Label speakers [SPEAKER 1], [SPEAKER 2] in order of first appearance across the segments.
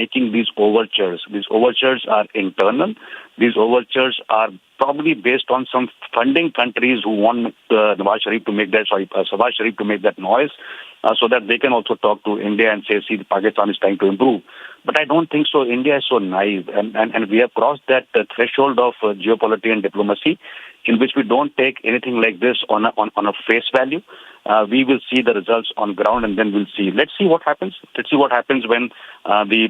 [SPEAKER 1] making these overtures. These overtures are internal. These overtures are probably based on some funding countries who want Nawaz Sharif to make that, Shahbaz Sharif to make that noise, so that they can also talk to India and say, see, Pakistan is trying to improve. But I don't think so. India is so naive, and we have crossed that threshold of geopolitics and diplomacy, in which we don't take anything like this on a face value. We will see the results on ground, and then we'll see. Let's see what happens. Let's see what happens when the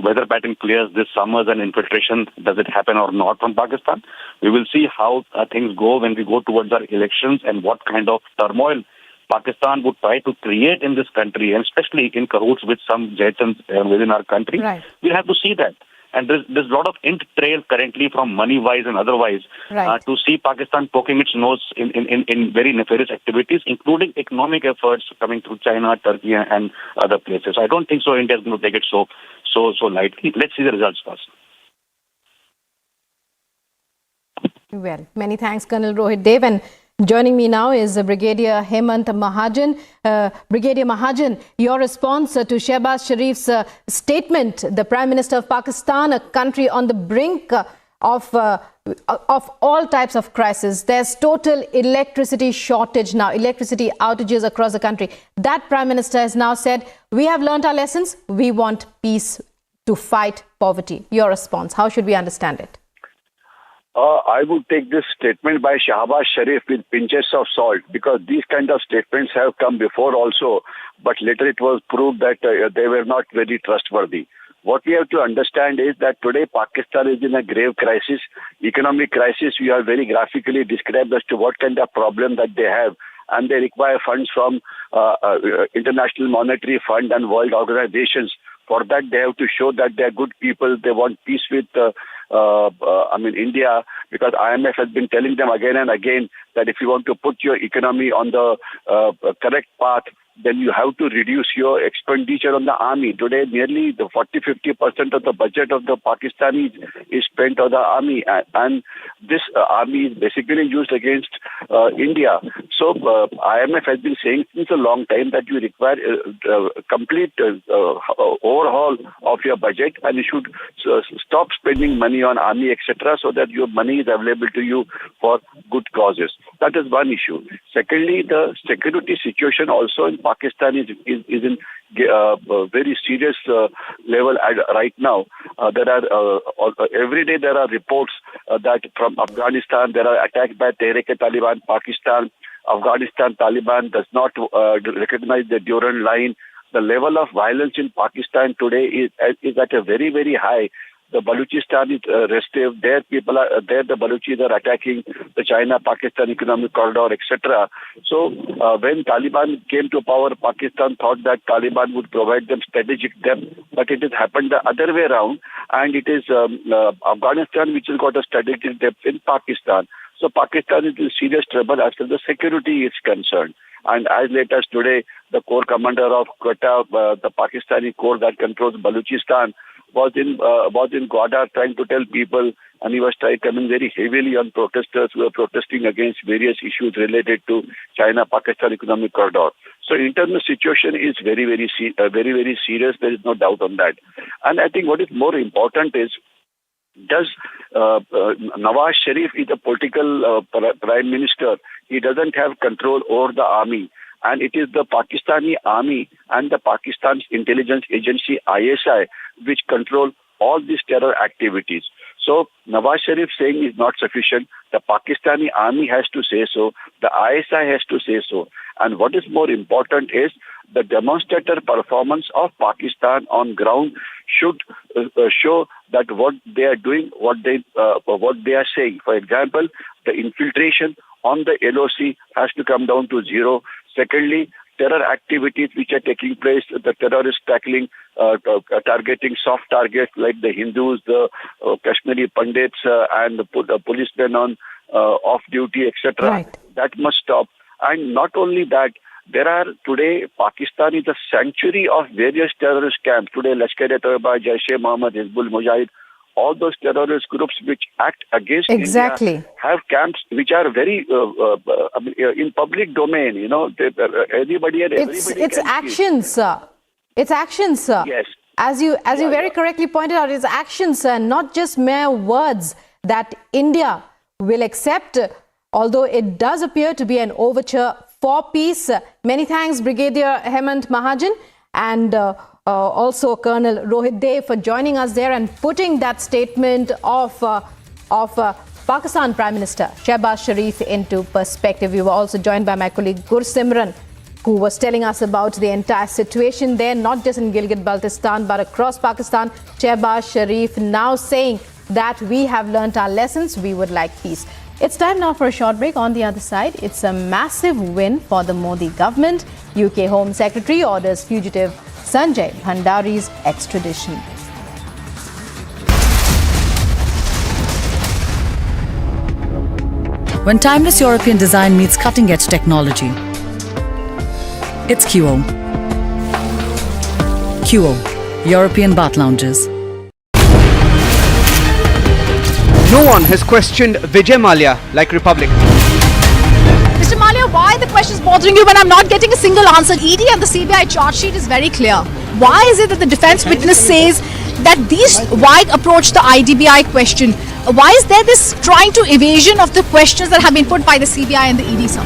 [SPEAKER 1] weather pattern clears this summer and infiltration, does it happen or not from Pakistan. We will see how things go when we go towards our elections and what kind of turmoil Pakistan would try to create in this country, and especially in cahoots with some Jaychans within our country.
[SPEAKER 2] Right.
[SPEAKER 1] We'll have to see that. And there's a lot of int trail currently from money-wise and otherwise to see Pakistan poking its nose in very nefarious activities, including economic efforts coming through China, Turkey, and other places. I don't think so India is going to take it so lightly. Let's see the results first.
[SPEAKER 2] Well, many thanks, Colonel Rohit Dev. And joining me now is Brigadier Hemant Mahajan. Brigadier Mahajan, your response to Shehbaz Sharif's statement, the Prime Minister of Pakistan, a country on the brink of all types of crisis. There's total electricity shortage now, electricity outages across the country. That Prime Minister has now said, we have learnt our lessons. We want peace to fight poverty. Your response, how should we understand it?
[SPEAKER 3] I would take this statement by Shehbaz Sharif with pinches of salt, because these kind of statements have come before also, but later it was proved that they were not very trustworthy. What we have to understand is that today Pakistan is in a grave crisis, economic crisis. We have very graphically described as to what kind of problem that they have, and they require funds from International Monetary Fund and world organizations. For that, they have to show that they are good people. They want peace with India, because IMF has been telling them again and again that if you want to put your economy on the correct path, then you have to reduce your expenditure on the army. Today, nearly the 40-50% of the budget of the Pakistanis is spent on the army, and this army is basically used against India. So IMF has been saying since a long time that you require complete overhaul of your budget, and you should stop spending money on army, etc., so that your money is available to you for good causes. That is one issue. Secondly, the security situation also in Pakistan is in very serious level right now. There are every day there are reports that from Afghanistan there are attacks by Tehrik-e-Taliban Pakistan. Afghanistan Taliban does not recognize the Durand line. The level of violence in Pakistan today is at a very, very high. The Balochistan is restive. There people are there. The Balochis are attacking the China-Pakistan economic corridor, etc. So when Taliban came to power, Pakistan thought that Taliban would provide them strategic depth, but it has happened the other way around, and it is Afghanistan which has got a strategic depth in Pakistan. So Pakistan is in serious trouble as far as the security is concerned. And as late as today, the corps commander of Quetta, the Pakistani corps that controls Balochistan, was in Gwadar trying to tell people, and he was coming very heavily on protesters who are protesting against various issues related to China-Pakistan economic corridor. So internal situation is very, very serious. There is no doubt on that. And I think what is more important is, does Nawaz Sharif is a political prime minister. He doesn't have control over the army. And it is the Pakistani army and the Pakistan's intelligence agency ISI which control all these terror activities. So Nawaz Sharif saying is not sufficient. The Pakistani army has to say so. The ISI has to say so. And what is more important is the demonstrator performance of Pakistan on ground should show that what they are doing, what they are saying. For example, the infiltration on the LOC has to come down to zero. Secondly, terror activities which are taking place, the terrorists tackling, targeting soft targets like the Hindus, the Kashmiri Pandits, and the policemen on off-duty, etc.
[SPEAKER 2] Right.
[SPEAKER 3] That must stop. And not only that, there are today, Pakistan is a sanctuary of various terrorist camps. Today, Lashkar-e-Toiba, Jaish-e-Mohammed, Hizbul Mujahid, all those terrorist groups which act against India have camps which are very in public domain. Anybody and everybody.
[SPEAKER 2] It's actions, sir. It's actions, sir.
[SPEAKER 3] Yes.
[SPEAKER 2] as you very correctly pointed out, it's actions and not just mere words that India will accept, although it does appear to be an overture for peace. Many thanks, Brigadier Hemant Mahajan, and also Colonel Rohit Dev for joining us there and putting that statement of Pakistan Prime Minister Shehbaz Sharif into perspective. We were also joined by my colleague Gursimran, who was telling us about the entire situation there, not just in Gilgit-Baltistan, but across Pakistan. Shehbaz Sharif now saying that we have learnt our lessons, we would like peace. It's time now for a short break. On the other side, it's a massive win for the Modi government. UK Home Secretary orders fugitive Sanjay Bhandari's extradition.
[SPEAKER 4] When timeless European design meets cutting-edge technology, it's QO. QO, European Bath Lounges.
[SPEAKER 5] No one has questioned Vijay Mallya like Republic.
[SPEAKER 6] Mr. Mallya, why are the questions bothering you when I'm not getting a single answer? ED and the CBI charge sheet is very clear. Why is it that the defense witness says that why approach the IDBI question? Why is there this trying to evasion of the questions that have been put by the CBI and the ED, sir?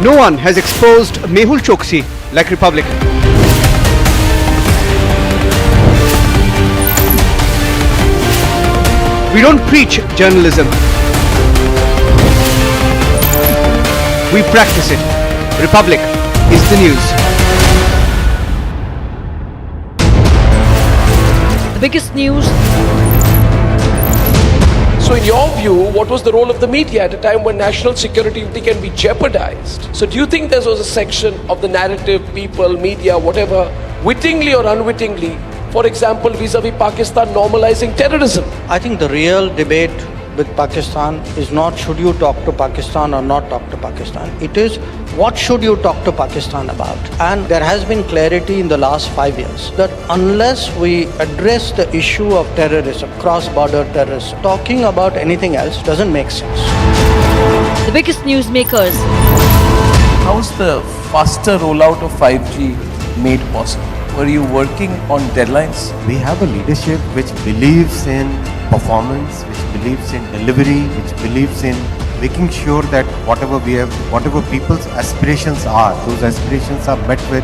[SPEAKER 5] No one has exposed Mehul Choksi like Republic. We don't preach journalism. We practice it. Republic is the news.
[SPEAKER 4] The biggest news.
[SPEAKER 7] So in your view, what was the role of the media at a time when national security can be jeopardized? So do you think there was a section of the narrative, people, media, whatever, wittingly or unwittingly, for example, vis-a-vis Pakistan normalizing terrorism?
[SPEAKER 8] I think the real debate with Pakistan is not should you talk to Pakistan or not talk to Pakistan. It is what should you talk to Pakistan about. And there has been clarity in the last 5 years that unless we address the issue of terrorism, cross-border terrorism, talking about anything else doesn't make sense.
[SPEAKER 4] The biggest newsmakers.
[SPEAKER 9] How's the faster rollout of 5G made possible? Were you working on deadlines?
[SPEAKER 10] We have a leadership which believes in performance, which believes in delivery, which believes in making sure that whatever people's aspirations are, those aspirations are met with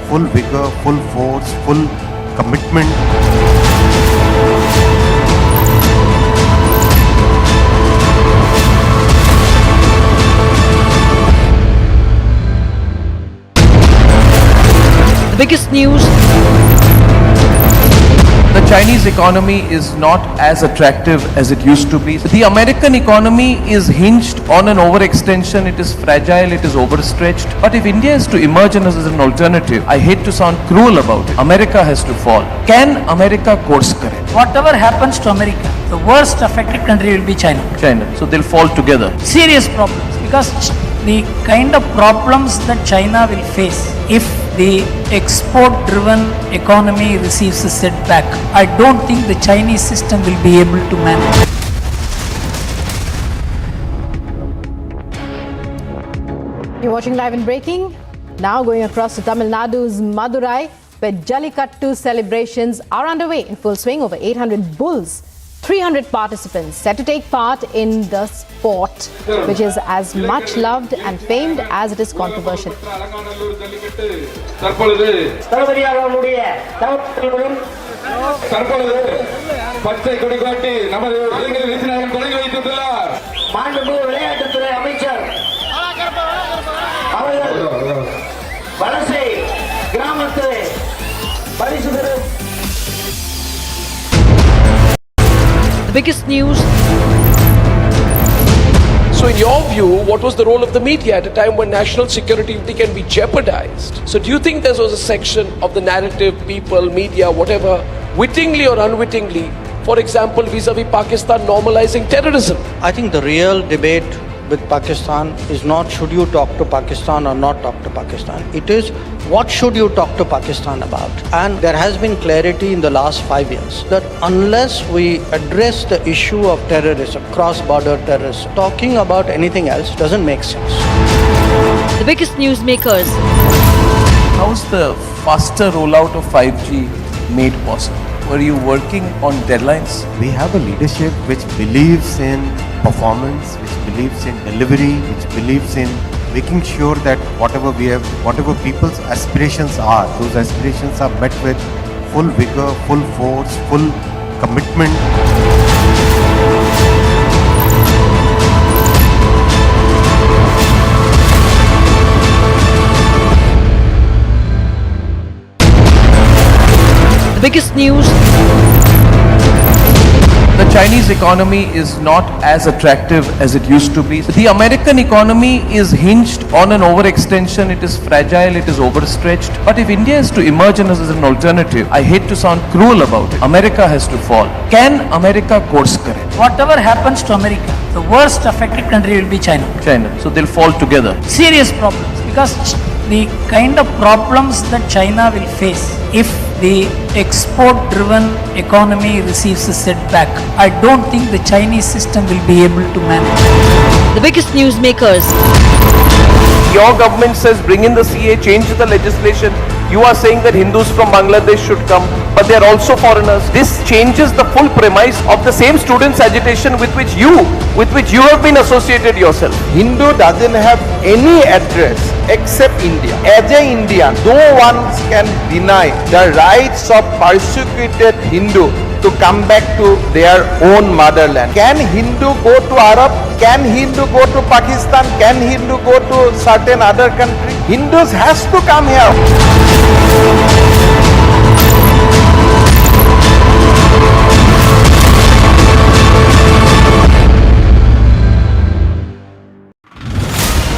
[SPEAKER 10] full vigor, full force, full commitment.
[SPEAKER 4] Biggest news.
[SPEAKER 9] The Chinese economy is not as attractive as it used to be. The American economy is hinged on an overextension. It is fragile, it is overstretched. But if India is to emerge as an alternative, I hate to sound cruel about it, America has to fall. Can America course correct?
[SPEAKER 11] Whatever happens to America, the worst affected country will be China.
[SPEAKER 9] So they'll fall together.
[SPEAKER 11] Serious problems, because the kind of problems that China will face if the export-driven economy receives a setback, I don't think the Chinese system will be able to manage.
[SPEAKER 2] You're watching Live and Breaking. Now going across to Tamil Nadu's Madurai, where Jallikattu celebrations are underway in full swing. Over 800 bulls, 300 participants set to take part in the sport, which is as much loved and famed as it is controversial.
[SPEAKER 4] The biggest news.
[SPEAKER 7] So in your view, what was the role of the media at a time when national security can be jeopardized? So do you think there was a section of the narrative, people, media, whatever, wittingly or unwittingly, for example, vis-a-vis Pakistan normalizing terrorism?
[SPEAKER 8] I think the real debate with Pakistan is not should you talk to Pakistan or not talk to Pakistan. It is what should you talk to Pakistan about. And there has been clarity in the last 5 years that unless we address the issue of terrorism, cross-border terrorism, talking about anything else doesn't make sense.
[SPEAKER 4] The biggest newsmakers.
[SPEAKER 9] How's the faster rollout of 5G made possible? Were you working on deadlines?
[SPEAKER 10] We have a leadership which believes in performance, which believes in delivery, which believes in making sure that whatever people's aspirations are, those aspirations are met with full vigor, full force, full commitment.
[SPEAKER 4] The biggest news.
[SPEAKER 9] The Chinese economy is not as attractive as it used to be. The American economy is hinged on an overextension. It is fragile, it is overstretched. But if India is to emerge as an alternative, I hate to sound cruel about it, America has to fall. Can America course correct?
[SPEAKER 11] Whatever happens to America, the worst affected country will be China.
[SPEAKER 9] So they'll fall together.
[SPEAKER 11] Serious problems, because the kind of problems that China will face if the export-driven economy receives a setback, I don't think the Chinese system will be able to manage.
[SPEAKER 4] The biggest newsmakers.
[SPEAKER 7] Your government says bring in the CA, change the legislation. You are saying that Hindus from Bangladesh should come, but they are also foreigners. This changes the full premise of the same students' agitation with which you have been associated yourself.
[SPEAKER 12] Hindu doesn't have any address except India. As an Indian, no one can deny the rights of persecuted Hindu to come back to their own motherland. Can Hindu go to Arab? Can Hindu go to Pakistan? Can Hindu go to certain other country? Hindus has to come here.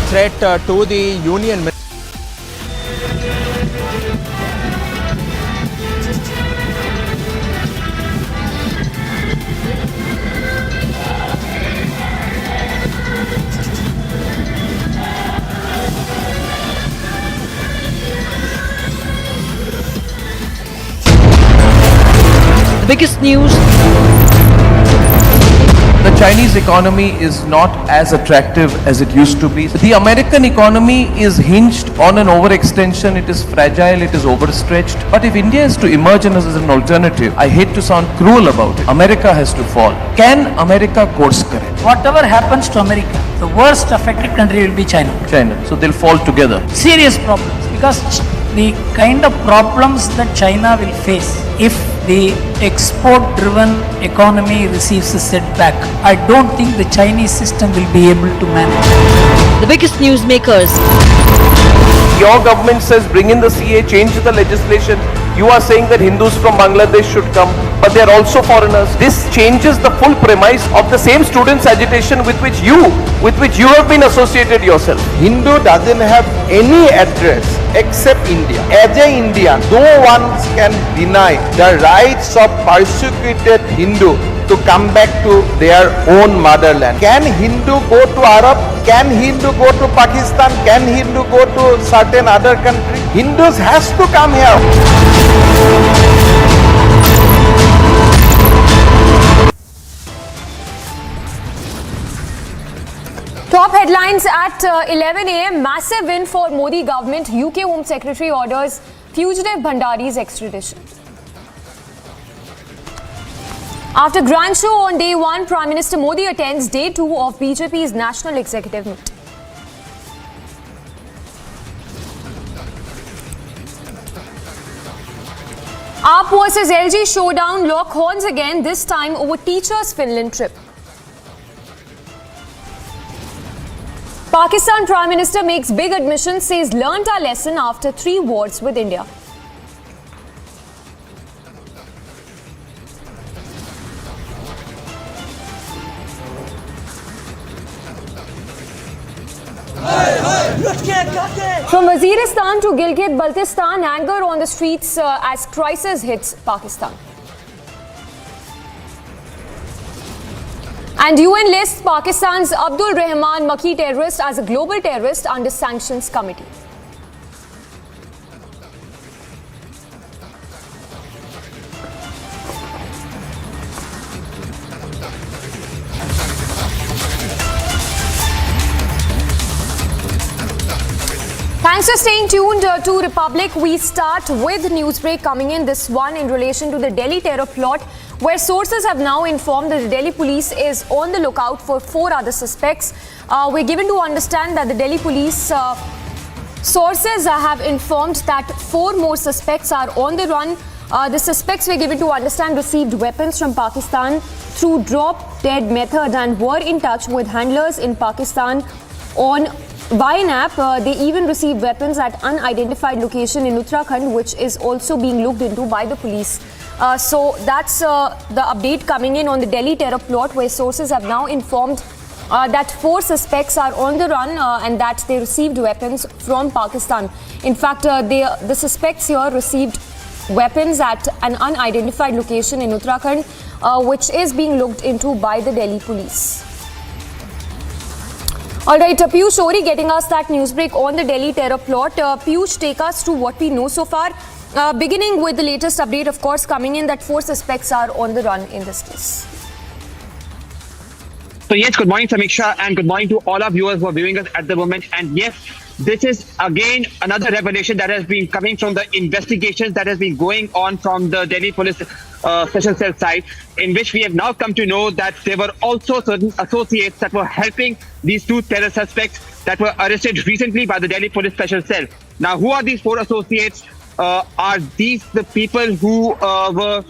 [SPEAKER 5] Threat to the union.
[SPEAKER 4] The biggest news.
[SPEAKER 9] The Chinese economy is not as attractive as it used to be. The American economy is hinged on an overextension. It is fragile, it is overstretched. But if India is to emerge as an alternative, I hate to sound cruel about it, America has to fall. Can America course correct?
[SPEAKER 11] Whatever happens to America, the worst affected country will be China.
[SPEAKER 9] So they'll fall together.
[SPEAKER 11] Serious problems, because the kind of problems that China will face if the export-driven economy receives a setback, I don't think the Chinese system will be able to manage.
[SPEAKER 4] The biggest newsmakers.
[SPEAKER 7] Your government says bring in the CA, change the legislation. You are saying that Hindus from Bangladesh should come, but they are also foreigners. This changes the full premise of the same students' agitation with which you have been associated yourself.
[SPEAKER 12] Hindu doesn't have any address except India. As an Indian, no one can deny the rights of persecuted Hindu to come back to their own motherland. Can Hindu go to Arab? Can Hindu go to Pakistan? Can Hindu go to certain other country? Hindus has to come here.
[SPEAKER 13] Top headlines at 11 a.m. Massive win for Modi government. UK Home Secretary orders fugitive Bhandari's extradition. After grand show on day 1, Prime Minister Modi attends day 2 of BJP's National Executive Meet. AAP versus LG showdown, lock horns again, this time over teachers' Finland trip. Pakistan Prime Minister makes big admission, says learnt our lesson after 3 wars with India. From Waziristan to Gilgit-Baltistan, anger on the streets as crisis hits Pakistan. And UN lists Pakistan's Abdul Rahman Makki terrorist as a global terrorist under sanctions committee. Thanks for staying tuned to Republic. We start with newsbreak coming in, this one in relation to the Delhi terror plot, where sources have now informed that the Delhi police is on the lookout for 4 other suspects. We're given to understand that the Delhi police sources have informed that 4 more suspects are on the run. The suspects, we're given to understand, received weapons from Pakistan through drop-dead method and were in touch with handlers in Pakistan by an app. They even received weapons at unidentified location in Uttarakhand, which is also being looked into by the police. So that's the update coming in on the Delhi terror plot, where sources have now informed that 4 suspects are on the run and that they received weapons from Pakistan. In fact, the suspects here received weapons at an unidentified location in Uttarakhand, which is being looked into by the Delhi police. All right, Piyush Ori getting us that newsbreak on the Delhi terror plot. Piyush, take us to what we know so far. Beginning with the latest update, of course, coming in that 4 suspects are on the run in this case.
[SPEAKER 5] So yes, good morning, Samiksha, and good morning to all our viewers who are viewing us at the moment. And yes, this is again another revelation that has been coming from the investigations that has been going on from the Delhi Police Special Cell side, in which we have now come to know that there were also certain associates that were helping these 2 terror suspects that were arrested recently by the Delhi Police Special Cell. Now, who are these 4 associates? Are these the people who were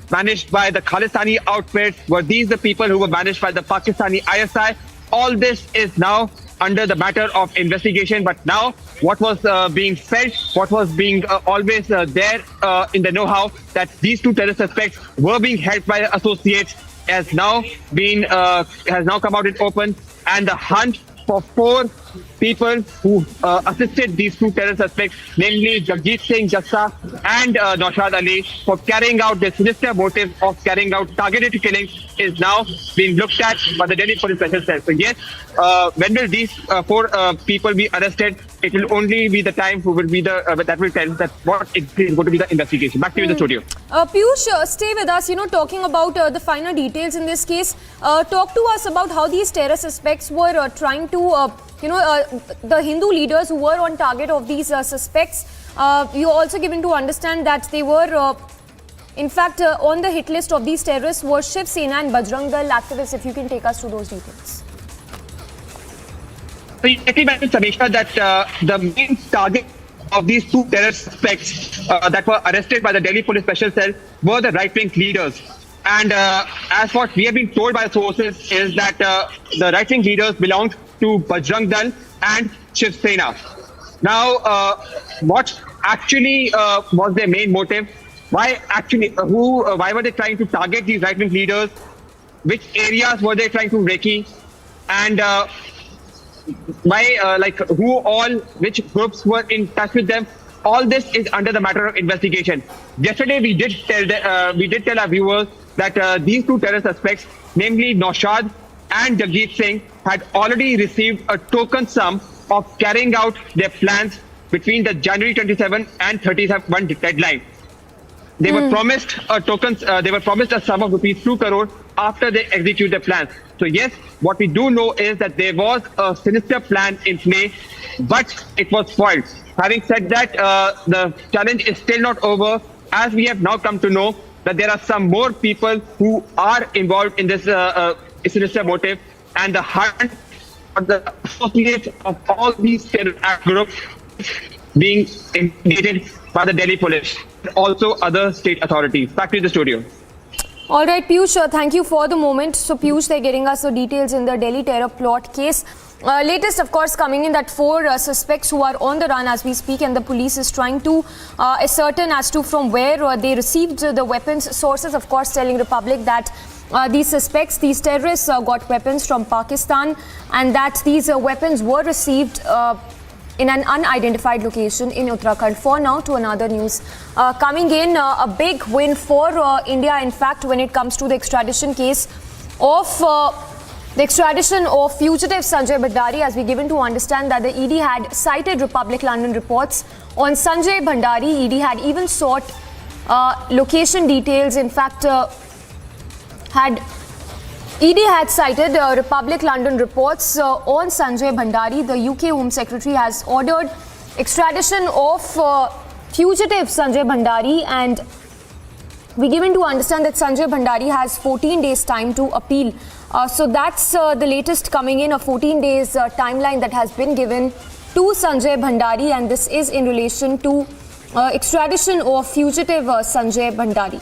[SPEAKER 5] managed by the Khalistani outfits? Were these the people who were managed by the Pakistani ISI? All this is now under the matter of investigation. But now what was being felt, what was being always there in the know-how, that these 2 terror suspects were being helped by associates has now come out in open, and the hunt for 4 people who assisted these 2 terror suspects, namely Jagjit Singh Jassa and Naushad Ali, for carrying out the sinister motive of carrying out targeted killings, is now being looked at by the Delhi Police Special Cell. So yes, when will these 4 people be arrested? It will only be the time who will be that will tell that what is going to be the investigation. Back to you in the studio.
[SPEAKER 13] Piyush, stay with us. Talking about the finer details in this case, talk to us about how these terror suspects were trying to, the Hindu leaders who were on target of these suspects. You also given to understand that they were, in fact, on the hit list of these terrorists were Shiv Sena and Bajrang Dal activists. If you can take us through those details.
[SPEAKER 5] So you exactly mentioned, Samisha, that the main target of these 2 terror suspects that were arrested by the Delhi Police Special Cell were the right-wing leaders. And as what we have been told by sources is that the right-wing leaders belonged to Bajrang Dal and Shiv Sena. Now, what actually was their main motive? Why were they trying to target these right-wing leaders? Which areas were they trying to recce? And which groups were in touch with them? All this is under the matter of investigation. Yesterday, we did tell our viewers that these 2 terror suspects, namely Naushad and Jagjit Singh, had already received a token sum of carrying out their plans between the January 27 and 31 deadline. They were promised a sum of rupees 2 crore after they execute the plan. So yes, what we do know is that there was a sinister plan in play, but it was foiled. Having said that, the challenge is still not over, as we have now come to know that there are some more people who are involved in this sinister motive, and the hunt for the associates of all these terror groups being engaged by the Delhi police, also other state authorities. Back to the studio.
[SPEAKER 13] All right, Piyush, thank you for the moment. So, Piyush, they're getting us the details in the Delhi terror plot case. Latest, of course, coming in that 4 suspects who are on the run as we speak, and the police is trying to ascertain as to from where they received the weapons. Sources, of course, telling Republic that these suspects, these terrorists got weapons from Pakistan, and that these weapons were received in an unidentified location in Uttarakhand. For now, to another news. Coming in, a big win for India, in fact, when it comes to the extradition case of fugitive Sanjay Bhandari, as we given to understand that the ED had cited Republic London reports on Sanjay Bhandari. ED had even sought location details. In fact, ED had cited Republic London reports on Sanjay Bhandari. The UK Home Secretary has ordered extradition of fugitive Sanjay Bhandari, and we given to understand that Sanjay Bhandari has 14 days time to appeal. So that's the latest coming in, a 14 days timeline that has been given to Sanjay Bhandari, and this is in relation to extradition of fugitive Sanjay Bhandari.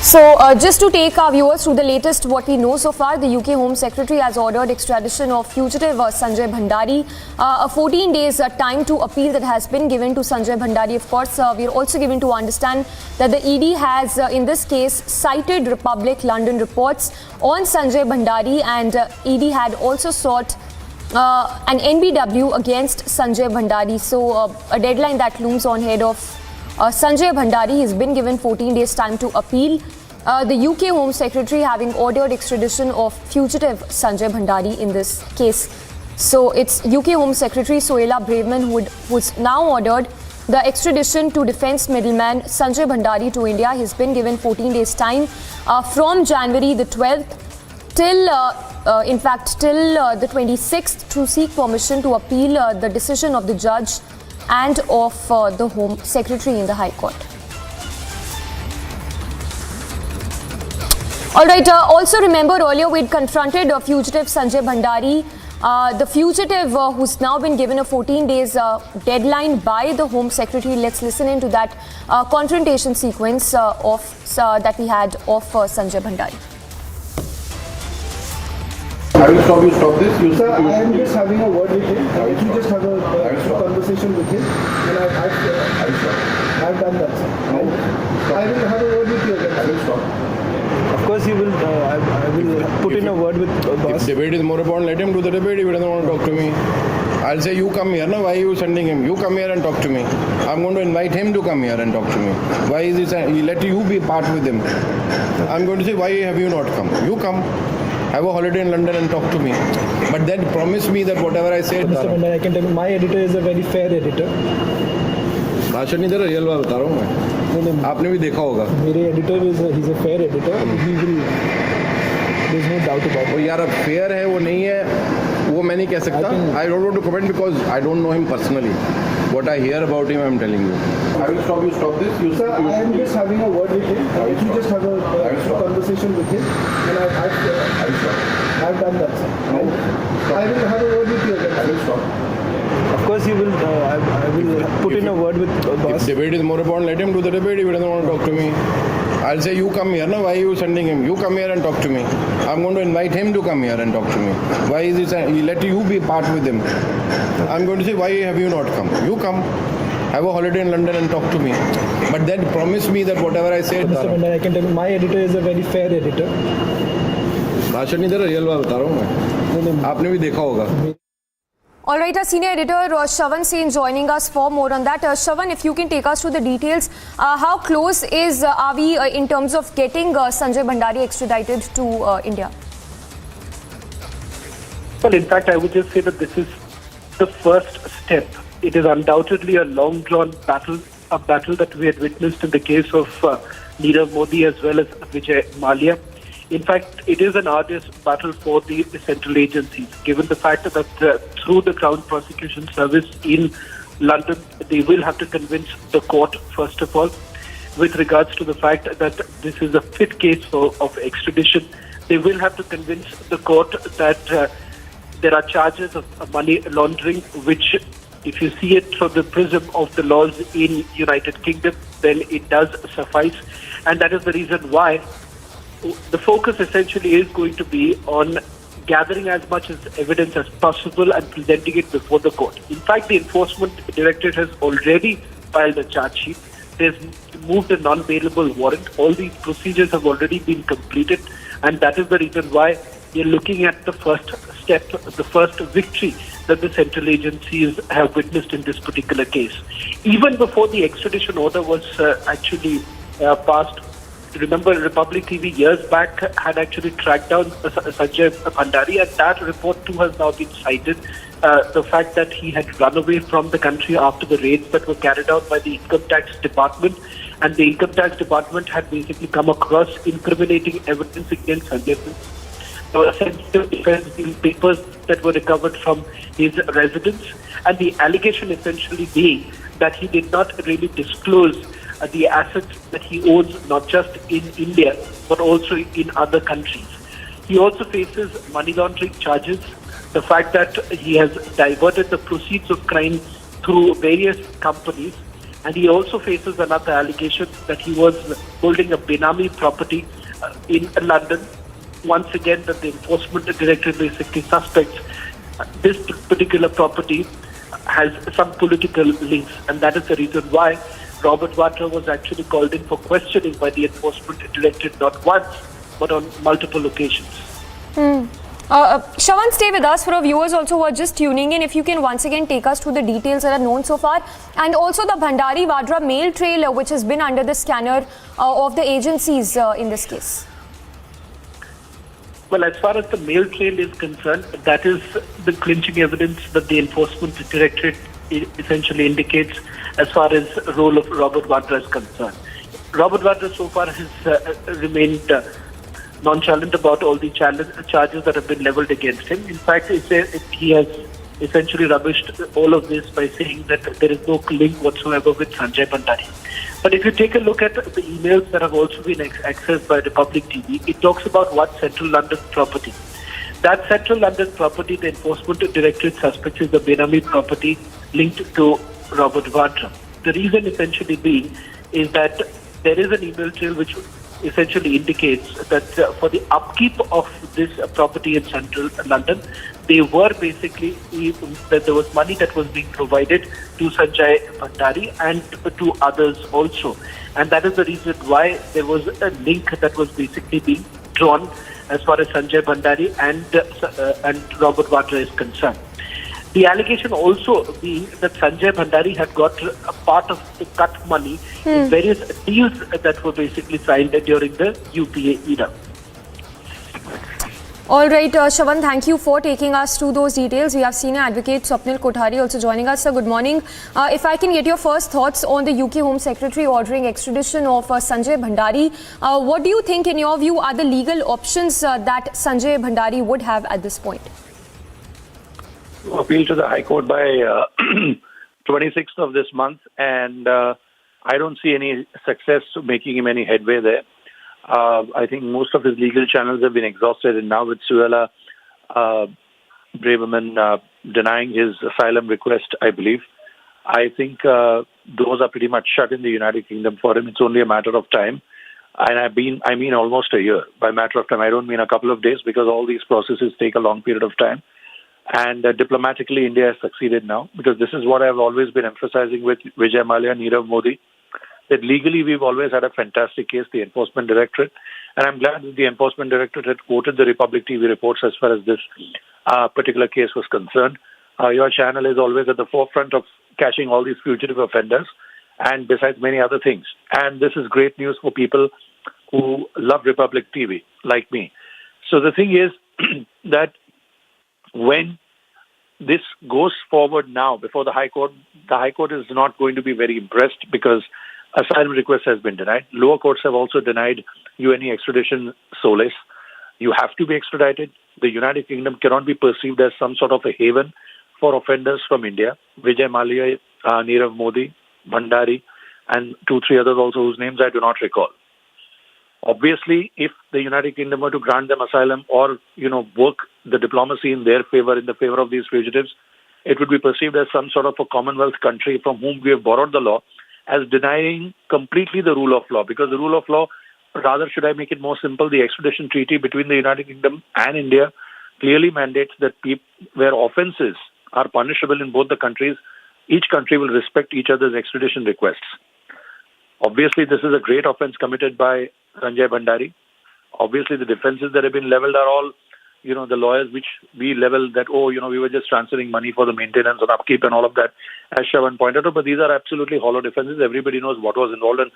[SPEAKER 13] So just to take our viewers through the latest what we know so far, the UK Home Secretary has ordered extradition of fugitive Sanjay Bhandari. A 14 days time to appeal that has been given to Sanjay Bhandari. Of course, we are also given to understand that the ED has in this case cited Republic London reports on Sanjay Bhandari, and ED had also sought an NBW against Sanjay Bhandari. So a deadline that looms on head of Sanjay Bhandari has been given 14 days time to appeal. The UK Home Secretary having ordered extradition of fugitive Sanjay Bhandari in this case. So it's UK Home Secretary Suella Braverman who's now ordered the extradition to defense middleman Sanjay Bhandari to India. He's been given 14 days time from January the 12th till the 26th to seek permission to appeal the decision of the judge and of the Home Secretary in the High Court. Alright, also remember earlier we'd confronted fugitive Sanjay Bhandari, the fugitive who's now been given a 14 days deadline by the Home Secretary. Let's listen into that confrontation sequence that we had of Sanjay Bhandari.
[SPEAKER 14] I will stop this. You
[SPEAKER 15] sir, I am just having a word with him. If you just have a conversation with him, and I've done that, sir. I will have a word with you again. I will stop. Of course, you will. I will put in a word with boss.
[SPEAKER 14] If debate is more important, let him do the debate. If he doesn't want to talk to me, I'll say, you come here. No, why are you sending him? You come here and talk to me. I'm going to invite him to come here and talk to me. Why is he let you be part with him? I'm going to say, why have you not come? You come. Have a holiday in London and talk to me. But then promise me that whatever I say...
[SPEAKER 15] Mr. Bhandari, I can tell you, my editor is a very fair editor.
[SPEAKER 14] भाषण नहीं दे रहा, real बात बता रहा हूँ मैं. आपने भी देखा होगा.
[SPEAKER 15] मेरे editor he's a fair editor. He will... There's no doubt about it.
[SPEAKER 14] वो यार अब fair है, वो नहीं है, वो मैं नहीं कह सकता. I don't want to comment because I don't know him personally. What I hear about him, I'm telling you. I will stop this. You
[SPEAKER 15] sir, I am just having a word with him. If you just have a conversation with him, and I've done that, sir. I will have a word with you again. I will stop. Of course, you will. I will put in a word with boss.
[SPEAKER 14] If debate is more important, let him do the debate. If he doesn't want to talk to me, I'll say, you come here. No, why are you sending him? You come here and talk to me. I'm going to invite him to come here and talk to me. Why is he let you be part with him? I'm going to say, why have you not come? You come. Have a holiday in London and talk to me. But then promise me that whatever I say...
[SPEAKER 15] Mr. Bhandari, I can tell you, my editor is a very fair editor.
[SPEAKER 14] भाषण नहीं दे रहा, real बात बता रहा हूँ मैं. आपने भी देखा होगा.
[SPEAKER 13] All right, our senior editor Shravan Sen joining us for more on that. Shravan, if you can take us through the details, how close are we in terms of getting Sanjay Bhandari extradited to India?
[SPEAKER 16] Well, in fact, I would just say that this is the first step. It is undoubtedly a long-drawn battle, a battle that we had witnessed in the case of Nirav Modi as well as Vijay Mallya. In fact, it is an arduous battle for the central agencies, given the fact that through the Crown Prosecution Service in London, they will have to convince the court, first of all, with regards to the fact that this is a fit case of extradition. They will have to convince the court that there are charges of money laundering, which, if you see it from the prism of the laws in United Kingdom, then it does suffice. And that is the reason why the focus essentially is going to be on gathering as much as evidence as possible and presenting it before the court. In fact, the Enforcement Directorate has already filed a charge sheet. They've moved a non-bailable warrant. All these procedures have already been completed, and that is the reason why we're looking at the first step, the first victory that the central agencies have witnessed in this particular case. Even before the extradition order was actually passed, Remember, Republic TV years back had actually tracked down Sanjay Bhandari, and that report too has now been cited. The fact that he had run away from the country after the raids that were carried out by the Income Tax Department, and the Income Tax Department had basically come across incriminating evidence against Sanjay. There were sensitive defense papers that were recovered from his residence, and the allegation essentially being that he did not really disclose the assets that he owns, not just in India, but also in other countries. He also faces money laundering charges, the fact that he has diverted the proceeds of crime through various companies, and he also faces another allegation that he was holding a Benami property in London. Once again, that the enforcement directorate basically suspects this particular property has some political links, and that is the reason why Robert Vadra was actually called in for questioning by the enforcement directorate not once, but on multiple occasions.
[SPEAKER 13] Shravan, stay with us. For our viewers also who are just tuning in, if you can once again take us through the details that are known so far, and also the Bhandari Vadra mail trail which has been under the scanner of the agencies in this case.
[SPEAKER 16] Well, as far as the mail trail is concerned, that is the clinching evidence that the enforcement directorate essentially indicates as far as the role of Robert Vadra is concerned. Robert Vadra so far has remained nonchalant about all the charges that have been leveled against him. In fact, he has essentially rubbished all of this by saying that there is no link whatsoever with Sanjay Bhandari. But if you take a look at the emails that have also been accessed by Republic TV, it talks about one Central London property. That Central London property, the Enforcement Directorate suspects is the Benami property linked to Robert Vadra. The reason essentially being is that there is an email trail which essentially indicates that for the upkeep of this property in Central London, they were basically, that there was money that was being provided to Sanjay Bhandari and to others also. And that is the reason why there was a link that was basically being drawn as far as Sanjay Bhandari and Robert Vadra is concerned. The allegation also being that Sanjay Bhandari had got a part of the cut money in various deals that were basically signed during the UPA era.
[SPEAKER 13] All right, Shravan, thank you for taking us through those details. We have senior advocate Swapnil Kothari also joining us. Sir, good morning. If I can get your first thoughts on the UK Home Secretary ordering extradition of Sanjay Bhandari, what do you think, in your view, are the legal options that Sanjay Bhandari would have at this point?
[SPEAKER 17] Appeal to the High Court by 26th of this month, and I don't see any success to making him any headway there. I think most of his legal channels have been exhausted, and now with Suella Braverman denying his asylum request, I believe, I think doors are pretty much shut in the United Kingdom for him. It's only a matter of time. And I mean almost a year. By matter of time, I don't mean a couple of days, because all these processes take a long period of time. And diplomatically, India has succeeded now, because this is what I've always been emphasizing with Vijay Mallya and Nirav Modi, that legally we've always had a fantastic case, the Enforcement Directorate. And I'm glad that the Enforcement Directorate had quoted the Republic TV reports as far as this particular case was concerned. Your channel is always at the forefront of catching all these fugitive offenders, and besides many other things. And this is great news for people who love Republic TV, like me. So the thing is that when this goes forward now before the High Court is not going to be very impressed, because asylum request has been denied. Lower courts have also denied you any extradition solace. You have to be extradited. The United Kingdom cannot be perceived as some sort of a haven for offenders from India. Vijay Mallya, Nirav Modi, Bhandari, and 2-3 others also whose names I do not recall. Obviously, if the United Kingdom were to grant them asylum or, work the diplomacy in their favor, in the favor of these fugitives, it would be perceived as some sort of a Commonwealth country from whom we have borrowed the law, as denying completely the rule of law. Because the rule of law, rather should I make it more simple, the extradition treaty between the United Kingdom and India clearly mandates that where offences are punishable in both the countries, each country will respect each other's extradition requests. Obviously, this is a great offence committed by Sanjay Bhandari. Obviously, the defences that have been levelled are all, the lawyers which we level that, we were just transferring money for the maintenance and upkeep and all of that, as Shravan pointed out. But these are absolutely hollow defences. Everybody knows what was involved and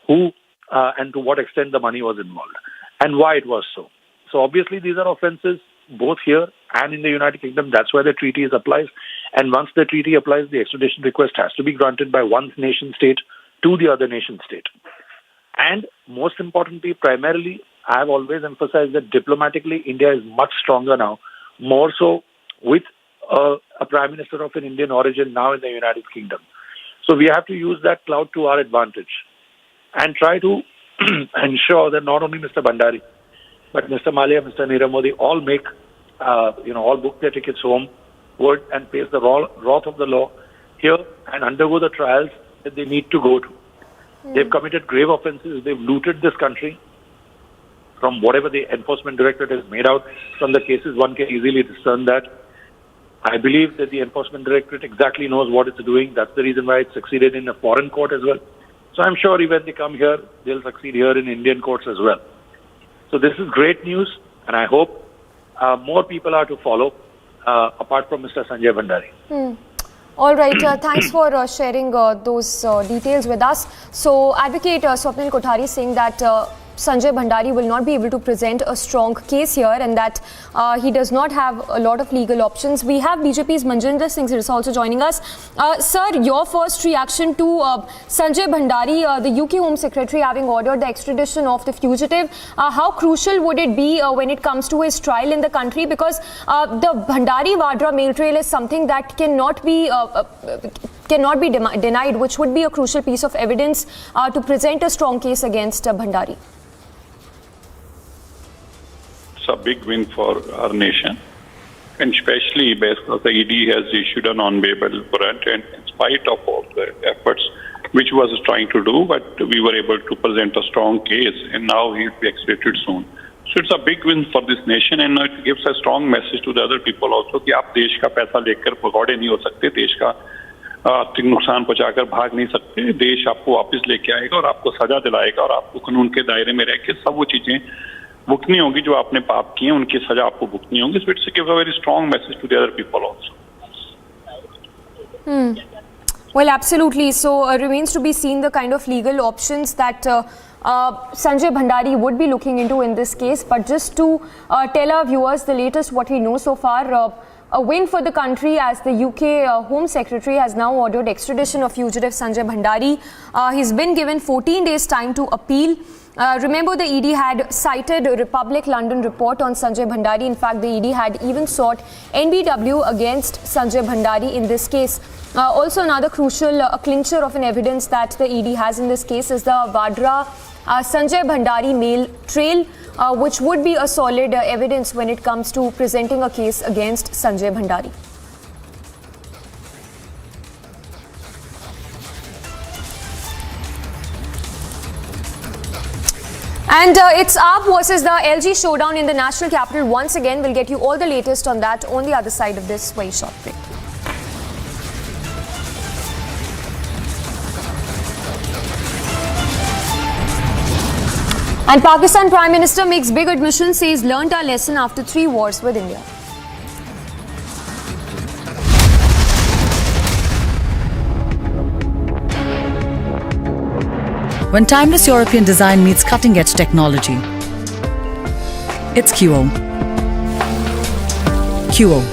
[SPEAKER 17] who and to what extent the money was involved and why it was so. So obviously these are offences both here and in the United Kingdom. That's why the treaty applies. And once the treaty applies, the extradition request has to be granted by one nation state to the other nation state. And most importantly, primarily, I have always emphasized that diplomatically, India is much stronger now, more so with a Prime Minister of an Indian origin now in the United Kingdom. So we have to use that clout to our advantage and try to ensure that not only Mr. Bhandari, but Mr. Malia, Mr. Nirav Modi all make, all book their tickets homeward and face the wrath of the law here and undergo the trials that they need to go to. They've committed grave offences. They've looted this country. From whatever the Enforcement Directorate has made out from the cases, one can easily discern that. I believe that the Enforcement Directorate exactly knows what it's doing. That's the reason why it succeeded in a foreign court as well. So I'm sure when they come here, they'll succeed here in Indian courts as well. So this is great news, and I hope more people are to follow, apart from Mr. Sanjay Bhandari.
[SPEAKER 13] All right, thanks for sharing those details with us. So, Advocate Swapnil Kothari saying that Sanjay Bhandari will not be able to present a strong case here and that he does not have a lot of legal options. We have BJP's Manjinder Singh Sirsa also joining us. Sir, your first reaction to Sanjay Bhandari, the UK Home Secretary having ordered the extradition of the fugitive. How crucial would it be when it comes to his trial in the country? Because the Bhandari-Vadra mail trail is something that cannot be denied, which would be a crucial piece of evidence to present a strong case against Bhandari.
[SPEAKER 18] It's a big win for our nation, and especially because the ED has issued a non-bailable warrant, and in spite of all the efforts which was trying to do, but we were able to present a strong case, and now he'll be extradited soon. So it's a big win for this nation, and it gives a strong message to the other people also कि आप देश का पैसा लेकर भगौड़े नहीं हो सकते, देश का आर्थिक नुकसान पहुंचाकर भाग नहीं सकते, देश आपको वापस लेके आएगा और आपको सजा दिलाएगा और आपको कानून के दायरे में रह के सब वो चीजें भुगतनी होगी जो आपने पाप किए, उनकी सजा आपको भुगतनी होगी. So it gives a very strong message to the other people also.
[SPEAKER 13] Well, absolutely. So remains to be seen the kind of legal options that Sanjay Bhandari would be looking into in this case. But just to tell our viewers the latest what we know so far, a win for the country as the UK Home Secretary has now ordered extradition of fugitive Sanjay Bhandari. He's been given 14 days time to appeal. Remember, the ED had cited a Republic London report on Sanjay Bhandari. In fact, the ED had even sought NBW against Sanjay Bhandari in this case. Also, another crucial clincher of an evidence that the ED has in this case is the Vadra Sanjay Bhandari mail trail, which would be a solid evidence when it comes to presenting a case against Sanjay Bhandari. And it's AAP versus the LG showdown in the national capital once again. We'll get you all the latest on that on the other side of this very short break. And Pakistan Prime Minister makes big admission, says learnt our lesson after 3 wars with India.
[SPEAKER 4] When timeless European design meets cutting-edge technology, it's QO. QO,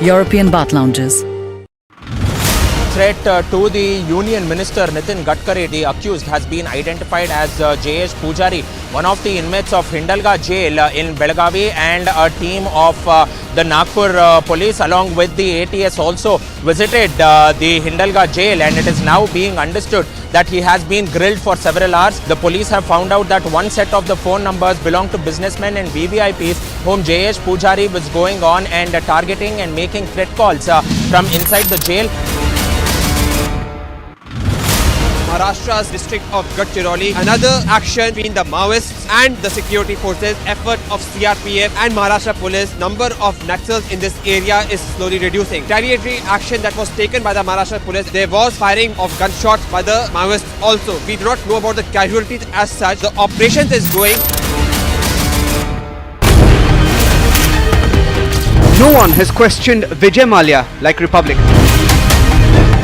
[SPEAKER 4] European bath lounges.
[SPEAKER 19] Threat to the Union Minister Nitin Gadkari, the accused has been identified as J.S. Pujari, one of the inmates of Hindalga jail in Belagavi, and a team of the Nagpur police along with the ATS also visited the Hindalga jail, and it is now being understood that he has been grilled for several hours. The police have found out that one set of the phone numbers belong to businessmen and VVIPs whom J.S. Pujari was going on and targeting and making threat calls from inside the jail.
[SPEAKER 20] Maharashtra's district of Gadchiroli, another action between the Maoists and the security forces, effort of CRPF and Maharashtra police. Number of Naxals in this area is slowly reducing. Retaliatory action that was taken by the Maharashtra police, there was firing of gunshots by the Maoists also. We do not know about the casualties as such. The operation is going. No one has questioned Vijay Mallya like Republic.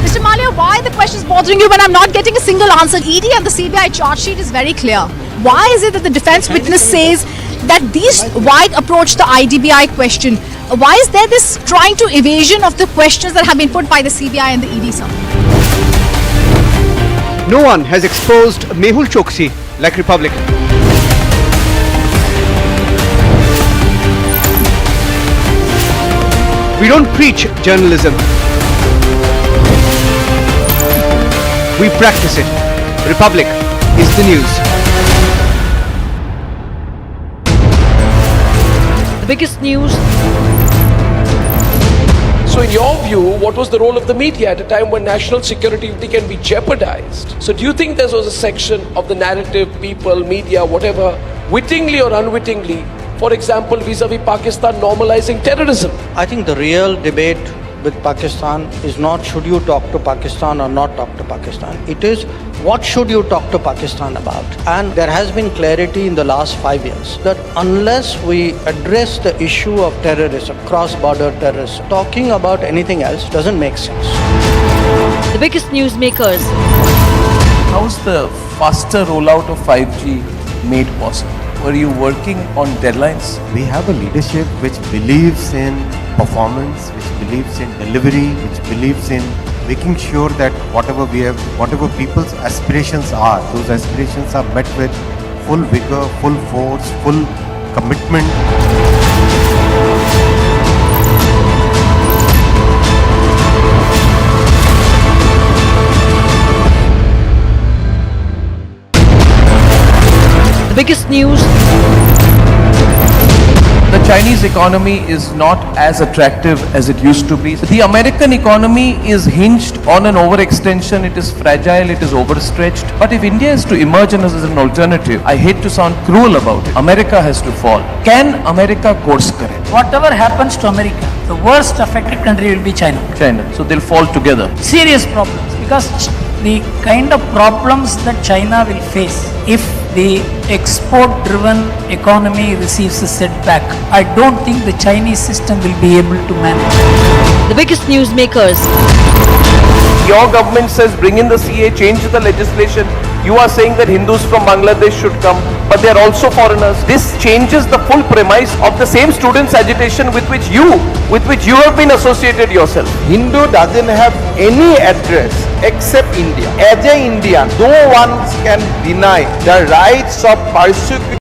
[SPEAKER 6] Mr. Mallya, why the question is bothering you when I'm not getting a single answer. ED and the CBI charge sheet is very clear. Why is it that the defense witness says that these wide approach the IDBI question? Why is there this trying to evasion of the questions that have been put by the CBI and the ED, sir?
[SPEAKER 20] No one has exposed Mehul Choksi like Republican. We don't preach journalism. We practice it. Republic is the news.
[SPEAKER 4] The biggest news.
[SPEAKER 7] So in your view, what was the role of the media at a time when national security can be jeopardized? So do you think there was a section of the narrative, people, media, whatever, wittingly or unwittingly, for example, vis-a-vis Pakistan normalizing terrorism?
[SPEAKER 8] I think the real debate with Pakistan is not should you talk to Pakistan or not talk to Pakistan. It is what should you talk to Pakistan about. And there has been clarity in the last 5 years that unless we address the issue of terrorism, cross-border terrorism, talking about anything else doesn't make sense.
[SPEAKER 4] The biggest newsmakers.
[SPEAKER 9] How's the faster rollout of 5G made possible? Were you working on deadlines?
[SPEAKER 10] We have a leadership which believes in performance, which believes in delivery, which believes in making sure that whatever people's aspirations are, those aspirations are met with full vigor, full force, full commitment.
[SPEAKER 4] The biggest news.
[SPEAKER 9] The Chinese economy is not as attractive as it used to be. The American economy is hinged on an overextension. It is fragile, it is overstretched. But if India is to emerge as an alternative, I hate to sound cruel about it, America has to fall. Can America course correct?
[SPEAKER 11] Whatever happens to America, the worst affected country will be China.
[SPEAKER 9] So they'll fall together.
[SPEAKER 11] Serious problems, because the kind of problems that China will face if the export-driven economy receives a setback, I don't think the Chinese system will be able to manage.
[SPEAKER 4] The biggest newsmakers.
[SPEAKER 9] Your government says bring in the CA, change the legislation. You are saying that Hindus from Bangladesh should come, but they are also foreigners. This changes the full premise of the same students' agitation with which you have been associated yourself.
[SPEAKER 12] Hindu doesn't have any address except India. As an Indian, no one can deny the rights of persecuted.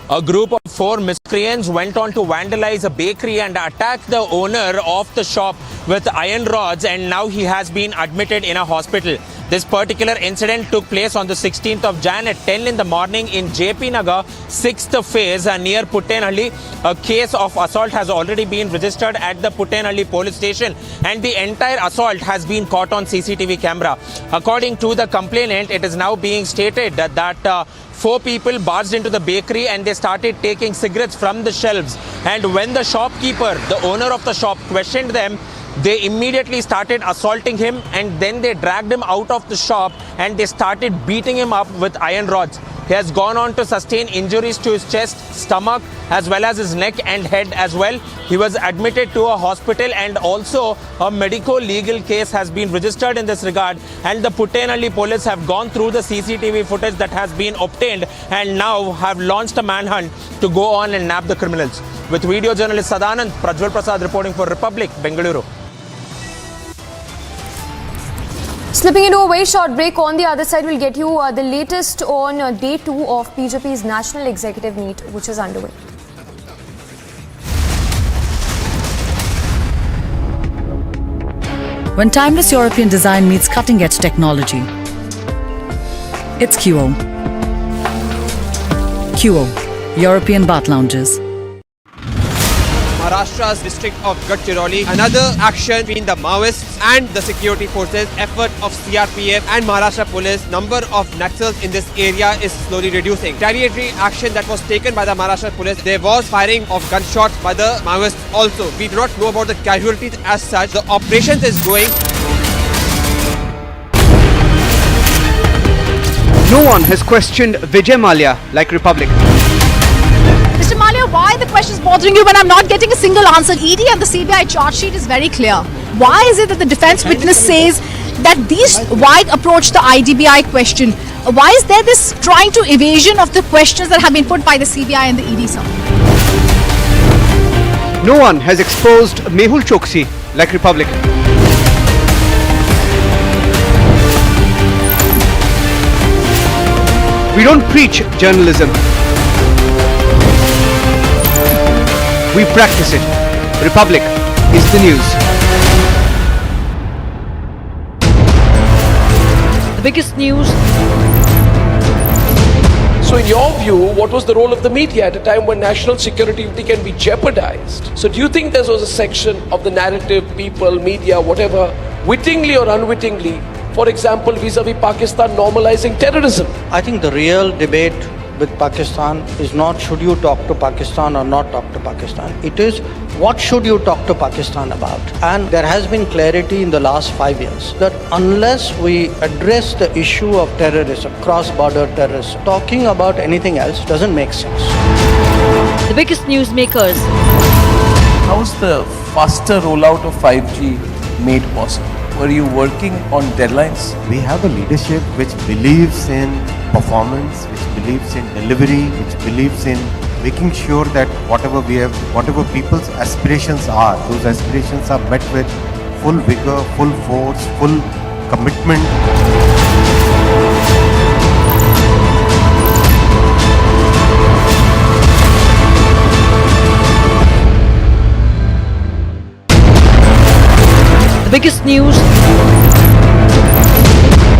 [SPEAKER 19] A group of 4 miscreants went on to vandalize a bakery and attack the owner of the shop with iron rods, and now he has been admitted in a hospital. This particular incident took place on the 16th of Jan at 10 in the morning in JP Nagar, 6th phase near Puttenhalli. A case of assault has already been registered at the Puttenhalli police station, and the entire assault has been caught on CCTV camera. According to the complainant, it is now being stated that 4 people barged into the bakery and they started taking cigarettes from the shelves. And when the shopkeeper, the owner of the shop, questioned them, they immediately started assaulting him, and then they dragged him out of the shop and they started beating him up with iron rods. He has gone on to sustain injuries to his chest, stomach, as well as his neck and head as well. He was admitted to a hospital, and also a medico-legal case has been registered in this regard. And the Puttenhalli police have gone through the CCTV footage that has been obtained and now have launched a manhunt to go on and nab the criminals. With video journalist Sadanand, Prajwal Prasad reporting for Republic, Bengaluru.
[SPEAKER 13] Slipping into a very short break. On the other side, we'll get you the latest on day 2 of BJP's National Executive Meet, which is underway.
[SPEAKER 4] When timeless European design meets cutting-edge technology, it's QO. QO, European Bath Lounges.
[SPEAKER 20] Maharashtra's district of Gadchiroli. Another action between the Maoists and the security forces. Effort of CRPF and Maharashtra police. Number of Naxals in this area is slowly reducing. Retaliatory action that was taken by the Maharashtra police. There was firing of gunshots by the Maoists also. We do not know about the casualties as such. The operation is going. No one has questioned Vijay Mallya like Republic.
[SPEAKER 6] Mr. Mallya, why the question is bothering you when I'm not getting a single answer. ED and the CBI charge sheet is very clear. Why is it that the defense witness says that these why approach the IDBI question? Why is there this trying to evasion of the questions that have been put by the CBI and the ED, sir?
[SPEAKER 21] No one has exposed Mehul Choksi like Republican. We don't preach journalism. We practice it. Republic is the news.
[SPEAKER 4] The biggest news.
[SPEAKER 7] So in your view, what was the role of the media at a time when national security can be jeopardized? So do you think there was a section of the narrative, people, media, whatever, wittingly or unwittingly, for example, vis-a-vis Pakistan normalizing terrorism?
[SPEAKER 8] I think the real debate with Pakistan is not should you talk to Pakistan or not talk to Pakistan. It is what should you talk to Pakistan about. And there has been clarity in the last 5 years that unless we address the issue of terrorism, cross-border terrorism, talking about anything else doesn't make sense.
[SPEAKER 4] The biggest newsmakers.
[SPEAKER 9] How's the faster rollout of 5G made possible? Were you working on deadlines?
[SPEAKER 10] We have a leadership which believes in performance, which believes in delivery, which believes in making sure that whatever people's aspirations are, those aspirations are met with full vigor, full force, full commitment.
[SPEAKER 4] The biggest news.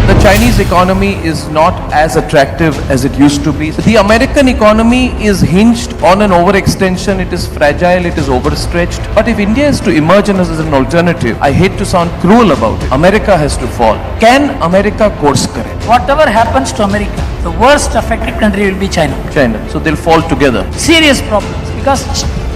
[SPEAKER 9] The Chinese economy is not as attractive as it used to be. The American economy is hinged on an overextension. It is fragile, it is overstretched. But if India is to emerge as an alternative, I hate to sound cruel about it, America has to fall. Can America course correct?
[SPEAKER 11] Whatever happens to America, the worst affected country will be China.
[SPEAKER 9] So they'll fall together.
[SPEAKER 11] Serious problems, because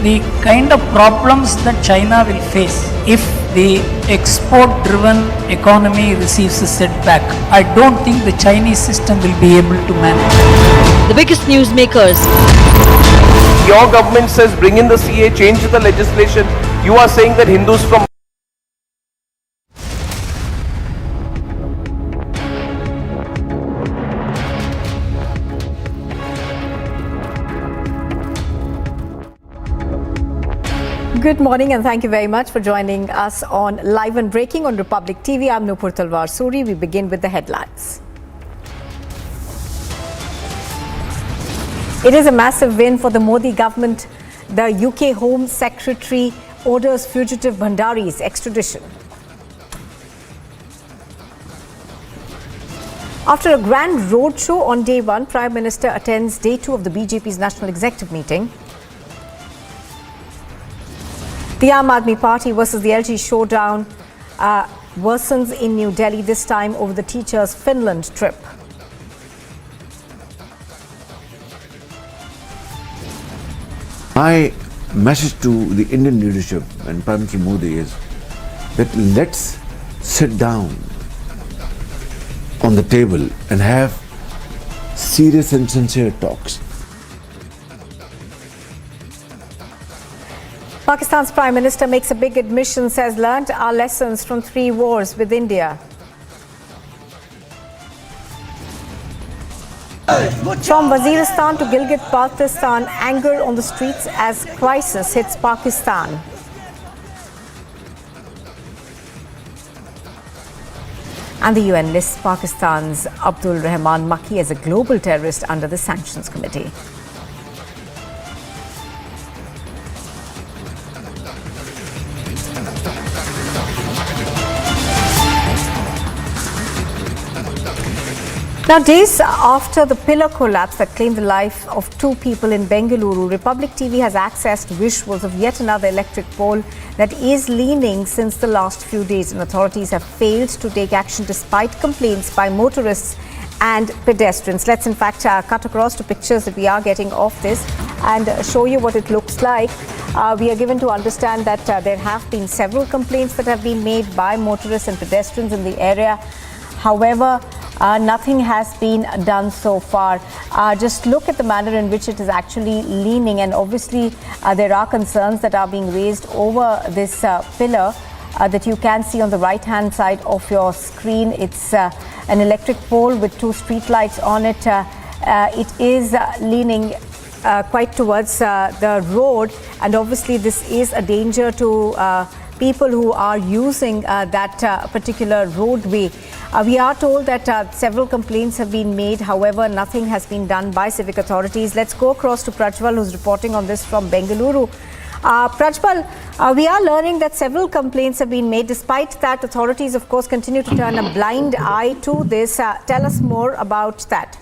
[SPEAKER 11] the kind of problems that China will face if the export-driven economy receives a setback, I don't think the Chinese system will be able to manage.
[SPEAKER 4] The biggest newsmakers.
[SPEAKER 9] Your government says bring in the CA, change the legislation. You are saying that Hindus from
[SPEAKER 2] Good morning and thank you very much for joining us on Live and Breaking on Republic TV. I'm Nupur Talwar Suri. We begin with the headlines. It is a massive win for the Modi government. The UK Home Secretary orders fugitive Bhandari's extradition. After a grand roadshow on day one, Prime Minister attends day two of the BJP's National Executive meeting. The Aam Aadmi Party versus the LG showdown worsens in New Delhi, this time over the teachers' Finland trip.
[SPEAKER 22] My message to the Indian leadership and Prime Minister Modi is that let's sit down on the table and have serious and sincere talks.
[SPEAKER 2] Pakistan's Prime Minister makes a big admission, says learnt our lessons from 3 wars with India. From Waziristan to Gilgit-Baltistan, anger on the streets as crisis hits Pakistan. And the UN lists Pakistan's Abdul Rahman Makki as a global terrorist under the Sanctions Committee. Now, days after the pillar collapse that claimed the life of 2 people in Bengaluru, Republic TV has accessed visuals of yet another electric pole that is leaning since the last few days, and authorities have failed to take action despite complaints by motorists and pedestrians. Let's in fact cut across to pictures that we are getting of this and show you what it looks like. We are given to understand that there have been several complaints that have been made by motorists and pedestrians in the area. However,
[SPEAKER 1] nothing has been done so far. Just look at the manner in which it is actually leaning, and obviously there are concerns that are being raised over this pillar that you can see on the right hand side of your screen. It's an electric pole with two street lights on it. It is leaning quite towards the road, and obviously this is a danger to people who are using that particular roadway. We are told that several complaints have been made. However, nothing has been done by civic authorities. Let's go across to Prajwal, who's reporting on this from Bengaluru. Prajwal, we are learning that several complaints have been made. Despite that, authorities, of course, continue to turn a blind eye to this. Tell us more about that.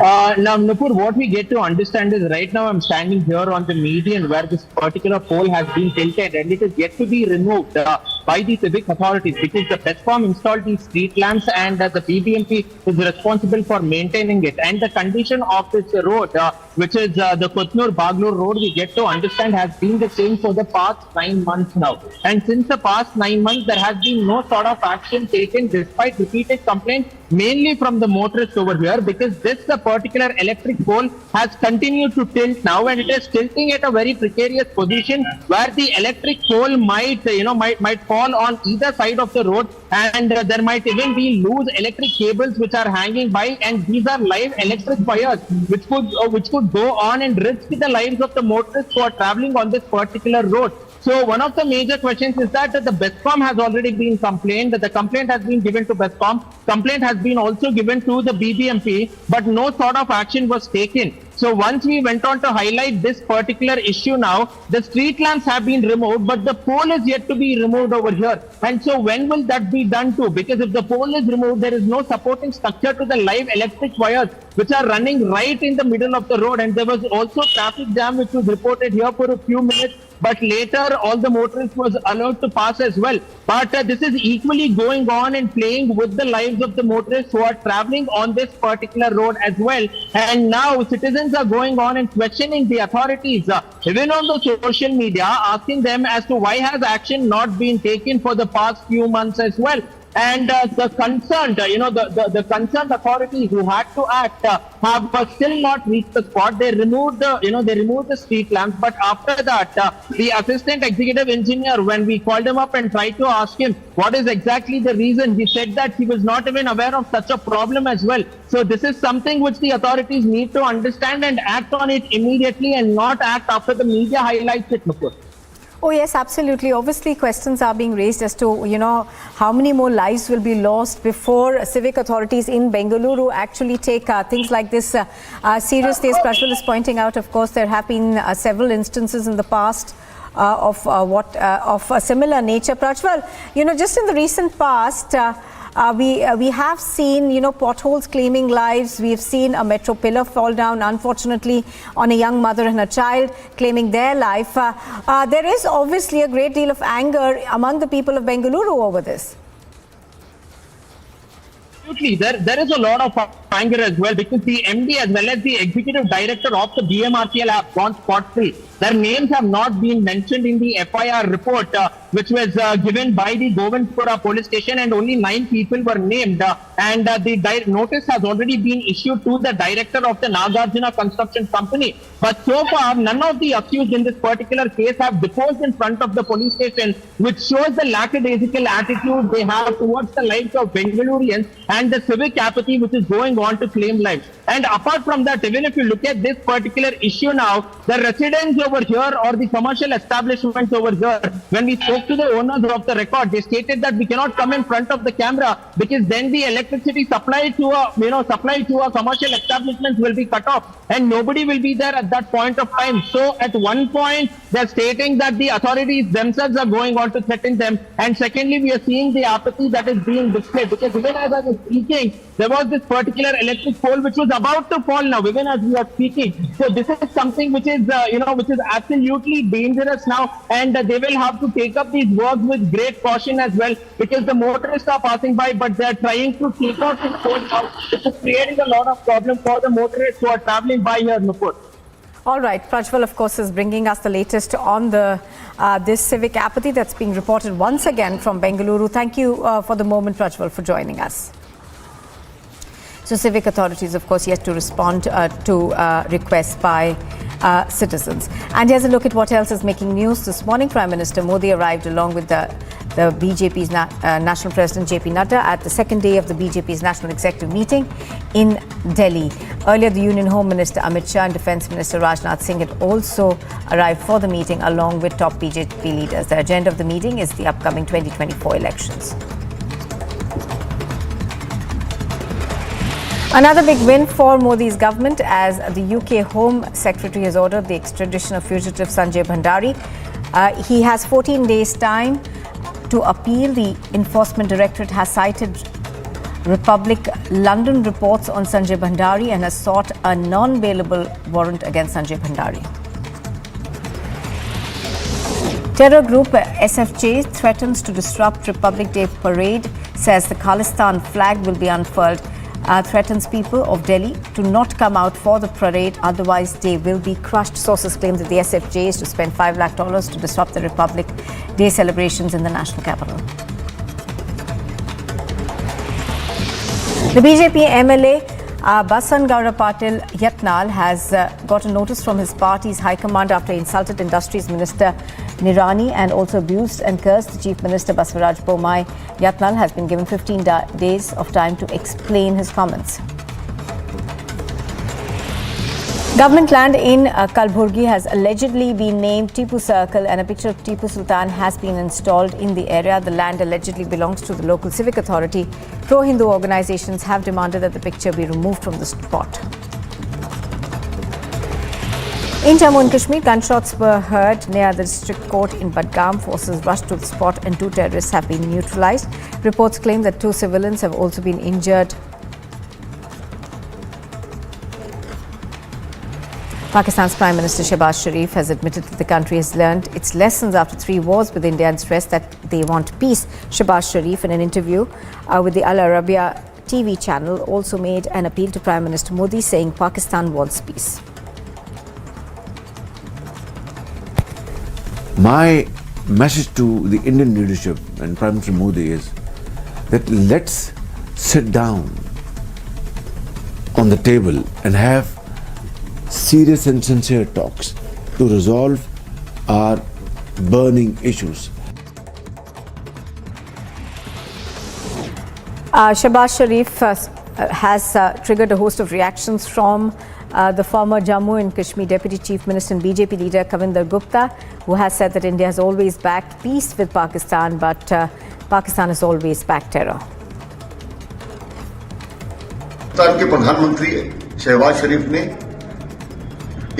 [SPEAKER 5] Now, Nupur, what we get to understand is right now I'm standing here on the median where this particular pole has been tilted, and it is yet to be removed by the civic authorities, because the BESCOM installed these street lamps and the BBMP is responsible for maintaining it. And the condition of this road, which is the Kuthnur-Baglur road, we get to understand has been the same for the past 9 months now. And since the past 9 months, there has been no sort of action taken despite repeated complaints, mainly from the motorists over here, because this particular electric pole has continued to tilt now, and it is tilting at a very precarious position where the electric pole might fall on either side of the road, and there might even be loose electric cables which are hanging by, and these are live electric wires which could go on and risk the lives of the motorists who are traveling on this particular road. So one of the major questions is that the BESCOM has already been complained, that the complaint has been given to BESCOM, complaint has been also given to the BBMP, but no sort of action was taken. So once we went on to highlight this particular issue now, the street lamps have been removed, but the pole is yet to be removed over here. And so when will that be done too? Because if the pole is removed, there is no supporting structure to the live electric wires which are running right in the middle of the road. And there was also traffic jam which was reported here for a few minutes, but later all the motorists was allowed to pass as well. But this is equally going on and playing with the lives of the motorists who are traveling on this particular road as well. And now citizens are going on and questioning the authorities, even on the social media, asking them as to why has action not been taken for the past few months as well. And the concerned, the concerned authorities who had to act have still not reached the spot. They removed the street lamps, but after that, the assistant executive engineer, when we called him up and tried to ask him what is exactly the reason, he said that he was not even aware of such a problem as well. So this is something which the authorities need to understand and act on it immediately, and not act after the media highlights it, Nupur.
[SPEAKER 1] Oh yes, absolutely. Obviously, questions are being raised as to, how many more lives will be lost before civic authorities in Bengaluru actually take things like this seriously. As Prajwal is pointing out, of course, there have been several instances in the past of a similar nature. Prajwal, just in the recent past, we have seen, potholes claiming lives. We've seen a metro pillar fall down, unfortunately, on a young mother and a child, claiming their life. There is obviously a great deal of anger among the people of Bengaluru over this.
[SPEAKER 5] Absolutely, there is a lot of anger as well, because the MD as well as the executive director of the BMRCL have gone scot-free. Their names have not been mentioned in the FIR report, which was given by the Govindpura police station, and only 9 people were named. And the notice has already been issued to the director of the Nagarjuna Construction Company. But so far, none of the accused in this particular case have deposed in front of the police station, which shows the lackadaisical attitude they have towards the lives of Bengalurians and the civic apathy which is going on to claim lives. And apart from that, even if you look at this particular issue now, the residents over here or the commercial establishments over here, when we spoke to the owners of the record, they stated that we cannot come in front of the camera because then the electricity supply to a commercial establishment will be cut off, and nobody will be there at that point of time. So at one point, they're stating that the authorities themselves are going on to threaten them, and secondly, we are seeing the apathy that is being displayed, because even as I was speaking, there was this particular electric pole which was about to fall now, even as we are speaking. So this is something which is, which is absolutely dangerous now, and they will have to take up these works with great caution as well, because the motorists are passing by, but they are trying to take out this pole now. This is creating a lot of problem for the motorists who are traveling by here, Nupur.
[SPEAKER 1] All right, Prajwal, of course, is bringing us the latest on the this civic apathy that's being reported once again from Bengaluru. Thank you for the moment, Prajwal, for joining us. So civic authorities, of course, yet to respond to requests by citizens. And here's a look at what else is making news. This morning, Prime Minister Modi arrived along with the BJP's National President JP Nadda at the second day of the BJP's National Executive Meeting in Delhi. Earlier, the Union Home Minister Amit Shah and Defence Minister Rajnath Singh had also arrived for the meeting along with top BJP leaders. The agenda of the meeting is the upcoming 2024 elections. Another big win for Modi's government as the UK Home Secretary has ordered the extradition of fugitive Sanjay Bhandari. He has 14 days' time to appeal. The Enforcement Directorate has cited Republic London reports on Sanjay Bhandari and has sought a non-bailable warrant against Sanjay Bhandari. Terror group SFJ threatens to disrupt Republic Day parade, says the Khalistan flag will be unfurled. Threatens people of Delhi to not come out for the parade, otherwise they will be crushed. Sources claim that the SFJ is to spend $5 lakh to disrupt the Republic Day celebrations in the national capital. The BJP MLA Basan Gaura Patil Yatnal has got a notice from his party's high command after he insulted Industries Minister Nirani and also abused and cursed the Chief Minister Basavaraj Bommai. Yatnal has been given 15 days of time to explain his comments. Government land in Kalburgi has allegedly been named Tipu Circle and a picture of Tipu Sultan has been installed in the area. The land allegedly belongs to the local civic authority. Pro-Hindu organizations have demanded that the picture be removed from the spot. In Jammu and Kashmir, gunshots were heard near the district court in Budgam. Forces rushed to the spot and 2 terrorists have been neutralized. Reports claim that 2 civilians have also been injured. Pakistan's Prime Minister Shehbaz Sharif has admitted that the country has learned its lessons after 3 wars with India and stressed that they want peace. Shehbaz Sharif, in an interview with the Al Arabiya TV channel, also made an appeal to Prime Minister Modi, saying Pakistan wants peace.
[SPEAKER 22] My message to the Indian leadership and Prime Minister Modi is that let's sit down on the table and have serious and sincere talks to resolve our burning issues.
[SPEAKER 1] Shehbaz Sharif has triggered a host of reactions from the former Jammu and Kashmir Deputy Chief Minister and BJP leader Kavinder Gupta, who has said that India has always backed peace with Pakistan, but Pakistan has always backed terror.
[SPEAKER 3] Pakistan के प्रधानमंत्री शहबाज शरीफ ने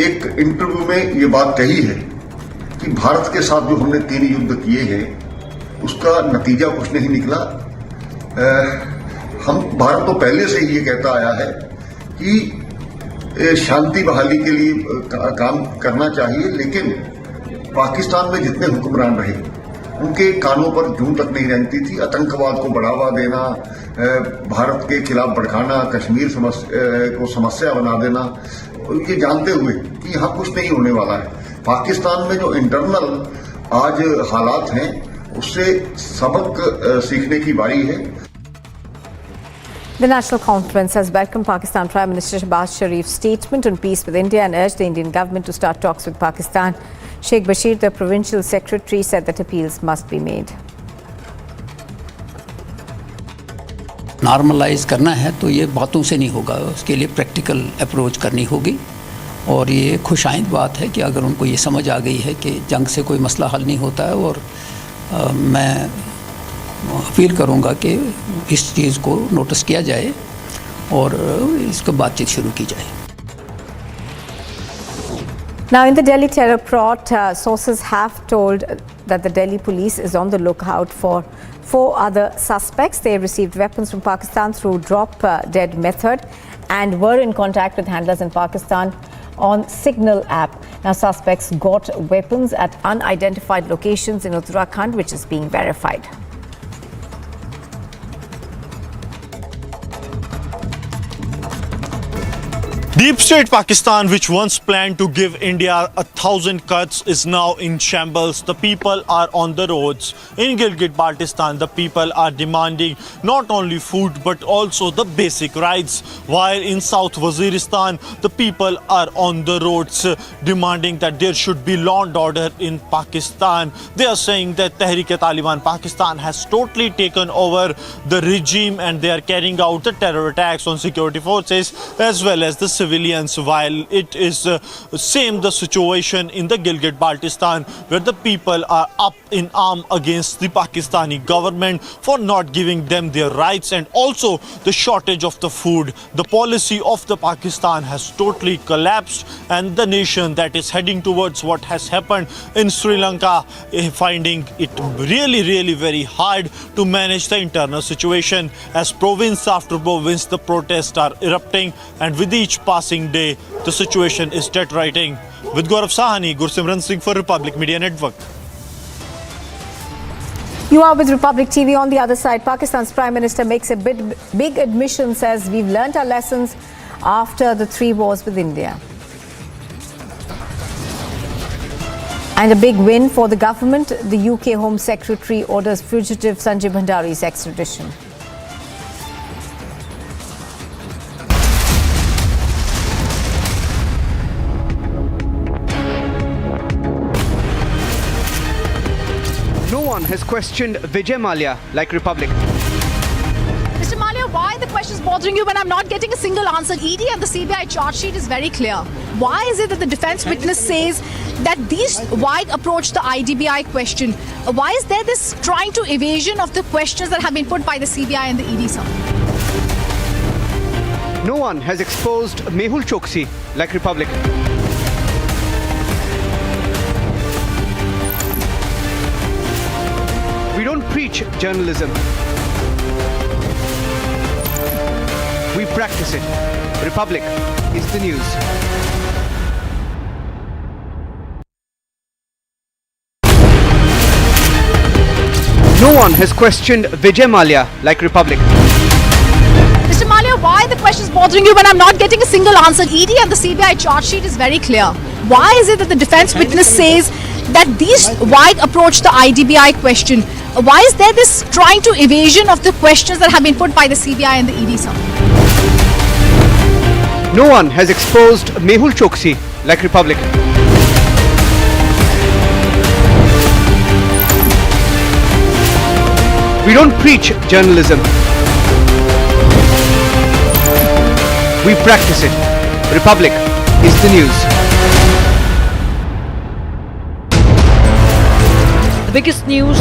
[SPEAKER 3] एक interview में ये बात कही है कि भारत के साथ जो हमने 3 युद्ध किए हैं उसका नतीजा कुछ नहीं निकला। हम भारत तो पहले से ही ये कहता आया है कि शांति बहाली के लिए काम करना चाहिए, लेकिन पाकिस्तान में जितने हुक्मरान रहे उनके कानों पर जूं तक नहीं रहती थी। आतंकवाद को बढ़ावा देना, भारत के खिलाफ भड़काना, कश्मीर को समस्या बना देना, ये जानते हुए कि यहाँ कुछ नहीं होने वाला है। पाकिस्तान में जो इंटरनल आज हालात हैं उससे सबक सीखने की बारी है।
[SPEAKER 1] The National Conference has welcomed Pakistan Prime Minister Shehbaz Sharif's statement on peace with India and urged the Indian government to start talks with Pakistan. Sheikh Bashir, the provincial secretary, said that appeals must be made.
[SPEAKER 15] Normalise करना है तो ये बातों से नहीं होगा, उसके लिए प्रैक्टिकल अप्रोच करनी होगी। और ये खुशाइंद बात है कि अगर उनको ये समझ आ गई है कि जंग से कोई मसला हल नहीं होता है, और मैं अपील करूंगा कि इस चीज़ को नोटिस किया जाए और इसको बातचीत शुरू की जाए।
[SPEAKER 1] Now, in the Delhi terror plot, sources have told that the Delhi police is on the lookout for 4 other suspects. They received weapons from Pakistan through drop-dead method and were in contact with handlers in Pakistan on Signal app. Now, suspects got weapons at unidentified locations in Uttarakhand, which is being verified.
[SPEAKER 14] Deep state Pakistan, which once planned to give India 1,000 cuts, is now in shambles. The people are on the roads. In Gilgit-Baltistan, the people are demanding not only food but also the basic rights. While in South Waziristan, the people are on the roads demanding that there should be law and order in Pakistan. They are saying that Tehreek-e-Taliban Pakistan has totally taken over the regime and they are carrying out the terror attacks on security forces as well as the civilians, while it is same the situation in the Gilgit-Baltistan, where the people are up in arms against the Pakistani government for not giving them their rights and also the shortage of the food. The policy of the Pakistan has totally collapsed and the nation that is heading towards what has happened in Sri Lanka, finding it really very hard to manage the internal situation. As province after province, the protests are erupting, and with each passing day, the situation is deteriorating. With Gaurav Sahani, Gursimran Singh for Republic Media Network.
[SPEAKER 1] You are with Republic TV. On the other side, Pakistan's Prime Minister makes a big admission, says we've learnt our lessons after the 3 wars with India. And a big win for the government. The UK Home Secretary orders fugitive Sanjay Bhandari's extradition.
[SPEAKER 21] No one has questioned Vijay Mallya like Republic.
[SPEAKER 6] Mr. Mallya, why the questions bothering you when I'm not getting a single answer? ED and the CBI charge sheet is very clear. Why is it that the defense witness says that these wide approach the IDBI question? Why is there this trying to evasion of the questions that have been put by the CBI and the ED, sir?
[SPEAKER 21] No one has exposed Mehul Choksi like Republic. We don't preach journalism. We practice it. Republic is the news. No one has questioned Vijay Mallya like Republic.
[SPEAKER 6] Mr. Mallya, why the questions bothering you when I'm not getting a single answer? ED and the CBI charge sheet is very clear. Why is it that the defense witness says that these wide approach the IDBI question? Why is there this trying to evasion of the questions that have been put by the CBI and the ED, sir?
[SPEAKER 21] No one has exposed Mehul Choksi like Republic. We don't preach journalism. We practice it. Republic is the news.
[SPEAKER 16] The biggest news.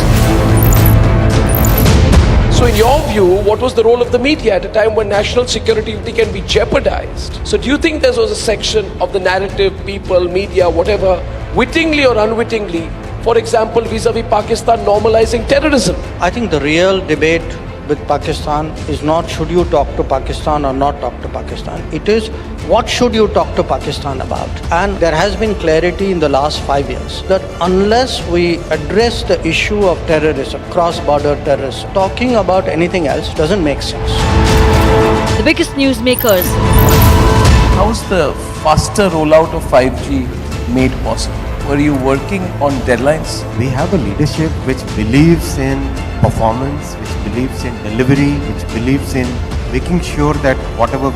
[SPEAKER 7] So in your view, what was the role of the media at a time when national security can be jeopardized? So do you think there was a section of the narrative, people, media, whatever, wittingly or unwittingly, for example, vis-a-vis Pakistan normalizing terrorism?
[SPEAKER 8] I think the real debate with Pakistan is not should you talk to Pakistan or not talk to Pakistan. It is what should you talk to Pakistan about. And there has been clarity in the last 5 years that unless we address the issue of terrorism, cross-border terrorism, talking about anything else doesn't make sense.
[SPEAKER 16] The biggest newsmakers.
[SPEAKER 9] How's the faster rollout of 5G made possible? Were you working on deadlines?
[SPEAKER 10] We have a leadership which believes in performance, which believes in delivery, which believes in making sure that whatever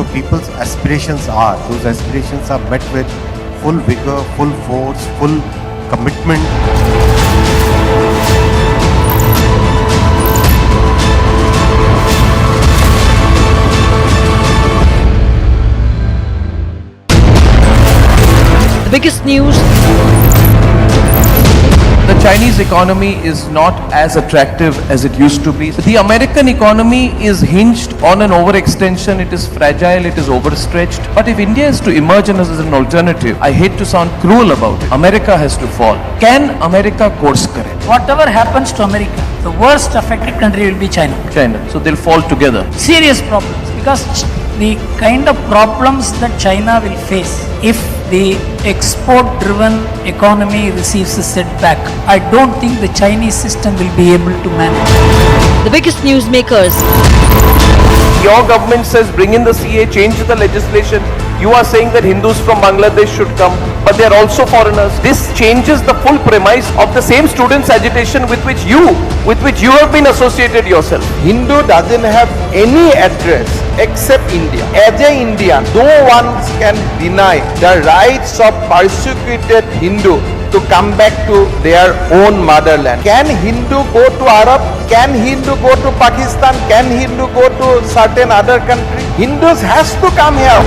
[SPEAKER 10] people's aspirations are, those aspirations are met with full vigor, full force, full commitment.
[SPEAKER 16] The biggest news.
[SPEAKER 9] The Chinese economy is not as attractive as it used to be. The American economy is hinged on an overextension. It is fragile, it is overstretched. But if India is to emerge as an alternative, I hate to sound cruel about it, America has to fall. Can America course correct?
[SPEAKER 11] Whatever happens to America, the worst affected country will be China.
[SPEAKER 9] So they'll fall together.
[SPEAKER 11] Serious problems, because the kind of problems that China will face if the export-driven economy receives a setback, I don't think the Chinese system will be able to manage.
[SPEAKER 16] The biggest newsmakers.
[SPEAKER 7] your government says bring in the CA, change the legislation, you are saying that Hindus from Bangladesh should come, but they are also foreigners. This changes the full premise of the same students' agitation with which you have been associated yourself.
[SPEAKER 12] Hindu doesn't have any address except India. As an Indian, no one can deny the rights of persecuted Hindu to come back to their own motherland. Can Hindu go to Arab? Can Hindu go to Pakistan? Can Hindu go to certain other country? Hindus has to come here.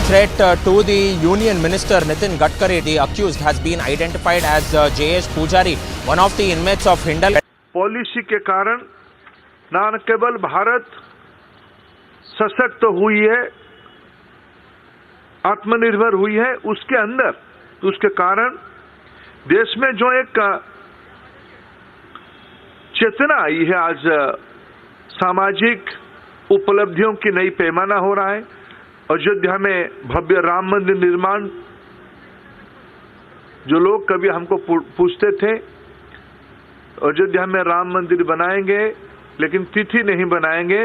[SPEAKER 19] Threat to the Union Minister Nitin Gadkari, the accused, has been identified as J.S. Pujari, one of the inmates of Hindal.
[SPEAKER 17] Policy के कारण न केवल भारत सशक्त हुई है, आत्मनिर्भर हुई है, उसके अंदर उसके कारण देश में जो एक चेतना आई है, आज सामाजिक उपलब्धियों की नई पैमाना हो रहा है। अयोध्या में भव्य राम मंदिर निर्माण, जो लोग कभी हमको पूछते थे अयोध्या में राम मंदिर बनाएंगे लेकिन तिथि नहीं बनाएंगे,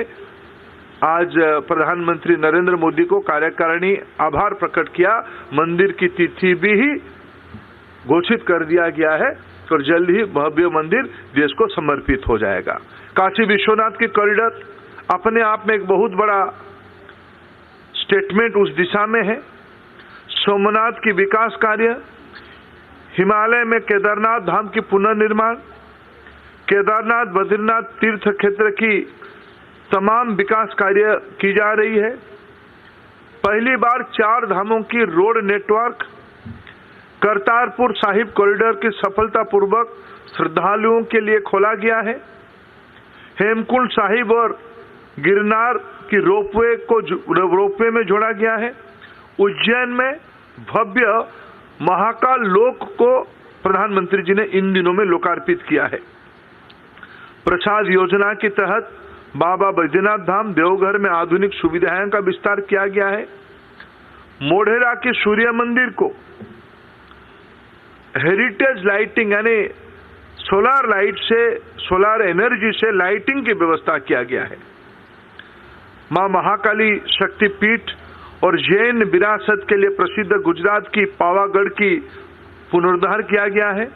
[SPEAKER 17] आज प्रधानमंत्री नरेंद्र मोदी को कार्यकारिणी आभार प्रकट किया, मंदिर की तिथि भी घोषित कर दिया गया है और जल्द ही भव्य मंदिर देश को समर्पित हो जाएगा। काशी विश्वनाथ की कॉरिडोर अपने आप में एक बहुत बड़ा स्टेटमेंट उस दिशा में है। सोमनाथ की विकास कार्य, हिमालय में केदारनाथ धाम की पुनर्निर्माण, केदारनाथ बद्रीनाथ तीर्थ क्षेत्र की तमाम विकास कार्य की जा रही है। पहली बार 4 धामों की road network, Kartarpur Sahib corridor की सफलतापूर्वक श्रद्धालुओं के लिए खोला गया है। हेमकुंड साहिब और गिरनार की रोपवे में जोड़ा गया है। उज्जैन में भव्य महाकाल लोक को प्रधानमंत्री जी ने इन दिनों में लोकार्पित किया है। प्रसाद योजना के तहत बाबा बैद्यनाथ धाम देवघर में आधुनिक सुविधाओं का विस्तार किया गया है। मोढेरा के सूर्य मंदिर को हेरिटेज लाइटिंग यानी सोलर लाइट से, सोलर एनर्जी से लाइटिंग की व्यवस्था किया गया है। मां महाकाली शक्तिपीठ और जैन विरासत के लिए प्रसिद्ध गुजरात की पावागढ़ की पुनरुद्धार किया गया है।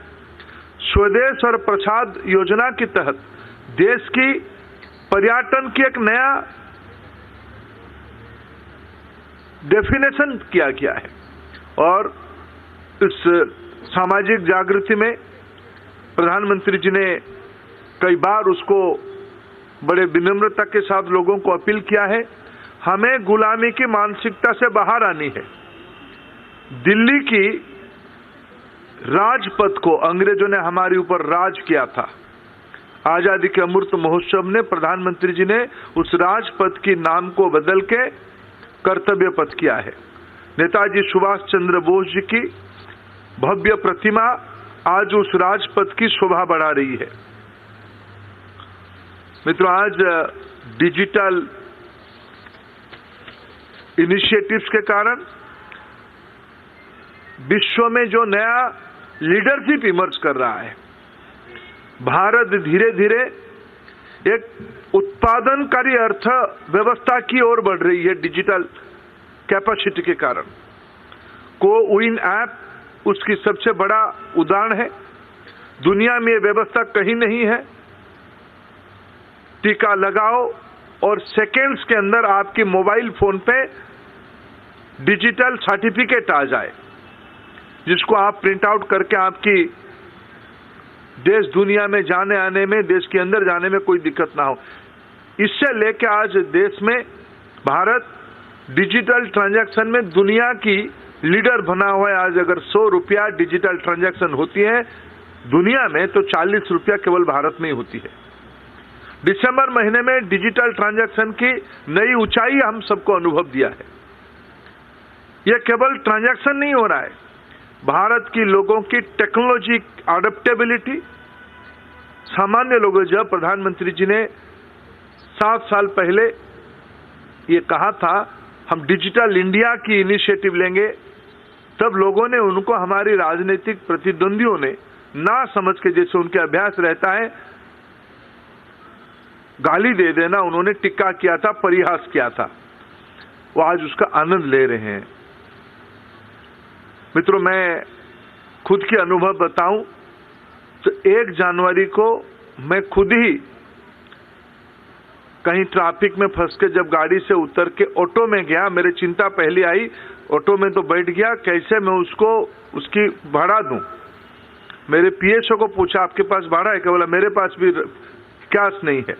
[SPEAKER 17] स्वदेश और प्रसाद योजना के तहत देश की पर्यटन की एक नया डेफिनेशन किया गया है और इस सामाजिक जागृति में प्रधानमंत्री जी ने कई बार उसको बड़े विनम्रता के साथ लोगों को अपील किया है, हमें गुलामी की मानसिकता से बाहर आनी है। दिल्ली की राजपथ को अंग्रेजों ने हमारे ऊपर राज किया था। आजादी के अमृत महोत्सव ने प्रधानमंत्री जी ने उस राजपथ की नाम को बदल के कर्तव्य पथ किया है। नेताजी सुभाष चंद्र बोस जी की भव्य प्रतिमा आज उस राजपथ की शोभा बढ़ा रही है। मित्रों, आज डिजिटल इनिशिएटिव्स के कारण विश्व में जो नया लीडरशिप इमर्ज कर रहा है, भारत धीरे धीरे एक उत्पादनकारी अर्थव्यवस्था की ओर बढ़ रही है। डिजिटल कैपेसिटी के कारण कोविन ऐप उसकी सबसे बड़ा उदाहरण है। दुनिया में ये व्यवस्था कहीं नहीं है। टीका लगाओ और सेकेंड्स के अंदर आपकी मोबाइल फोन पे डिजिटल सर्टिफिकेट आ जाए, जिसको आप प्रिंट आउट करके आपकी देश दुनिया में जाने आने में, देश के अंदर जाने में कोई दिक्कत ना हो। इससे लेके आज देश में भारत डिजिटल ट्रांजैक्शन में दुनिया की लीडर बना हुआ है। आज अगर 100 रुपया डिजिटल ट्रांजैक्शन होती है दुनिया में, तो 40 रुपया केवल भारत में ही होती है। दिसंबर महीने में डिजिटल ट्रांजैक्शन की नई ऊंचाई हम सबको अनुभव दिया है। यह केवल ट्रांजैक्शन नहीं हो रहा है, भारत की लोगों की टेक्नोलॉजी अडेप्टेबिलिटी। सामान्य लोगों, जब प्रधानमंत्री जी ने 7 साल पहले ये कहा था हम डिजिटल इंडिया की इनिशिएटिव लेंगे, तब लोगों ने उनको हमारी राजनीतिक प्रतिद्वंदियों ने ना समझ के, जैसे उनके अभ्यास रहता है, गाली दे देना, उन्होंने टिक्का किया था, परिहास किया था। वो आज उसका आनंद ले रहे हैं। मित्रों, मैं खुद के अनुभव बताऊं तो 1 जनवरी को मैं खुद ही कहीं ट्रैफिक में फंस के जब गाड़ी से उतर के ऑटो में गया, मेरे चिंता पहले आई, ऑटो में तो बैठ गया, कैसे मैं उसको उसकी भाड़ा दूं। मेरे पीएसओ को पूछा, आपके पास भाड़ा है क्या? बोला मेरे पास भी कैश नहीं है।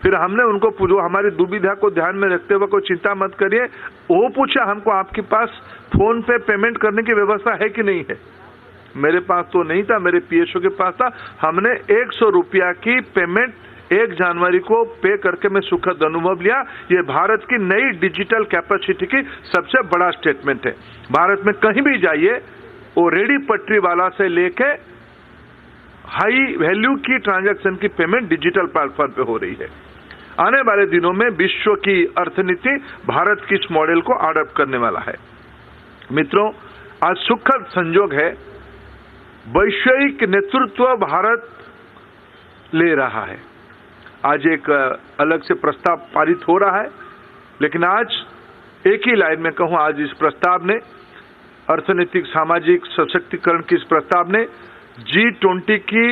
[SPEAKER 17] फिर हमने उनको पूछा, हमारी दुविधा को ध्यान में रखते हुए कोई चिंता मत करिए, वो पूछा हमको, आपके पास फोन पे पेमेंट करने की व्यवस्था है कि नहीं है? मेरे पास तो नहीं था, मेरे पीएसओ के पास था। हमने 100 रुपया की पेमेंट 1 जनवरी को पे करके मैं सुखद अनुभव लिया। ये भारत की नई डिजिटल कैपेसिटी की सबसे बड़ा स्टेटमेंट है। भारत में कहीं भी जाइए, वो रेडी पटरी वाला से लेके हाई वैल्यू की ट्रांजैक्शन की पेमेंट डिजिटल प्लेटफॉर्म पे हो रही है। आने वाले दिनों में विश्व की अर्थनीति भारत की इस मॉडल को अडॉप्ट करने वाला है। मित्रों, आज सुखद संजोग है, वैश्विक नेतृत्व भारत ले रहा है। आज एक अलग से प्रस्ताव पारित हो रहा है, लेकिन आज एक ही लाइन में कहूं, आज इस प्रस्ताव ने, अर्थनीतिक सामाजिक सशक्तिकरण की इस प्रस्ताव ने G20 की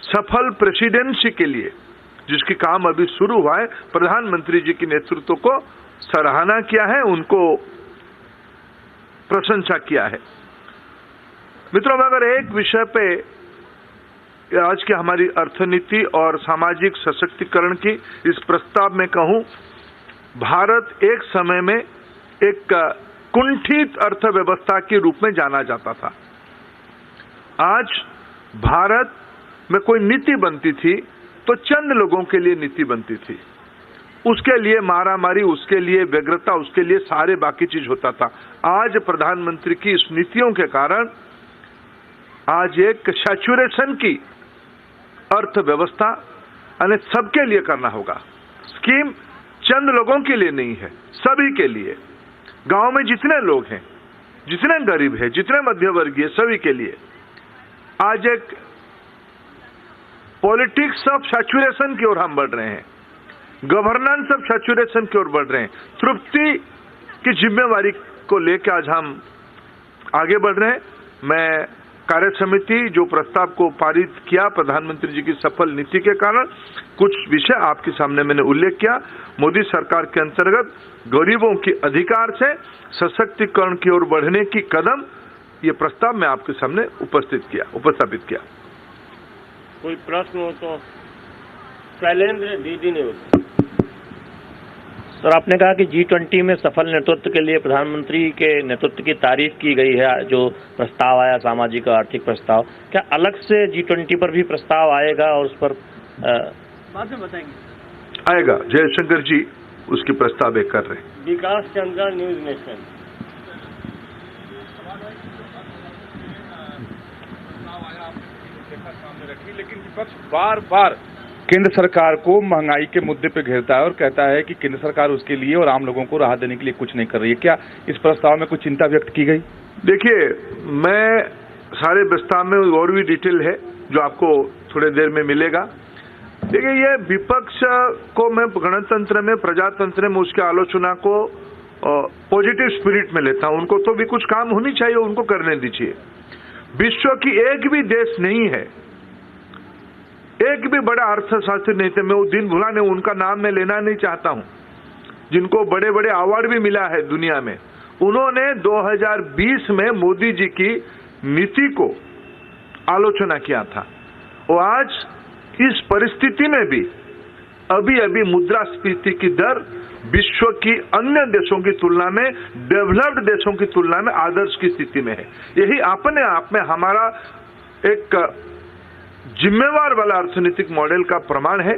[SPEAKER 17] सफल प्रेसिडेंसी के लिए, जिसकी काम अभी शुरू हुआ है, प्रधानमंत्री जी के नेतृत्व को सराहना किया है, उनको प्रशंसा किया है। मित्रों, अगर एक विषय पे आज की हमारी अर्थनीति और सामाजिक सशक्तिकरण की इस प्रस्ताव में कहूं, भारत एक समय में एक कुंठित अर्थव्यवस्था के रूप में जाना जाता था। आज भारत में कोई नीति बनती थी तो चंद लोगों के लिए नीति बनती थी, उसके लिए मारामारी, उसके लिए व्यग्रता, उसके लिए सारे बाकी चीज होता था। आज प्रधानमंत्री की इस नीतियों के कारण आज एक सैचुरेशन की अर्थव्यवस्था यानी सबके लिए करना होगा। स्कीम चंद लोगों के लिए नहीं है, सभी के लिए। गांव में जितने लोग हैं, जितने गरीब हैं, जितने मध्यवर्गीय, सभी के लिए आज एक पॉलिटिक्स ऑफ सैचुरेशन की ओर हम बढ़ रहे हैं, गवर्नेंस ऑफ सैचुरेशन की ओर बढ़ रहे हैं। तृप्ति की जिम्मेवारी को लेकर आज हम आगे बढ़ रहे हैं। मैं कार्य समिति जो प्रस्ताव को पारित किया प्रधानमंत्री जी की सफल नीति के कारण, कुछ विषय आपके सामने मैंने उल्लेख किया। मोदी सरकार के अंतर्गत गरीबों के अधिकार से सशक्तिकरण की ओर बढ़ने की कदम, ये प्रस्ताव मैं आपके सामने उपस्थापित किया।
[SPEAKER 13] कोई प्रश्न हो तो शैलेंद्र डीडी न्यूज। सर, आपने कहा कि G20 में सफल नेतृत्व के लिए प्रधानमंत्री के नेतृत्व की तारीफ की गई है। जो प्रस्ताव आया सामाजिक और आर्थिक प्रस्ताव, क्या अलग से G20 पर भी प्रस्ताव आएगा और उस पर बाद में बताएंगे?
[SPEAKER 17] आएगा, जयशंकर जी उसकी प्रस्ताव एक कर रहे हैं।
[SPEAKER 13] विकास चंद्रा, न्यूज नेशन।
[SPEAKER 18] लेकिन विपक्ष बार बार केंद्र सरकार को महंगाई के मुद्दे पे घेरता है और कहता है कि केंद्र सरकार उसके लिए और आम लोगों को राहत देने के लिए कुछ नहीं कर रही है। क्या इस प्रस्ताव में कुछ चिंता व्यक्त की गई?
[SPEAKER 17] देखिए, मैं सारे प्रस्ताव में और भी डिटेल है जो आपको थोड़ी देर में मिलेगा। देखिए, ये विपक्ष को मैं गणतंत्र में, प्रजातंत्र में उसकी आलोचना को पॉजिटिव स्पिरिट में लेता हूं। उनको तो भी कुछ काम होनी चाहिए, उनको करने दीजिए। विश्व की एक भी देश नहीं है, एक भी बड़ा अर्थशास्त्री नहीं थे, मैं वो दिन भुलाने उनका नाम मैं लेना नहीं चाहता हूं, जिनको बड़े बड़े अवार्ड भी मिला है दुनिया में। उन्होंने 2020 में मोदी जी की नीति को आलोचना किया था। और आज इस परिस्थिति में भी अभी मुद्रास्फीति की दर विश्व की अन्य देशों की तुलना में, डेवलप्ड देशों की तुलना में आदर्श की स्थिति में है। यही अपने आप में हमारा एक जिम्मेवार वाला अर्थनीतिक मॉडल का प्रमाण है।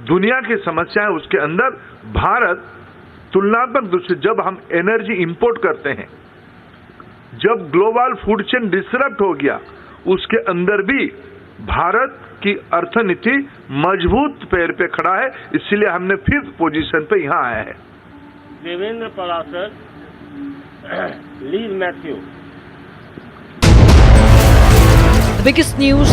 [SPEAKER 17] दुनिया की समस्याएं, उसके अंदर भारत तुलनात्मक दूसरे, जब हम एनर्जी इंपोर्ट करते हैं, जब ग्लोबल फूड चेन डिसरप्ट हो गया, उसके अंदर भी भारत की अर्थनीति मजबूत पैर पे खड़ा है। इसलिए हमने 5th पोजीशन पे यहां आया है।
[SPEAKER 13] Devendra Parashar, Leave Matthew.
[SPEAKER 16] The biggest news.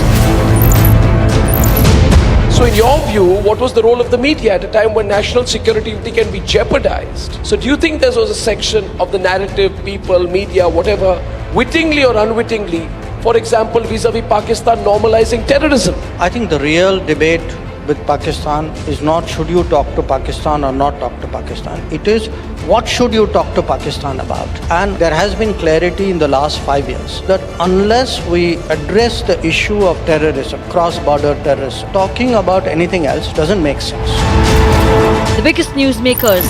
[SPEAKER 7] So in your view, what was the role of the media at a time when national security can be jeopardized? So do you think there was a section of the narrative, people, media, whatever, wittingly or unwittingly, for example, vis-a-vis Pakistan normalizing terrorism?
[SPEAKER 8] I think the real debate with Pakistan is not should you talk to Pakistan or not talk to Pakistan. It is what should you talk to Pakistan about. And there has been clarity in the last 5 years that unless we address the issue of terrorism, cross-border terrorism, talking about anything else doesn't make sense.
[SPEAKER 16] The biggest newsmakers.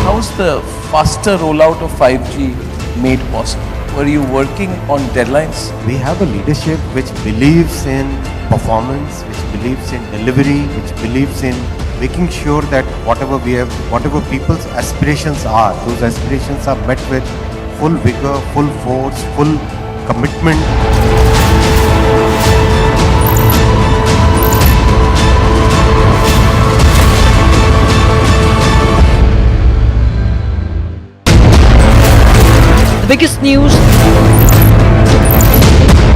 [SPEAKER 9] How's the faster rollout of 5G made possible? Were you working on deadlines?
[SPEAKER 10] We have a leadership which believes in performance, which believes in delivery, which believes in making sure that whatever people's aspirations are, those aspirations are met with full vigor, full force, full commitment.
[SPEAKER 16] The biggest news.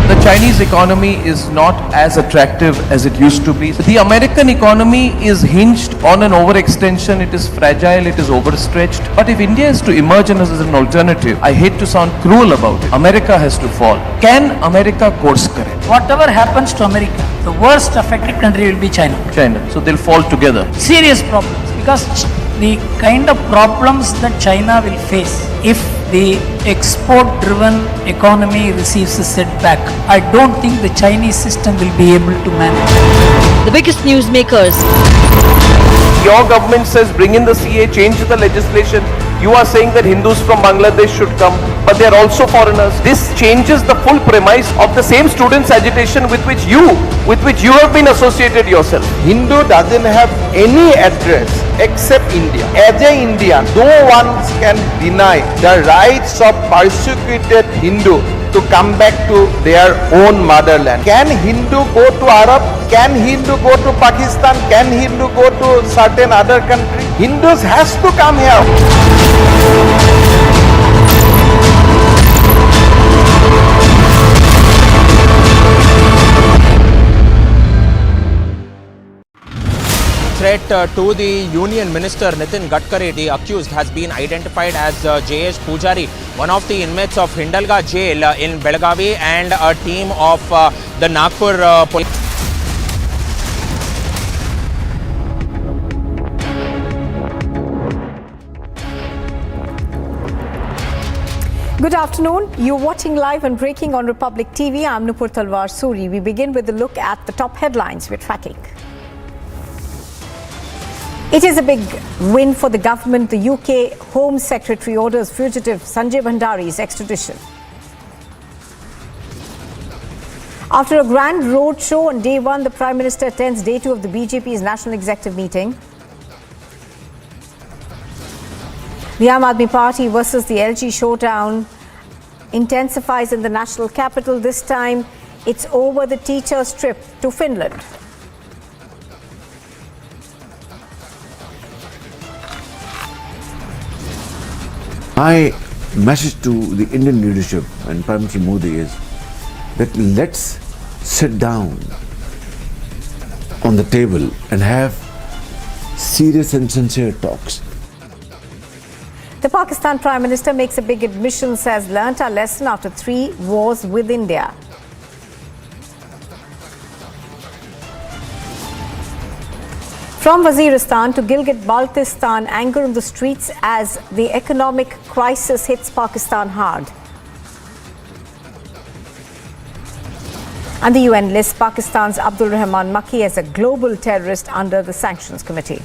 [SPEAKER 9] The Chinese economy is not as attractive as it used to be. The American economy is hinged on an overextension. It is fragile, it is overstretched. But if India is to emerge as an alternative, I hate to sound cruel about it, America has to fall. Can America course correct?
[SPEAKER 11] Whatever happens to America, the worst affected country will be China.
[SPEAKER 9] So they'll fall together.
[SPEAKER 11] Serious problems, because the kind of problems that China will face if the export-driven economy receives a setback, I don't think the Chinese system will be able to manage.
[SPEAKER 16] The biggest newsmakers.
[SPEAKER 7] Your government says bring in the CA, change the legislation. You are saying that Hindus from Bangladesh should come, but they are also foreigners. This changes the full premise of the same students' agitation with which you have been associated yourself.
[SPEAKER 12] Hindu doesn't have any address except India. As an Indian, no one can deny the rights of persecuted Hindu to come back to their own motherland. Can Hindu go to Arab? Can Hindu go to Pakistan? Can Hindu go to certain other country? Hindus has to come here.
[SPEAKER 19] Threat to the Union Minister Nitin Gadkari, the accused, has been identified as J.S. Pujari, one of the inmates of Hindalga jail in Belgavi, and a team of the Nagpur police.
[SPEAKER 1] Good afternoon. You're watching live and breaking on Republic TV. I'm Nupur Talwar Suri. We begin with a look at the top headlines we're tracking. It is a big win for the government. The UK Home Secretary orders fugitive Sanjay Bhandari's extradition. After a grand road show on day one, the Prime Minister attends day two of the BJP's National Executive meeting. The Aam Aadmi Party versus the LG showdown intensifies in the national capital. This time, it's over the teachers' trip to Finland.
[SPEAKER 22] My message to the Indian leadership and Prime Minister Modi is that let's sit down on the table and have serious and sincere talks.
[SPEAKER 1] The Pakistan Prime Minister makes a big admission, says learnt our lesson after 3 wars with India. From Waziristan to Gilgit-Baltistan, anger in the streets as the economic crisis hits Pakistan hard. And the UN lists Pakistan's Abdul Rahman Makki as a global terrorist under the Sanctions Committee.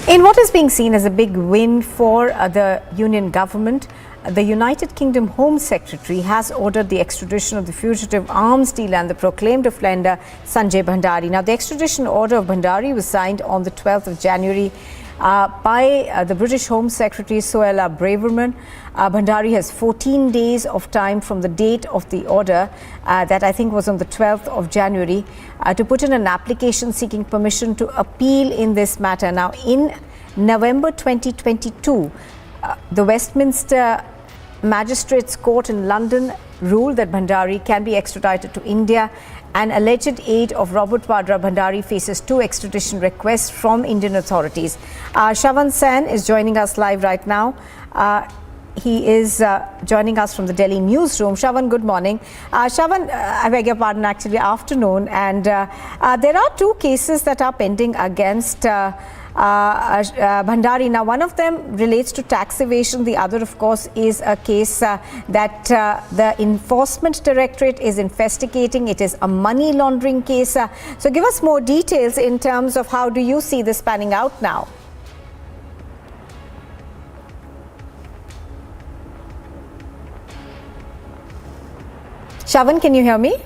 [SPEAKER 1] In what is being seen as a big win for the Union government, the United Kingdom Home Secretary has ordered the extradition of the fugitive arms dealer and the proclaimed offender Sanjay Bhandari. Now, the extradition order of Bhandari was signed on the 12th of January by the British Home Secretary Suella Braverman. Bhandari has 14 days of time from the date of the order that I think was on the 12th of January to put in an application seeking permission to appeal in this matter. Now, in November 2022, the Westminster Magistrates Court in London ruled that Bhandari can be extradited to India. An alleged aide of Robert Vadra, Bhandari faces 2 extradition requests from Indian authorities. Shavan Sen is joining us live right now. He is joining us from the Delhi newsroom. Shavan, good morning. Shavan, I beg your pardon, actually afternoon. And there are 2 cases that are pending against Bhandari. Now, one of them relates to tax evasion. The other, of course, is a case that the Enforcement Directorate is investigating. It is a money laundering case. So give us more details in terms of how do you see this panning out now? Shavan, can you hear me?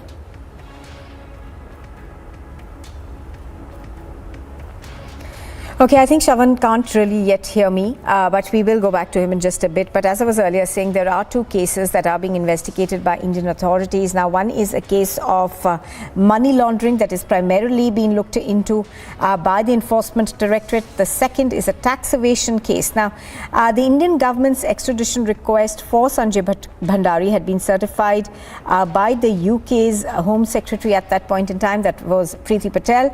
[SPEAKER 1] Okay, I think Shavan can't really yet hear me, but we will go back to him in just a bit. But as I was earlier saying, there are 2 cases that are being investigated by Indian authorities. Now, one is a case of money laundering that is primarily being looked into by the Enforcement Directorate. The second is a tax evasion case. Now, the Indian government's extradition request for Sanjay Bhandari had been certified by the UK's Home Secretary at that point in time. That was Priti Patel.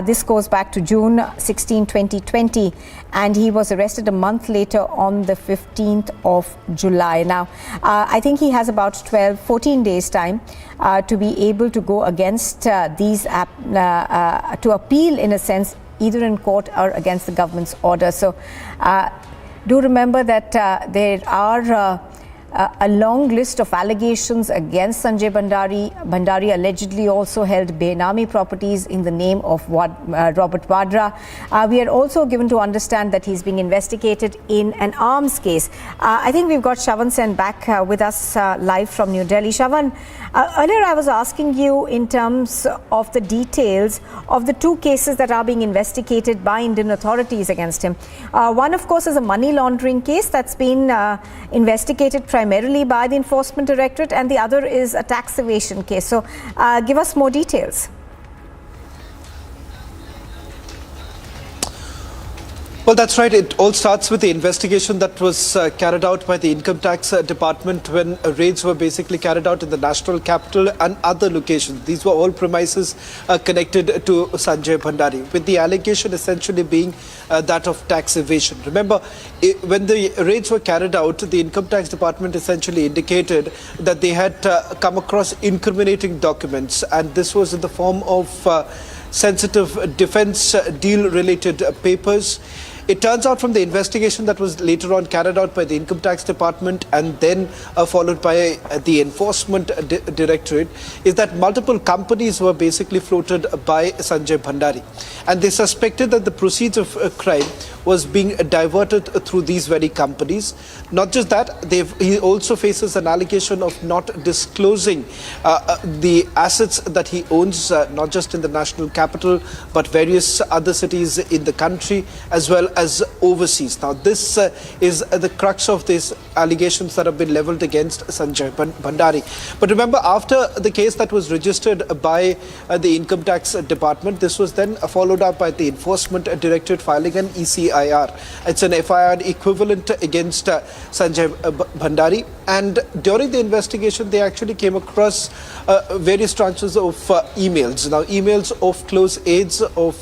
[SPEAKER 1] This goes back to June 16, 2020, and he was arrested a month later on the 15th of July. Now, I think he has about 14 days time to be able to go against these, to appeal in a sense, either in court or against the government's order. So do remember that there are a long list of allegations against Sanjay Bhandari. Bhandari allegedly also held Benami properties in the name of Robert Vadra. We are also given to understand that he's being investigated in an arms case. I think we've got Shavan Sen back with us live from New Delhi. Shavan, earlier I was asking you in terms of the details of the 2 cases that are being investigated by Indian authorities against him. One, of course, is a money laundering case that's been investigated primarily by the Enforcement Directorate, and the other is a tax evasion case. So give us more details.
[SPEAKER 4] Well, that's right. It all starts with the investigation that was carried out by the Income Tax Department when raids were basically carried out in the national capital and other locations. These were all premises connected to Sanjay Bhandari, with the allegation essentially being that of tax evasion. Remember, when the raids were carried out, the Income Tax Department essentially indicated that they had come across incriminating documents, and this was in the form of sensitive defense deal-related papers. It turns out from the investigation that was later on carried out by the Income Tax Department and then followed by the Enforcement Directorate is that multiple companies were basically floated by Sanjay Bhandari, and they suspected that the proceeds of crime was being diverted through these very companies. Not just that, he also faces an allegation of not disclosing the assets that he owns, not just in the national capital, but various other cities in the country, as well as overseas. Now, this is the crux of these allegations that have been leveled against Sanjay Bhandari. But remember, after the case that was registered by the Income Tax Department, this was then followed up by the Enforcement Directorate filing an ECIR. It's an FIR equivalent against Sanjay Bhandari. And during the investigation, they actually came across various tranches of emails. Now, emails of close aides of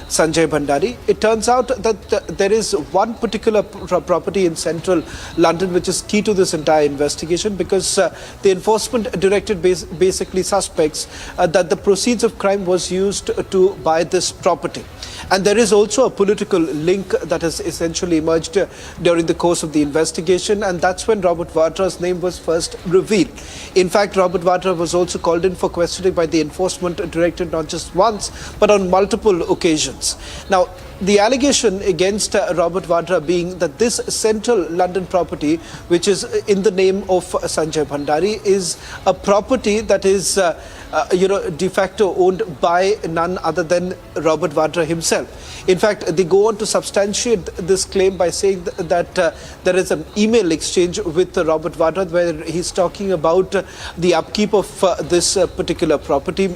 [SPEAKER 4] Sanjay Bhandari. It turns out that there is one particular property in central London which is key to this entire investigation, because the Enforcement Directorate basically suspects that the proceeds of crime was used to buy this property. And there is also a political link that has essentially emerged during the course of the investigation, and that's when Robert Vadra's name was first revealed. In fact, Robert Vadra was also called in for questioning by the Enforcement Directorate not just once, but on multiple occasions. Now, the allegation against Robert Vadra being that this central London property, which is in the name of Sanjay Bhandari, is a property that is de facto owned by none other than Robert Vadra himself. In fact, they go on to substantiate this claim by saying that there is an email exchange with Robert Vadra where he's talking about the upkeep of this particular property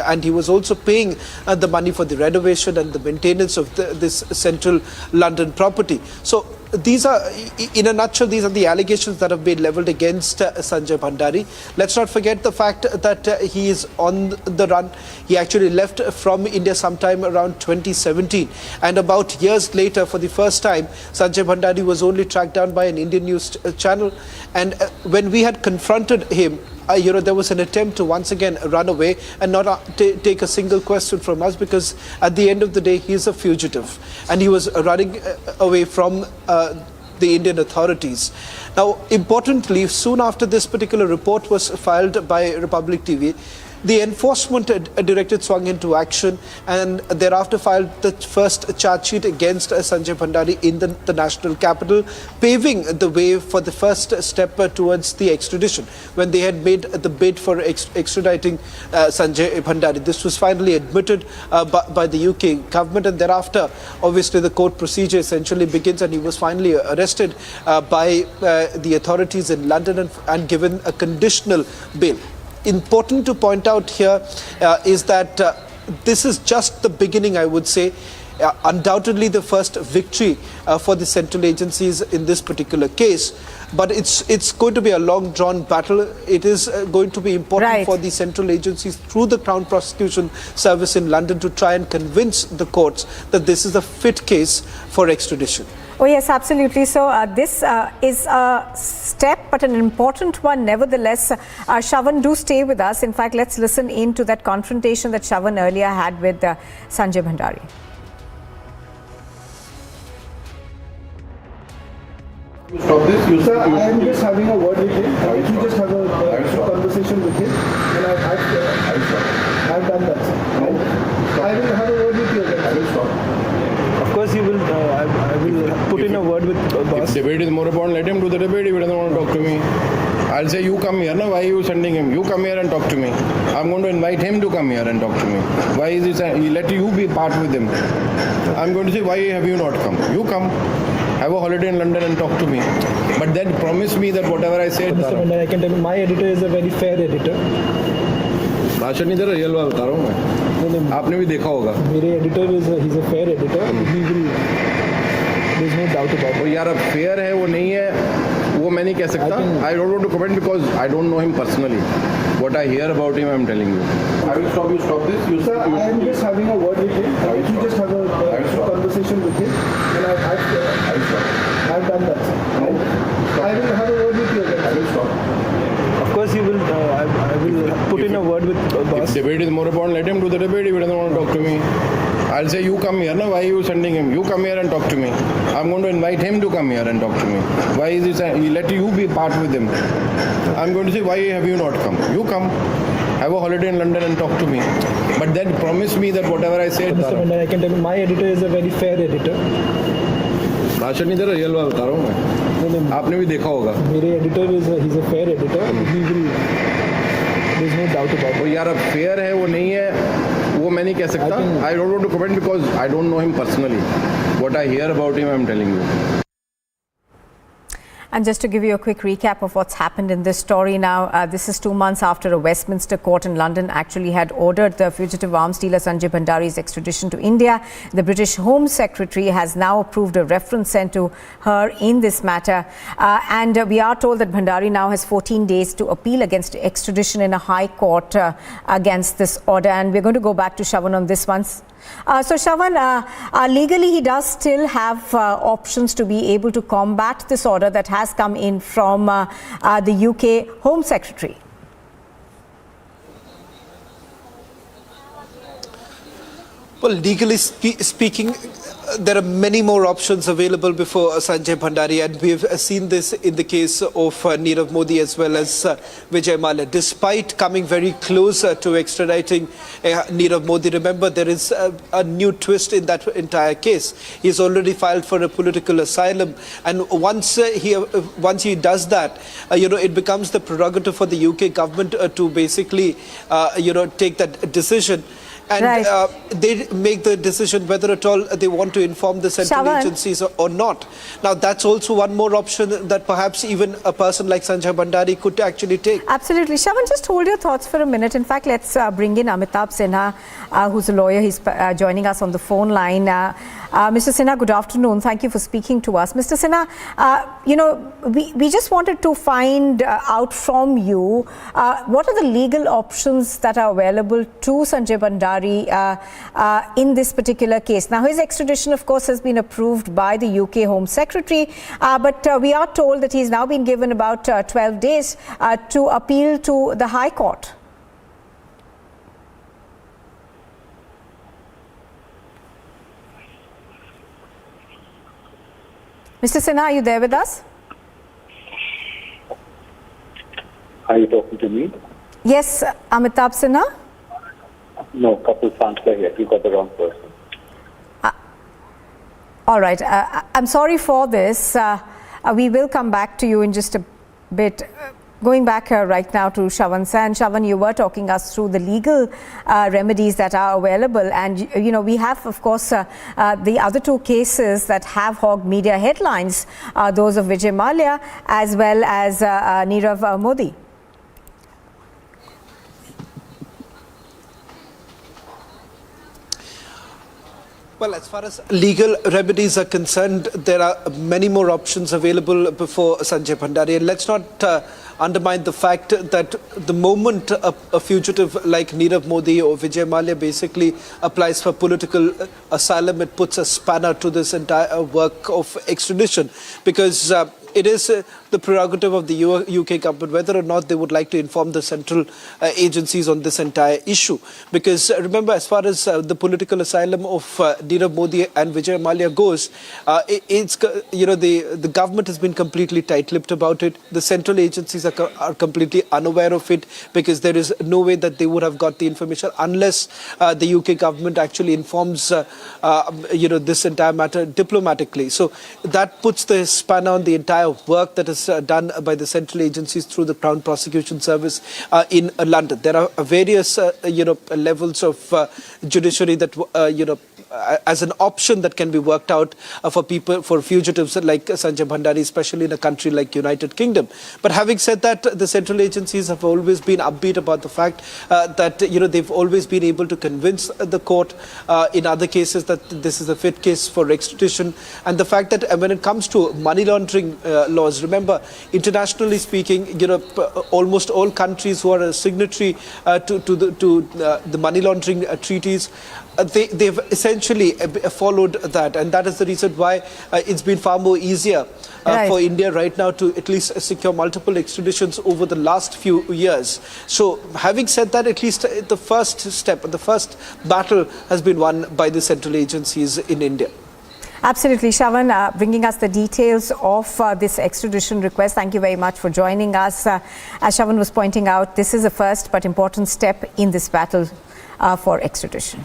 [SPEAKER 4] and he was also paying the money for the renovation and the maintenance of this central London property. So these are, in a nutshell, these are the allegations that have been leveled against Sanjay Bhandari. Let's not forget the fact that he is on the run. He actually left from India sometime around 2017, and about years later, for the first time, Sanjay Bhandari was only tracked down by an Indian news channel. And when we had confronted him, there was an attempt to once again run away and not take a single question from us, because at the end of the day, he is a fugitive and he was running away from the Indian authorities. Now, importantly, soon after this particular report was filed by Republic TV, the enforcement directorate swung into action and thereafter filed the first charge sheet against Sanjay Bhandari in the national capital, paving the way for the first step towards the extradition when they had made the bid for extraditing Sanjay Bhandari. This was finally admitted by the UK government, and thereafter, obviously, the court procedure essentially begins, and he was finally arrested by the authorities in London and given a conditional bail. Important to point out here is that this is just the beginning, I would say. Undoubtedly the first victory for the central agencies in this particular case, but it's going to be a long drawn battle. It is going to be important for the central agencies through the Crown Prosecution Service in London to try and convince the courts that this is a fit case for extradition.
[SPEAKER 1] Oh yes, absolutely. So this is a step, but an important one nevertheless. Shravan, do stay with us. In fact, let's listen in to that confrontation that Shravan earlier had with Sanjay Bhandari.
[SPEAKER 2] Stop this. Sir, I am just having a word with him. Let me just have a conversation with him, and I've done that, sir. I will have a word with you again. I will stop. Of course, you will. I will put in a word with boss.
[SPEAKER 20] If debate is more important, let him do the debate. If he doesn't want to talk to me, I'll say, you come here. Why are you sending him? You come here and talk to me. I'm going to invite him to come here and talk to me. Why is he saying, let you be part with him? I'm going to say, why have you not come? You come. Have a holiday in London and talk to me. But then promise me that whatever I say...
[SPEAKER 2] Mr. Bhandari, I can tell you, my editor is a very fair editor.
[SPEAKER 20] भाषण नहीं दे रहा, real बात बता रहा हूँ मैं. आपने भी देखा होगा.
[SPEAKER 2] मेरे editor he's a fair editor. He will. There's no doubt about it.
[SPEAKER 20] वो यार अब fair है वो नहीं है वो मैं नहीं कह सकता. I don't want to comment because I don't know him personally. What I hear about him, I'm telling you.
[SPEAKER 2] I will stop. You stop this. You sir, I am just having a word with him. Let me just have a conversation with him, and I've done that, sir. I will have a word with you again. I will stop. Of course, you will. I will put in a word with boss.
[SPEAKER 20] If debate is more important, let him do the debate. If he doesn't want to talk to me, I'll say, you come here. Why are you sending him? You come here and talk to me. I'm going to invite him to come here and talk to me. Why is he saying, let you be part with him? I'm going to say, why have you not come? You come. Have a holiday in London and talk to me. But then promise me that whatever I say...
[SPEAKER 2] Mr. Bhandari, I can tell you, my editor is a very fair editor.
[SPEAKER 20] भाषण नहीं दे रहा, real बात बता रहा हूँ मैं. आपने भी देखा होगा.
[SPEAKER 2] मेरे editor he's a fair editor. He will. There's no doubt about it.
[SPEAKER 20] वो यार अब fair है वो नहीं है वो मैं नहीं कह सकता. I don't want to comment because I don't know him personally. What I hear about him, I'm telling you.
[SPEAKER 1] And just to give you a quick recap of what's happened in this story now, this is 2 months after a Westminster court in London actually had ordered the fugitive arms dealer Sanjay Bhandari's extradition to India. The British Home Secretary has now approved a reference sent to her in this matter. And we are told that Bhandari now has 14 days to appeal against extradition in a high court against this order. And we're going to go back to Shravan on this one. So Shravan, legally he does still have options to be able to combat this order that has come in from the UK Home Secretary.
[SPEAKER 4] Well, legally speaking, There are many more options available before Sanjay Bhandari, and we've seen this in the case of Nirav Modi as well as Vijay Mallya. Despite coming very close to extraditing Nirav Modi, remember there is a new twist in that entire case. He's already filed for a political asylum, and once he does that, it becomes the prerogative for the UK government to basically, take that decision. And they make the decision whether at all they want to inform the central agencies or not. Now, that's also one more option that perhaps even a person like Sanjay Bhandari could actually take.
[SPEAKER 1] Absolutely. Shavan, just hold your thoughts for a minute. In fact, let's bring in Amitabh Sinha, who's a lawyer. He's joining us on the phone line. Mr. Sinha, good afternoon. Thank you for speaking to us. Mr. Sinha, we just wanted to find out from you, what are the legal options that are available to Sanjay Bhandari in this particular case? Now, his extradition, of course, has been approved by the UK Home Secretary, but we are told that he's now been given about 12 days to appeal to the High Court. Mr. Sinha, are you there with us?
[SPEAKER 3] Are you talking to me?
[SPEAKER 1] Yes, Amitabh Sinha.
[SPEAKER 3] No, Kapil Sansla here. You got the wrong person.
[SPEAKER 1] All right. I'm sorry for this. We will come back to you in just a bit. Going back right now to Shavan San. Shavan, you were talking us through the legal remedies that are available. And, we have, of course, the other two cases that have hogged media headlines, those of Vijay Mallya as well as Nirav Modi.
[SPEAKER 4] Well, as far as legal remedies are concerned, there are many more options available before Sanjay Bhandari. And let's not undermine the fact that the moment a fugitive like Nirav Modi or Vijay Mallya basically applies for political asylum, it puts a spanner to this entire work of extradition, because it is the prerogative of the UK government whether or not they would like to inform the central agencies on this entire issue. Because remember, as far as the political asylum of Nirav Modi and Vijay Mallya goes, the government has been completely tight-lipped about it. The central agencies are completely unaware of it, because there is no way that they would have got the information unless the UK government actually informs this entire matter diplomatically. So that puts the spanner on the entire work that is done by the central agencies through the Crown Prosecution Service in London. There are various levels of judiciary that as an option that can be worked out for fugitives like Sanjay Bhandari, especially in a country like United Kingdom. But having said that, the central agencies have always been upbeat about the fact that they've always been able to convince the court in other cases that this is a fit case for extradition. And the fact that when it comes to money laundering laws, remember, internationally speaking, almost all countries who are a signatory to the money laundering treaties, they've essentially followed that, and that is the reason why it's been far more easier for India right now to at least secure multiple extraditions over the last few years. So having said that, at least the first step, the first battle has been won by the central agencies in India.
[SPEAKER 1] Absolutely. Shavan, bringing us the details of this extradition request. Thank you very much for joining us. As Shavan was pointing out, this is a first but important step in this battle for extradition.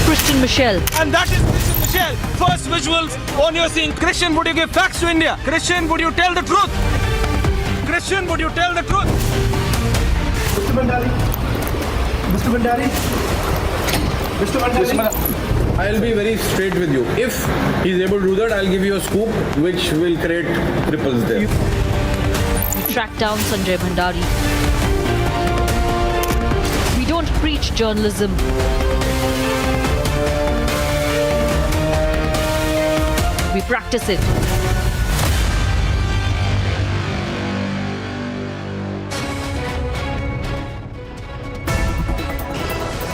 [SPEAKER 16] Christian Michelle.
[SPEAKER 5] And that is Christian Michelle. First visuals on your scene. Christian, would you give facts to India? Christian, would you tell the truth? Christian, would you tell the truth?
[SPEAKER 2] Mr. Bhandari. Mr. Bhandari. Mr. Bhandari.
[SPEAKER 20] I'll be very straight with you. If he's able to do that, I'll give you a scoop which will create ripples there.
[SPEAKER 16] We track down Sanjay Bhandari. We don't preach journalism. We practice it.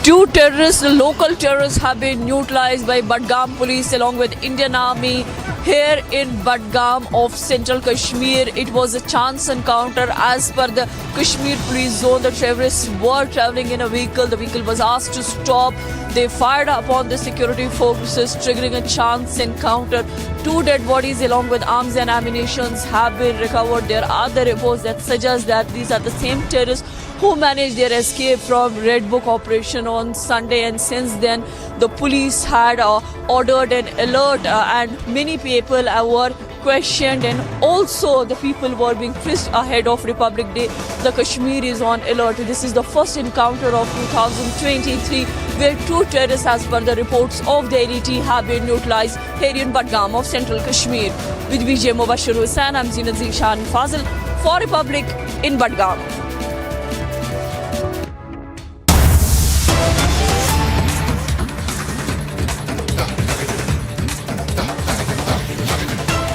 [SPEAKER 23] Two terrorists, local terrorists, have been neutralized by Budgam police along with Indian Army
[SPEAKER 14] here in Budgam of central Kashmir. It was a chance encounter. As per the Kashmir police zone, the terrorists were traveling in a vehicle. The vehicle was asked to stop. They fired upon the security forces, triggering a chance encounter. 2 dead bodies along with arms and ammunition have been recovered. There are other reports that suggest that these are the same terrorists who managed their escape from Red Book operation on Sunday, and since then the police had ordered an alert and many people were questioned, and also the people were being frisked ahead of Republic Day. The Kashmir is on alert. This is the first encounter of 2023 where 2 terrorists, as per the reports of the ADT, have been neutralized here in Budgam of central Kashmir. With VJ Mubashir Hussain, I'm Zinat Zishan Fazil for Republic in Budgam.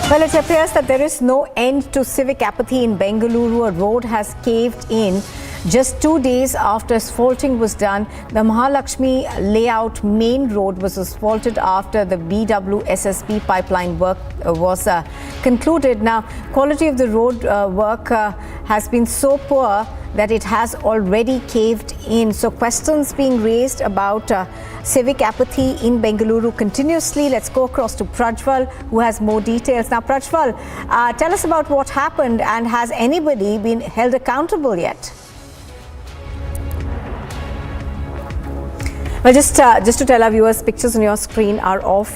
[SPEAKER 1] Well, it appears that there is no end to civic apathy in Bengaluru. A road has caved in just 2 days after asphalting was done. The Mahalakshmi layout main road was asphalted after the BWSSB pipeline work was concluded. Now, quality of the road work has been so poor that it has already caved in. So questions being raised about civic apathy in Bengaluru continuously. Let's go across to Prajwal, who has more details. Now, Prajwal, tell us about what happened, and has anybody been held accountable yet? Well, just to tell our viewers, pictures on your screen are of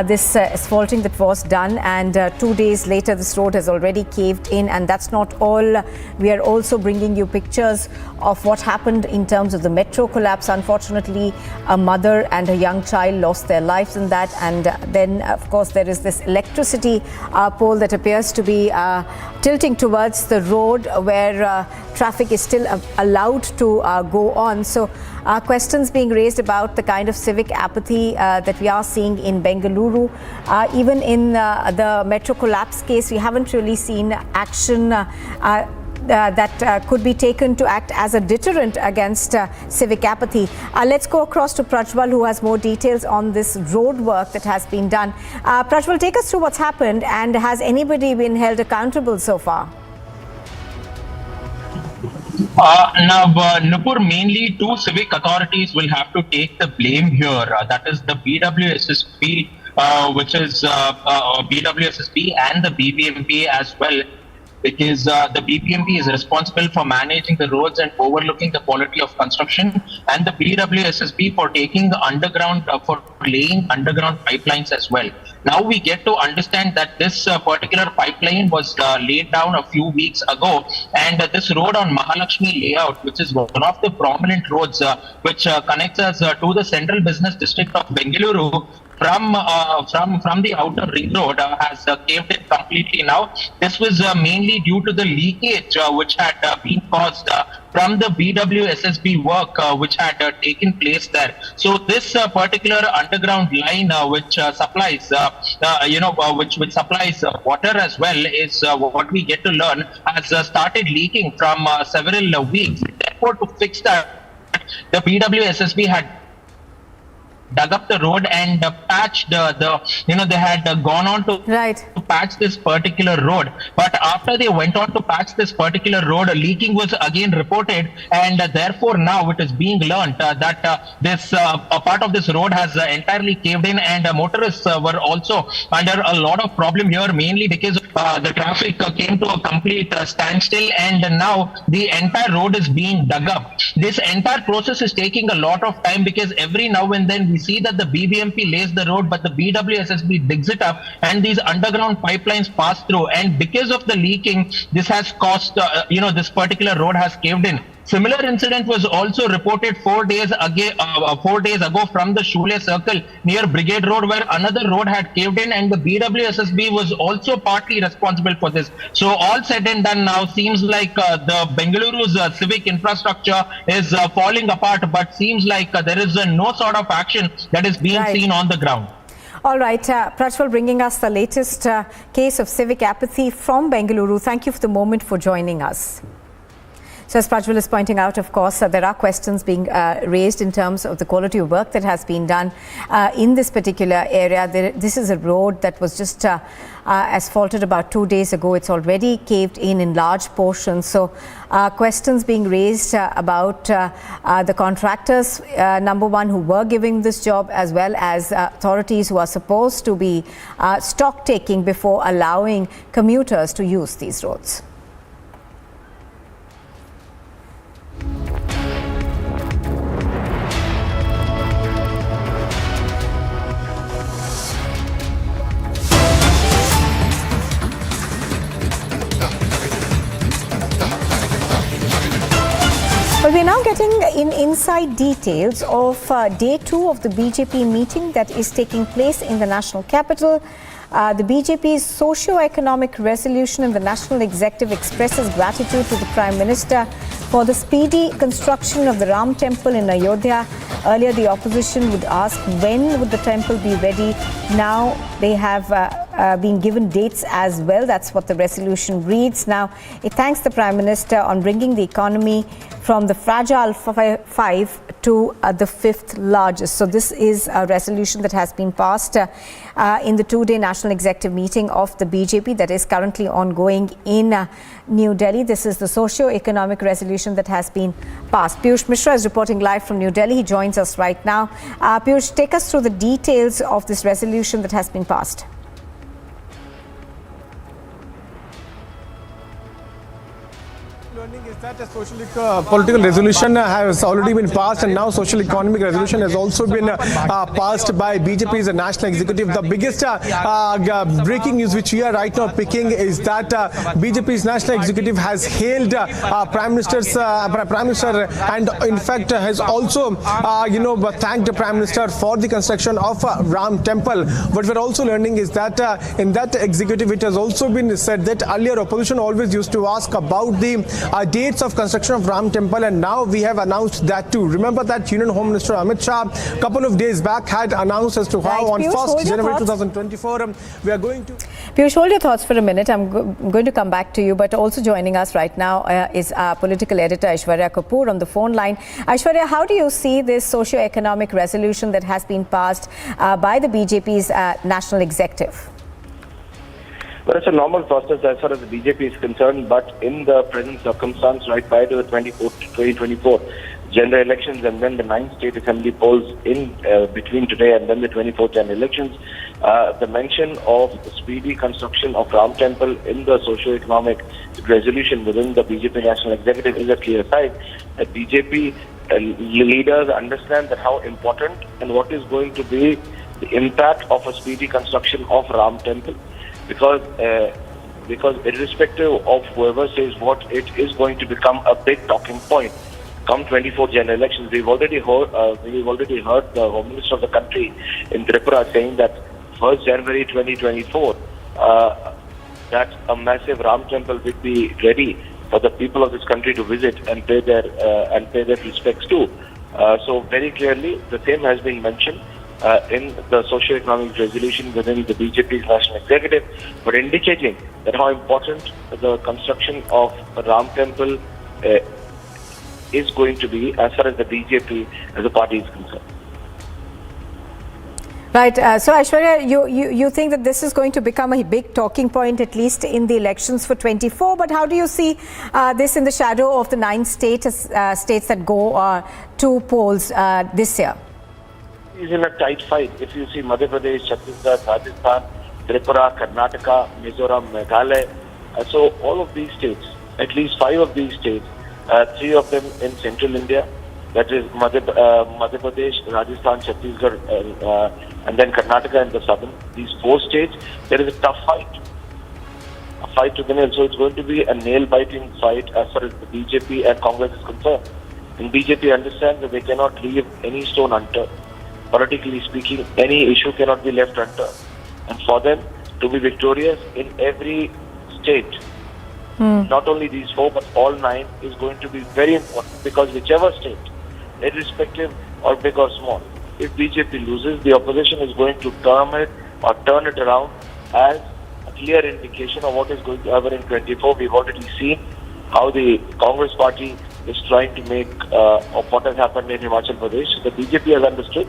[SPEAKER 1] this asphalting that was done, and 2 days later this road has already caved in. And that's not all. We are also bringing you pictures of what happened in terms of the metro collapse. Unfortunately, a mother and a young child lost their lives in that, and then of course there is this electricity pole that appears to be tilting towards the road where traffic is still allowed to go on. So questions being raised about the kind of civic apathy that we are seeing in Bengaluru. Even in the metro collapse case, we haven't really seen action that could be taken to act as a deterrent against civic apathy. Let's go across to Prajwal, who has more details on this road work that has been done. Prajwal, take us through what's happened, and has anybody been held accountable so far?
[SPEAKER 15] Nupur, mainly 2 civic authorities will have to take the blame here. That is the BWSSB, which is BWSSB, and the BBMP as well, because the BBMP is responsible for managing the roads and overlooking the quality of construction, and the BWSSB for taking the underground, for laying underground pipelines as well. Now we get to understand that this particular pipeline was laid down a few weeks ago, and this road on Mahalakshmi layout, which is one of the prominent roads which connects us to the central business district of Bengaluru, from the outer ring road has caved in completely now. This was mainly due to the leakage which had been caused from the BWSSB work which had taken place there. So this particular underground line which supplies which supplies water as well is what we get to learn has started leaking from several weeks. Therefore, to fix that, the BWSSB had dug up the road and patched they had gone on to patch this particular road. But after they went on to patch this particular road, leaking was again reported, and therefore now it is being learnt that this a part of this road has entirely caved in, and motorists were also under a lot of problem here, mainly because the traffic came to a complete standstill, and now the entire road is being dug up. This entire process is taking a lot of time, because every now and then we see that the BBMP lays the road, but the BWSSB digs it up, and these underground pipelines pass through, and because of the leaking, this has caused this particular road has caved in. Similar incident was also reported 4 days ago from the Shule Circle near Brigade Road, where another road had caved in, and the BWSSB was also partly responsible for this. So all said and done, now seems like the Bengaluru's civic infrastructure is falling apart, but seems like there is no sort of action that is being seen on the ground.
[SPEAKER 1] All right, Prajwal bringing us the latest case of civic apathy from Bengaluru. Thank you for the moment for joining us. So as Prajwal is pointing out, of course, there are questions being raised in terms of the quality of work that has been done in this particular area. This is a road that was just asphalted about 2 days ago. It's already caved in large portions. So questions being raised about the contractors, number one, who were giving this job, as well as authorities who are supposed to be stock taking before allowing commuters to use these roads. Well, we're now getting inside details of day 2 of the BJP meeting that is taking place in the national capital. The BJP's socio-economic resolution in the National Executive expresses gratitude to the Prime Minister for the speedy construction of the Ram Temple in Ayodhya. Earlier, the opposition would ask when would the temple be ready. Now they have been given dates as well. That's what the resolution reads. Now, it thanks the Prime Minister on bringing the economy from the fragile 5 to the 5th largest. So this is a resolution that has been passed in the 2-day National Executive meeting of the BJP that is currently ongoing in New Delhi. This is the socio-economic resolution that has been passed. Piyush Mishra is reporting live from New Delhi. He joins us right now. Piyush, take us through the details of this resolution that has been passed.
[SPEAKER 6] Learning is that a political resolution has already been passed, and now social economic resolution has also been passed by BJP's national executive. The biggest breaking news which we are right now picking is that BJP's national executive has hailed Prime Minister and in fact has also thanked the Prime Minister for the construction of Ram Temple. What we're also learning is that in that executive it has also been said that earlier opposition always used to ask about the dates of construction of Ram Temple, and now we have announced that too. Remember that Union Home Minister Amit Shah a couple of days back had announced as to how on 1st January 2024 we are going to...
[SPEAKER 1] Piyush, hold your thoughts for a minute. I'm going to come back to you, but also joining us right now is our political editor Aishwarya Kapoor on the phone line. Aishwarya, how do you see this socio-economic resolution that has been passed by the BJP's national executive?
[SPEAKER 21] Well, it's a normal process as far as the BJP is concerned, but in the present circumstance, right prior to the 2024 general elections and then the 9th state assembly polls in between today and then the 24th general elections, the mention of speedy construction of Ram Temple in the socio-economic resolution within the BJP national executive is a clear sign that BJP leaders understand that how important and what is going to be the impact of a speedy construction of Ram Temple. Because irrespective of whoever says what, it is going to become a big talking point come 24 general elections. We've already heard the Home Minister of the country in Tripura saying that 1st January 2024 that a massive Ram Temple will be ready for the people of this country to visit and pay their respects to. So very clearly the same has been mentioned in the socio-economic resolution within the BJP's national executive, but indicating that how important the construction of Ram Temple is going to be as far as the BJP as a party is concerned.
[SPEAKER 1] Right. So, Aishwarya, you think that this is going to become a big talking point, at least in the elections for 24. But how do you see this in the shadow of the 9 states that go to polls this year?
[SPEAKER 21] Is in a tight fight. If you see Madhya Pradesh, Chhattisgarh, Rajasthan, Tripura, Karnataka, Mizoram, Meghalaya, so all of these states, at least 5 of these states, 3 of them in central India, that is Madhya Pradesh, Rajasthan, Chhattisgarh, and then Karnataka in the southern. These 4 states, there is a tough fight. A fight to the nail. So it's going to be a nail-biting fight as far as the BJP and Congress is concerned. And BJP understands that they cannot leave any stone unturned. Politically speaking, any issue cannot be left unturned. And for them to be victorious in every state, not only these 4 but all 9, is going to be very important, because whichever state, irrespective or big or small, if BJP loses, the opposition is going to turn it around as a clear indication of what is going to happen in 24. We've already seen how the Congress party is trying to make of what has happened in Himachal Pradesh. The BJP has understood,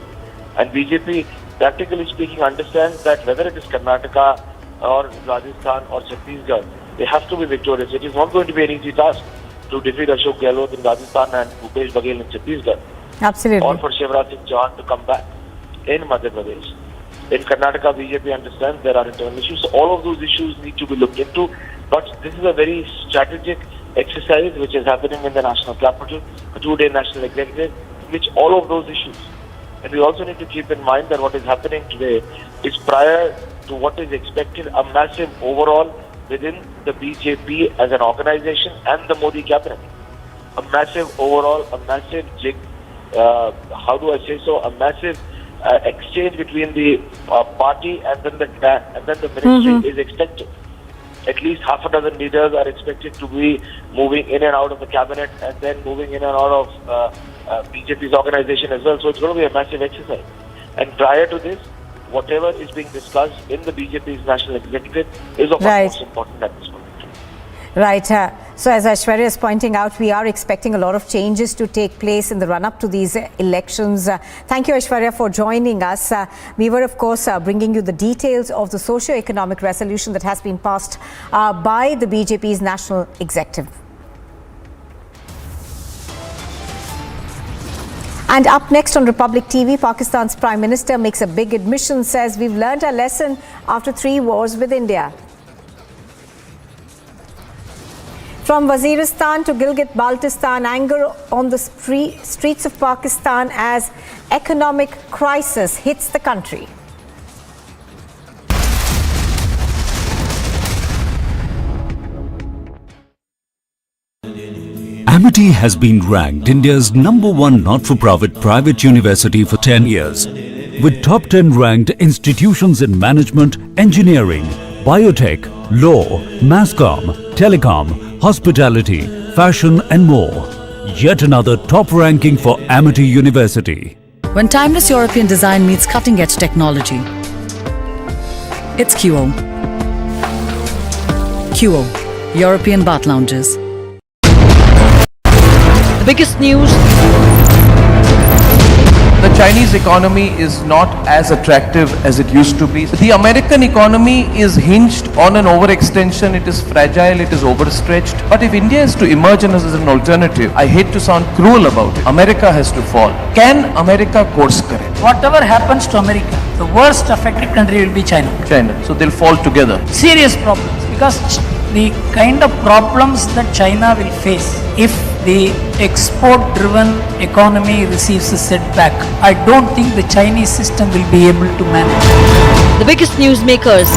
[SPEAKER 21] and BJP, practically speaking, understands that whether it is Karnataka or Rajasthan or Chhattisgarh, they have to be victorious. It is not going to be an easy task to defeat Ashok Gehlot in Rajasthan and Bhupesh Baghel in Chhattisgarh.
[SPEAKER 1] Absolutely.
[SPEAKER 21] Or for Shivraj Singh Chauhan to come back in Madhya Pradesh. In Karnataka, BJP understands there are internal issues. So all of those issues need to be looked into. But this is a very strategic exercise which is happening in the national capital, a 2-day national executive, which all of those issues. And we also need to keep in mind that what is happening today is prior to what is expected, a massive overall within the BJP as an organization and the Modi cabinet. A massive overall, a massive jig, how do I say so, a massive exchange between the party and then the ministry is expected. At least half a dozen leaders are expected to be moving in and out of the cabinet and then moving in and out of BJP's organization as well. So it's going to be a massive exercise. And prior to this, whatever is being discussed in the BJP's national executive is of utmost importance at this point.
[SPEAKER 1] Right. So as Aishwarya is pointing out, we are expecting a lot of changes to take place in the run-up to these elections. Thank you, Aishwarya, for joining us. We were, of course, bringing you the details of the socio-economic resolution that has been passed by the BJP's national executive. And up next on Republic TV, Pakistan's Prime Minister makes a big admission, says we've learned our lesson after 3 wars with India. From Waziristan to Gilgit-Baltistan, anger on the streets of Pakistan as economic crisis hits the country.
[SPEAKER 17] Amity has been ranked India's #1 not-for-profit private university for 10 years, with top 10 ranked institutions in management, engineering, biotech, law, masscom, telecom, hospitality, fashion and more. Yet another top ranking for Amity University.
[SPEAKER 18] When timeless European design meets cutting-edge technology, it's QO. QO, European Bath Lounges.
[SPEAKER 16] The biggest news.
[SPEAKER 9] The Chinese economy is not as attractive as it used to be. The American economy is hinged on an overextension. It is fragile, it is overstretched. But if India is to emerge as an alternative, I hate to sound cruel about it, America has to fall. Can America course correct?
[SPEAKER 11] Whatever happens to America, the worst affected country will be China.
[SPEAKER 9] So they'll fall together.
[SPEAKER 11] Serious problems, because the kind of problems that China will face if the export-driven economy receives a setback, I don't think the Chinese system will be able to manage.
[SPEAKER 16] The biggest newsmakers.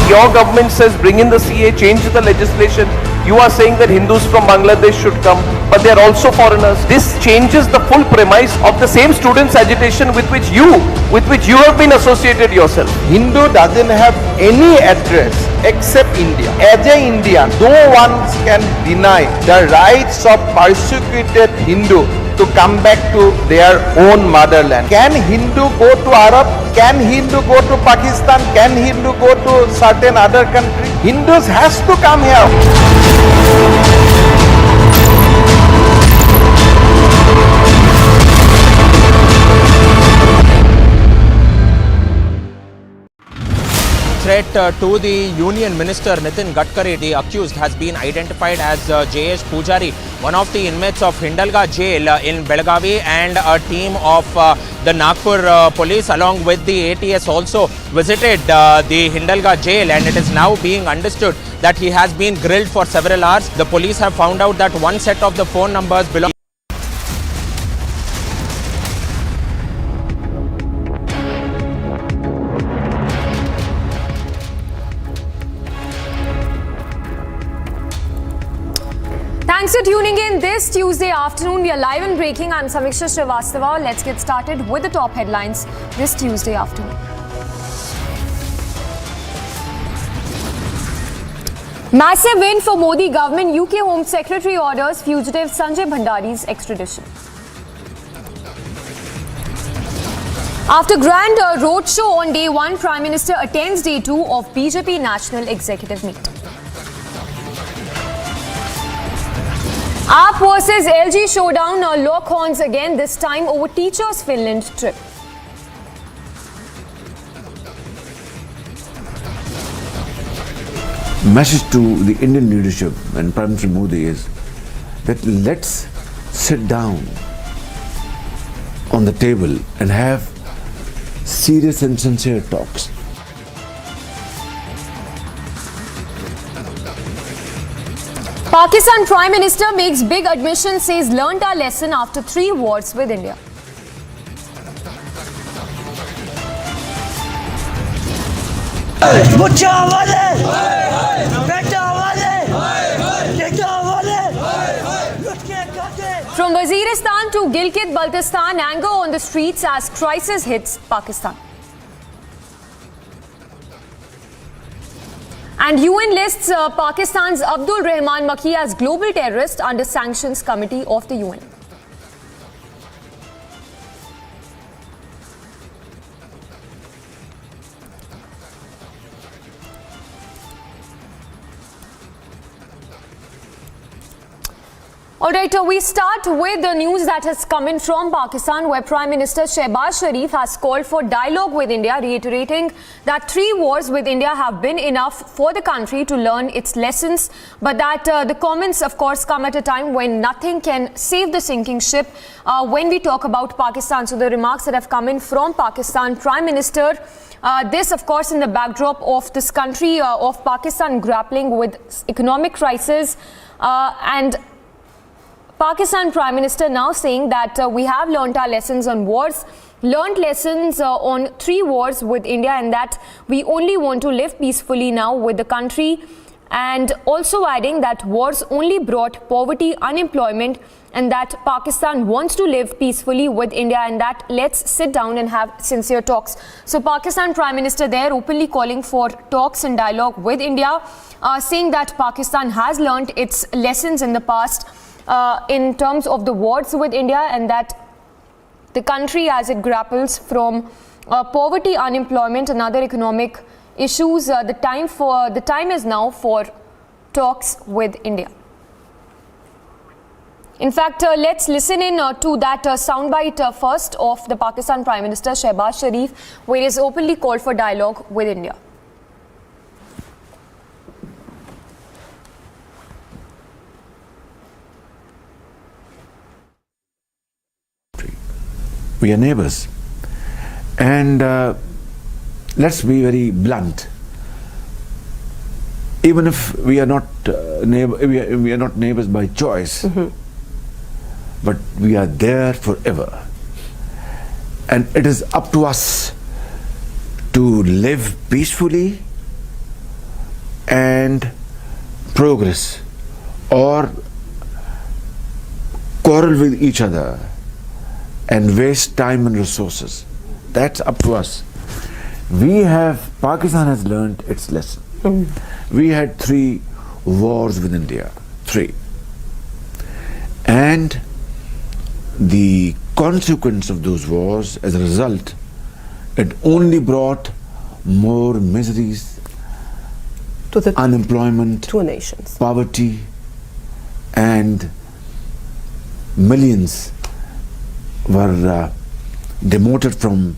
[SPEAKER 7] Your government says bring in the CA, change the legislation. You are saying that Hindus from Bangladesh should come, but they are also foreigners. This changes the full premise of the same students' agitation with which you have been associated yourself.
[SPEAKER 12] Hindu doesn't have any address except India. As an Indian, no one can deny the rights of persecuted Hindu to come back to their own motherland. Can Hindu go to Arab? Can Hindu go to Pakistan? Can Hindu go to certain other country? Hindus has to come here.
[SPEAKER 19] Threat to the Union Minister Nitin Gadkari, the accused, has been identified as J.S. Pujari, one of the inmates of Hindalga jail in Belagavi, and a team of the Nagpur police along with the ATS also visited the Hindalga jail, and it is now being understood that he has been grilled for several hours. The police have found out that one set of the phone numbers belong.
[SPEAKER 23] Thanks for tuning in this Tuesday afternoon. We are live and breaking. I'm Samiksha Srivastava. Let's get started with the top headlines this Tuesday afternoon. Massive win for Modi government. UK Home Secretary orders fugitive Sanjay Bhandari's extradition. After grand roadshow on day 1, Prime Minister attends day 2 of BJP National Executive Meet. AAP versus LG showdown, lock horns again, this time over teachers' Finland trip.
[SPEAKER 22] Message to the Indian leadership and Prime Minister Modi is that let's sit down on the table and have serious and sincere talks.
[SPEAKER 23] Pakistan Prime Minister makes big admission, says learnt our lesson after 3 wars with India. From Waziristan to Gilgit-Baltistan, anger on the streets as crisis hits Pakistan. And UN lists Pakistan's Abdul Rahman Makki as global terrorist under Sanctions Committee of the UN. Alright, we start with the news that has come in from Pakistan, where Prime Minister Shehbaz Sharif has called for dialogue with India, reiterating that 3 wars with India have been enough for the country to learn its lessons, but that the comments, of course, come at a time when nothing can save the sinking ship when we talk about Pakistan. So the remarks that have come in from Pakistan Prime Minister, this, of course, in the backdrop of this country of Pakistan grappling with economic crisis and Pakistan Prime Minister now saying that we have learnt our lessons on wars, learnt lessons on 3 wars with India, and that we only want to live peacefully now with the country, and also adding that wars only brought poverty, unemployment, and that Pakistan wants to live peacefully with India, and that let's sit down and have sincere talks. So Pakistan Prime Minister there openly calling for talks and dialogue with India, saying that Pakistan has learnt its lessons in the past in terms of the wars with India, and that the country, as it grapples from poverty, unemployment and other economic issues, the time is now for talks with India. In fact, let's listen in to that soundbite first of the Pakistan Prime Minister Shehbaz Sharif, where he has openly called for dialogue with India.
[SPEAKER 22] We are neighbors, and let's be very blunt. Even if we are not we are not neighbors by choice, but we are there forever, and it is up to us to live peacefully and progress, or quarrel with each other and waste time and resources. That's up to us. Pakistan has learned its lesson. We had 3 wars with India, 3. And the consequence of those wars, as a result, it only brought more miseries,
[SPEAKER 8] to the
[SPEAKER 22] unemployment,
[SPEAKER 8] 2 nations,
[SPEAKER 22] poverty, and millions were demoted from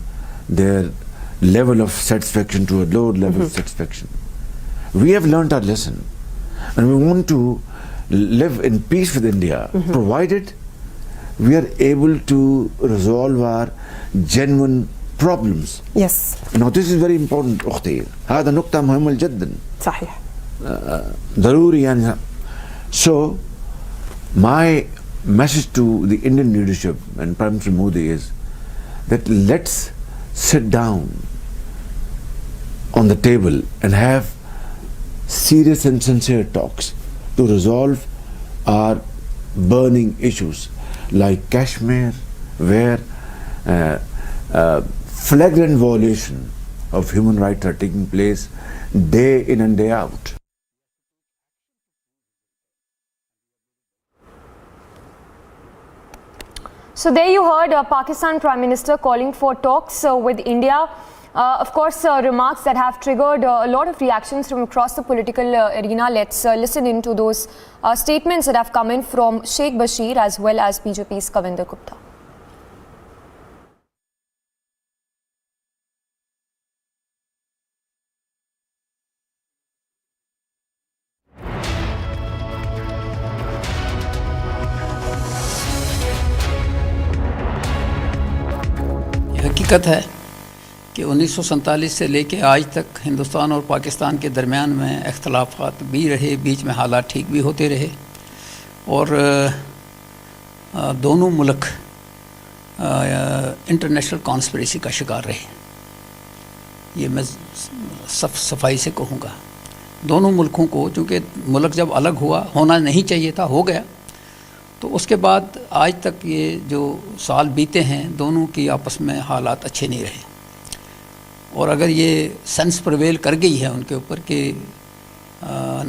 [SPEAKER 22] their level of satisfaction to a lower level of satisfaction. We have learnt our lesson, and we want to live in peace with India, provided we are able to resolve our genuine problems.
[SPEAKER 8] Yes.
[SPEAKER 22] Now this is very important, أختي. هذا نقطة مهمة جدا.
[SPEAKER 8] صحيح.
[SPEAKER 22] ضروري يعني. So my message to the Indian leadership and Prime Minister Modi is that let's sit down on the table and have serious and sincere talks to resolve our burning issues like Kashmir, where flagrant violation of human rights are taking place day in and day out.
[SPEAKER 23] So there you heard Pakistan Prime Minister calling for talks with India. Of course, remarks that have triggered a lot of reactions from across the political arena. Let's listen into those statements that have come in from Sheikh Bashir as well as BJP's Kavinder Gupta.
[SPEAKER 3] हकीकत है कि 1947 से लेके आज तक हिंदुस्तान और पाकिस्तान के दरमियान में इख्तलाफात भी रहे, बीच में हालात ठीक भी होते रहे और दोनों मुल्क इंटरनेशनल कॉन्स्पिरेसी का शिकार रहे। ये मैं सफाई से कहूँगा। दोनों मुल्कों को, चूँकि मुल्क जब अलग हुआ, होना नहीं चाहिए था, हो गया, तो उसके बाद आज तक ये जो साल बीते हैं दोनों की आपस में हालात अच्छे नहीं रहे। और अगर ये सेंस प्रिवेल कर गई है उनके ऊपर कि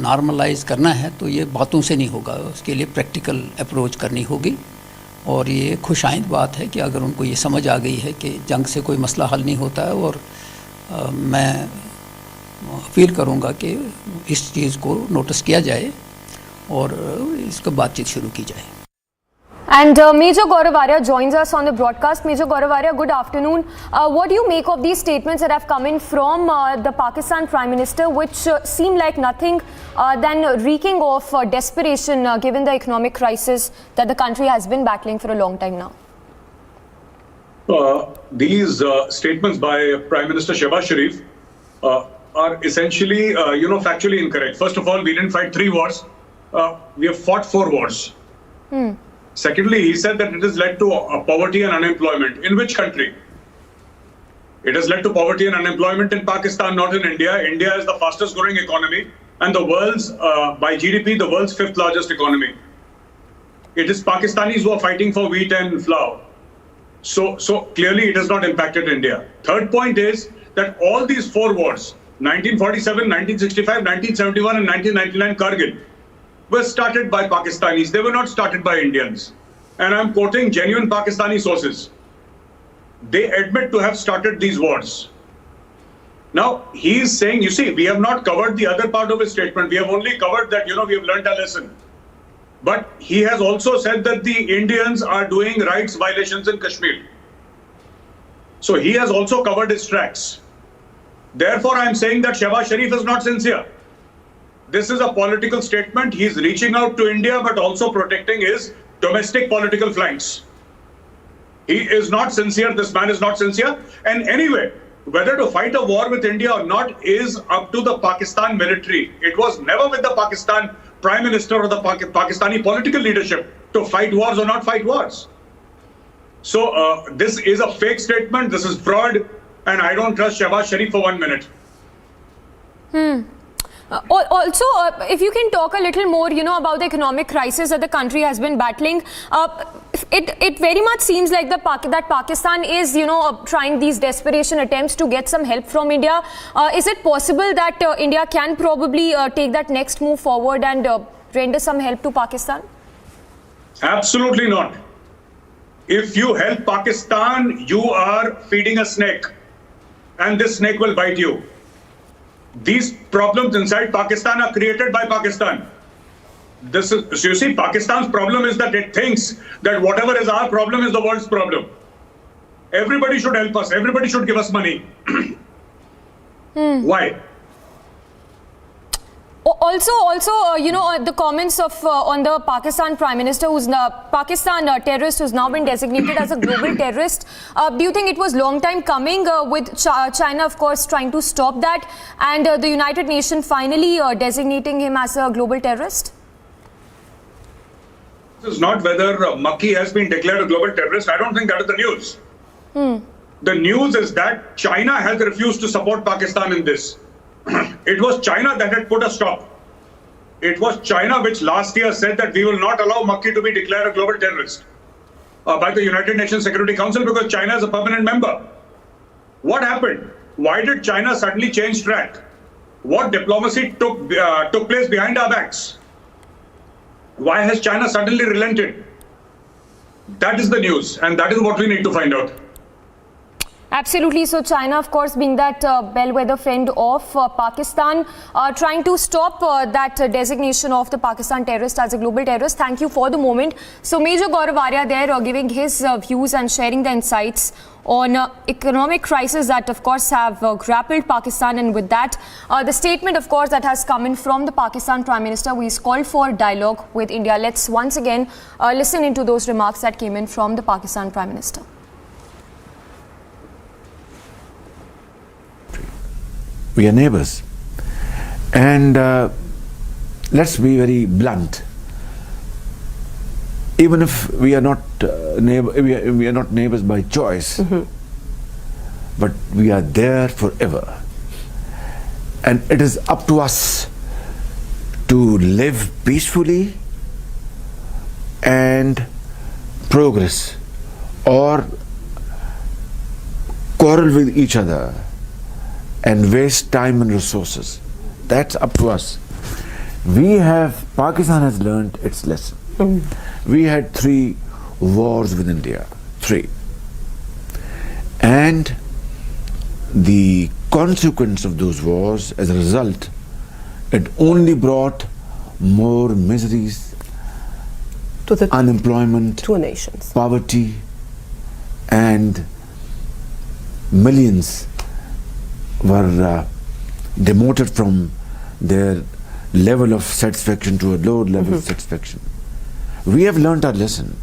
[SPEAKER 3] नॉर्मलाइज करना है, तो ये बातों से नहीं होगा, उसके लिए प्रैक्टिकल अप्रोच करनी होगी। और ये खुशाइंद बात है कि अगर उनको ये समझ आ गई है कि जंग से कोई मसला हल नहीं होता है। और मैं अपील करूँगा कि इस चीज़ को नोटिस किया जाए और इसको बातचीत शुरू की जाए।
[SPEAKER 23] And Major Gaurav Arya joins us on the broadcast. Major Gaurav Arya, good afternoon. What do you make of these statements that have come in from the Pakistan Prime Minister, which seem like nothing than reeking of desperation given the economic crisis that the country has been battling for a long time now?
[SPEAKER 10] These statements by Prime Minister Shehbaz Sharif are essentially, factually incorrect. First of all, we didn't fight 3 wars. We have fought 4 wars. Secondly, he said that it has led to poverty and unemployment. In which country? It has led to poverty and unemployment in Pakistan, not in India. India is the fastest growing economy and the world's, by GDP, the world's 5th largest economy. It is Pakistanis who are fighting for wheat and flour. So clearly it has not impacted India. Third point is that all these 4 wars, 1947, 1965, 1971 and 1999 Kargil, were started by Pakistanis. They were not started by Indians. And I'm quoting genuine Pakistani sources. They admit to have started these wars. Now, he is saying, you see, we have not covered the other part of his statement. We have only covered that, we have learned a lesson. But he has also said that the Indians are doing rights violations in Kashmir. So he has also covered his tracks. Therefore, I'm saying that Shehbaz Sharif is not sincere. This is a political statement. He's reaching out to India, but also protecting his domestic political flanks. He is not sincere. This man is not sincere. And anyway, whether to fight a war with India or not is up to the Pakistan military. It was never with the Pakistan Prime Minister or the Pakistani political leadership to fight wars or not fight wars. So this is a fake statement. This is fraud. And I don't trust Shehbaz Sharif for 1 minute.
[SPEAKER 23] Also, if you can talk a little more, about the economic crisis that the country has been battling, it very much seems like that Pakistan is, trying these desperation attempts to get some help from India. Is it possible that India can probably take that next move forward and render some help to Pakistan?
[SPEAKER 10] Absolutely not. If you help Pakistan, you are feeding a snake, and this snake will bite you. These problems inside Pakistan are created by Pakistan. So you see, Pakistan's problem is that it thinks that whatever is our problem is the world's problem. Everybody should help us. Everybody should give us money. Why?
[SPEAKER 23] Also, the comments of on the Pakistan Prime Minister, who's Pakistan terrorist, who's now been designated as a global terrorist. Do you think it was long time coming with China, of course, trying to stop that, and the United Nations finally designating him as a global terrorist?
[SPEAKER 10] This is not whether Makki has been declared a global terrorist. I don't think that is the news. The news is that China has refused to support Pakistan in this. It was China that had put a stop. It was China which last year said that we will not allow Makki to be declared a global terrorist by the United Nations Security Council because China is a permanent member. What happened? Why did China suddenly change track? What diplomacy took place behind our backs? Why has China suddenly relented? That is the news, and that is what we need to find out.
[SPEAKER 23] Absolutely. So China, of course, being that bellwether friend of Pakistan, trying to stop that designation of the Pakistan terrorist as a global terrorist. Thank you for the moment. So Major Gaurav Arya there giving his views and sharing the insights on economic crisis that, of course, have grappled Pakistan. And with that, the statement, of course, that has come in from the Pakistan Prime Minister, who is called for dialogue with India. Let's once again listen into those remarks that came in from the Pakistan Prime Minister.
[SPEAKER 22] We are neighbors, and let's be very blunt. Even if we are not we are not neighbors by choice, but we are there forever, and it is up to us to live peacefully and progress, or quarrel with each other and waste time and resources. That's up to us. Pakistan has learned its lesson. We had 3 wars with India, 3. And the consequence of those wars, as a result, it only brought more miseries,
[SPEAKER 8] to the
[SPEAKER 22] unemployment,
[SPEAKER 8] 2 nations,
[SPEAKER 22] poverty, and millions were demoted from their level of satisfaction to a lower level of satisfaction. We have learnt our lesson,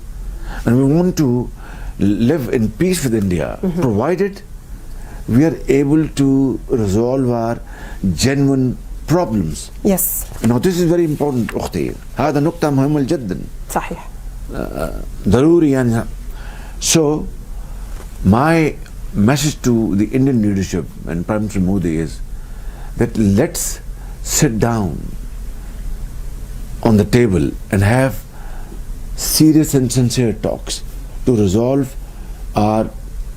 [SPEAKER 22] and we want to live in peace with India, provided we are able to resolve our genuine problems.
[SPEAKER 8] Yes.
[SPEAKER 22] Now this is very important, أختي. هذا نقطة مهمة جدا.
[SPEAKER 8] صحيح.
[SPEAKER 22] ضروري يعني. So my message to the Indian leadership and Prime Minister Modi is that let's sit down on the table and have serious and sincere talks to resolve our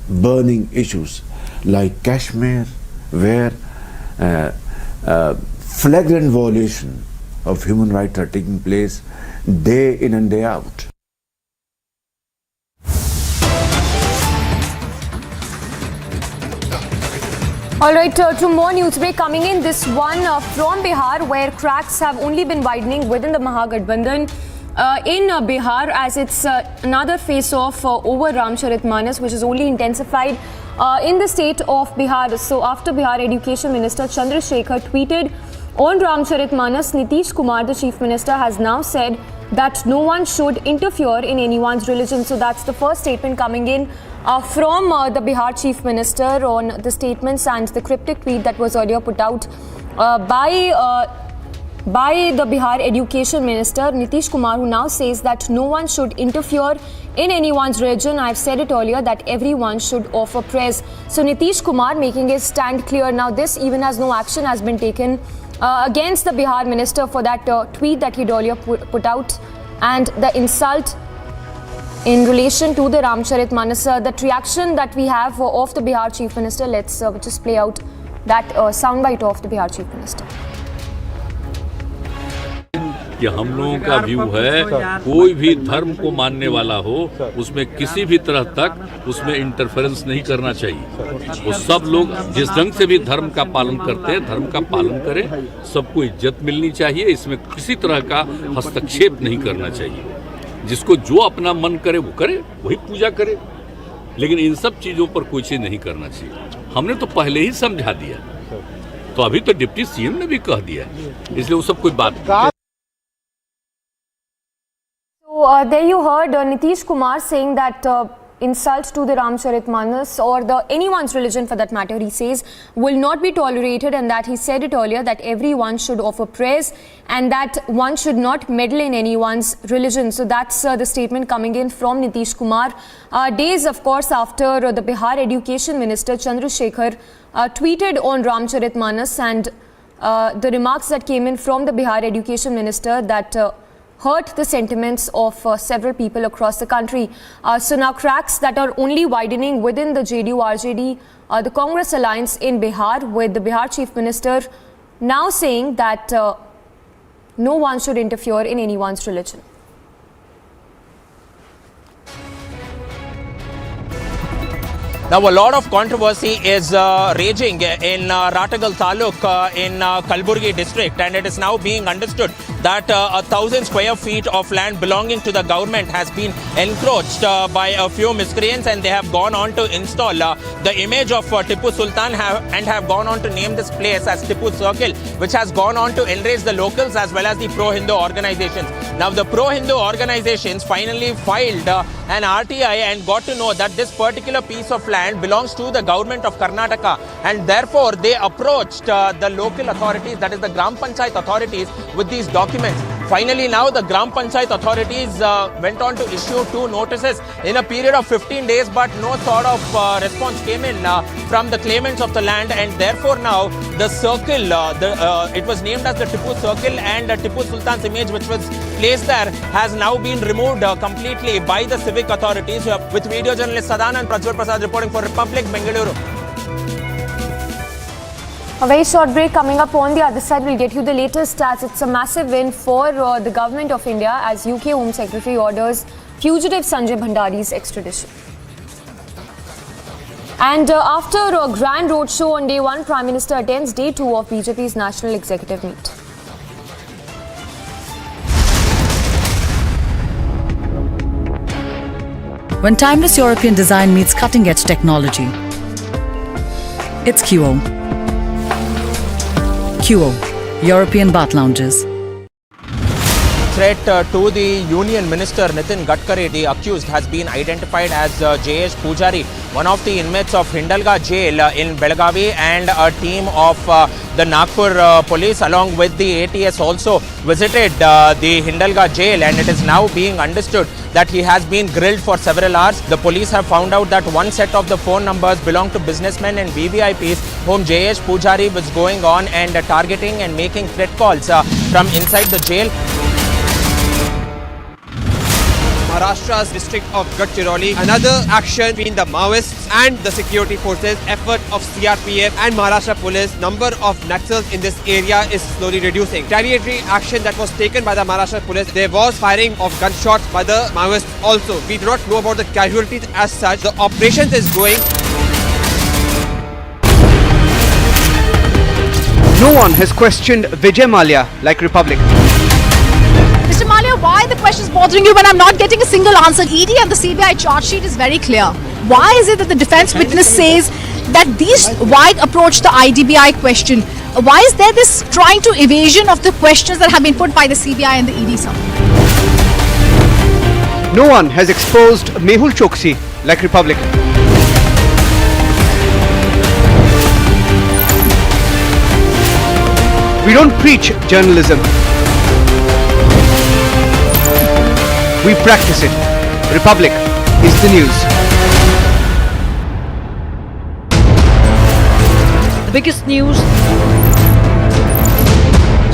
[SPEAKER 22] burning issues like Kashmir, where flagrant violation of human rights are taking place day in and day out.
[SPEAKER 23] All right, to more news break coming in. This one from Bihar, where cracks have only been widening within the Mahagathbandhan in Bihar, as it's another face-off over Ramcharitmanas, which is only intensified in the state of Bihar. So after Bihar Education Minister Chandrasekhar tweeted on Ramcharitmanas, Nitish Kumar, the Chief Minister, has now said that no one should interfere in anyone's religion. So that's the first statement coming in from the Bihar Chief Minister on the statements and the cryptic tweet that was earlier put out by the Bihar Education Minister Nitish Kumar, who now says that no one should interfere in anyone's religion. I've said it earlier that everyone should offer prayers. So Nitish Kumar making his stand clear. Now this, even as no action has been taken against the Bihar minister for that tweet that he'd earlier put out, and the insult in relation to the Ramcharitmanas. That reaction that we have of the Bihar Chief Minister, let's just play out that soundbite of the Bihar Chief Minister.
[SPEAKER 4] कि हम लोगों का view है, कोई भी धर्म को मानने वाला हो उसमें किसी भी तरह तक उसमें इंटरफेरेंस नहीं करना चाहिए। वो सब लोग जिस ढंग से भी धर्म का पालन करते हैं, धर्म का पालन करें, सबको इज्जत मिलनी चाहिए। इसमें किसी तरह का हस्तक्षेप नहीं करना चाहिए। जिसको जो अपना मन करे वो करे, वही पूजा करे, लेकिन इन सब चीज़ों पर कोई चीज़ नहीं करना चाहिए। हमने तो पहले ही समझा दिया, तो अभी तो डिप्टी सीएम ने भी कह दिया, इसलिए वो सब कोई बात।
[SPEAKER 23] So there you heard Nitish Kumar saying that insult to the Ramcharitmanas or anyone's religion for that matter, he says, will not be tolerated, and that he said it earlier that everyone should offer prayers and that one should not meddle in anyone's religion. So that's the statement coming in from Nitish Kumar. Days, of course, after the Bihar Education Minister Chandrasekhar tweeted on Ramcharitmanas, and the remarks that came in from the Bihar Education Minister that hurt the sentiments of several people across the country. So now cracks that are only widening within the JDU-RJD, the Congress alliance in Bihar, with the Bihar Chief Minister now saying that no one should interfere in anyone's religion.
[SPEAKER 19] Now, a lot of controversy is raging in Ratagal Taluk in Kalburgi district, and it is now being understood that 1,000 square feet of land belonging to the government has been encroached by a few miscreants, and they have gone on to install the image of Tipu Sultan and have gone on to name this place as Tipu Circle, which has gone on to enrage the locals as well as the pro-Hindu organizations. Now, the pro-Hindu organizations finally filed an RTI and got to know that this particular piece of land belongs to the government of Karnataka, and therefore they approached the local authorities, that is the Gram Panchayat authorities, with these documents. Finally, now the Gram Panchayat authorities went on to issue 2 notices in a period of 15 days, but no sort of response came in from the claimants of the land, and therefore now the circle, it was named as the Tipu Circle, and Tipu Sultan's image, which was placed there, has now been removed completely by the civic authorities. With video journalist Sadan and Prajwal Prasad reporting for Republic, Bengaluru.
[SPEAKER 23] A very short break coming up. On the other side, we'll get you the latest stats. It's a massive win for the government of India as UK Home Secretary orders fugitive Sanjay Bhandari's extradition. And after a grand roadshow on day 1, Prime Minister attends day 2 of BJP's National Executive Meet.
[SPEAKER 18] When timeless European design meets cutting-edge technology, it's QO. QO, European Bath Lounges.
[SPEAKER 19] Threat to the Union Minister Nitin Gadkari, the accused, has been identified as J.S. Pujari, one of the inmates of Hindalga jail in Belagavi, and a team of the Nagpur police along with the ATS also visited the Hindalga jail, and it is now being understood that he has been grilled for several hours. The police have found out that one set of the phone numbers belong to businessmen and VVIPs whom J.S. Pujari was going on and targeting and making threat calls from inside the jail.
[SPEAKER 2] Maharashtra's district of Gadchiroli. Another action between the Maoists and the security forces, effort of CRPF and Maharashtra police. Number of Naxals in this area is slowly reducing. Retaliatory action that was taken by the Maharashtra police. There was firing of gunshots by the Maoists also. We do not know about the casualties as such. The operation is going.
[SPEAKER 5] No one has questioned Vijay Mallya like Republic.
[SPEAKER 13] Mr. Mallya, why the question is bothering you when I'm not getting a single answer? ED and the CBI charge sheet is very clear. Why is it that the defense witness says that these White approached the IDBI question? Why is there this trying to evasion of the questions that have been put by the CBI and the ED, sir?
[SPEAKER 5] No one has exposed Mehul Choksi like Republic. We don't preach journalism. We practice it. Republic is the news.
[SPEAKER 16] The biggest news.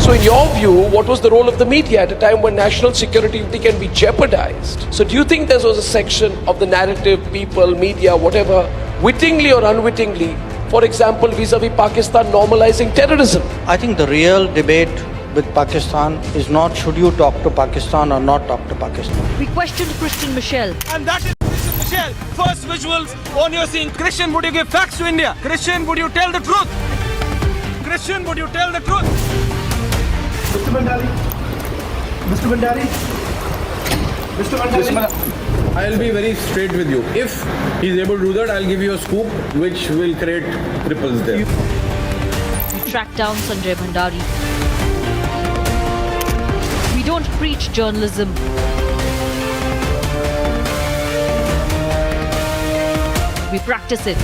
[SPEAKER 7] So in your view, what was the role of the media at a time when national security can be jeopardized? So do you think there was a section of the narrative, people, media, whatever, wittingly or unwittingly, for example, vis-a-vis Pakistan normalizing terrorism?
[SPEAKER 24] I think the real debate with Pakistan is not should you talk to Pakistan or not talk to Pakistan.
[SPEAKER 16] We questioned Christian Michel.
[SPEAKER 2] And that is Christian Michel. First visuals on your scene. Christian, would you give facts to India? Christian, would you tell the truth? Christian, would you tell the truth? Mr. Bhandari. Mr. Bhandari. Mr. Bhandari.
[SPEAKER 20] I'll be very straight with you. If he's able to do that, I'll give you a scoop which will create ripples there.
[SPEAKER 16] We tracked down Sanjay Bhandari. We don't preach journalism. We practice it.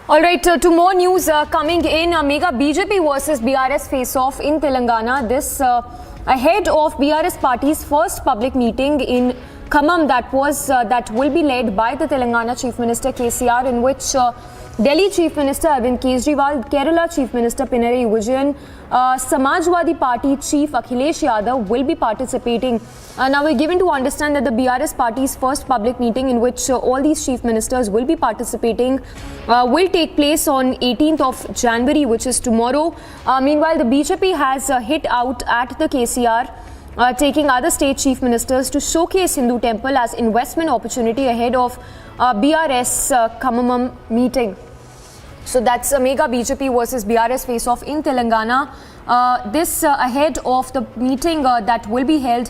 [SPEAKER 23] All right, to more news coming in. Mega BJP versus BRS face-off in Telangana. This ahead of BRS party's first public meeting in Khammam that will be led by the Telangana Chief Minister KCR, in which Delhi Chief Minister Arvind Kejriwal, Kerala Chief Minister Pinarayi Vijayan, Samajwadi Party Chief Akhilesh Yadav will be participating. Now we're given to understand that the BRS party's first public meeting, in which all these chief ministers will be participating, will take place on 18th of January, which is tomorrow. Meanwhile, the BJP has hit out at the KCR, taking other state chief ministers to showcase Hindu temple as investment opportunity ahead of BRS Kamamam meeting. So that's a mega BJP versus BRS face-off in Telangana. This ahead of the meeting that will be held,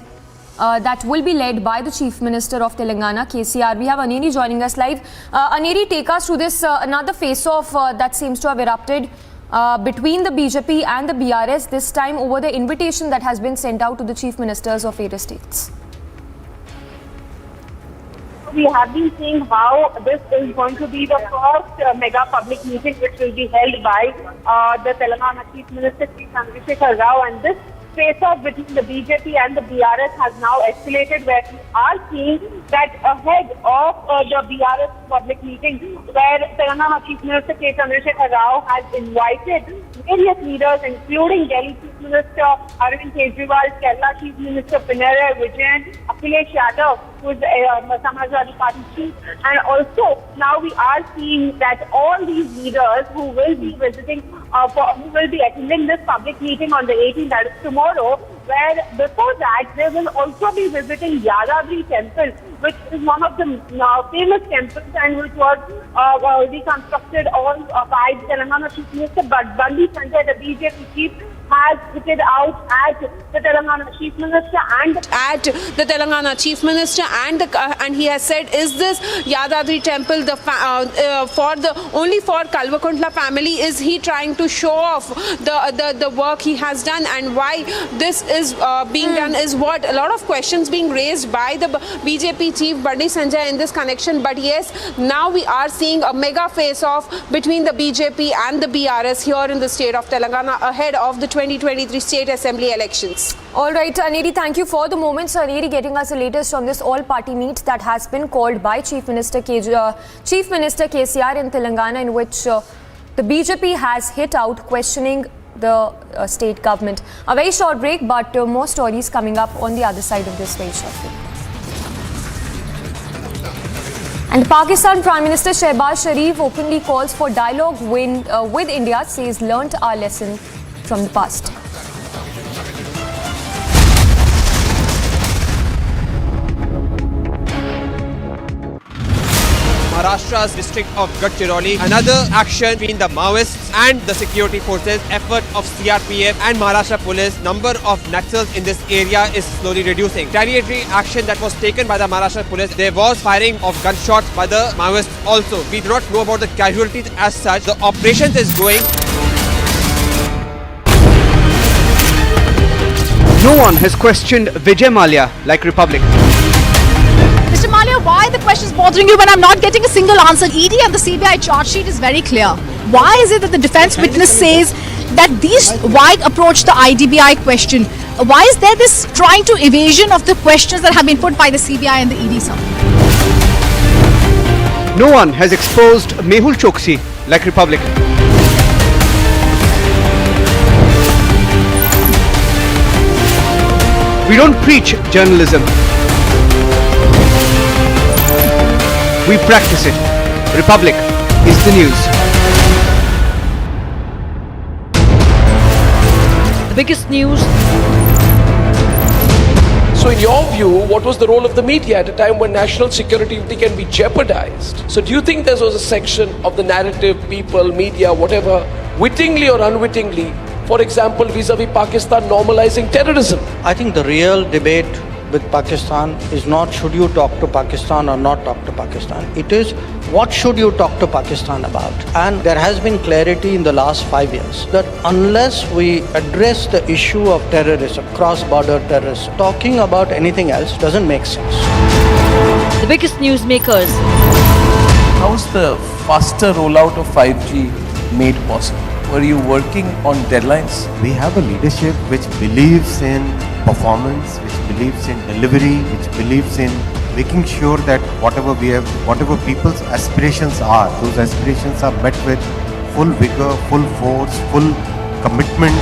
[SPEAKER 23] that will be led by the Chief Minister of Telangana, KCR. We have Aneri joining us live. Aneri, take us through this another face-off that seems to have erupted between the BJP and the BRS, this time over the invitation that has been sent out to the Chief Ministers of various states.
[SPEAKER 6] We have been seeing how this is going to be the first mega public meeting which will be held by the Telangana Chief Minister, Chandrasekhar Rao, and this face-off between the BJP and the BRS has now escalated, where we are seeing that ahead of the BRS public meeting, where Telangana Chief Minister K. Chandrasekhar Rao has invited various leaders, including Delhi Chief Minister Arvind Kejriwal, Kerala Chief Minister Pinarayi Vijayan, Akhilesh Yadav, who is Samajwadi Party chief, and also now we are seeing that all these leaders who will be visiting, who will be attending this public meeting on the 18th, that is tomorrow, where before that they will also be visiting Yadadri Temple, which is one of the famous temples and which was reconstructed all by the Telangana Chief Minister. But Bhandari, the BJP chief, has visited out at the Telangana Chief Minister and he has said, is this Yadadri temple only for Kalvakuntla family? Is he trying to show off the work he has done, and why this is being done is what a lot of questions being raised by the BJP chief Bhandari Sanjay in this connection. But yes, now we are seeing a mega face-off between the BJP and the BRS here in the state of Telangana ahead of the 2023 State Assembly elections.
[SPEAKER 23] All right, Aneri, thank you for the moments. Aneri getting us the latest on this all-party meet that has been called by Chief Minister KCR in Telangana, in which the BJP has hit out questioning the state government. A very short break, but more stories coming up on the other side of this very shortly. And Pakistan Prime Minister Shehbaz Sharif openly calls for dialogue with India, says learnt our lesson from the past.
[SPEAKER 2] Maharashtra's district of Gadchiroli, another action between the Maoists and the security forces, effort of CRPF and Maharashtra police. Number of Naxals in this area is slowly reducing. Retaliatory action that was taken by the Maharashtra police, there was firing of gunshots by the Maoists also. We do not know about the casualties as such. The operation is going.
[SPEAKER 5] No one has questioned Vijay Mallya like Republic.
[SPEAKER 13] Mr. Mallya, why the question is bothering you when I'm not getting a single answer? ED and the CBI charge sheet is very clear. Why is it that the defense witness says that why approach the IDBI question? Why is there this trying to evasion of the questions that have been put by the CBI and the ED, sir?
[SPEAKER 5] No one has exposed Mehul Choksi like Republic. We don't preach journalism. We practice it. Republic is the news.
[SPEAKER 16] The biggest news.
[SPEAKER 7] So in your view, what was the role of the media at a time when national security can be jeopardized? So do you think there was a section of the narrative, people, media, whatever, wittingly or unwittingly, for example, vis-a-vis Pakistan normalizing terrorism?
[SPEAKER 24] I think the real debate with Pakistan is not should you talk to Pakistan or not talk to Pakistan. It is what should you talk to Pakistan about. And there has been clarity in the last 5 years that unless we address the issue of terrorism, cross-border terrorism, talking about anything else doesn't make sense.
[SPEAKER 16] The biggest newsmakers.
[SPEAKER 9] How's the faster rollout of 5G made possible? Were you working on deadlines?
[SPEAKER 14] We have a leadership which believes in performance, which believes in delivery, which believes in
[SPEAKER 1] making sure that whatever people's aspirations are, those aspirations are met with full vigor, full force, full commitment.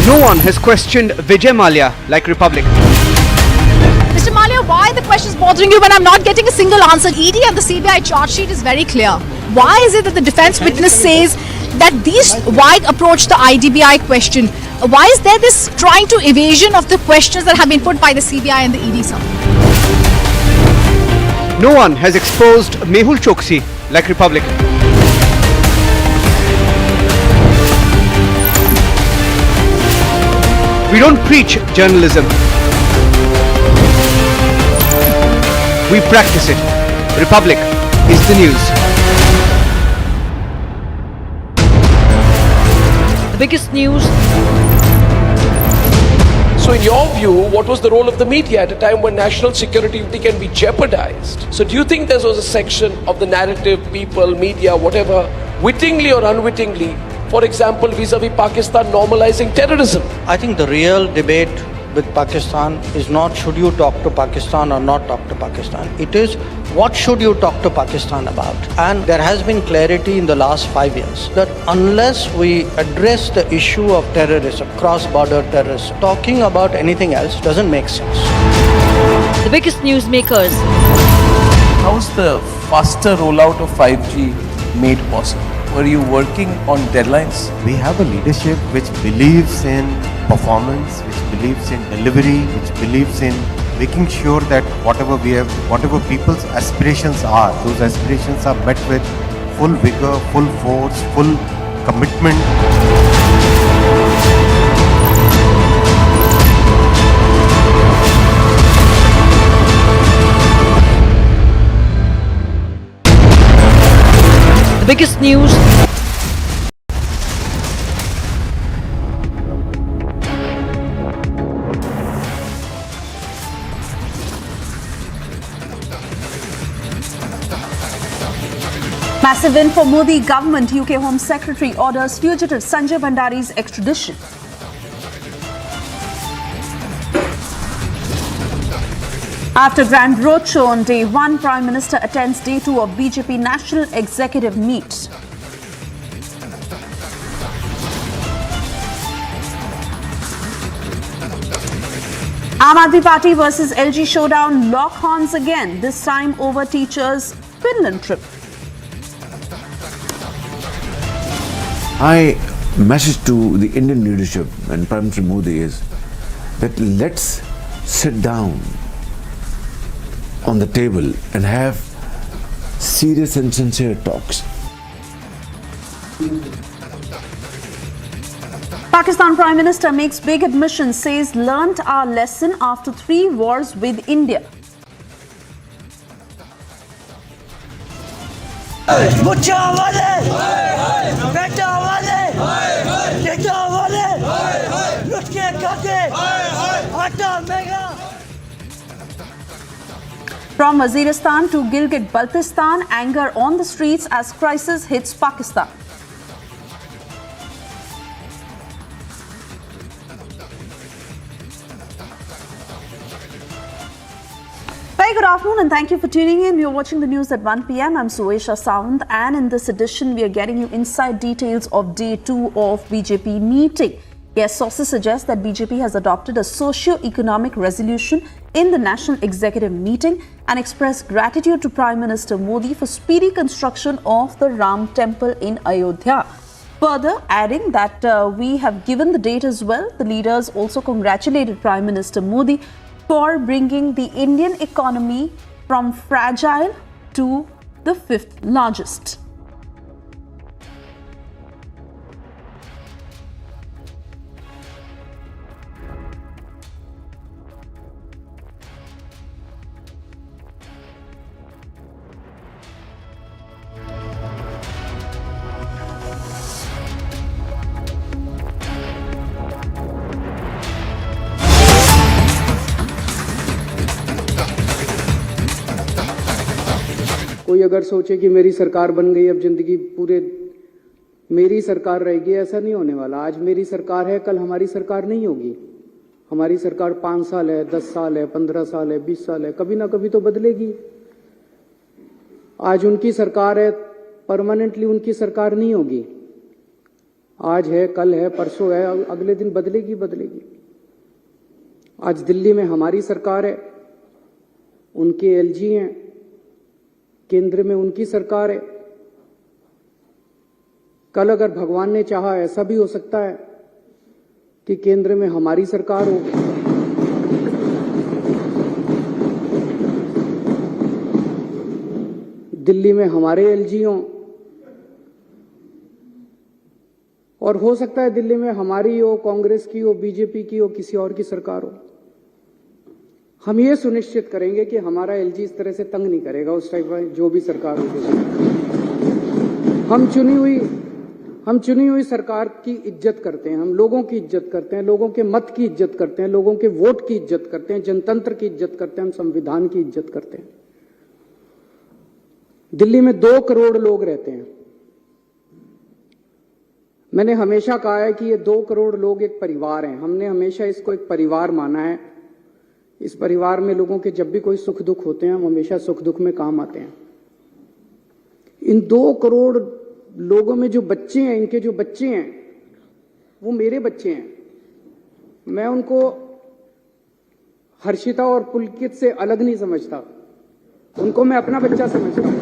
[SPEAKER 5] No one has questioned Vijay Mallya like Republic.
[SPEAKER 13] Mr. Mallya, why are the questions bothering you when I'm not getting a single answer? ED and the CBI charge sheet is very clear. Why is it that the defense witness says that these wide approach the IDBI question? Why is there this trying to evasion of the questions that have been put by the CBI and the ED, sir?
[SPEAKER 5] No one has exposed Mehul Choksi like Republic. We don't preach journalism. We practice it. Republic is the news.
[SPEAKER 16] The biggest news.
[SPEAKER 7] So in your view, what was the role of the media at a time when national security can be jeopardized? So do you think there was a section of the narrative, people, media, whatever, wittingly or unwittingly, for example, vis-a-vis Pakistan normalizing terrorism?
[SPEAKER 24] I think the real debate with Pakistan is not should you talk to Pakistan or not talk to Pakistan. It is what should you talk to Pakistan about. And there has been clarity in the last 5 years that unless we address the issue of terrorism, cross-border terrorism, talking about anything else doesn't make sense.
[SPEAKER 16] The biggest newsmakers.
[SPEAKER 9] How's the faster rollout of 5G made possible? Were you working on deadlines?
[SPEAKER 1] We have a leadership which believes in performance, which believes in delivery, which believes in making sure that whatever people's aspirations are, those aspirations are met with full vigor, full force, full commitment.
[SPEAKER 16] Biggest news.
[SPEAKER 8] Massive win for Modi government. UK Home Secretary orders fugitive Sanjay Bhandari's extradition. After grand roadshow on day 1, Prime Minister attends day 2 of BJP National Executive Meet. Aam Aadmi Party versus LG showdown, lock horns again, this time over teachers' Finland trip.
[SPEAKER 22] My message to the Indian leadership and Prime Minister Modi is that let's sit down on the table and have serious and sincere talks.
[SPEAKER 8] Pakistan Prime Minister makes big admission, says learnt our lesson after 3 wars with India. From Waziristan to Gilgit-Baltistan, anger on the streets as crisis hits Pakistan. Very good afternoon and thank you for tuning in. You're watching the news at 1 p.m. I'm Suesha Sawant, and in this edition we are getting you inside details of day 2 of BJP meeting. Guest sources suggest that BJP has adopted a socio-economic resolution in the National Executive Meeting and expressed gratitude to Prime Minister Modi for speedy construction of the Ram Temple in Ayodhya. Further adding that we have given the date as well. The leaders also congratulated Prime Minister Modi for bringing the Indian economy from fragile to the 5th largest.
[SPEAKER 14] कोई अगर सोचे कि मेरी सरकार बन गई, अब जिंदगी पूरे मेरी सरकार रहेगी, ऐसा नहीं होने वाला। आज मेरी सरकार है, कल हमारी सरकार नहीं होगी। हमारी सरकार 5 साल है, 10 साल है, 15 साल है, 20 साल है, कभी ना कभी तो बदलेगी। आज उनकी सरकार है, परमानेंटली उनकी सरकार नहीं होगी। आज है, कल है, परसों है, अगले दिन बदलेगी। आज दिल्ली में हमारी सरकार है, उनके एलजी हैं, केंद्र में उनकी सरकार है। कल अगर भगवान ने चाहा ऐसा भी हो सकता है कि केंद्र में हमारी सरकार हो। दिल्ली में हमारे एलजी हों और हो सकता है दिल्ली में हमारी हो, कांग्रेस की हो, बीजेपी की हो, किसी और की सरकार हो। हम ये सुनिश्चित करेंगे कि हमारा एलजी इस तरह से तंग नहीं करेगा उस टाइप का जो भी सरकार होगी। हम चुनी हुई सरकार की इज्जत करते हैं, हम लोगों की इज्जत करते हैं, लोगों के मत की इज्जत करते हैं, लोगों के वोट की इज्जत करते हैं, जनतंत्र की इज्जत करते हैं, हम संविधान की इज्जत करते हैं। दिल्ली में 2 करोड़ लोग रहते हैं। मैंने हमेशा कहा है कि ये 2 करोड़ लोग एक परिवार हैं। हमने हमेशा इसको एक परिवार माना है। इस परिवार में लोगों के जब भी कोई सुख दुख होते हैं, हम हमेशा सुख दुख में काम आते हैं। इन 2 करोड़ लोगों में जो बच्चे हैं, इनके जो बच्चे हैं, वो मेरे बच्चे हैं। मैं उनको हर्षिता और पुलकित से अलग नहीं समझता, उनको मैं अपना बच्चा समझता हूं।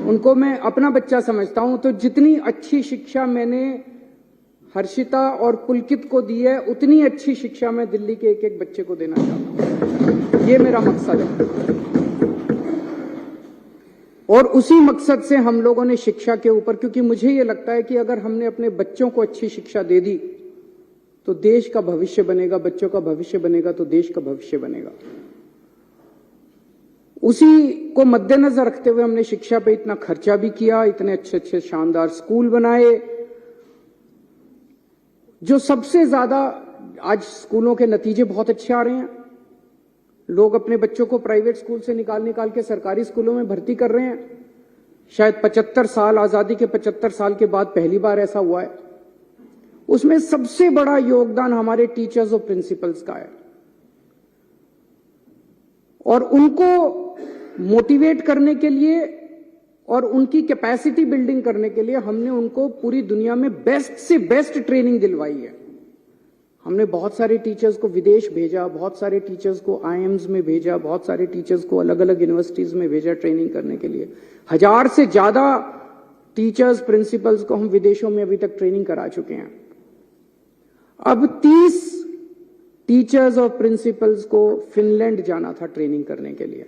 [SPEAKER 14] उनको मैं अपना बच्चा समझता हूं। तो जितनी अच्छी शिक्षा मैंने हर्षिता और पुलकित को दी है, उतनी अच्छी शिक्षा मैं दिल्ली के एक एक बच्चे को देना चाहता हूं। ये मेरा मकसद है और उसी मकसद से हम लोगों ने शिक्षा के ऊपर, क्योंकि मुझे ये लगता है कि अगर हमने अपने बच्चों को अच्छी शिक्षा दे दी तो देश का भविष्य बनेगा, बच्चों का भविष्य बनेगा तो देश का भविष्य बनेगा। उसी को मद्देनजर रखते हुए हमने शिक्षा पे इतना खर्चा भी किया, इतने अच्छे अच्छे शानदार स्कूल बनाए। जो सबसे ज्यादा आज स्कूलों के नतीजे बहुत अच्छे आ रहे हैं। लोग अपने बच्चों को प्राइवेट स्कूल से निकाल के सरकारी स्कूलों में भर्ती कर रहे हैं। शायद 75 साल, आजादी के 75 साल के बाद पहली बार ऐसा हुआ है। उसमें सबसे बड़ा योगदान हमारे टीचर्स और प्रिंसिपल्स का है और उनको मोटिवेट करने के लिए और उनकी कैपेसिटी बिल्डिंग करने के लिए हमने उनको पूरी दुनिया में बेस्ट से बेस्ट ट्रेनिंग दिलवाई है। हमने बहुत सारे टीचर्स को विदेश भेजा, बहुत सारे टीचर्स को आईएम्स में भेजा, बहुत सारे टीचर्स को अलग अलग यूनिवर्सिटीज में भेजा ट्रेनिंग करने के लिए। 1000 से ज्यादा टीचर्स, प्रिंसिपल्स को हम विदेशों में अभी तक ट्रेनिंग करा चुके हैं। अब 30 टीचर्स और प्रिंसिपल्स को फिनलैंड जाना था ट्रेनिंग करने के लिए।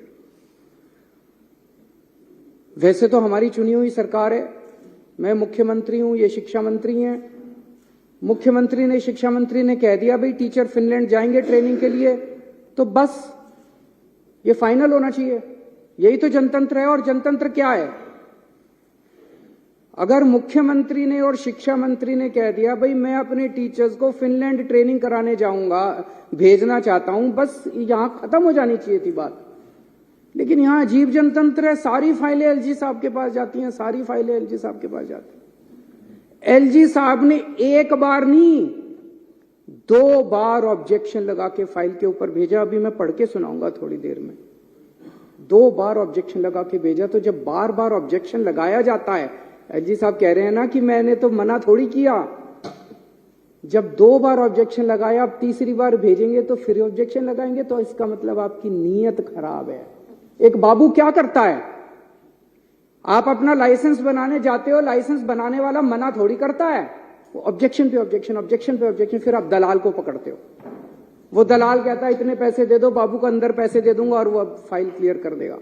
[SPEAKER 14] वैसे तो हमारी चुनी हुई सरकार है, मैं मुख्यमंत्री हूं, ये शिक्षा मंत्री हैं। मुख्यमंत्री ने, शिक्षा मंत्री ने कह दिया भाई टीचर फिनलैंड जाएंगे ट्रेनिंग के लिए, तो बस ये फाइनल होना चाहिए। यही तो जनतंत्र है। और जनतंत्र क्या है? अगर मुख्यमंत्री ने और शिक्षा मंत्री ने कह दिया भाई मैं अपने टीचर्स को फिनलैंड ट्रेनिंग कराने जाऊंगा, भेजना चाहता हूं, बस यहां खत्म हो जानी चाहिए थी बात। लेकिन यहां अजीब जनतंत्र है। सारी फाइलें एलजी साहब के पास जाती हैं, सारी फाइलें एलजी साहब के पास जाती हैं। एलजी साहब ने एक बार नहीं 2 बार ऑब्जेक्शन लगा के फाइल के ऊपर भेजा। अभी मैं पढ़ के सुनाऊंगा थोड़ी देर में। 2 बार ऑब्जेक्शन लगा के भेजा। तो जब बार बार ऑब्जेक्शन लगाया जाता है एलजी साहब कह रहे हैं ना कि मैंने तो मना थोड़ी किया। जब 2 बार ऑब्जेक्शन लगाया, अब तीसरी बार भेजेंगे तो फिर ऑब्जेक्शन लगाएंगे, तो इसका मतलब आपकी नीयत खराब है। एक बाबू क्या करता है, आप अपना लाइसेंस बनाने जाते हो, लाइसेंस बनाने वाला मना थोड़ी करता है, वो ऑब्जेक्शन पे ऑब्जेक्शन, ऑब्जेक्शन पे ऑब्जेक्शन, फिर आप दलाल को पकड़ते हो। वो दलाल कहता है इतने पैसे दे दो, बाबू को अंदर पैसे दे दूंगा और वो फाइल क्लियर कर देगा।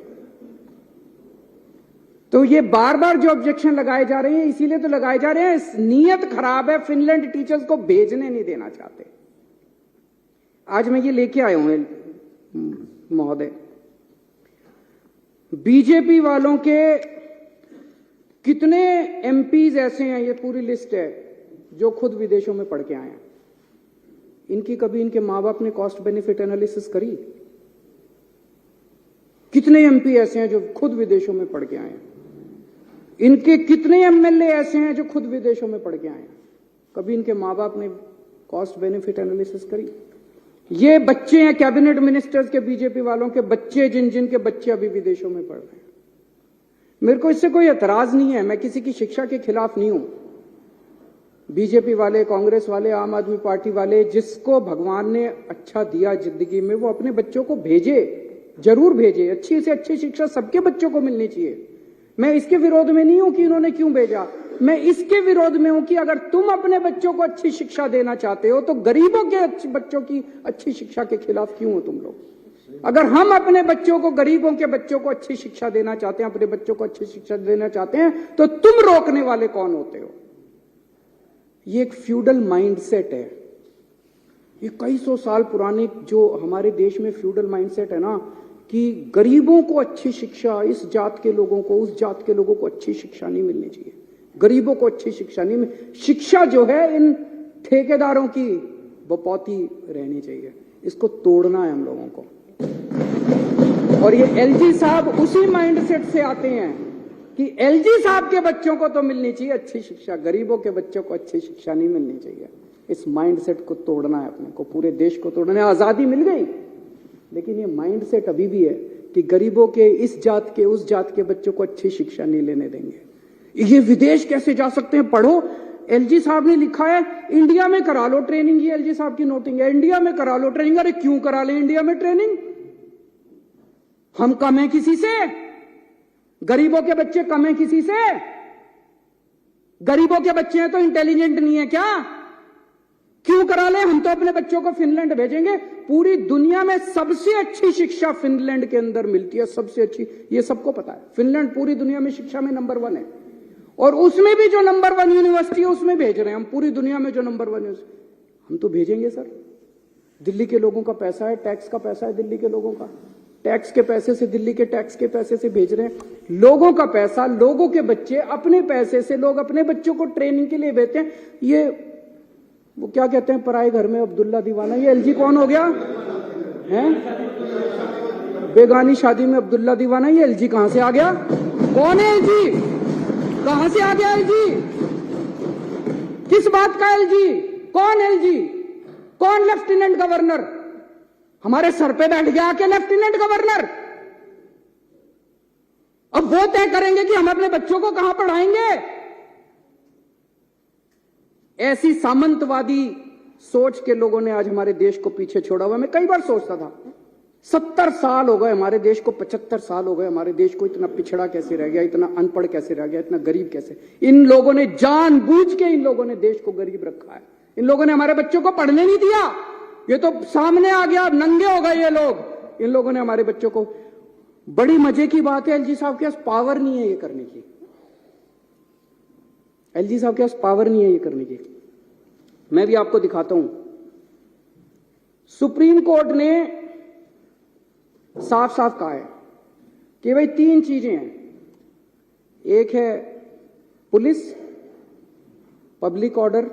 [SPEAKER 14] तो ये बार बार जो ऑब्जेक्शन लगाए जा रहे हैं, इसीलिए तो लगाए जा रहे हैं, नीयत खराब है। फिनलैंड टीचर्स को भेजने नहीं देना चाहते। आज मैं ये लेके आया हूं महोदय, बीजेपी वालों के कितने एमपीज ऐसे हैं, ये पूरी लिस्ट है, जो खुद विदेशों में पढ़ के आए हैं। इनकी कभी इनके मां बाप ने कॉस्ट बेनिफिट एनालिसिस करी? कितने एमपी ऐसे हैं जो खुद विदेशों में पढ़ के आए हैं? इनके कितने एमएलए ऐसे हैं जो खुद विदेशों में पढ़ के आए हैं? कभी इनके मां बाप ने कॉस्ट बेनिफिट एनालिसिस करी? ये बच्चे हैं कैबिनेट मिनिस्टर्स के, बीजेपी वालों के बच्चे, जिन के बच्चे अभी विदेशों में पढ़ रहे हैं। मेरे को इससे कोई एतराज नहीं है, मैं किसी की शिक्षा के खिलाफ नहीं हूं। बीजेपी वाले, कांग्रेस वाले, आम आदमी पार्टी वाले, जिसको भगवान ने अच्छा दिया जिंदगी में, वो अपने बच्चों को भेजे, जरूर भेजे। अच्छी से अच्छी शिक्षा सबके बच्चों को मिलनी चाहिए। मैं इसके विरोध में नहीं हूं कि इन्होंने क्यों भेजा, मैं इसके विरोध में हूं कि अगर तुम अपने बच्चों को अच्छी शिक्षा देना चाहते हो तो गरीबों के बच्चों की अच्छी शिक्षा के खिलाफ क्यों हो तुम लोग? अगर हम अपने बच्चों को, गरीबों के बच्चों को अच्छी शिक्षा देना चाहते हैं, अपने बच्चों को अच्छी शिक्षा देना चाहते हैं, तो तुम रोकने वाले कौन होते हो? ये एक फ्यूडल माइंडसेट है। ये कई सौ साल पुराने जो हमारे देश में फ्यूडल माइंडसेट है ना, कि गरीबों को अच्छी शिक्षा, इस जात के लोगों को, उस जात के लोगों को अच्छी शिक्षा नहीं मिलनी चाहिए, गरीबों को अच्छी शिक्षा नहीं शिक्षा जो है इन ठेकेदारों की बपौती रहनी चाहिए। इसको तोड़ना है हम लोगों को। और ये एलजी साहब उसी माइंडसेट से आते हैं कि एलजी साहब के बच्चों को तो मिलनी चाहिए अच्छी शिक्षा, गरीबों के बच्चों को अच्छी शिक्षा नहीं मिलनी चाहिए। इस माइंडसेट को तोड़ना है अपने को, पूरे देश को तोड़ना है। आजादी मिल गई, लेकिन ये माइंडसेट अभी भी है कि गरीबों के, इस जात के, उस जात के बच्चों को अच्छी शिक्षा नहीं लेने देंगे। ये विदेश कैसे जा सकते हैं? पढ़ो, एलजी साहब ने लिखा है इंडिया में करा लो ट्रेनिंग। ये एलजी साहब की नोटिंग है, इंडिया में करा लो ट्रेनिंग। अरे क्यों करा ले इंडिया में ट्रेनिंग? हम कम है किसी से? गरीबों के बच्चे कम है किसी से? गरीबों के बच्चे हैं तो इंटेलिजेंट नहीं है क्या? क्यों करा ले? हम तो अपने बच्चों को फिनलैंड भेजेंगे। पूरी दुनिया में सबसे अच्छी शिक्षा फिनलैंड के अंदर मिलती है, सबसे अच्छी, ये सबको पता है। फिनलैंड पूरी दुनिया में शिक्षा में नंबर 1 है, और उसमें भी जो नंबर 1 यूनिवर्सिटी है उसमें भेज रहे हैं हम। पूरी दुनिया में जो नंबर 1 हम तो भेजेंगे सर। दिल्ली के लोगों का पैसा है, टैक्स का पैसा है दिल्ली के लोगों का, टैक्स के पैसे से, दिल्ली के टैक्स के पैसे से भेज रहे हैं। लोगों का पैसा, लोगों के बच्चे, अपने पैसे से लोग अपने बच्चों को ट्रेनिंग के लिए भेजते हैं। ये वो क्या कहते हैं, पराए घर में अब्दुल्ला दीवाना। ये एलजी कौन हो गया है? बेगानी शादी में अब्दुल्ला दीवाना। ये एलजी कहां से आ गया? कौन है एलजी? कहां से आ गया एलजी? किस बात का एलजी? कौन एलजी? कौन लेफ्टिनेंट गवर्नर? हमारे सर पे बैठ गया आके लेफ्टिनेंट गवर्नर। अब वो तय करेंगे कि हम अपने बच्चों को कहां पढ़ाएंगे। ऐसी सामंतवादी सोच के लोगों ने आज हमारे देश को पीछे छोड़ा हुआ। मैं कई बार सोचता था 70 साल हो गए हमारे देश को, 75 साल हो गए हमारे देश को, इतना पिछड़ा कैसे रह गया, इतना अनपढ़ कैसे रह गया, इतना गरीब कैसे? इन लोगों ने जानबूझ के, इन लोगों ने देश को गरीब रखा है। इन लोगों ने हमारे बच्चों को पढ़ने नहीं दिया। ये तो सामने आ गया, नंगे हो गए ये लोग। इन लोगों ने हमारे बच्चों को, बड़ी मजे की बात है, एलजी साहब के पास पावर नहीं है ये करने की। एलजी साहब के पास पावर नहीं है ये करने की। मैं भी आपको दिखाता हूं। सुप्रीम कोर्ट ने साफ साफ कहा है कि भाई 3 चीजें हैं। एक है पुलिस, पब्लिक ऑर्डर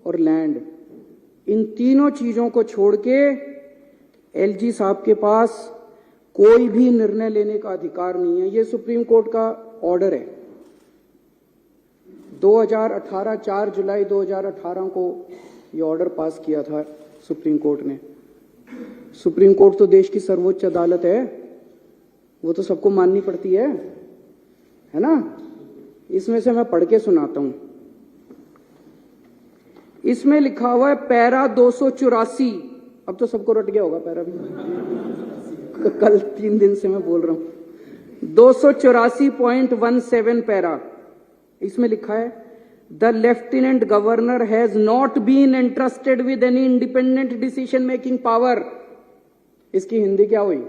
[SPEAKER 14] और लैंड। इन तीनों चीजों को छोड़ के एलजी साहब के पास कोई भी निर्णय लेने का अधिकार नहीं है। ये सुप्रीम कोर्ट का ऑर्डर है। 2018 4 जुलाई 2018 को ये ऑर्डर पास किया था सुप्रीम कोर्ट ने। सुप्रीम कोर्ट तो देश की सर्वोच्च अदालत है, वो तो सबको माननी पड़ती है ना। इसमें से मैं पढ़ के सुनाता हूं। इसमें लिखा हुआ है पैरा 284। अब तो सबको रट गया होगा पैरा भी, कल 3 दिन से मैं बोल रहा हूं। 284.17 पैरा, इसमें लिखा है the lieutenant governor has not been entrusted with any independent decision making power. इसकी हिंदी क्या हुई?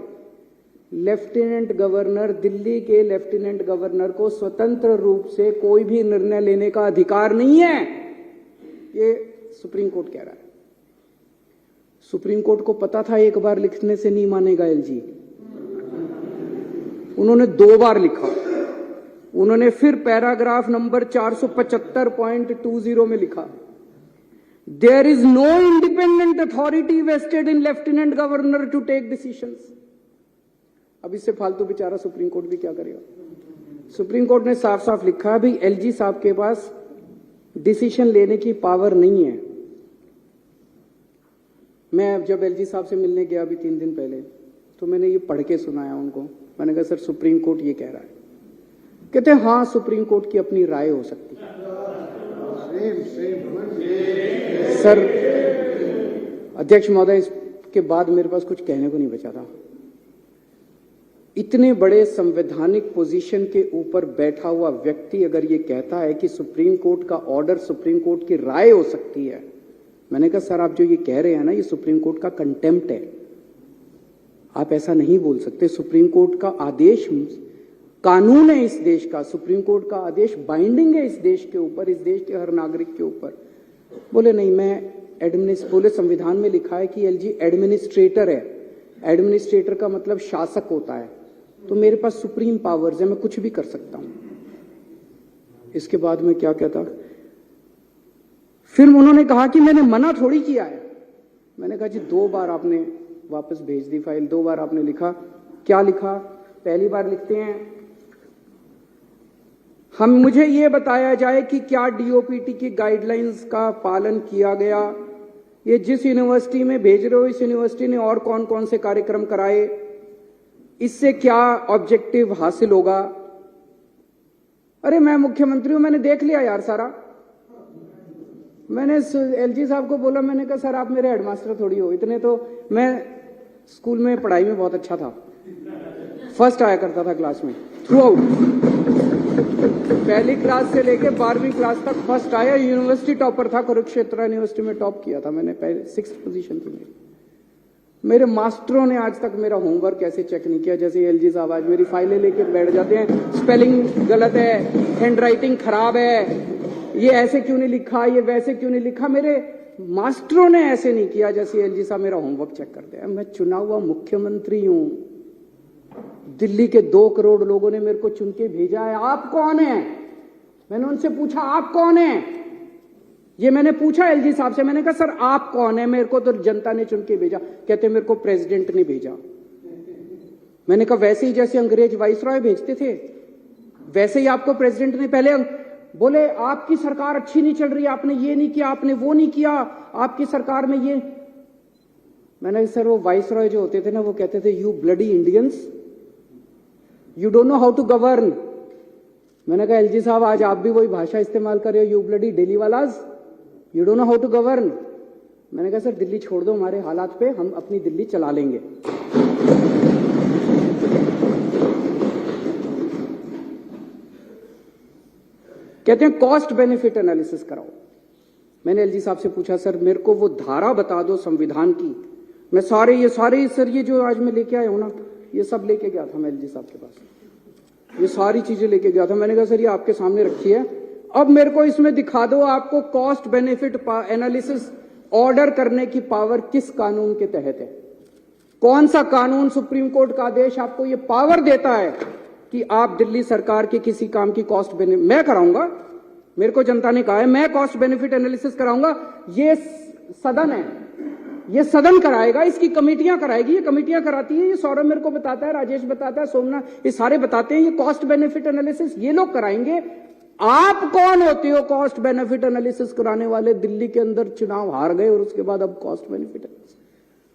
[SPEAKER 14] लेफ्टिनेंट गवर्नर, दिल्ली के लेफ्टिनेंट गवर्नर को स्वतंत्र रूप से कोई भी निर्णय लेने का अधिकार नहीं है, ये सुप्रीम कोर्ट कह रहा है। सुप्रीम कोर्ट को पता था एक बार लिखने से नहीं मानेगा एलजी, उन्होंने 2 बार लिखा। उन्होंने फिर पैराग्राफ नंबर 475.20 में लिखा there is no independent authority vested in lieutenant governor to take decisions. अब इससे फालतू बेचारा सुप्रीम कोर्ट भी क्या करेगा? सुप्रीम कोर्ट ने साफ साफ लिखा भाई एलजी साहब के पास डिसीजन लेने की पावर नहीं है। मैं जब एलजी साहब से मिलने गया अभी 3 दिन पहले, तो मैंने ये पढ़ के सुनाया उनको। मैंने कहा सर सुप्रीम कोर्ट ये कह रहा है। कहते हैं हाँ सुप्रीम कोर्ट की अपनी राय हो सकती है। सर अध्यक्ष महोदय, इसके बाद मेरे पास कुछ कहने को नहीं बचा था। इतने बड़े संवैधानिक पोजीशन के ऊपर बैठा हुआ व्यक्ति अगर ये कहता है कि सुप्रीम कोर्ट का ऑर्डर सुप्रीम कोर्ट की राय हो सकती है, मैंने कहा सर आप जो ये कह रहे हैं ना, ये सुप्रीम कोर्ट का कंटेम्प्ट है। आप ऐसा नहीं बोल सकते। सुप्रीम कोर्ट का आदेश कानून है इस देश का, सुप्रीम कोर्ट का आदेश बाइंडिंग है इस देश के ऊपर, इस देश के हर नागरिक के ऊपर। बोले नहीं, मैं बोले संविधान में लिखा है कि एलजी एडमिनिस्ट्रेटर है। एडमिनिस्ट्रेटर का मतलब शासक होता है, तो मेरे पास सुप्रीम पावर्स है, मैं कुछ भी कर सकता हूं। इसके बाद में क्या कहता, फिर उन्होंने कहा कि मैंने मना थोड़ी किया है। मैंने कहा जी 2 बार आपने वापस भेज दी फाइल, 2 बार आपने लिखा। क्या लिखा? पहली बार लिखते हैं मुझे ये बताया जाए कि क्या डीओपीटी की गाइडलाइंस का पालन किया गया। ये जिस यूनिवर्सिटी में भेज रहे हो, इस यूनिवर्सिटी ने और कौन कौन से कार्यक्रम कराए, इससे क्या ऑब्जेक्टिव हासिल होगा। अरे मैं मुख्यमंत्री हूं, मैंने देख लिया यार सारा। मैंने एलजी साहब को बोला, मैंने कहा सर आप मेरे हेडमास्टर थोड़ी हो, इतने तो मैं स्कूल में पढ़ाई में बहुत अच्छा था, फर्स्ट आया करता था क्लास में थ्रू आउट, पहली क्लास से लेके 12वीं क्लास तक फर्स्ट आया। यूनिवर्सिटी टॉपर था, कुरुक्षेत्र यूनिवर्सिटी में टॉप किया था मैंने, पहले 6th पोजीशन थी मेरी। मेरे मास्टरों ने आज तक मेरा होमवर्क ऐसे चेक नहीं किया जैसे एलजी साहब आज मेरी फाइलें लेके बैठ जाते हैं। स्पेलिंग गलत है, हैंडराइटिंग खराब है, ये ऐसे क्यों नहीं लिखा, ये वैसे क्यों नहीं लिखा। मेरे मास्टरों ने ऐसे नहीं किया जैसे एलजी साहब मेरा होमवर्क चेक करते हैं। मैं चुना हुआ मुख्यमंत्री हूं, दिल्ली के 2 करोड़ लोगों ने मेरे को चुन के भेजा है। आप कौन है? मैंने उनसे पूछा आप कौन है, ये मैंने पूछा एलजी साहब से। मैंने कहा सर आप कौन है? मेरे को तो जनता ने चुन के भेजा। कहते मेरे को प्रेसिडेंट ने भेजा। मैंने कहा वैसे ही जैसे अंग्रेज वाइसरॉय भेजते थे वैसे ही आपको प्रेसिडेंट ने पहले। बोले आपकी सरकार अच्छी नहीं चल रही, आपने ये नहीं किया, आपने वो नहीं किया, आपकी सरकार में ये। मैंने सर वो वाइसरॉय जो होते थे ना, वो कहते थे you bloody Indians, you don't know how to govern. मैंने कहा एलजी साहब आज आप भी वही भाषा इस्तेमाल कर रहे हो, यू ब्लडी डेली वालाज, you don't know how to govern. मैंने कहा सर दिल्ली छोड़ दो हमारे हालात पे, हम अपनी दिल्ली चला लेंगे। कहते हैं कॉस्ट बेनिफिट एनालिसिस कराओ। मैंने एलजी साहब से पूछा सर मेरे को वो धारा बता दो संविधान की, मैं सारे सर ये जो आज मैं लेके आया हूं ना, ये सब लेके गया था मैं एलजी साहब के पास, ये सारी चीजें लेके गया था। मैंने कहा सर ये आपके सामने रखी है, अब मेरे को इसमें दिखा दो आपको कॉस्ट बेनिफिट एनालिसिस ऑर्डर करने की पावर किस कानून के तहत है। कौन सा कानून, सुप्रीम कोर्ट का आदेश आपको ये पावर देता है कि आप दिल्ली सरकार के किसी काम की कॉस्ट बेनिफिट। मैं कराऊंगा, मेरे को जनता ने कहा है मैं कॉस्ट बेनिफिट एनालिसिस कराऊंगा। ये सदन है, ये सदन कराएगा, इसकी कमेटियां कराएगी, ये कमेटियां कराती है, ये सौरभ मेरे को बताता है, राजेश बताता है, सोमनाथ, ये सारे बताते हैं। ये कॉस्ट बेनिफिट एनालिसिस ये लोग कराएंगे। आप कौन होते हो कॉस्ट बेनिफिट एनालिसिस कराने वाले? दिल्ली के अंदर चुनाव हार गए और उसके बाद अब कॉस्ट बेनिफिट एनालिसिस,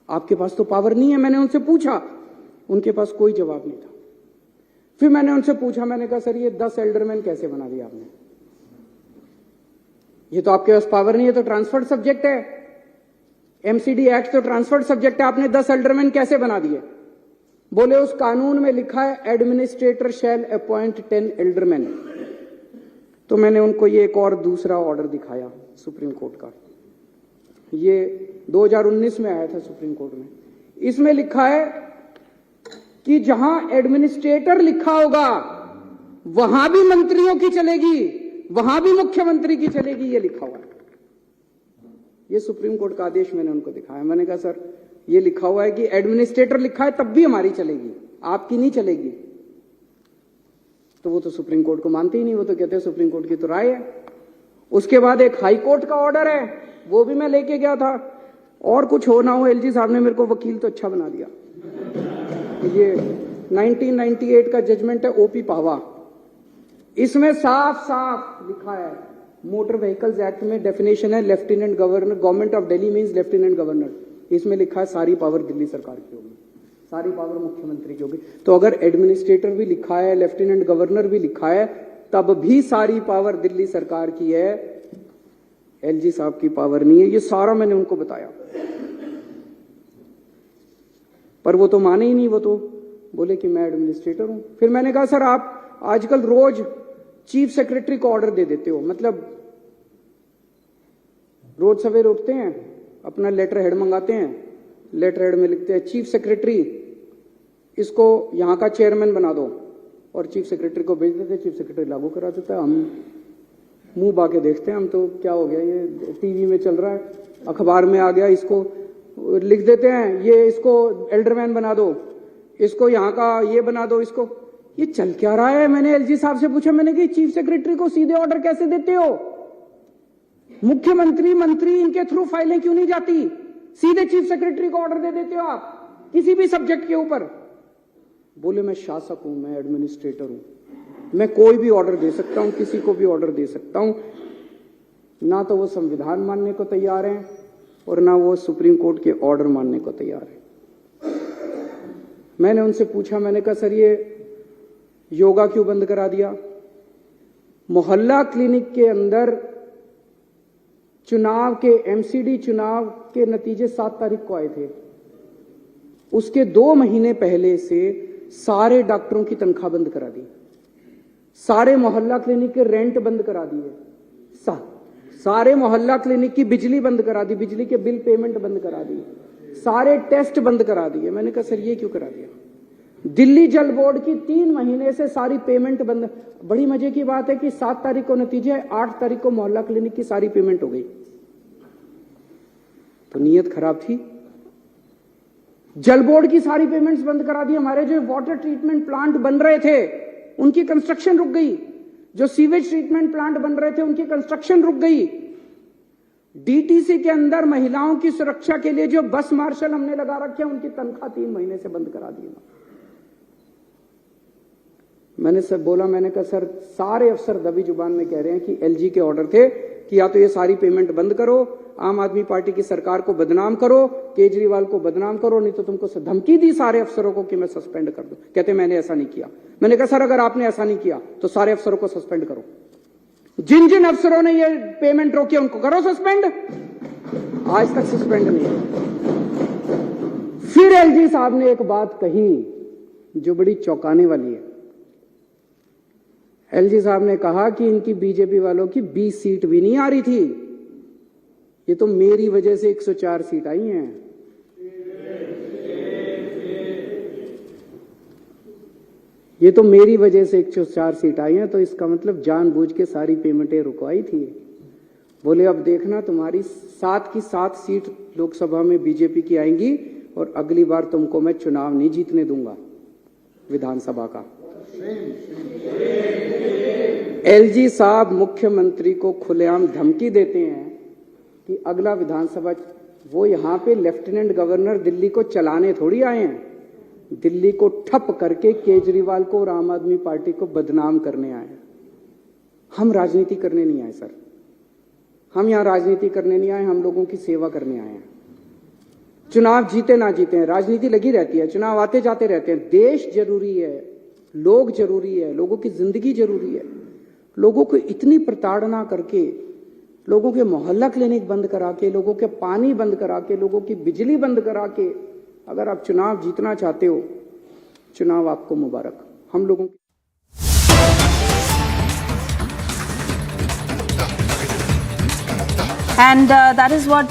[SPEAKER 14] आपके पास तो पावर नहीं है। मैंने उनसे पूछा, उनके पास कोई जवाब नहीं था। फिर मैंने उनसे पूछा, मैंने कहा सर ये 10 एल्डरमैन कैसे बना दिया आपने? ये तो आपके पास पावर नहीं है, तो ट्रांसफर्ड सब्जेक्ट है, एमसीडी एक्ट तो ट्रांसफर्ड सब्जेक्ट है, आपने 10 एल्डरमैन कैसे बना दिए? बोले उस कानून में लिखा है एडमिनिस्ट्रेटर शैल अपॉइंट 10 एल्डरमैन। तो मैंने उनको ये एक और दूसरा ऑर्डर दिखाया सुप्रीम कोर्ट का, ये 2019 में आया था सुप्रीम कोर्ट में। इसमें लिखा है कि जहां एडमिनिस्ट्रेटर लिखा होगा वहां भी मंत्रियों की चलेगी, वहां भी मुख्यमंत्री की चलेगी, ये लिखा हुआ है। ये सुप्रीम कोर्ट का आदेश मैंने उनको दिखाया। मैंने कहा सर ये लिखा हुआ है कि एडमिनिस्ट्रेटर लिखा है तब भी हमारी चलेगी, आपकी नहीं चलेगी। तो वो तो सुप्रीम कोर्ट को मानते ही नहीं, वो तो कहते हैं सुप्रीम कोर्ट की तो राय है। उसके बाद एक हाई कोर्ट का ऑर्डर है, वो भी मैं लेके गया था। और कुछ हो ना हो, एलजी साहब ने मेरे को वकील तो अच्छा बना दिया। ये 1998 का जजमेंट है ओपी पावा, इसमें साफ साफ लिखा है, मोटर व्हीकल्स एक्ट में डेफिनेशन है lieutenant governor, government of Delhi means lieutenant governor. इसमें लिखा है सारी पावर दिल्ली सरकार की होगी, सारी पावर मुख्यमंत्री की होगी। तो अगर एडमिनिस्ट्रेटर भी लिखा है, लेफ्टिनेंट गवर्नर भी लिखा है, तब भी सारी पावर दिल्ली सरकार की है, एलजी साहब की पावर नहीं है। ये सारा मैंने उनको बताया, पर वो तो माने ही नहीं, वो तो बोले कि मैं एडमिनिस्ट्रेटर हूं। फिर मैंने कहा सर आप आजकल रोज चीफ सेक्रेटरी को ऑर्डर दे देते हो, मतलब रोज सवेरे उठते हैं, अपना लेटर हेड मंगाते हैं, लेटर हेड में लिखते हैं चीफ सेक्रेटरी इसको यहां का चेयरमैन बना दो, और चीफ सेक्रेटरी को भेज देते, चीफ सेक्रेटरी लागू करा देता है। हम मुंह बाके देखते हैं, हम तो क्या हो गया, ये टीवी में चल रहा है, अखबार में आ गया, इसको लिख देते हैं, ये इसको एल्डरमैन बना दो, इसको यहाँ का ये बना दो, इसको। ये चल क्या रहा है? मैंने एलजी साहब से पूछा, मैंने कि चीफ सेक्रेटरी को सीधे ऑर्डर कैसे देते हो? मुख्यमंत्री मंत्री इनके थ्रू फाइलें क्यों नहीं जाती? सीधे चीफ सेक्रेटरी को ऑर्डर दे देते हो आप किसी भी सब्जेक्ट के ऊपर। बोले मैं शासक हूं, मैं एडमिनिस्ट्रेटर हूं, मैं कोई भी ऑर्डर दे सकता हूं, किसी को भी ऑर्डर दे सकता हूं। ना तो वो संविधान मानने को तैयार हैं और ना वो सुप्रीम कोर्ट के ऑर्डर मानने को तैयार है। मैंने उनसे पूछा, मैंने कहा सर ये योगा क्यों बंद करा दिया? मोहल्ला क्लिनिक के अंदर चुनाव के एमसीडी चुनाव के नतीजे 7 तारीख को आए थे, उसके 2 महीने पहले से सारे डॉक्टरों की तनख्वाह बंद करा दी, सारे मोहल्ला क्लिनिक के रेंट बंद करा दिए, सारे मोहल्ला क्लिनिक की बिजली बंद करा दी, बिजली के बिल पेमेंट बंद करा दी, सारे टेस्ट बंद करा दिए। मैंने कहा सर ये क्यों करा दिया? दिल्ली जल बोर्ड की 3 महीने से सारी पेमेंट बंद। बड़ी मजे की बात है कि 7 तारीख को नतीजे है, 8 तारीख को मोहल्ला क्लिनिक की सारी पेमेंट हो गई। तो नीयत खराब थी। जल बोर्ड की सारी पेमेंट्स बंद करा दी। हमारे जो वाटर ट्रीटमेंट प्लांट बन रहे थे उनकी कंस्ट्रक्शन रुक गई, जो सीवेज ट्रीटमेंट प्लांट बन रहे थे उनकी कंस्ट्रक्शन रुक गई। डीटीसी के अंदर महिलाओं की सुरक्षा के लिए जो बस मार्शल हमने लगा रखे हैं उनकी तनख्वाह 3 महीने से बंद करा दी। मैंने सब बोला, मैंने कहा सर सारे अफसर दबी जुबान में कह रहे हैं कि एलजी के ऑर्डर थे कि या तो ये सारी पेमेंट बंद करो, आम आदमी पार्टी की सरकार को बदनाम करो, केजरीवाल को बदनाम करो, नहीं तो तुमको धमकी दी सारे अफसरों को कि मैं सस्पेंड कर दूं। कहते मैंने ऐसा नहीं किया। मैंने कहा सर अगर आपने ऐसा नहीं किया तो सारे अफसरों को सस्पेंड करो, जिन जिन अफसरों ने ये पेमेंट रोकी उनको करो सस्पेंड। आज तक सस्पेंड नहीं है। फिर एलजी साहब ने एक बात कही जो बड़ी चौंकाने वाली है। एलजी साहब ने कहा कि इनकी बीजेपी वालों की 20 सीट भी नहीं आ रही थी, ये तो मेरी वजह से 104 सीट आई हैं। ये तो मेरी वजह से 104 सीट आई हैं, तो इसका मतलब जानबूझ के सारी पेमेंटें रुकवाई थी। बोले अब देखना तुम्हारी 7 की 7 सीट लोकसभा में बीजेपी की आएंगी और अगली बार तुमको मैं चुनाव नहीं जीतने दूंगा विधानसभा का। एलजी साहब मुख्यमंत्री को खुलेआम धमकी देते हैं कि अगला विधानसभा, वो यहां पे लेफ्टिनेंट गवर्नर दिल्ली को चलाने थोड़ी आए हैं, दिल्ली को ठप करके केजरीवाल को और आम आदमी पार्टी को बदनाम करने आए हैं। हम राजनीति करने नहीं आए सर, हम यहां राजनीति करने नहीं आए, हम लोगों की सेवा करने आए हैं। चुनाव जीते ना जीते हैं, राजनीति लगी रहती है, चुनाव आते जाते रहते हैं। देश जरूरी है, लोग जरूरी है, लोगों की जिंदगी जरूरी है। लोगों को इतनी प्रताड़ना करके, लोगों के मोहल्ला क्लिनिक बंद करा के, लोगों के पानी बंद करा के, लोगों की बिजली बंद करा के अगर आप चुनाव जीतना चाहते हो, चुनाव आपको मुबारक। हम लोगों की
[SPEAKER 8] And that is what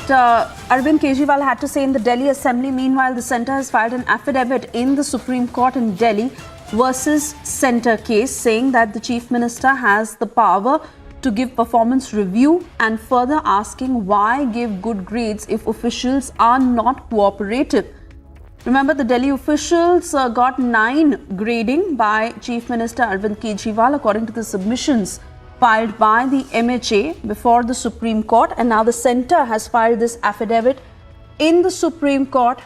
[SPEAKER 8] Arvind Kejriwal had to say in the Delhi Assembly. Meanwhile, the centre has filed an affidavit in the Supreme Court in Delhi versus centre case, saying that the Chief Minister has the power to give performance review, and further asking why give good grades if officials are not cooperative. Remember, the Delhi officials got 9 grading by Chief Minister Arvind Kejriwal according to the submissions filed by the MHA before the Supreme Court, and now the centre has filed this affidavit in the Supreme Court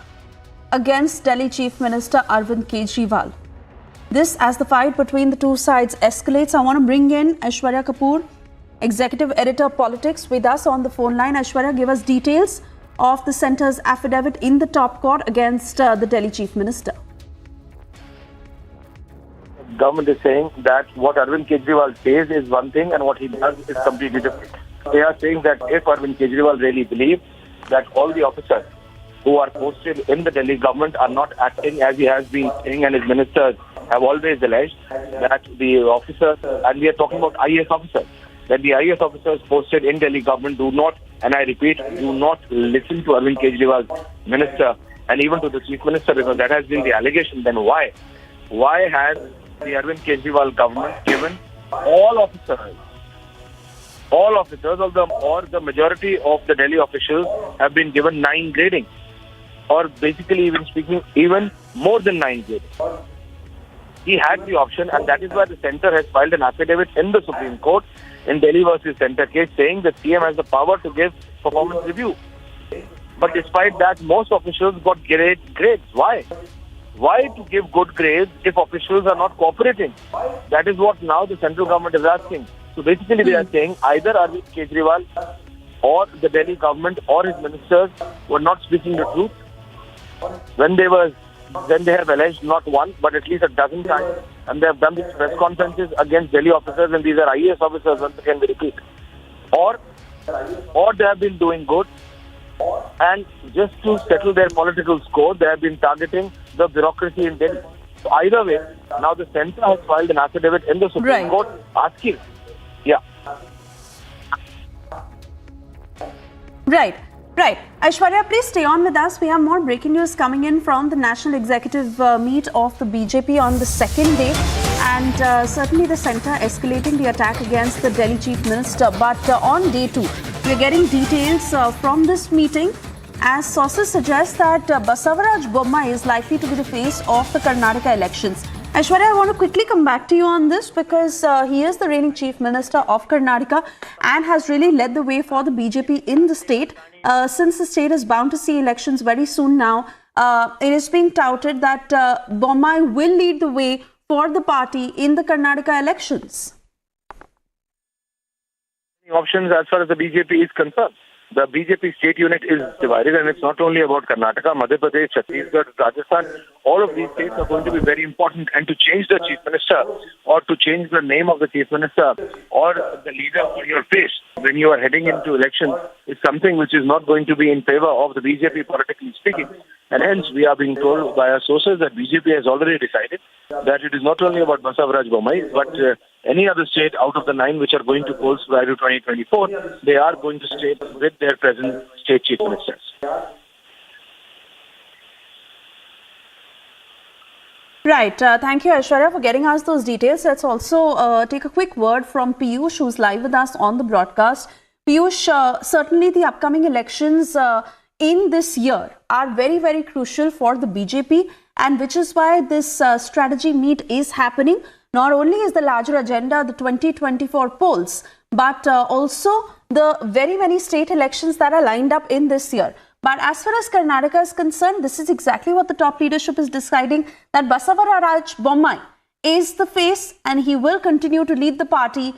[SPEAKER 8] against Delhi Chief Minister Arvind Kejriwal. This as the fight between the two sides escalates. I want to bring in Aishwarya Kapoor, Executive Editor Politics, with us on the phone line. Aishwarya, give us details of the centre's affidavit in the top court against the Delhi Chief Minister.
[SPEAKER 11] Government is saying that what Arvind Kejriwal says is one thing and what he does is completely different. They are saying that if Arvind Kejriwal really believes that all the officers who are posted in the Delhi government are not acting as he has been saying, and his ministers have always alleged that the officers, and we are talking about IAS officers, that the IAS officers posted in Delhi government do not, and I repeat, do not listen to Arvind Kejriwal's minister and even to the Chief Minister, because that has been the allegation. Then why? Why has the Arvind Kejriwal government given all officers, or the majority of the Delhi officials have been given 9 grading, or basically even speaking, even more than 9 grading? He had the option, and that is why the centre has filed an affidavit in the Supreme Court in Delhi versus centre case, saying that CM has the power to give performance review. But despite that, most officials got grades. Why? Why to give good grades if officials are not cooperating? That is what now the central government is asking. So basically they are saying either Arvind Kejriwal or the Delhi government or his ministers were not speaking the truth when they have alleged not one but at least a dozen times, and they have done these press conferences against Delhi officers, and these are IAS officers, once again we repeat. Or they have been doing good, and just to settle their political score, they have been targeting the bureaucracy in Delhi. So either way, now the centre has filed an affidavit in the Supreme Court asking.
[SPEAKER 8] Right. Aishwarya, please stay on with us. We have more breaking news coming in from the National Executive Meet of the BJP on the second day, and certainly the centre escalating the attack against the Delhi Chief Minister. But on day 2, we are getting details from this meeting, as sources suggest that Basavaraj Bommai is likely to be the face of the Karnataka elections. Aishwarya, I want to quickly come back to you on this, because he is the reigning Chief Minister of Karnataka and has really led the way for the BJP in the state. Since the state is bound to see elections very soon now, it is being touted that Bommai will lead the way for the party in the Karnataka elections.
[SPEAKER 11] Options as far as the BJP is concerned. The BJP state unit is divided, and it's not only about Karnataka, Madhya Pradesh, Chhattisgarh, Rajasthan. All of these states are going to be very important, and to change the Chief Minister or to change the name of the Chief Minister or the leader for your face when you are heading into elections is something which is not going to be in favor of the BJP, politically speaking. And hence, we are being told by our sources that BJP has already decided that it is not only about Basavaraj Bommai, but any other state out of the 9 which are going to polls prior to 2024, they are going to stay with their present state chief ministers.
[SPEAKER 8] Right. Thank you, Aishwarya, for getting us those details. Let's also take a quick word from Piyush, who's live with us on the broadcast. Piyush, certainly the upcoming elections in this year are very, very crucial for the BJP, and which is why this strategy meet is happening. Not only is the larger agenda the 2024 polls, but also the very many state elections that are lined up in this year. But as far as Karnataka is concerned, this is exactly what the top leadership is deciding, that Basavaraj Bommai is the face and he will continue to lead the party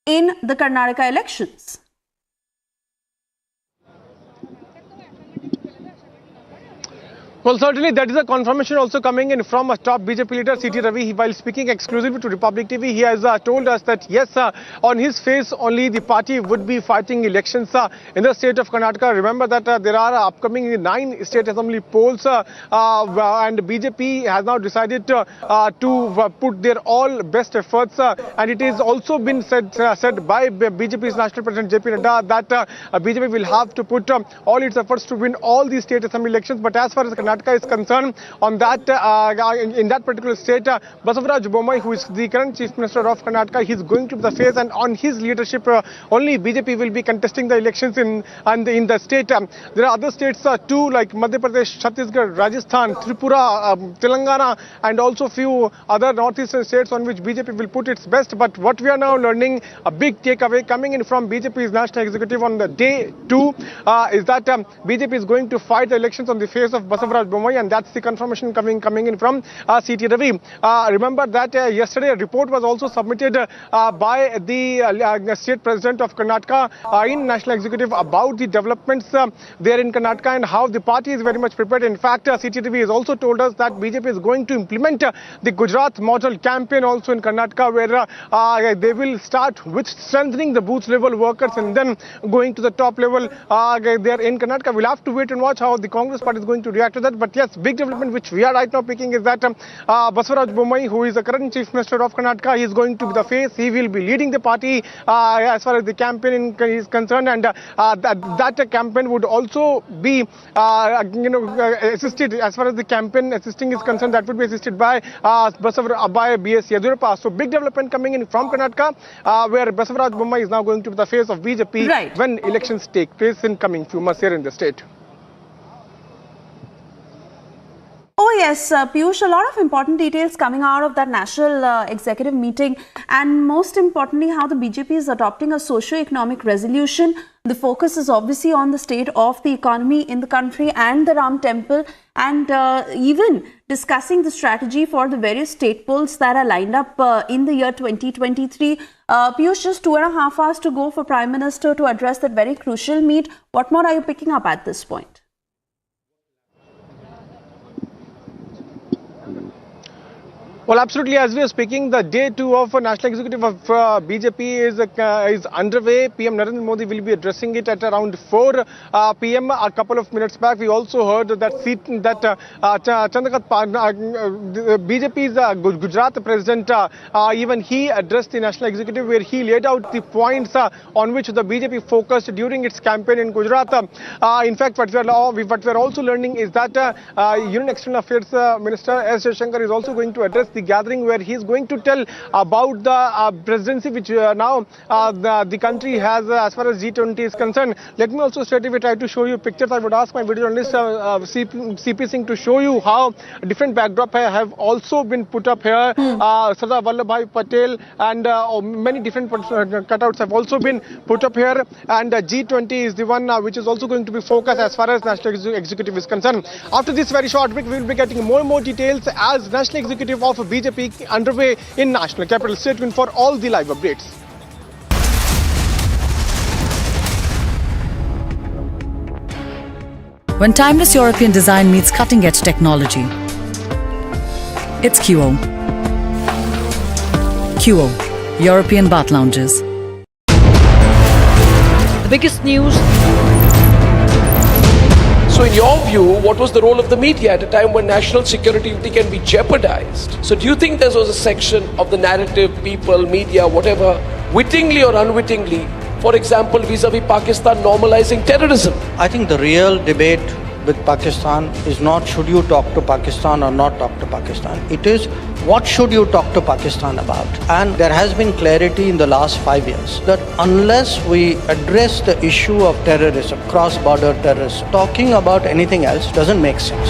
[SPEAKER 8] in the Karnataka elections.
[SPEAKER 12] Well, certainly that is a confirmation also coming in from a top BJP leader, C.T. Ravi. While speaking exclusively to Republic TV, he has told us that yes, on his face only the party would be fighting elections in the state of Karnataka. Remember that there are upcoming 9 state assembly polls and BJP has now decided to put their all best efforts and it is also been said by BJP's National President J.P. Nadda that BJP will have to put all its efforts to win all these state assembly elections. But as far as Karnataka is concerned, on that in that particular state, Basavaraj Bommai, who is the current Chief Minister of Karnataka, he is going to be the face, and on his leadership only BJP will be contesting the elections in the state. There are other states too, like Madhya Pradesh, Chhattisgarh, Rajasthan, Tripura, Telangana, and also few other northeastern states on which BJP will put its best. But what we are now learning, a big takeaway coming in from BJP's national executive on the day 2 is that BJP is going to fight the elections on the face of Basavaraj Bommai, and that's the confirmation coming in from C.T. Ravi. Remember that yesterday a report was also submitted by the state president of Karnataka in national executive about the developments there in Karnataka and how the party is very much prepared. In fact, C.T. Ravi has also told us that BJP is going to implement the Gujarat model campaign also in Karnataka, where they will start with strengthening the booth level workers and then going to the top level there in Karnataka. We'll have to wait and watch how the Congress party is going to react to that. But yes, big development which we are right now picking is that Basavaraj Bommai, who is the current Chief Minister of Karnataka, he is going to be the face. He will be leading the party as far as the campaign is concerned, and that campaign would also be assisted as far as the campaign assisting is concerned. That would be assisted by B.S. Yediyurappa. So big development coming in from Karnataka, where Basavaraj Bommai is now going to be the face of BJP when elections take place in coming few months here in the state.
[SPEAKER 8] Oh yes, Piyush, a lot of important details coming out of that national executive meeting, and most importantly how the BJP is adopting a socio-economic resolution. The focus is obviously on the state of the economy in the country and the Ram Temple, and even discussing the strategy for the various state polls that are lined up in the year 2023. Piyush, just 2.5 hours to go for Prime Minister to address that very crucial meet. What more are you picking up at this point?
[SPEAKER 12] Well, absolutely. As we are speaking, the day 2 of National Executive of BJP is underway. PM Narendra Modi will be addressing it at around 4 p.m. A couple of minutes back, we also heard that Chandrakat, BJP's Gujarat president, even he addressed the National Executive, where he laid out the points on which the BJP focused during its campaign in Gujarat. In fact, what we are also learning is that Union External Affairs Minister S. Jaishankar is also going to address the gathering, where he is going to tell about the presidency which now the country has as far as G20 is concerned. Let me also straight away try to show you pictures. I would ask my video journalist CP Singh to show you how different backdrop have also been put up here. Sardar Vallabhbhai Patel and many different cutouts have also been put up here, and G20 is the one which is also going to be focused as far as National Executive is concerned. After this very short break, we will be getting more and more details as National Executive of BJP underway in National Capital. Stay tuned for all the live updates.
[SPEAKER 18] When timeless European design meets cutting-edge technology, it's QO. QO, European bath lounges.
[SPEAKER 16] The biggest news.
[SPEAKER 7] So in your view, what was the role of the media at a time when national security can be jeopardized? So do you think there was a section of the narrative, people, media, whatever, wittingly or unwittingly, for example, vis-a-vis Pakistan normalizing terrorism?
[SPEAKER 24] I think the real debate with Pakistan is not should you talk to Pakistan or not talk to Pakistan. It is what should you talk to Pakistan about. And there has been clarity in the last 5 years that unless we address the issue of terrorism, cross-border terrorism, talking about anything else doesn't make sense.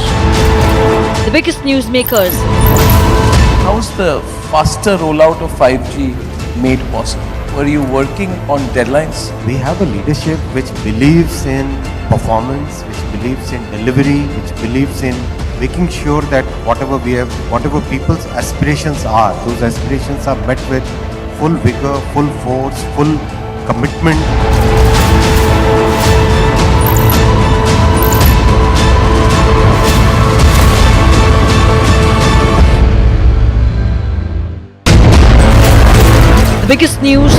[SPEAKER 16] The biggest newsmakers.
[SPEAKER 9] How's the faster rollout of 5G made possible? Were you working on deadlines?
[SPEAKER 1] We have a leadership which believes in performance, which believes in delivery, which believes in making sure that whatever people's aspirations are, those aspirations are met with full vigor, full force, full commitment.
[SPEAKER 16] biggest news.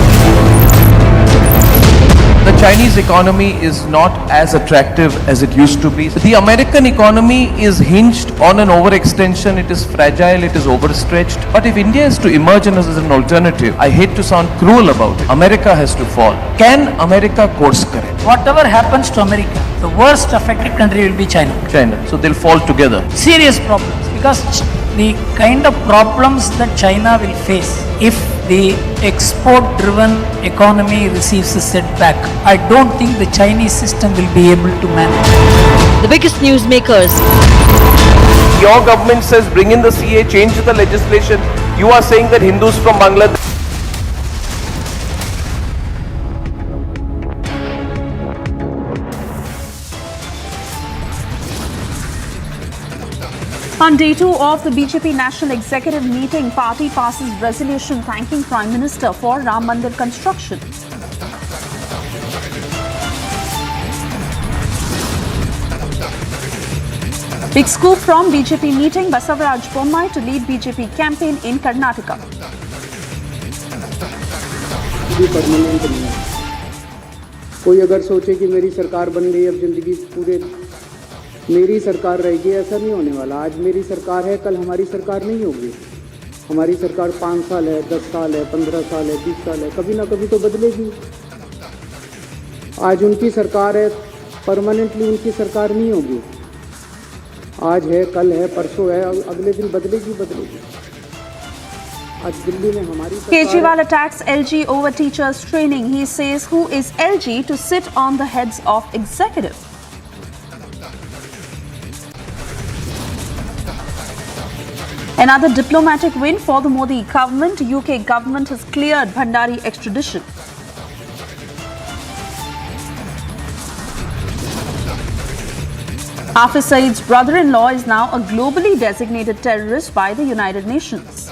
[SPEAKER 9] The Chinese economy is not as attractive as it used to be. The American economy is hinged on an overextension. It is fragile, it is overstretched. But if India is to emerge as an alternative, I hate to sound cruel about it, America has to fall. Can America course correct?
[SPEAKER 3] Whatever happens to America, the worst affected country will be China.
[SPEAKER 9] So they'll fall together.
[SPEAKER 3] Serious problems, because the kind of problems that China will face if the export-driven economy receives a setback, I don't think the Chinese system will be able to manage.
[SPEAKER 16] The biggest newsmakers.
[SPEAKER 9] Your government says bring in the CA, change the legislation. You are saying that Hindus from Bangladesh.
[SPEAKER 8] On day 2 of the BJP National Executive Meeting, party passes resolution thanking Prime Minister for Ram Mandir construction. Big scoop from BJP meeting, Basavaraj Bommai to lead BJP campaign in Karnataka.
[SPEAKER 14] Permanent नहीं है। कोई अगर सोचे कि मेरी सरकार बन गई अब जिंदगी पूरे मेरी सरकार रहेगी, ऐसा नहीं होने वाला। आज मेरी सरकार है, कल हमारी सरकार नहीं होगी। हमारी सरकार 5 साल है, 10 साल है, 15 साल है, 20 साल है, कभी ना कभी तो बदलेगी। आज उनकी सरकार है, परमानेंटली उनकी सरकार नहीं होगी। आज है, कल है, परसों है, अगले दिन बदलेगी। आज दिल्ली में हमारी
[SPEAKER 8] Kejriwal attacks LG over teachers training. He says, who is LG to sit on the heads of executive? Another diplomatic win for the Modi government. UK government has cleared Bhandari extradition. Hafiz Saeed's brother-in-law is now a globally designated terrorist by the United Nations.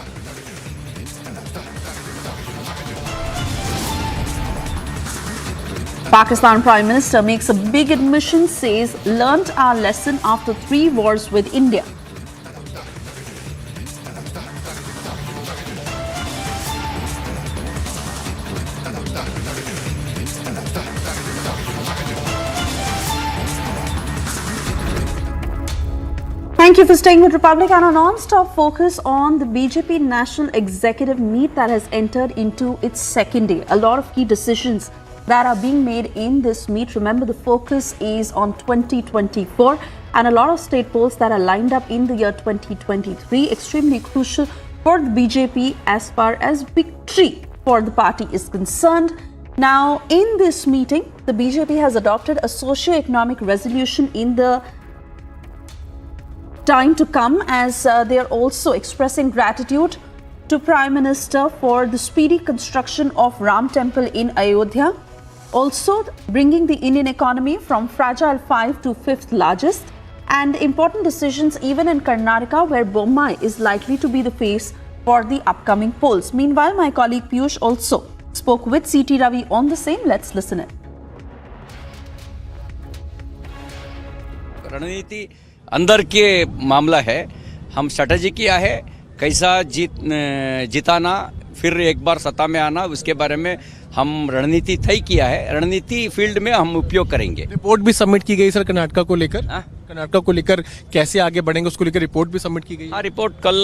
[SPEAKER 8] Pakistan Prime Minister makes a big admission, says learnt our lesson after 3 wars with India. Thank you for staying with Republic and a non-stop focus on the BJP National Executive Meet that has entered into its second day. A lot of key decisions that are being made in this meet. Remember, the focus is on 2024 and a lot of state polls that are lined up in the year 2023. Extremely crucial for the BJP as far as victory for the party is concerned. Now, in this meeting, the BJP has adopted a socio-economic resolution in the time to come, as they are also expressing gratitude to Prime Minister for the speedy construction of Ram Temple in Ayodhya, also bringing the Indian economy from fragile 5th to 5th largest, and important decisions even in Karnataka, where Bommai is likely to be the face for the upcoming polls. Meanwhile, my colleague Piyush also spoke with CT Ravi on the same. Let's listen in.
[SPEAKER 15] रणनीति अंदर के मामला है, हम strategy किया है कैसा जिताना, फिर एक बार सत्ता में आना, उसके बारे में हम रणनीति तय किया है। रणनीति फील्ड में हम उपयोग करेंगे।
[SPEAKER 12] रिपोर्ट भी सबमिट की गई सर कर्नाटका को लेकर। कर्नाटका को लेकर कैसे आगे बढ़ेंगे उसको लेकर रिपोर्ट भी सबमिट की गई।
[SPEAKER 15] हाँ, रिपोर्ट कल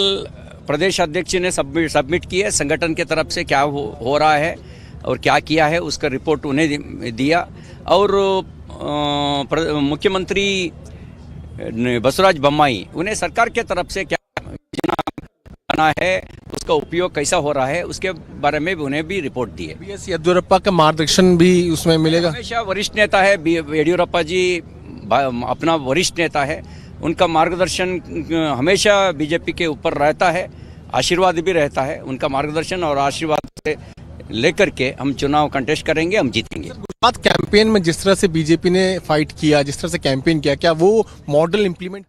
[SPEAKER 15] प्रदेश अध्यक्ष ने सबमिट की है। संगठन के तरफ से क्या हो रहा है और क्या किया है उसका रिपोर्ट उन्हें दिया, और मुख्यमंत्री बसवराज बोम्माई उन्हें सरकार के तरफ से क्या योजना बना है, उसका उपयोग कैसा हो रहा है, उसके बारे में भी उन्हें भी रिपोर्ट दी है।
[SPEAKER 12] बीएस येदियुरप्पा का मार्गदर्शन भी उसमें मिलेगा।
[SPEAKER 15] हमेशा वरिष्ठ नेता है येदियुरप्पा जी, अपना वरिष्ठ नेता है, उनका मार्गदर्शन हमेशा बीजेपी के ऊपर रहता है, आशीर्वाद भी रहता है। उनका मार्गदर्शन और आशीर्वाद से लेकर के हम चुनाव कंटेस्ट करेंगे, हम जीतेंगे।
[SPEAKER 12] गुजरात कैंपेन में जिस तरह से बीजेपी ने फाइट किया, जिस तरह से कैंपेन किया, क्या वो model implement?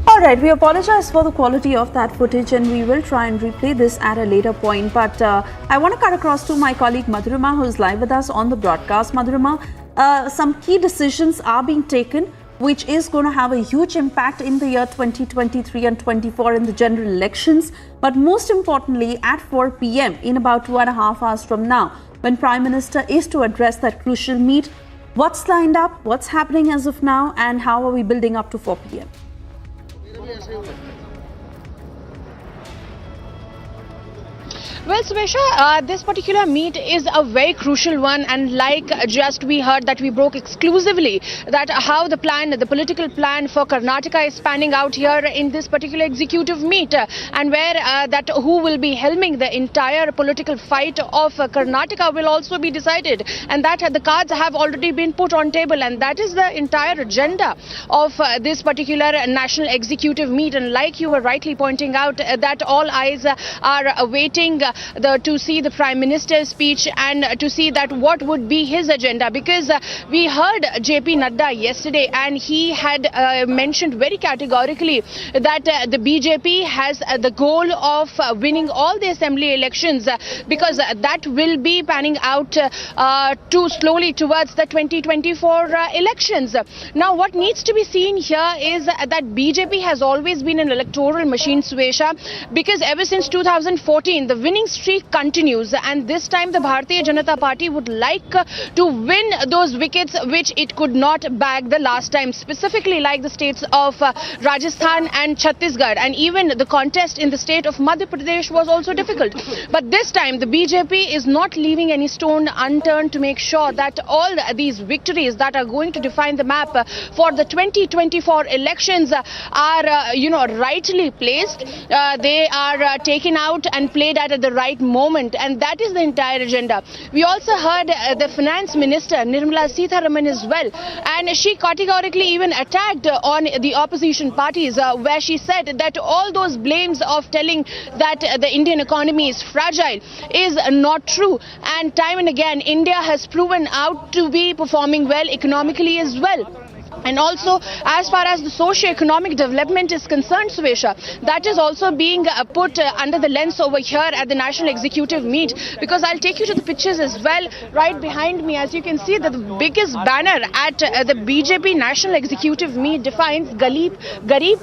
[SPEAKER 8] All right, we apologize for the quality of that footage and we will try and replay this at a later point. But I want to cut across to my colleague Madhurima, who is live with us on the broadcast. Madhurima, some key decisions are being taken which is going to have a huge impact in the year 2023 and 24 in the general elections. But most importantly, at 4 p.m. in about 2.5 hours from now, when Prime Minister is to address that crucial meet, what's lined up, what's happening as of now, and how are we building up to 4 p.m.?
[SPEAKER 4] Well, Swesha, this particular meet is a very crucial one, and like just we heard that we broke exclusively that how the political plan for Karnataka is panning out here in this particular executive meet, and where that who will be helming the entire political fight of Karnataka will also be decided, and that the cards have already been put on table, and that is the entire agenda of this particular national executive meet. And like you were rightly pointing out, that all eyes are awaiting to see the Prime Minister's speech and to see that what would be his agenda, because we heard JP Nadda yesterday, and he had mentioned very categorically that the BJP has the goal of winning all the assembly elections, because that will be panning out too slowly towards the 2024 elections. Now, what needs to be seen here is that BJP has always been an electoral machine, Swesha, because ever since 2014 the winning streak continues, and this time the Bharatiya Janata Party would like to win those wickets which it could not bag the last time, specifically like the states of Rajasthan and Chhattisgarh, and even the contest in the state of Madhya Pradesh was also difficult. But this time the BJP is not leaving any stone unturned to make sure that all these victories that are going to define the map for the 2024 elections are rightly placed. They are taken out and played at the right moment, and that is the entire agenda. We also heard the Finance Minister Nirmala Sitharaman as well, and she categorically even attacked on the opposition parties, where she said that all those blames of telling that the Indian economy is fragile is not true, and time and again India has proven out to be performing well economically as well. And also, as far as the socio-economic development is concerned, Swesha, that is also being put under the lens over here at the National Executive Meet, because I'll take you to the pictures as well. Right behind me, as you can see, that the biggest banner at the BJP National Executive Meet defines Garib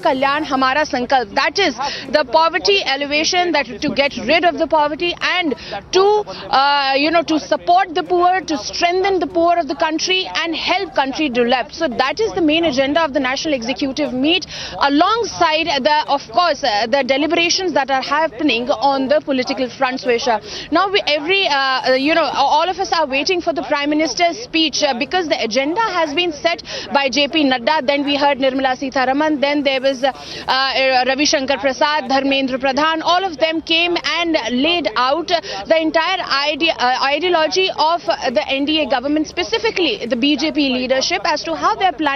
[SPEAKER 4] Kalyan Hamara Sankalp. That is the poverty elevation, that to get rid of the poverty and to support the poor, to strengthen the poor of the country and help country develop. So that is the main agenda of the National Executive Meet, alongside the deliberations that are happening on the political front, Swesha. Now all of us are waiting for the Prime Minister's speech, because the agenda has been set by JP Nadda. Then we heard Nirmala Sitharaman, then there was Ravi Shankar Prasad, Dharmendra Pradhan. All of them came and laid out the entire ideology of the NDA government, specifically the BJP leadership, as to how they are planning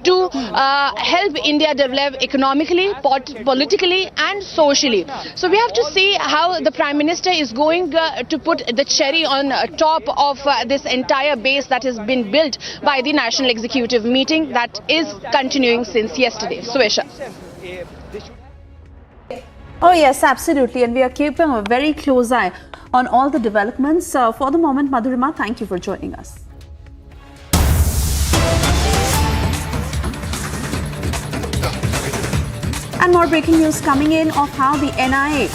[SPEAKER 4] to help India develop economically, politically and socially. So we have to see how the Prime Minister is going to put the cherry on top of this entire base that has been built by the National Executive Meeting that is continuing since yesterday. Swesha.
[SPEAKER 8] Oh yes, absolutely, and we are keeping a very close eye on all the developments. For the moment, Madhurima, thank you for joining us. And more breaking news coming in of how the NIA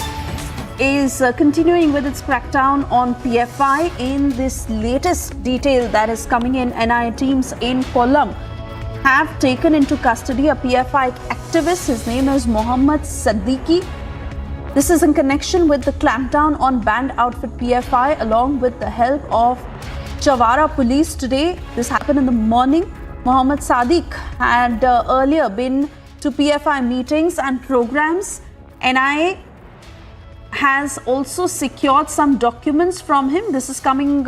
[SPEAKER 8] is continuing with its crackdown on PFI. In this latest detail that is coming in, NIA teams in Kollam have taken into custody a PFI activist. His name is Mohammad Siddiqui. This is in connection with the clampdown on banned outfit PFI, along with the help of Chawara police today. This happened in the morning. Mohammad Sadiq had earlier been to PFI meetings and programs. NIA has also secured some documents from him. This is coming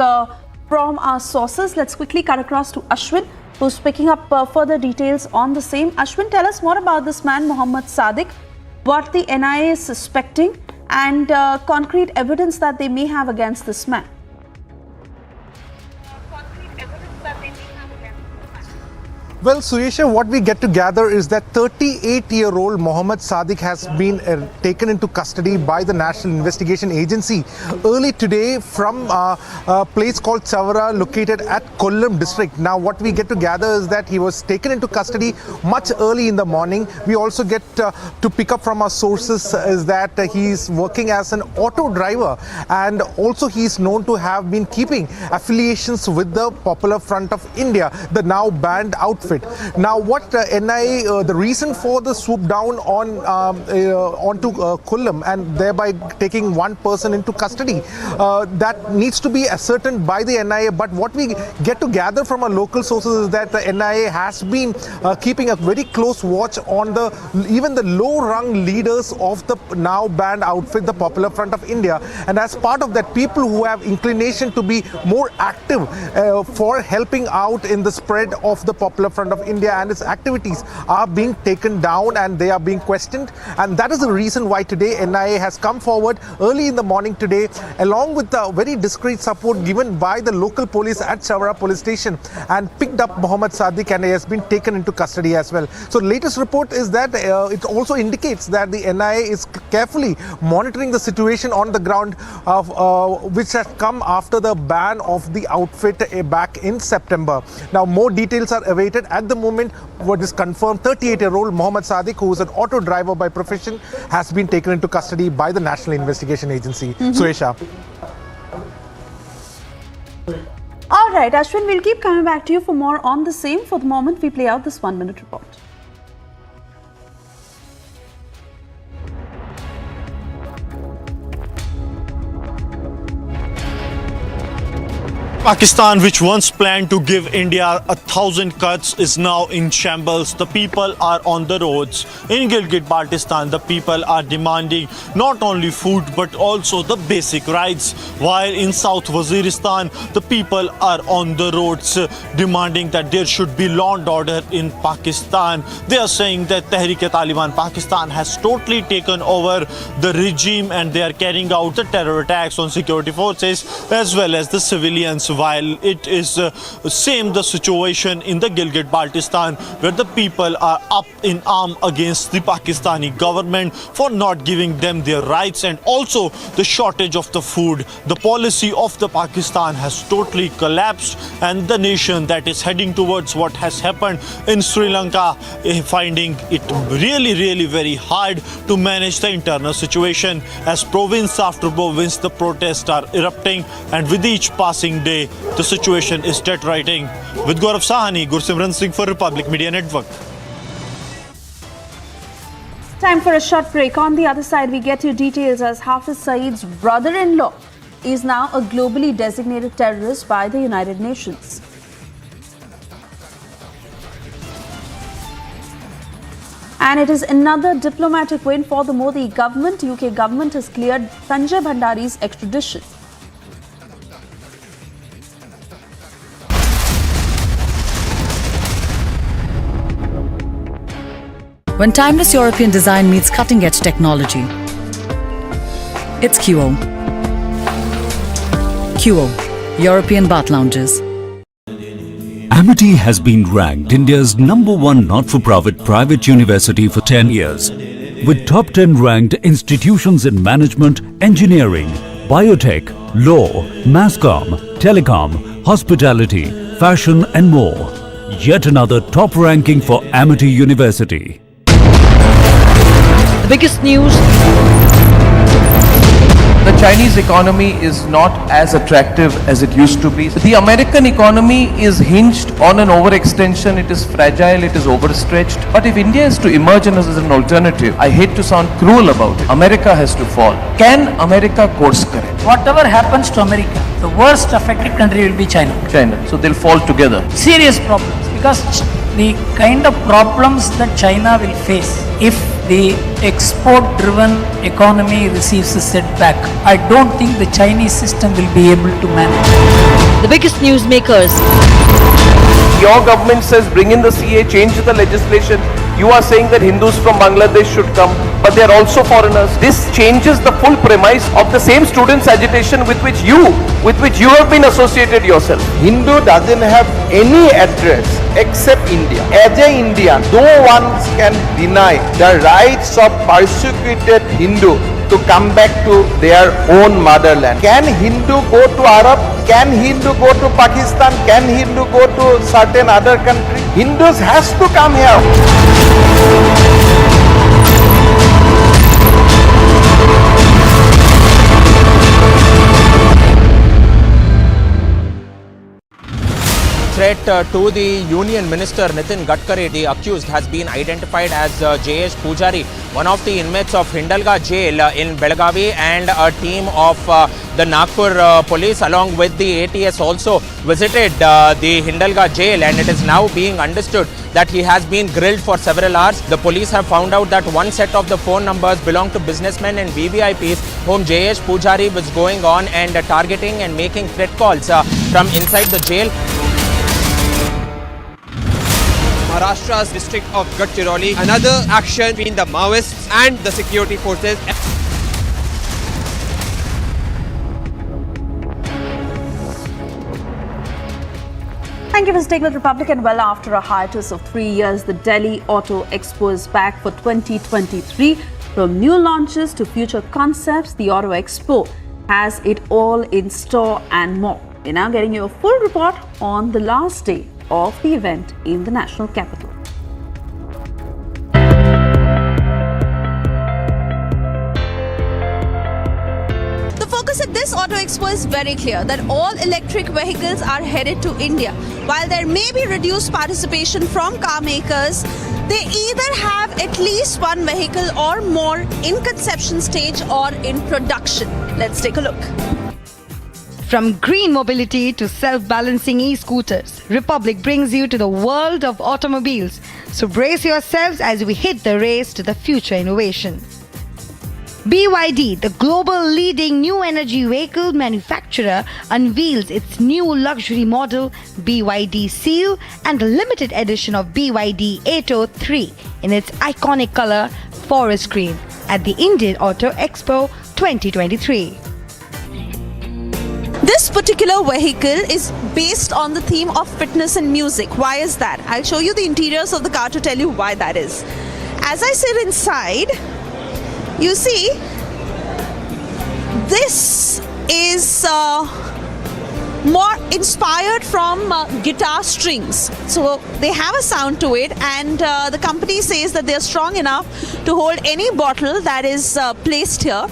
[SPEAKER 8] from our sources. Let's quickly cut across to Ashwin, who's picking up further details on the same. Ashwin, tell us more about this man, Mohammad Sadiq, what the NIA is suspecting, and concrete evidence that they may have against this man.
[SPEAKER 12] Well, Suresha, what we get to gather is that 38-year-old Mohammed Sadiq has been taken into custody by the National Investigation Agency early today from a place called Chavara located at Kollam district. Now, what we get to gather is that he was taken into custody much early in the morning. We also get to pick up from our sources is that he is working as an auto driver, and also he is known to have been keeping affiliations with the Popular Front of India, the now banned outfit. Now, what NIA, the reason for the swoop down on onto Kollam and thereby taking one person into custody, that needs to be ascertained by the NIA. But what we get to gather from our local sources is that the NIA has been keeping a very close watch on even the low-rung leaders of the now banned outfit, the Popular Front of India. And as part of that, people who have inclination to be more active for helping out in the spread of the Popular Front of India and its activities are being taken down and they are being questioned. And that is the reason why today NIA has come forward early in the morning today, along with the very discreet support given by the local police at Chavara police station, and picked up Mohammed Sadiq, and he has been taken into custody as well. So latest report is that it also indicates that the NIA is carefully monitoring the situation on the ground, which has come after the ban of the outfit back in September. Now, more details are awaited. At the moment, what is confirmed, 38-year-old Mohammed Sadiq, who is an auto driver by profession, has been taken into custody by the National Investigation Agency. Suresha.
[SPEAKER 8] All right, Ashwin, we'll keep coming back to you for more on the same. For the moment, we play out this 1-minute report.
[SPEAKER 10] Pakistan, which once planned to give India 1,000 cuts, is now in shambles. The people are on the roads. In Gilgit-Baltistan, the people are demanding not only food but also the basic rights. While in South Waziristan, the people are on the roads demanding that there should be law and order in Pakistan. They are saying that Tehreek-e-Taliban Pakistan has totally taken over the regime and they are carrying out the terror attacks on security forces as well as the civilians. While it is same the situation in the Gilgit-Baltistan, where the people are up in arms against the Pakistani government for not giving them their rights, and also the shortage of the food. The policy of the Pakistan has totally collapsed, and the nation that is heading towards what has happened in Sri Lanka, finding it really very hard to manage the internal situation. As province after province, the protests are erupting, and with each passing day, the situation is deteriorating. With Gaurav Sahani, Gursimran Singh for Republic Media Network.
[SPEAKER 8] Time for a short break. On the other side, we get you details as Hafiz Saeed's brother-in-law is now a globally designated terrorist by the United Nations. And it is another diplomatic win for the Modi government. UK government has cleared Sanjay Bhandari's extradition.
[SPEAKER 18] When timeless European design meets cutting-edge technology, it's QO. QO, European Bath Lounges.
[SPEAKER 17] Amity has been ranked India's #1 not-for-profit private university for 10 years, with top 10 ranked institutions in management, engineering, biotech, law, masscom, telecom, hospitality, fashion and more. Yet another top ranking for Amity University.
[SPEAKER 16] The biggest news.
[SPEAKER 9] The Chinese economy is not as attractive as it used to be. The American economy is hinged on an overextension. It is fragile, it is overstretched. But if India is to emerge as an alternative, I hate to sound cruel about it, America has to fall. Can America course correct?
[SPEAKER 3] Whatever happens to America, the worst affected country will be China.
[SPEAKER 9] So they'll fall together.
[SPEAKER 3] Serious problems, because the kind of problems that China will face if the export-driven economy receives a setback, I don't think the Chinese system will be able to manage.
[SPEAKER 16] The biggest newsmakers.
[SPEAKER 9] Your government says bring in the CA, change the legislation. You are saying that Hindus from Bangladesh should come, but they are also foreigners. This changes the full premise of the same students' agitation with which you have been associated yourself.
[SPEAKER 6] Hindu doesn't have any address except India. As an Indian, no one can deny the rights of persecuted Hindu to come back to their own motherland. Can Hindu go to Arab? Can Hindu go to Pakistan? Can Hindu go to certain other country? Hindus has to come here.
[SPEAKER 2] Threat to the Union Minister Nitin Gadkari, the accused, has been identified as Jayesh Pujari, one of the inmates of Hindalga jail in Belagavi, and a team of the Nagpur police along with the ATS also visited the Hindalga jail, and it is now being understood that he has been grilled for several hours. The police have found out that one set of the phone numbers belong to businessmen and VVIPs whom Jayesh Pujari was going on and targeting and making threat calls from inside the jail. Maharashtra's district of Gadchiroli, another action between the Maoists and the security forces.
[SPEAKER 8] Thank you for staying with Republic, and well, after a hiatus of 3 years, the Delhi Auto Expo is back for 2023. From new launches to future concepts, the Auto Expo has it all in store and more. We're now getting you a full report on the last day of the event in the national capital.
[SPEAKER 19] The focus at this Auto Expo is very clear, that all electric vehicles are headed to India. While there may be reduced participation from car makers, they either have at least one vehicle or more in conception stage or in production. Let's take a look.
[SPEAKER 20] From green mobility to self-balancing e-scooters, Republic brings you to the world of automobiles. So brace yourselves as we hit the race to the future innovation. BYD, the global leading new energy vehicle manufacturer, unveils its new luxury model BYD Seal and the limited edition of BYD Atto 3 in its iconic color forest green at the Indian Auto Expo 2023.
[SPEAKER 19] This particular vehicle is based on the theme of fitness and music. Why is that? I'll show you the interiors of the car to tell you why that is. As I sit inside, you see, this is more inspired from guitar strings. So they have a sound to it, and the company says that they're strong enough to hold any bottle that is placed here.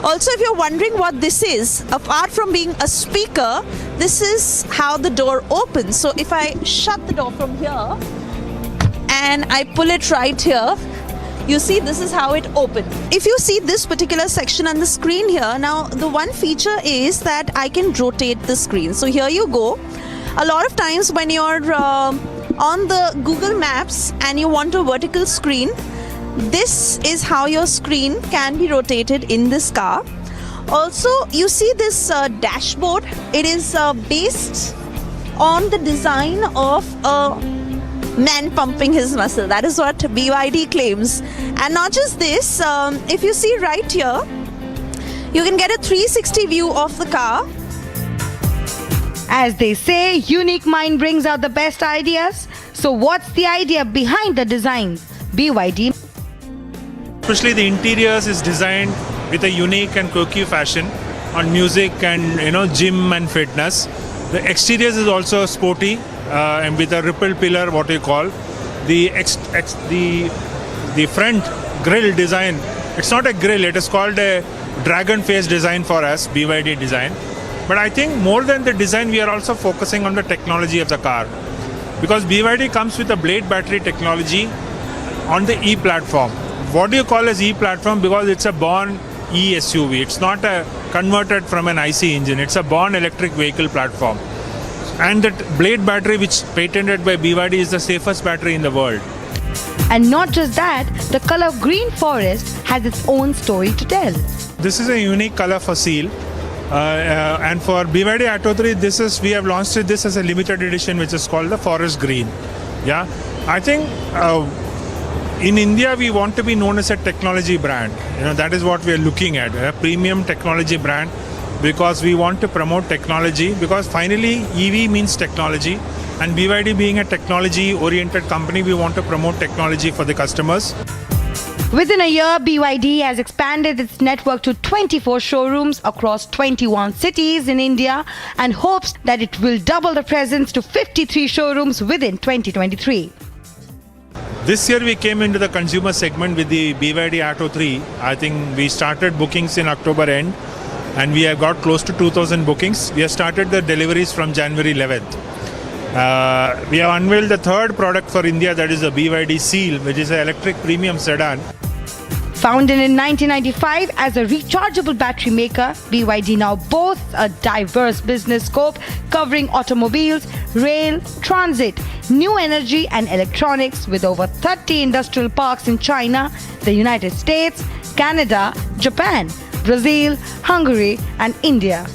[SPEAKER 19] Also, if you're wondering what this is, apart from being a speaker, this is how the door opens. So if I shut the door from here and I pull it right here, you see this is how it opens. If you see this particular section on the screen here, now the one feature is that I can rotate the screen. So here you go. A lot of times when you're on the Google Maps and you want a vertical screen, this is how your screen can be rotated in this car. Also, you see this dashboard. It is based on the design of a man pumping his muscle. That is what BYD claims. And not just this, if you see right here, you can get a 360 view of the car.
[SPEAKER 20] As they say, unique mind brings out the best ideas. So what's the idea behind the design? BYD.
[SPEAKER 21] Especially the interiors is designed with a unique and quirky fashion on music and gym and fitness. The exteriors is also sporty and with a rippled pillar, what you call the front grille design. It's not a grille; it is called a dragon face design for us, BYD design. But I think more than the design, we are also focusing on the technology of the car, because BYD comes with a blade battery technology on the E platform. What do you call as E platform? Because it's a born E SUV. It's not a converted from an IC engine. It's a born electric vehicle platform. And that blade battery, which patented by BYD, is the safest battery in the world.
[SPEAKER 20] And not just that, the color green forest has its own story to tell.
[SPEAKER 21] This is a unique color for Seal. And for BYD Atto 3, we have launched this as a limited edition, which is called the forest green. Yeah, I think in India, we want to be known as a technology brand. That is what we are looking at, a premium technology brand, because we want to promote technology, because finally EV means technology, and BYD being a technology-oriented company, we want to promote technology for the customers.
[SPEAKER 20] Within a year, BYD has expanded its network to 24 showrooms across 21 cities in India and hopes that it will double the presence to 53 showrooms within 2023.
[SPEAKER 21] This year we came into the consumer segment with the BYD Atto 3. I think we started bookings in October end and we have got close to 2,000 bookings. We have started the deliveries from January 11th. We have unveiled the third product for India, that is the BYD Seal, which is an electric premium sedan.
[SPEAKER 20] Founded in 1995 as a rechargeable battery maker, BYD now boasts a diverse business scope covering automobiles, rail, transit, new energy and electronics with over 30 industrial parks in China, the United States, Canada, Japan, Brazil, Hungary and India.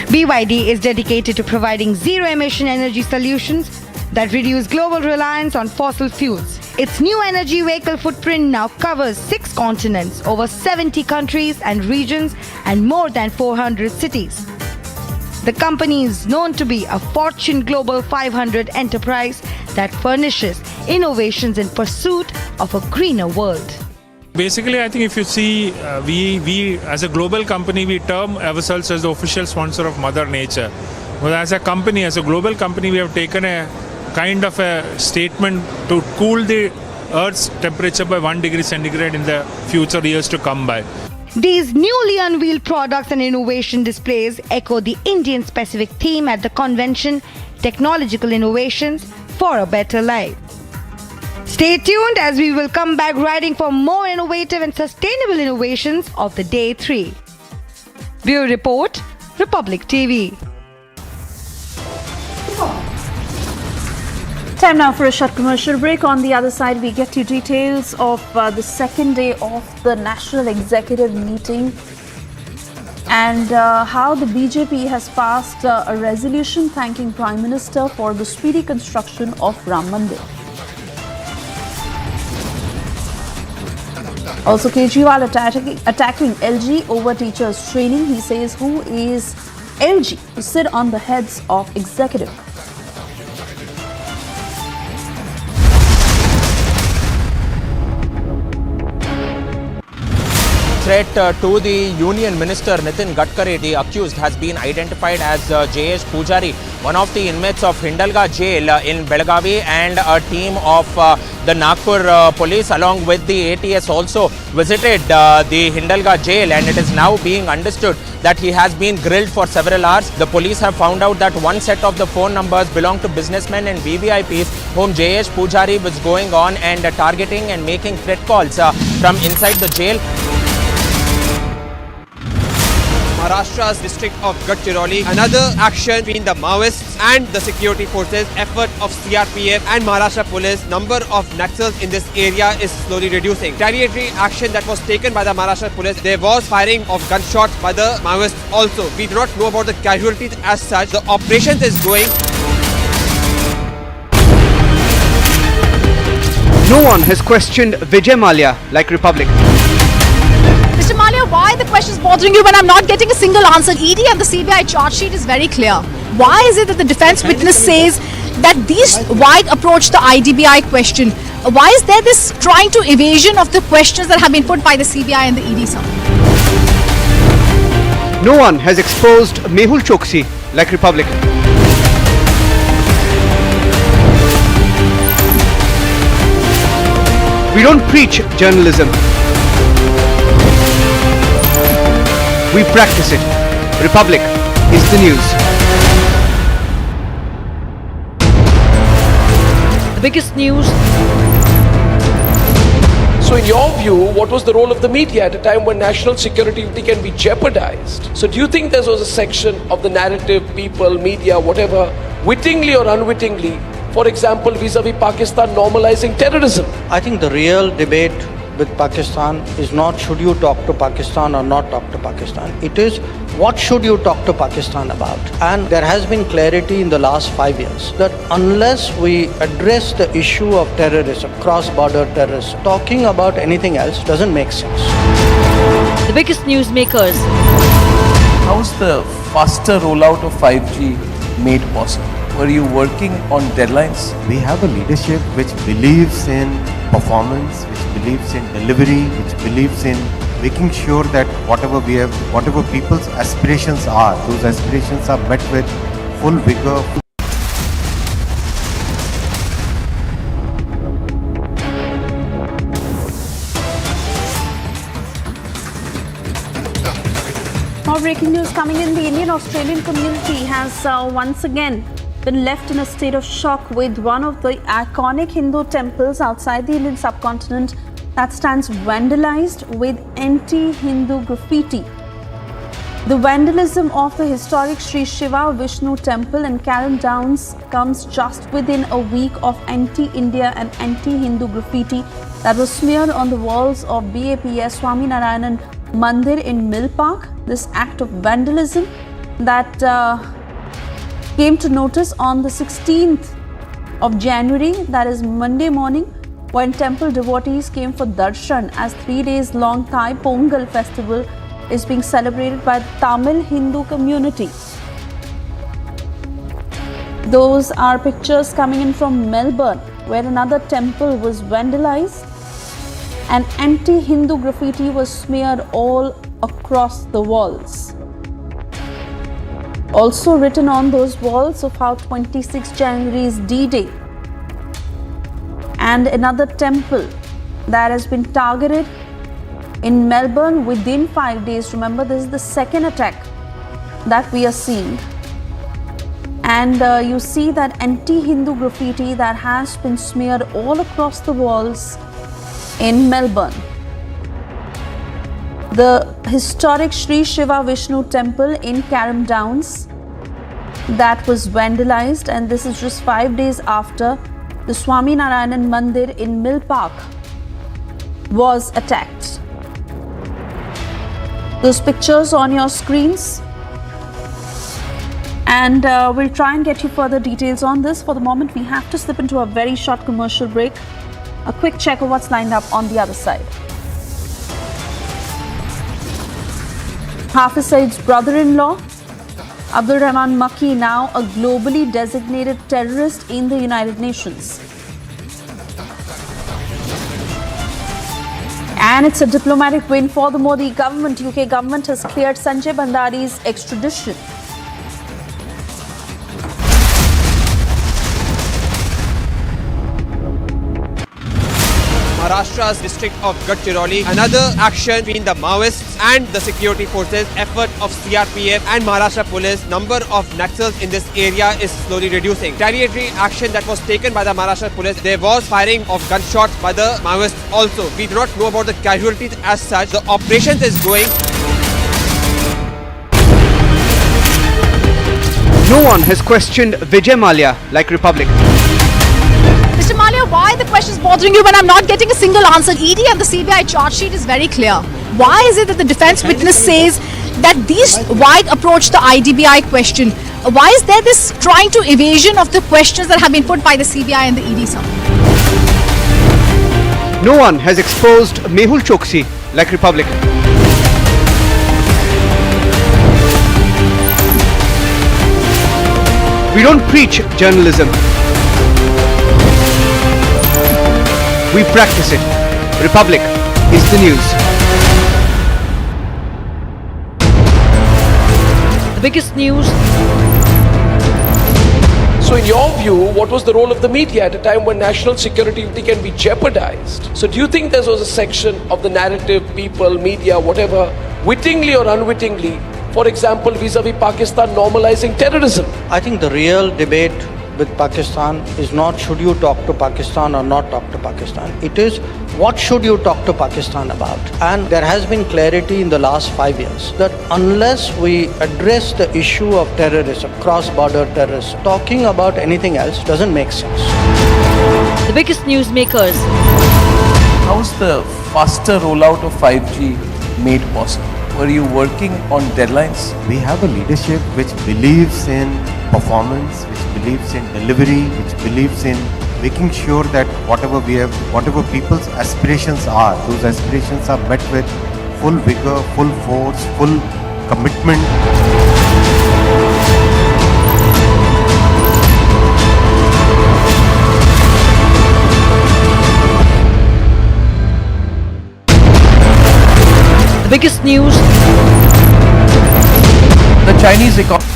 [SPEAKER 20] BYD is dedicated to providing zero-emission energy solutions that reduce global reliance on fossil fuels. Its new energy vehicle footprint now covers 6 continents, over 70 countries and regions, and more than 400 cities. The company is known to be a Fortune Global 500 enterprise that furnishes innovations in pursuit of a greener world.
[SPEAKER 21] Basically, I think if you see, we as a global company, we term ourselves as the official sponsor of Mother Nature. But as a company, as a global company, we have taken a kind of a statement to cool the Earth's temperature by 1 degree centigrade in the future years to come by.
[SPEAKER 20] These newly unveiled products and innovation displays echo the Indian-specific theme at the convention, Technological Innovations for a Better Life. Stay tuned as we will come back riding for more innovative and sustainable innovations of the Day 3. Bureau Report, Republic TV.
[SPEAKER 8] Time now for a short commercial break. On the other side, we get you details of the second day of the National Executive Meeting and how the BJP has passed a resolution thanking Prime Minister for the speedy construction of Ram Mandir. Also, Kejriwal attacking LG over teachers' training. He says, who is LG to sit on the heads of executive?
[SPEAKER 5] Threat to the Union Minister Nitin Gadkari, the accused, has been identified as Jayesh Pujari, one of the inmates of Hindalga jail in Belagavi, and a team of the Nagpur police along with the ATS also visited the Hindalga jail, and it is now being understood that he has been grilled for several hours. The police have found out that one set of the phone numbers belong to businessmen and VVIPs whom Jayesh Pujari was going on and targeting and making threat calls from inside the jail.
[SPEAKER 2] Maharashtra's district of Gadchiroli, another action between the Maoists and the security forces, effort of CRPF and Maharashtra police. Number of Naxals in this area is slowly reducing. Retaliatory action that was taken by the Maharashtra police. There was firing of gunshots by the Maoists also. We do not know about the casualties as such. The operation is going.
[SPEAKER 13] No one has questioned Vijay Mallya like Republic.
[SPEAKER 4] Mr. Mallya, why the question is bothering you when I'm not getting a single answer? ED and the CBI charge sheet is very clear. Why is it that the defense witness says that these why approach the IDBI question? Why is there this trying to evasion of the questions that have been put by the CBI and the ED, sir?
[SPEAKER 13] No one has exposed Mehul Choksi like Republic. We don't preach journalism. We practice it. Republic is the news.
[SPEAKER 16] The biggest news.
[SPEAKER 7] So in your view, what was the role of the media at a time when national security can be jeopardized? So do you think there was a section of the narrative, people, media, whatever, wittingly or unwittingly, for example, vis-a-vis Pakistan normalizing terrorism?
[SPEAKER 24] I think the real debate with Pakistan is not should you talk to Pakistan or not talk to Pakistan. It is what should you talk to Pakistan about. And there has been clarity in the last 5 years that unless we address the issue of terrorism, cross-border terrorism, talking about anything else doesn't make sense.
[SPEAKER 16] The biggest newsmakers.
[SPEAKER 9] How's the faster rollout of 5G made possible? Were you working on deadlines?
[SPEAKER 1] We have a leadership which believes in performance, which believes in delivery, which believes in making sure that whatever people's aspirations are, those aspirations are met with full vigor.
[SPEAKER 8] More breaking news coming in. The Indian-Australian community has once again been left in a state of shock with one of the iconic Hindu temples outside the Indian subcontinent that stands vandalized with anti-Hindu graffiti. The vandalism of the historic Sri Shiva Vishnu temple in Carrum Downs comes just within a week of anti-India and anti-Hindu graffiti that was smeared on the walls of BAPS Swaminarayanan Mandir in Mill Park. This act of vandalism that came to notice on the 16th of January, that is Monday morning, when temple devotees came for darshan as 3 days long Thai Pongal festival is being celebrated by the Tamil Hindu community. Those are pictures coming in from Melbourne, where another temple was vandalized and anti-Hindu graffiti was smeared all across the walls. Also written on those walls of how 26 January is D-Day. And another temple that has been targeted in Melbourne within 5 days. Remember, this is the second attack that we are seeing. And you see that anti-Hindu graffiti that has been smeared all across the walls in Melbourne. The historic Sri Shiva Vishnu temple in Carrum Downs that was vandalized, and this is just 5 days after the Swaminarayanan Mandir in Mill Park was attacked. Those pictures on your screens, and we'll try and get you further details on this. For the moment, we have to slip into a very short commercial break. A quick check of what's lined up on the other side. Hafiz Saeed's brother-in-law, Abdul Rahman Makki, now a globally designated terrorist in the United Nations. And it's a diplomatic win for the Modi government. UK government has cleared Sanjay Bhandari's extradition.
[SPEAKER 2] Maharashtra's district of Gadchiroli. Another action between the Maoists and the security forces. Effort of CRPF and Maharashtra police. Number of Naxals in this area is slowly reducing. Retaliatory action that was taken by the Maharashtra police. There was firing of gunshots by the Maoists also. We do not know about the casualties as such. The operation is going.
[SPEAKER 13] No one has questioned Vijay Mallya like Republic.
[SPEAKER 4] Mr. Mallya, why the question is bothering you when I'm not getting a single answer? ED and the CBI charge sheet is very clear. Why is it that the defense witness says that these wide approach the IDBI question? Why is there this trying to evasion of the questions that have been put by the CBI and the ED, sir?
[SPEAKER 13] No one has exposed Mehul Choksi like Republic. We don't preach journalism. We practice it. Republic is the news.
[SPEAKER 16] The biggest news.
[SPEAKER 7] So in your view, what was the role of the media at a time when national security can be jeopardized? So do you think there was a section of the narrative, people, media, whatever, wittingly or unwittingly, for example, vis-a-vis Pakistan normalizing terrorism?
[SPEAKER 24] I think the real debate with Pakistan is not should you talk to Pakistan or not talk to Pakistan. It is what should you talk to Pakistan about. And there has been clarity in the last 5 years that unless we address the issue of terrorism, cross-border terrorism, talking about anything else doesn't make sense.
[SPEAKER 16] The biggest newsmakers.
[SPEAKER 9] How's the faster rollout of 5G made possible? Were you working on deadlines?
[SPEAKER 1] We have a leadership which believes in performance, which believes in delivery, which believes in making sure that whatever people's aspirations are, those aspirations are met with full vigor, full force, full commitment.
[SPEAKER 16] The biggest news.
[SPEAKER 9] The Chinese economy.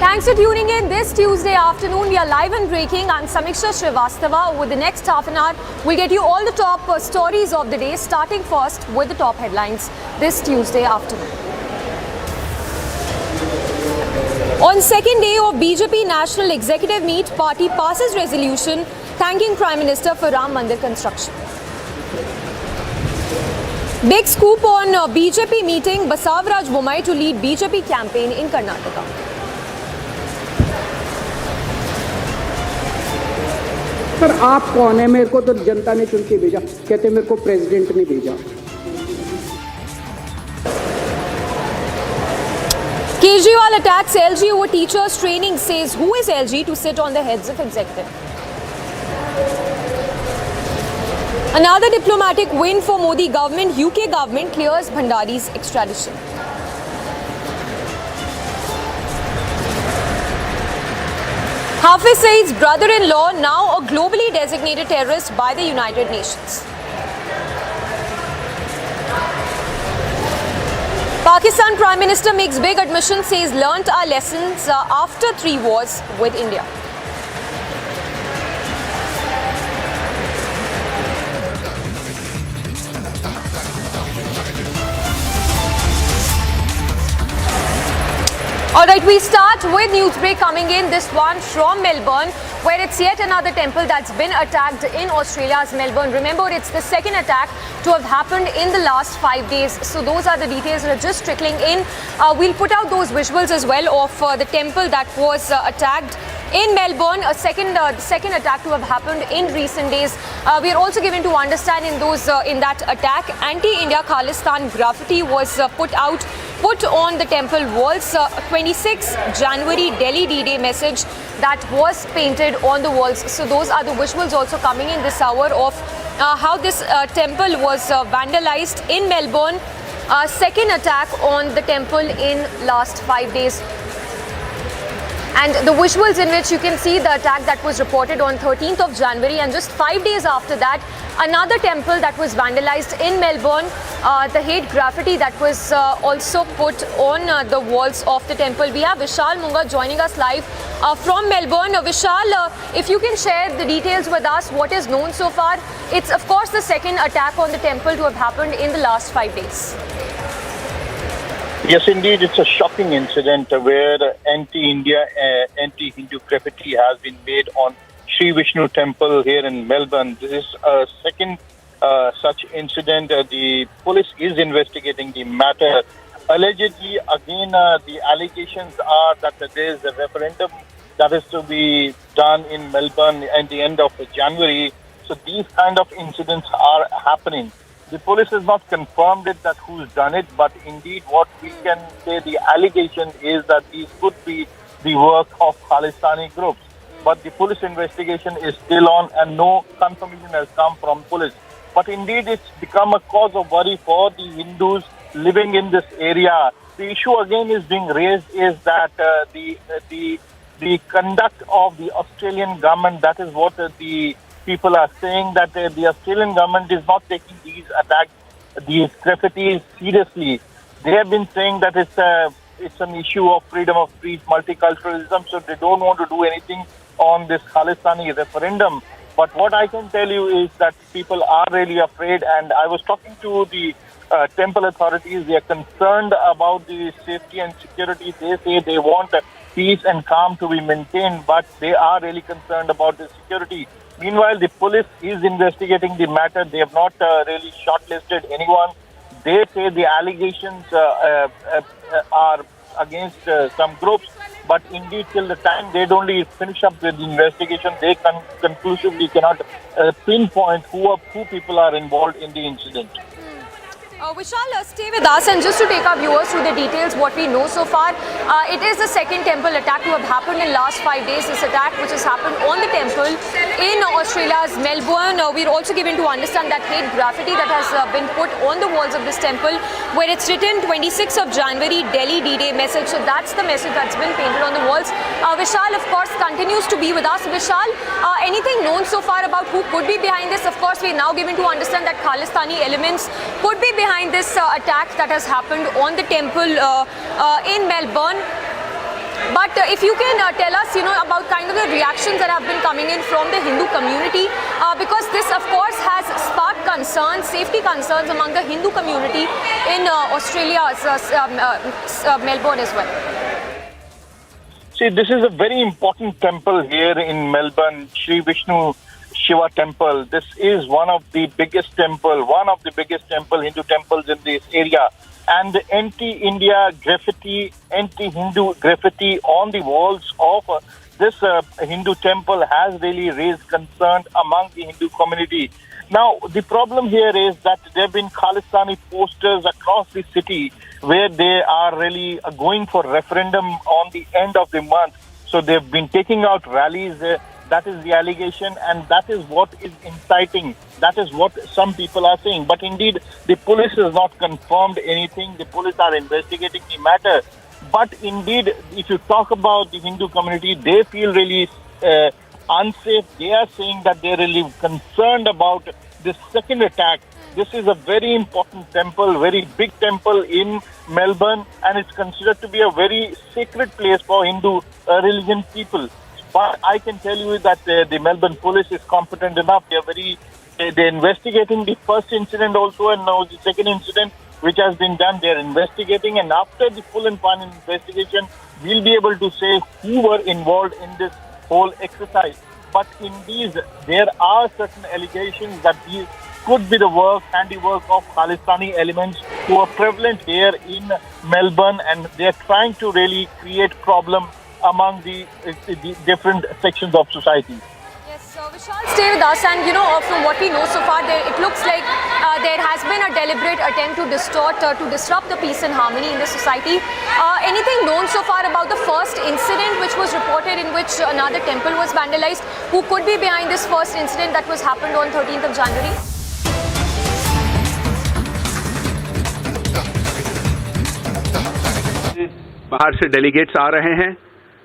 [SPEAKER 11] Thanks for tuning in this Tuesday afternoon. We are live and breaking. I'm Samiksha Srivastava. Over the next half an hour, we'll get you all the top stories of the day, starting first with the top headlines this Tuesday afternoon. On second day of BJP National Executive Meet, party passes resolution thanking Prime Minister for Ram Mandir construction. Big scoop on BJP meeting, Basavaraj Bommai to lead BJP campaign in Karnataka.
[SPEAKER 14] Sir आप कौन है? मेरे को तो जनता ने चुन के भेजा, कहते मेरे को प्रेसिडेंट ने भेजा.
[SPEAKER 11] Kejriwal attacks LG over teachers training, says who is LG to sit on the heads of executive. Another diplomatic win for Modi government. UK government clears Bhandari's extradition. Hafiz Saeed's brother-in-law, now a globally designated terrorist by the United Nations. Pakistan Prime Minister makes big admission, says learnt our lessons after 3 wars with India. Alright, we start with Newsbreak coming in, this one from Melbourne, where it's yet another temple that's been attacked in Australia's Melbourne. Remember, it's the second attack to have happened in the last 5 days. So those are the details that are just trickling in. We'll put out those visuals as well of the temple that was attacked in Melbourne, a second attack to have happened in recent days. We are also given to understand in that attack, anti-India Khalistan graffiti was put on the temple walls. 26 January Delhi D-Day message that was painted on the walls. So those are the visuals also coming in this hour of how this temple was vandalized in Melbourne. Second attack on the temple in last 5 days. And the visuals in which you can see the attack that was reported on 13th of January, and just 5 days after that, another temple that was vandalized in Melbourne, the hate graffiti that was also put on the walls of the temple. We have Vishal Munga joining us live from Melbourne. Vishal, if you can share the details with us, what is known so far? It's of course the second attack on the temple to have happened in the last 5 days.
[SPEAKER 22] Yes, indeed, it's a shocking incident where anti-India, anti-Hindu graffiti has been made on Sri Vishnu Temple here in Melbourne. This is a second such incident. The police is investigating the matter. Allegedly, again, the allegations are that there is a referendum that is to be done in Melbourne at the end of January. So these kind of incidents are happening. The police has not confirmed it that who's done it, but indeed what we can say, the allegation is that these could be the work of Khalistani groups. But the police investigation is still on and no confirmation has come from police. But indeed it's become a cause of worry for the Hindus living in this area. The issue again is being raised is that the conduct of the Australian government, that is what the people are saying, that the Australian government is not taking these attacks, these graffitis seriously. They have been saying that it's an issue of freedom of speech, multiculturalism, so they don't want to do anything on this Khalistani referendum. But what I can tell you is that people are really afraid, and I was talking to the temple authorities. They are concerned about the safety and security. They say they want peace and calm to be maintained, but they are really concerned about the security. Meanwhile, the police is investigating the matter. They have not really shortlisted anyone. They say the allegations are against some groups, but indeed till the time they don't finish up with the investigation, they conclusively cannot pinpoint who people are involved in the incident.
[SPEAKER 11] Vishal, stay with us, and just to take our viewers through the details, what we know so far, it is the second temple attack to have happened in last 5 days. This attack which has happened on the temple in Australia's Melbourne. We're also given to understand that hate graffiti that has been put on the walls of this temple, where it's written 26th of January, Delhi D-Day message. So that's the message that's been painted on the walls. Vishal, of course, continues to be with us. Vishal, anything known so far about who could be behind this? Of course, we're now given to understand that Khalistani elements could be behind this attack that has happened on the temple in Melbourne. But if you can tell us, about kind of the reactions that have been coming in from the Hindu community, because this, of course, has sparked concerns, safety concerns among the Hindu community in Australia's Melbourne as well.
[SPEAKER 22] See, this is a very important temple here in Melbourne, Sri Vishnu Shiva temple. This is one of the biggest Hindu temples in this area. And the anti-India graffiti, anti-Hindu graffiti on the walls of this Hindu temple has really raised concern among the Hindu community. Now, the problem here is that there have been Khalistani posters across the city where they are really going for referendum on the end of the month. So they've been taking out rallies. That is the allegation, and that is what is inciting. That is what some people are saying. But indeed, the police has not confirmed anything. The police are investigating the matter. But indeed, if you talk about the Hindu community, they feel really unsafe. They are saying that they're really concerned about this second attack. This is a very important temple, very big temple in Melbourne, and it's considered to be a very sacred place for Hindu religion people. But I can tell you that the Melbourne police is competent enough. They're investigating the first incident also, and now the second incident which has been done. They're investigating, and after the full and final investigation, we'll be able to say who were involved in this whole exercise. But indeed, there are certain allegations that these could be the handiwork of Khalistani elements who are prevalent here in Melbourne, and they're trying to really create problem among the different sections of society.
[SPEAKER 11] Yes, Vishal, stay with us, and from what we know so far, it looks like there has been a deliberate attempt to disrupt the peace and harmony in the society. Anything known so far about the first incident which was reported in which another temple was vandalized? Who could be behind this first incident that was happened on 13th of January?
[SPEAKER 10] बाहर से delegates आ रहे हैं,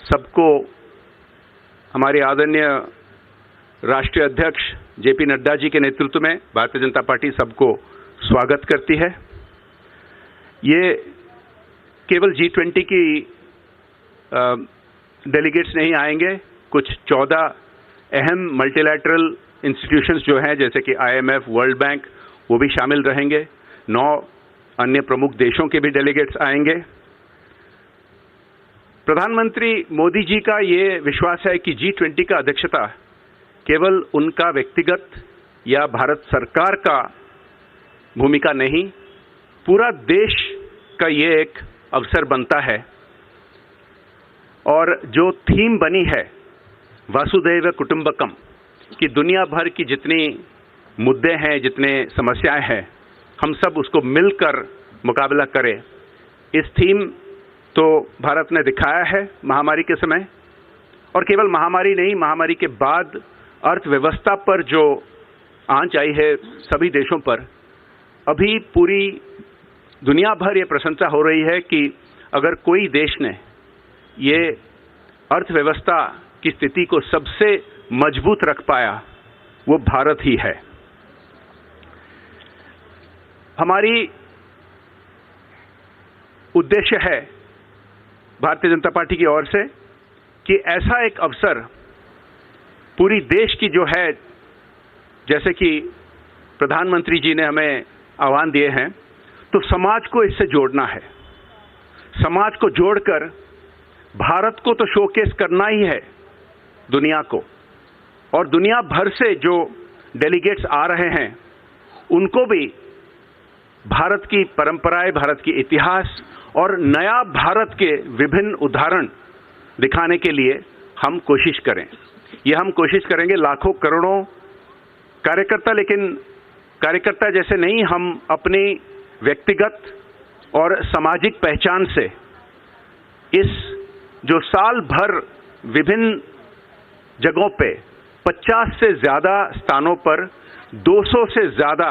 [SPEAKER 10] सबको हमारे आदरणीय राष्ट्रीय अध्यक्ष JP Nadda ji के नेतृत्व में भारतीय जनता पार्टी सबको स्वागत करती है। ये केवल G20 की डेलीगेट्स नहीं आएंगे, कुछ 14 अहम मल्टीलैटरल इंस्टीट्यूशंस जो हैं जैसे कि IMF, वर्ल्ड बैंक, वो भी शामिल रहेंगे। 9 अन्य प्रमुख देशों के भी डेलीगेट्स आएंगे। प्रधानमंत्री मोदी जी का ये विश्वास है कि G20 का अध्यक्षता केवल उनका व्यक्तिगत या भारत सरकार का भूमिका नहीं, पूरा देश का ये एक अवसर बनता है। और जो थीम बनी है वासुदैव कुटुंबकम, कि दुनिया भर की जितनी मुद्दे हैं, जितने समस्याएं हैं, हम सब उसको मिलकर मुकाबला करें। इस थीम तो भारत ने दिखाया है महामारी के समय, और केवल महामारी नहीं, महामारी के बाद अर्थव्यवस्था पर जो आंच आई है सभी देशों पर, अभी पूरी दुनिया भर ये प्रशंसा हो रही है कि अगर कोई देश ने ये अर्थव्यवस्था की स्थिति को सबसे मजबूत रख पाया, वो भारत ही है। हमारी उद्देश्य है भारतीय जनता पार्टी की ओर से कि ऐसा एक अवसर पूरी देश की जो है, जैसे कि प्रधानमंत्री जी ने हमें आह्वान दिए हैं, तो समाज को इससे जोड़ना है। समाज को जोड़कर भारत को तो शोकेस करना ही है दुनिया को, और दुनिया भर से जो डेलीगेट्स आ रहे हैं उनको भी भारत की परंपराएं, भारत की इतिहास और नया भारत के विभिन्न उदाहरण दिखाने के लिए हम कोशिश करें। ये हम कोशिश करेंगे लाखों करोड़ों कार्यकर्ता, लेकिन कार्यकर्ता जैसे नहीं, हम अपनी व्यक्तिगत और सामाजिक पहचान से इस जो साल भर विभिन्न जगहों पे 50 से ज़्यादा स्थानों पर 200 से ज़्यादा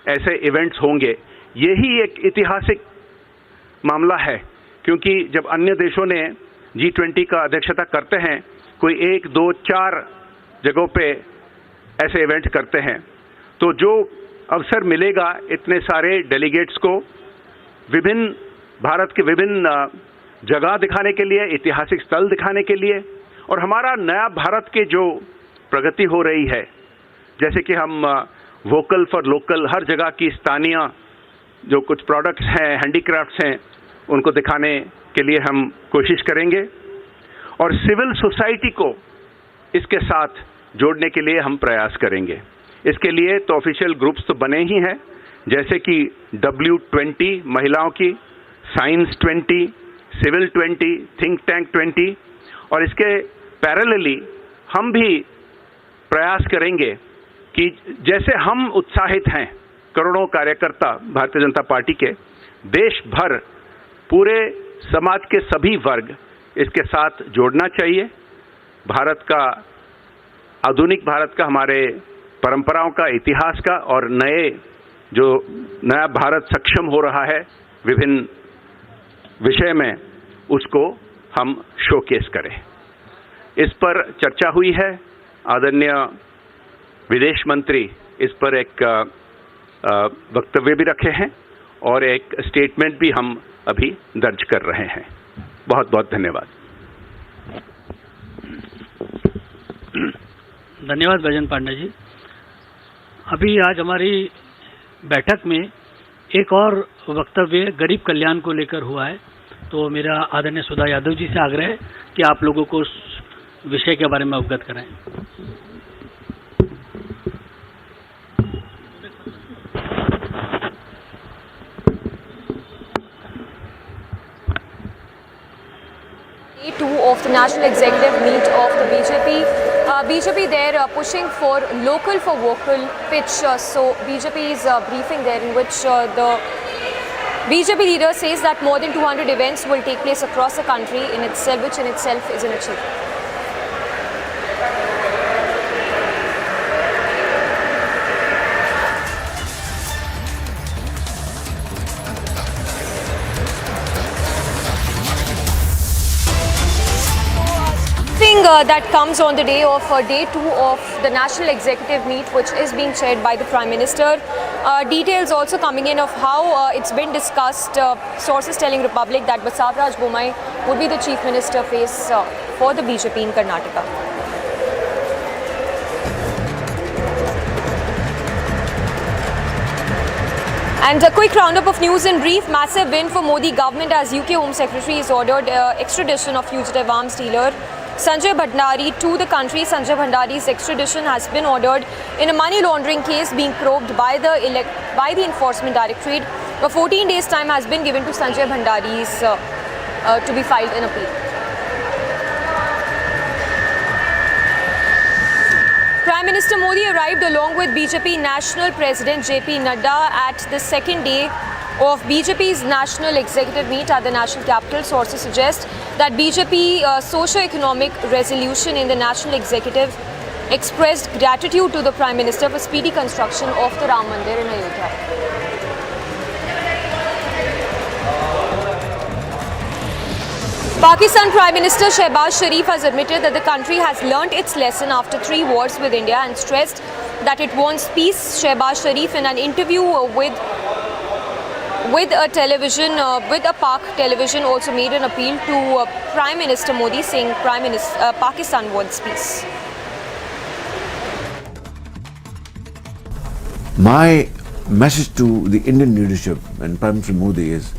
[SPEAKER 10] ऐसे इवेंट्स होंगे, यही एक ऐतिहासिक मामला है। क्योंकि जब अन्य देशों ने G20 का अध्यक्षता करते हैं, कोई 1, 2, 4 जगहों पे ऐसे इवेंट करते हैं, तो जो अवसर मिलेगा इतने सारे डेलीगेट्स को विभिन्न भारत के विभिन्न जगह दिखाने के लिए, ऐतिहासिक स्थल दिखाने के लिए, और हमारा नया भारत के जो प्रगति हो रही है, जैसे कि हम वोकल फॉर लोकल, हर जगह की स्थानीय जो कुछ प्रोडक्ट्स हैं, हैंडीक्राफ्ट्स हैं, उनको दिखाने के लिए हम कोशिश करेंगे। और सिविल सोसाइटी को इसके साथ जोड़ने के लिए हम प्रयास करेंगे। इसके लिए तो ऑफिशियल ग्रुप्स तो बने ही हैं, जैसे कि W20 महिलाओं की, साइंस 20, सिविल 20, थिंक टैंक 20, और इसके पैरेलली हम भी प्रयास करेंगे कि जैसे हम उत्साहित हैं करोड़ों कार्यकर्ता भारतीय जनता पार्टी के, देश भर पूरे समाज के सभी वर्ग इसके साथ जोड़ना चाहिए। भारत का, आधुनिक भारत का, हमारे परंपराओं का, इतिहास का, और जो नया भारत सक्षम हो रहा है विभिन्न विषय में, उसको हम शोकेस करें। इस पर चर्चा हुई है। आदरणीय विदेश मंत्री इस पर एक वक्तव्य भी रखे हैं और एक स्टेटमेंट भी हम अभी दर्ज कर रहे हैं। बहुत बहुत धन्यवाद।
[SPEAKER 12] धन्यवाद भजन पांडे जी। अभी आज हमारी बैठक में एक और वक्तव्य गरीब कल्याण को लेकर हुआ है, तो मेरा आदरणीय सुधा यादव जी से आग्रह है कि आप लोगों को उस विषय के बारे में अवगत कराएं।
[SPEAKER 11] Day 2 of the national executive meet of the BJP. BJP there pushing for local for vocal pitch. So BJP is briefing there in which the BJP leader says that more than 200 events will take place across the country in itself, which in itself is an achievement. That comes on the day of day 2 of the national executive meet, which is being chaired by the Prime Minister. Details also coming in of how it's been discussed. Sources telling Republic that Basavaraj Bommai would be the chief minister face for the BJP in Karnataka. And a quick roundup of news in brief. Massive win for Modi government as UK Home Secretary has ordered extradition of fugitive arms dealer Sanjay Bhandari to the country. Sanjay Bhandari's extradition has been ordered in a money laundering case being probed by the Enforcement Directorate. A 14 days time has been given to Sanjay Bhandari's to be filed in appeal. Prime Minister Modi arrived along with BJP National President JP Nadda at the second day of BJP's national executive meet at the national capital. Sources suggest that BJP socio-economic resolution in the national executive expressed gratitude to the Prime Minister for speedy construction of the Ram Mandir in Ayodhya. Pakistan Prime Minister Shehbaz Sharif has admitted that the country has learnt its lesson after 3 wars with India and stressed that it wants peace. Shehbaz Sharif, in an interview with a Pak television, also made an appeal to Prime Minister Modi, saying Pakistan wants peace.
[SPEAKER 15] My message to the Indian leadership and Prime Minister Modi is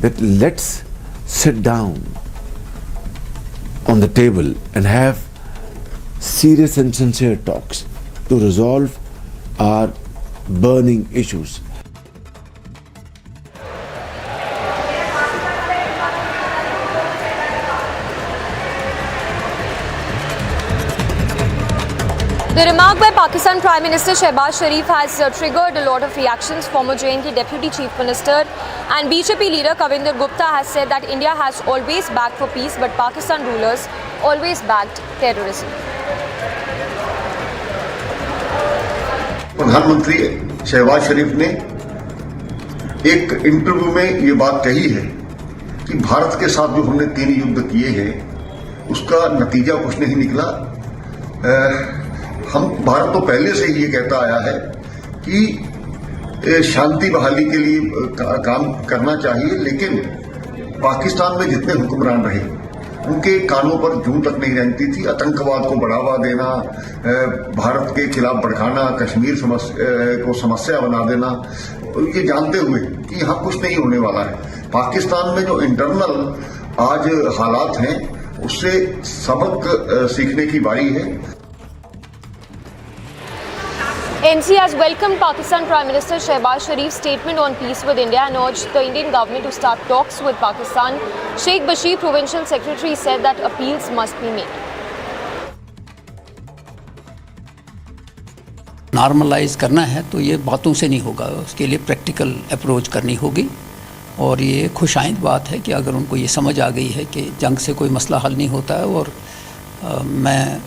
[SPEAKER 15] that let's sit down on the table and have serious and sincere talks to resolve our burning issues.
[SPEAKER 11] The remark by Pakistan Prime Minister Shehbaz Sharif has triggered a lot of reactions. Former J&K Deputy Chief Minister and BJP leader Kavinder Gupta has said that India has always backed for peace, but Pakistan rulers always backed terrorism.
[SPEAKER 3] प्रधानमंत्री शहबाज शरीफ ने एक interview में ये बात कही है कि भारत के साथ जो हमने 3 युद्ध किए हैं उसका नतीजा कुछ नहीं निकला। भारत तो पहले से ही ये कहता आया है कि शांति बहाली के लिए काम करना चाहिए, लेकिन पाकिस्तान में जितने हुक्मरान रहे उनके कानों पर जूं तक नहीं रहती थी। आतंकवाद को बढ़ावा देना, भारत के खिलाफ भड़काना, कश्मीर को समस्या बना देना, ये जानते हुए कि यहाँ कुछ नहीं होने वाला है। पाकिस्तान में जो इंटरनल आज हालात हैं उससे सबक सीखने की बारी है।
[SPEAKER 11] NC has welcomed Pakistan Prime Minister Shehbaz Sharif's statement on peace with India and urged the Indian government to start talks with Pakistan. Sheikh Bashir, Provincial Secretary, said that appeals must be made.
[SPEAKER 17] Normalise करना है तो ये बातों से नहीं होगा, उसके लिए प्रैक्टिकल अप्रोच करनी होगी। और ये खुशाइंद बात है कि अगर उनको ये समझ आ गई है कि जंग से कोई मसला हल नहीं होता है, और मैं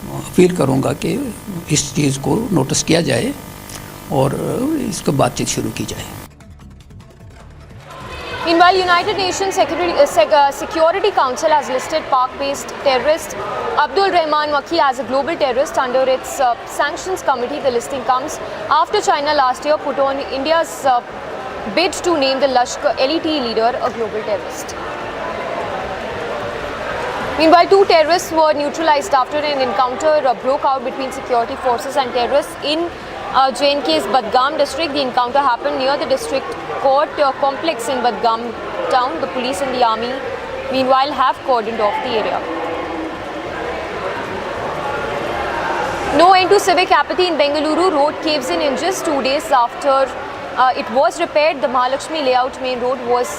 [SPEAKER 17] अपील करूंगा कि इस चीज़ को नोटिस किया जाए और इसको बातचीत शुरू की जाए।
[SPEAKER 11] Meanwhile, United Nations Security Council has listed Pak-based terrorist Abdul Rahman Makki as a global terrorist under its sanctions committee. The listing comes after China last year put on India's bid to name the LET leader a global terrorist. Meanwhile, 2 terrorists were neutralized after an encounter broke out between security forces and terrorists in J&K's Badgam district. The encounter happened near the district court complex in Badgam town. The police and the army, meanwhile, have cordoned off the area. No end to civic apathy in Bengaluru. Road caves in inches 2 days after it was repaired. The Mahalakshmi layout main road was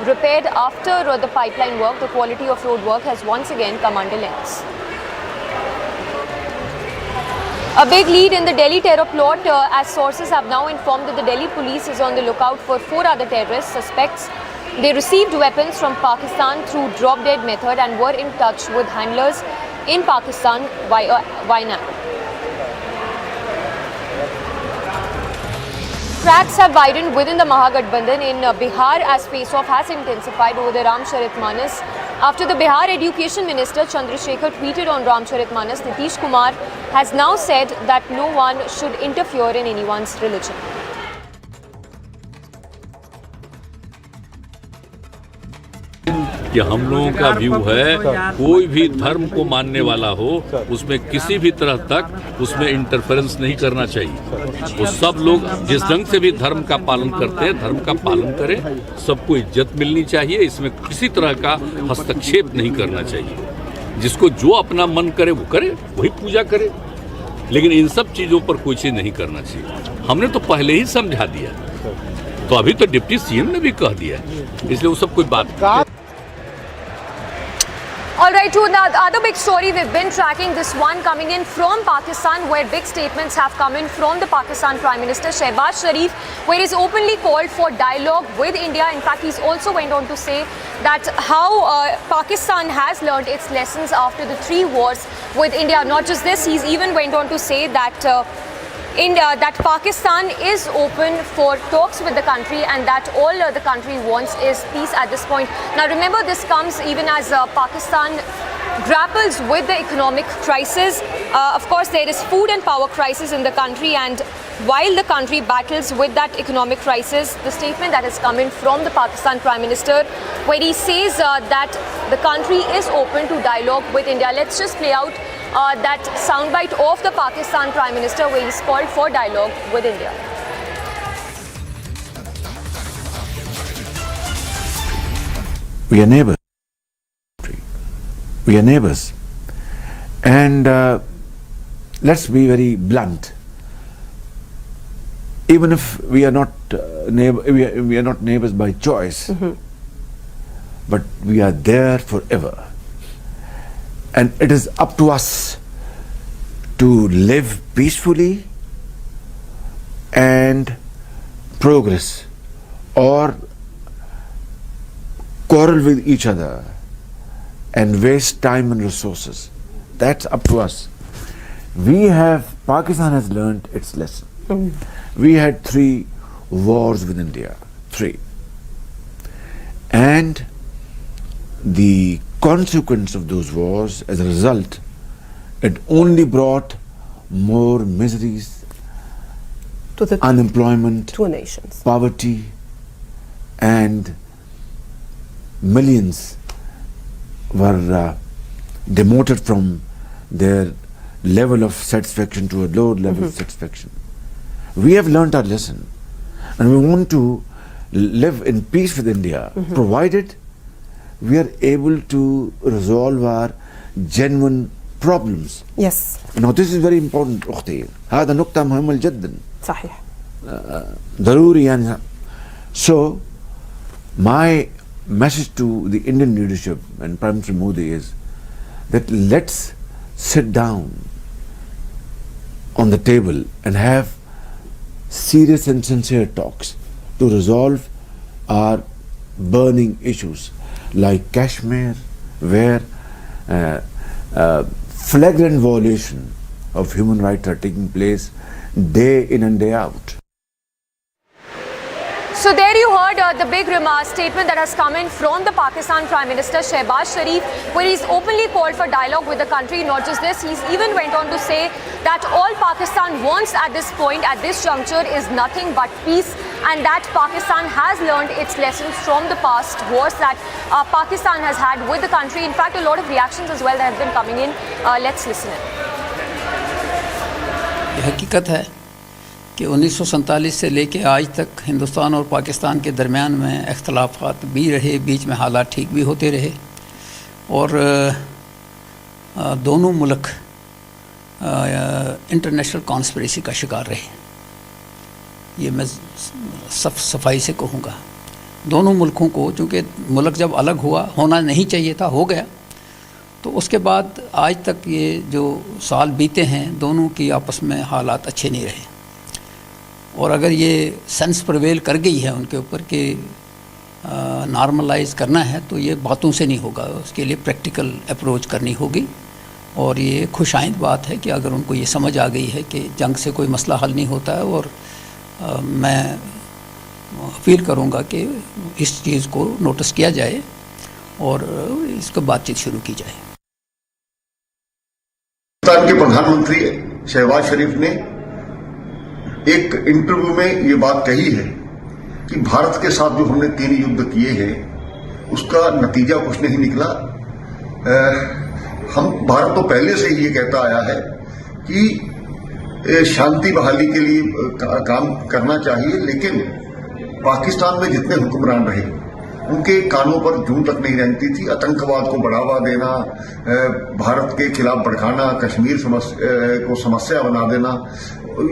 [SPEAKER 11] repaired after the pipeline work. The quality of road work has once again come under lens. A big lead in the Delhi terror plot as sources have now informed that the Delhi police is on the lookout for 4 other terrorist suspects. They received weapons from Pakistan through drop-dead method and were in touch with handlers in Pakistan via YNAB. Cracks have widened within the Mahagathbandhan in Bihar as face-off has intensified over the Ramcharitmanas. After the Bihar Education Minister Chandrasekhar tweeted on Ramcharitmanas, Nitish Kumar has now said that no one should interfere in anyone's religion.
[SPEAKER 18] कि हम लोगों का view है, कोई भी धर्म को मानने वाला हो उसमें किसी भी तरह तक उसमें इंटरफेरेंस नहीं करना चाहिए। वो सब लोग जिस ढंग से भी धर्म का पालन करते हैं धर्म का पालन करें, सबको इज्जत मिलनी चाहिए, इसमें किसी तरह का हस्तक्षेप नहीं करना चाहिए। जिसको जो अपना मन करे वो करे, वही पूजा करे, लेकिन इन सब चीज़ों पर कोई चीज़ नहीं करना चाहिए। हमने तो पहले ही समझा दिया, तो अभी तो डिप्टी सीएम ने भी कह दिया, इसलिए वो सब कोई बात।
[SPEAKER 11] All right, to the other big story we've been tracking, this one coming in from Pakistan, where big statements have come in from the Pakistan Prime Minister Shehbaz Sharif, where he's openly called for dialogue with India. In fact, he's also went on to say that how Pakistan has learned its lessons after the 3 wars with India. Not just this, he's even went on to say that that Pakistan is open for talks with the country and that all the country wants is peace at this point. Now remember, this comes even as Pakistan grapples with the economic crisis. Of course, there is food and power crisis in the country, and while the country battles with that economic crisis, the statement that has come in from the Pakistan Prime Minister, where he says that the country is open to dialogue with India. Let's just play out that soundbite of the Pakistan Prime Minister where he's called for dialogue with India.
[SPEAKER 15] We are neighbors. We are neighbors. And let's be very blunt. Even if we are not we are not neighbors by choice, but we are there forever. And it is up to us to live peacefully and progress, or quarrel with each other and waste time and resources. That's up to us. Pakistan has learned its lesson. We had 3 wars with India, 3. And the consequence of those wars, as a result, it only brought more miseries,
[SPEAKER 6] to the
[SPEAKER 15] unemployment,
[SPEAKER 6] two nations,
[SPEAKER 15] poverty, and millions were demoted from their level of satisfaction to a low level of satisfaction. We have learnt our lesson, and we want to live in peace with India, provided we are able to resolve our genuine problems.
[SPEAKER 6] Yes.
[SPEAKER 15] Now this is very important أختي. هذا نقطة مهمة جدا.
[SPEAKER 6] صحيح.
[SPEAKER 15] ضروري يعني. So my message to the Indian leadership and Prime Minister Modi is that let's sit down on the table and have serious and sincere talks to resolve our burning issues like Kashmir, where flagrant violation of human rights are taking place day in and day out.
[SPEAKER 11] So there you heard the big statement that has come in from the Pakistan Prime Minister Shehbaz Sharif, where he's openly called for dialogue with the country. Not just this, he's even went on to say that all Pakistan wants at this point, at this juncture, is nothing but peace, and that Pakistan has learned its lessons from the past wars that Pakistan has had with the country. In fact, a lot of reactions as well that have been coming in. Let's listen in.
[SPEAKER 17] ये हकीकत है कि 1947 से लेके आज तक हिंदुस्तान और पाकिस्तान के दरमियान में इख्तलाफात भी रहे, बीच में हालात ठीक भी होते रहे, और दोनों मुल्क इंटरनेशनल कॉन्स्पिरेसी का शिकार रहे. ये मैं सफाई से कहूँगा. दोनों मुल्कों को, चूँकि मुल्क जब अलग हुआ, होना नहीं चाहिए था, हो गया, तो उसके बाद आज तक ये जो साल बीते हैं, दोनों की आपस में हालात अच्छे नहीं रहे. और अगर ये सेंस प्रिवेल कर गई है उनके ऊपर कि नॉर्मलाइज करना है, तो ये बातों से नहीं होगा, उसके लिए प्रैक्टिकल अप्रोच करनी होगी. और ये खुशाइंद बात है कि अगर उनको ये समझ आ गई है कि जंग से कोई मसला हल नहीं होता है. और मैं अपील करूँगा कि इस चीज़ को नोटिस किया जाए और इसको बातचीत शुरू की जाए.
[SPEAKER 3] पाकिस्तान के प्रधानमंत्री शहबाज शरीफ ने एक इंटरव्यू में ये बात कही है कि भारत के साथ जो हमने 3 युद्ध किए हैं उसका नतीजा कुछ नहीं निकला. भारत तो पहले से ही ये कहता आया है कि शांति बहाली के लिए काम करना चाहिए, लेकिन पाकिस्तान में जितने हुक्मरान रहे उनके कानों पर जूं तक नहीं रहती थी. आतंकवाद को बढ़ावा देना, भारत के खिलाफ भड़काना, कश्मीर को समस्या बना देना,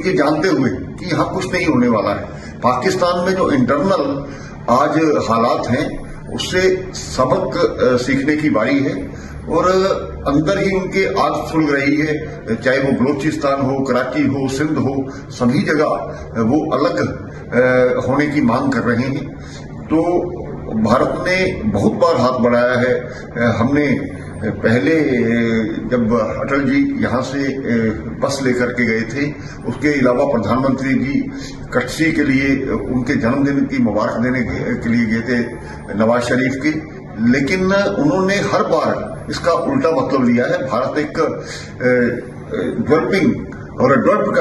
[SPEAKER 3] ये जानते हुए कि यहाँ कुछ नहीं होने वाला है. पाकिस्तान में जो इंटरनल आज हालात हैं उससे सबक सीखने की बारी है, और अंदर ही उनके आग सुलग रही है. चाहे वो बलोचिस्तान हो, कराची हो, सिंध हो, सभी जगह वो अलग होने की मांग कर रहे हैं. तो भारत ने बहुत बार हाथ बढ़ाया है. हमने पहले जब अटल जी यहाँ से बस लेकर के गए थे, उसके अलावा प्रधानमंत्री जी कटसी के लिए उनके जन्मदिन की मुबारक देने के लिए गए थे नवाज शरीफ के, लेकिन उन्होंने हर बार इसका उल्टा मतलब लिया है. भारत एक डेवलपिंग और डेवलप्ड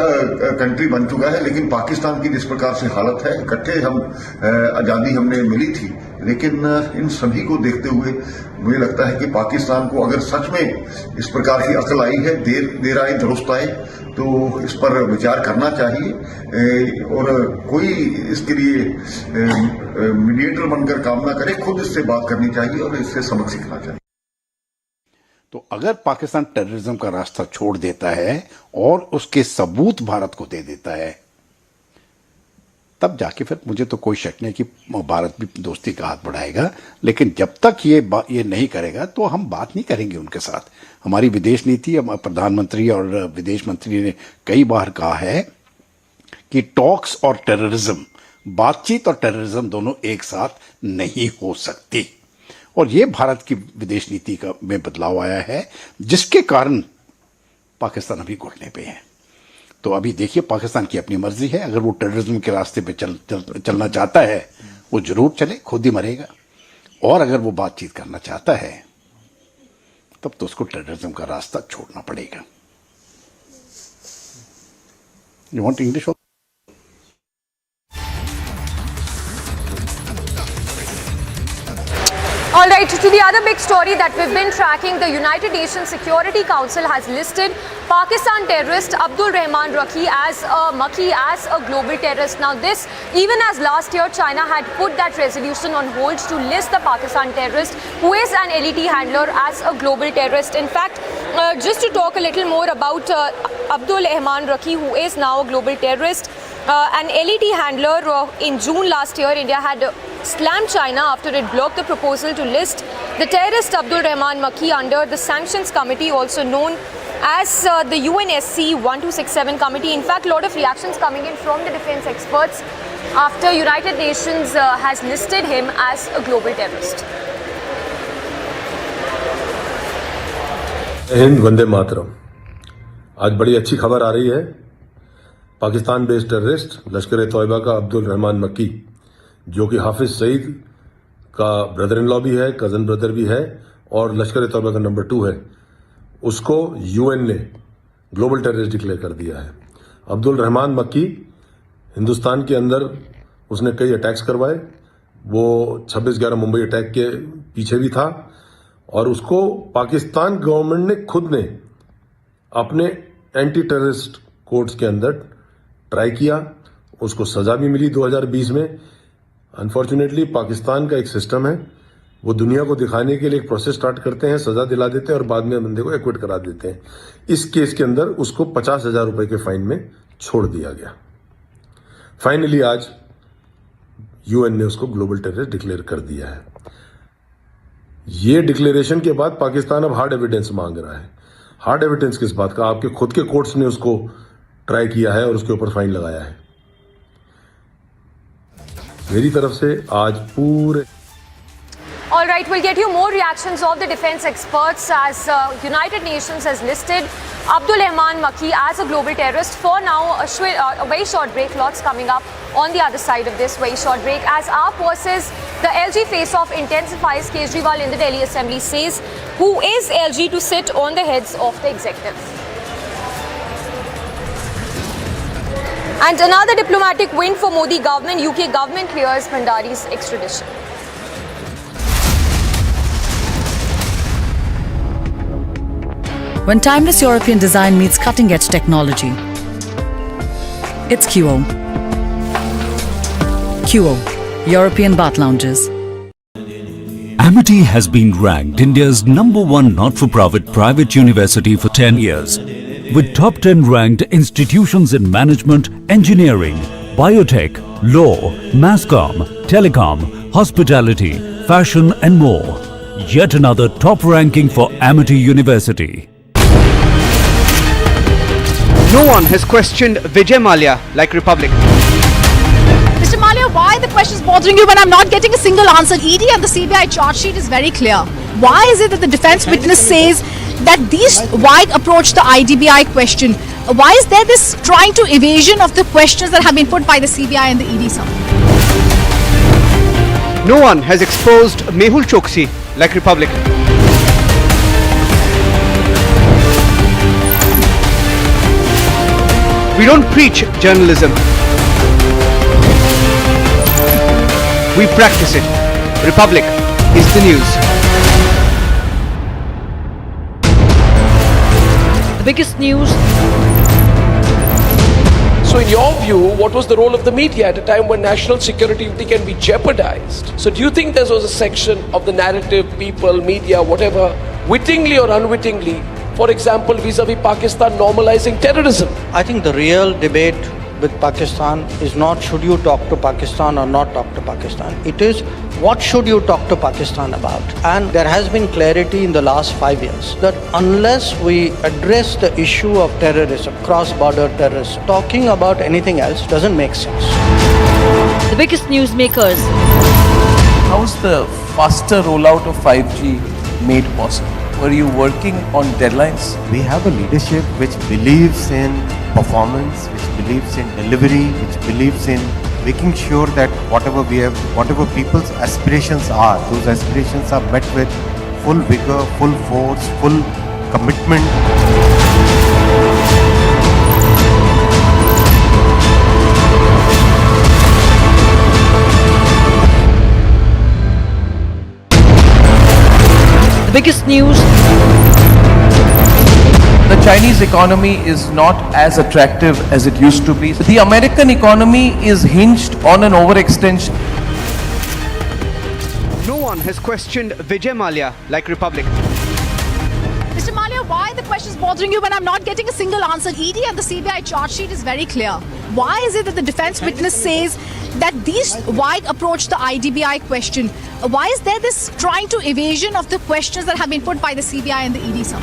[SPEAKER 3] कंट्री बन चुका है, लेकिन पाकिस्तान की जिस प्रकार से हालत है, इकट्ठे हम आज़ादी हमने मिली थी, लेकिन इन सभी को देखते हुए मुझे लगता है कि पाकिस्तान को अगर सच में इस प्रकार की अकल आई है, देर आए दुरुस्त आए, तो इस पर विचार करना चाहिए और कोई इसके लिए मीडिएटर बनकर काम ना करे, खुद इससे बात करनी चाहिए और इससे सबक सीखना चाहिए.
[SPEAKER 19] तो अगर पाकिस्तान टेररिज्म का रास्ता छोड़ देता है और उसके सबूत भारत को दे देता है, तब जाके फिर मुझे तो कोई शक नहीं कि भारत भी दोस्ती का हाथ बढ़ाएगा। लेकिन जब तक ये नहीं करेगा तो हम बात नहीं करेंगे उनके साथ। हमारी विदेश नीति, प्रधानमंत्री और विदेश मंत्री ने कई बार कहा है कि टॉक्स और टेररिज्म, बातचीत और टेररिज्म दोनों एक साथ नहीं हो सकती। और ये भारत की विदेश नीति का में बदलाव आया है, जिसके कारण पाकिस्तान अभी घुटने पे है। तो अभी देखिए, पाकिस्तान की अपनी मर्जी है। अगर वो टेररिज्म के रास्ते पे चलना चाहता है, वो जरूर चले, खुद ही मरेगा। और अगर वो बातचीत करना चाहता है, तब तो उसको टेररिज्म का रास्ता छोड़ना पड़ेगा। You want English?
[SPEAKER 11] All right, to the other big story that we've been tracking, the United Nations Security Council has listed Pakistan terrorist Abdul Rahman Makki as a global terrorist. Now this, even as last year China had put that resolution on hold to list the Pakistan terrorist who is an LET handler as a global terrorist. In fact, just to talk a little more about Abdul Rahman Makki, who is now a global terrorist, an LET handler, in June last year, India had slammed China after it blocked the proposal to list the terrorist Abdul Rahman Makki under the Sanctions Committee, also known as the UNSC 1267 Committee. In fact, a lot of reactions coming in from the defense experts after United Nations has listed him as a global terrorist.
[SPEAKER 20] Hind, वंदे मातरम। आज बड़ी अच्छी खबर आ रही है। Pakistan based terrorist लश्कर ए तोयबा का अब्दुल रहमान मक्की, जो कि हाफिज सईद का ब्रदर इन लॉ भी है, कजन ब्रदर भी है और लश्कर ए तोयबा का नंबर 2 है, उसको यूएन ने ग्लोबल टेररिस्ट डिक्लेयर कर दिया है। अब्दुल रहमान मक्की हिंदुस्तान के अंदर उसने कई अटैक्स करवाए। वो 26/11 मुंबई अटैक के पीछे भी था और उसको पाकिस्तान गवर्नमेंट ने खुद ने अपने एंटी टेररिस्ट कोर्ट्स के अंदर ट्राई किया। उसको सजा भी मिली 2020 में। अनफॉर्चुनेटली पाकिस्तान का एक सिस्टम है, वो दुनिया को दिखाने के लिए एक प्रोसेस स्टार्ट करते हैं, सजा दिला देते हैं और बाद में बंदे को एक्विट करा देते हैं। इस केस के अंदर उसको 50,000 रुपए के फाइन में छोड़ दिया गया। फाइनली आज यूएन ने उसको ग्लोबल टेररिस्ट डिक्लेयर कर दिया है। ये डिक्लेरेशन के बाद पाकिस्तान अब हार्ड एविडेंस मांग रहा है। हार्ड एविडेंस किस बात का? आपके खुद के कोर्ट्स ने उसको ट्राई किया है और उसके ऊपर फाइन लगाया है। मेरी तरफ से आज पूरे
[SPEAKER 11] All right, we'll get you more reactions of the defense experts as United Nations has listed Abdul Rahman Makki as a global terrorist. For now, a very short break. Lots coming up on the other side of this very short break. As our forces, the LG face-off intensifies, Kejriwal in the Delhi Assembly says, who is LG to sit on the heads of the executive? And another diplomatic win for Modi government. UK government clears Bhandari's extradition.
[SPEAKER 21] When timeless European design meets cutting-edge technology, it's QO. QO, European Bath Lounges.
[SPEAKER 23] Amity has been ranked India's #1 not-for-profit private university for 10 years, with top 10 ranked institutions in management, engineering, biotech, law, mass comm, telecom, hospitality, fashion and more. Yet another top ranking for Amity University.
[SPEAKER 13] No one has questioned Vijay Mallya like Republic.
[SPEAKER 4] Mr. Mallya, why the question is bothering you when I'm not getting a single answer? ED and the CBI charge sheet is very clear. Why is it that the defense witness says that these White approached the IDBI question? Why is there this trying to evasion of the questions that have been put by the CBI and the ED, sir?
[SPEAKER 13] No one has exposed Mehul Choksi like Republic. We don't preach journalism. We practice it. Republic is the news.
[SPEAKER 16] The biggest news.
[SPEAKER 7] So in your view, what was the role of the media at a time when national security can be jeopardized? So do you think there was a section of the narrative, people, media, whatever, wittingly or unwittingly, for example, vis-a-vis Pakistan normalizing terrorism.
[SPEAKER 2] I think the real debate with Pakistan is not should you talk to Pakistan or not talk to Pakistan. It is what should you talk to Pakistan about. And there has been clarity in the last 5 years that unless we address the issue of terrorism, cross-border terrorism, talking about anything else doesn't make sense.
[SPEAKER 16] The biggest newsmakers.
[SPEAKER 9] How's the faster rollout of 5G made possible? Were you working on deadlines?
[SPEAKER 1] We have a leadership which believes in performance, which believes in delivery, which believes in making sure that whatever people's aspirations are, those aspirations are met with full vigor, full force, full commitment.
[SPEAKER 16] The biggest news.
[SPEAKER 9] The Chinese economy is not as attractive as it used to be. The American economy is hinged on an overextension.
[SPEAKER 13] No one has questioned Vijay Mallya like Republic.
[SPEAKER 5] Mr. Mallya, why are the questions bothering you when I'm not getting a single answer? ED and the CBI charge sheet is very clear. Why is it that the defense witness says that these wide approach the IDBI question? Why is there this trying to evasion of the questions that have been put by the CBI and the ED, sir?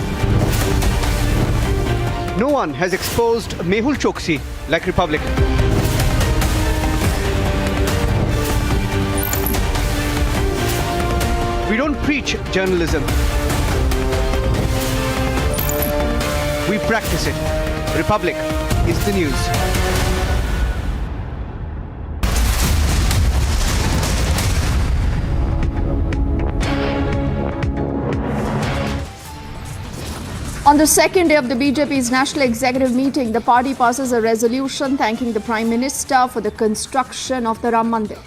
[SPEAKER 13] No one has exposed Mehul Choksi like Republic. We don't preach journalism. We practice it. Republic is the news.
[SPEAKER 4] On the second day of the BJP's national executive meeting, the party passes a resolution thanking the Prime Minister for the construction of the Ram Mandir.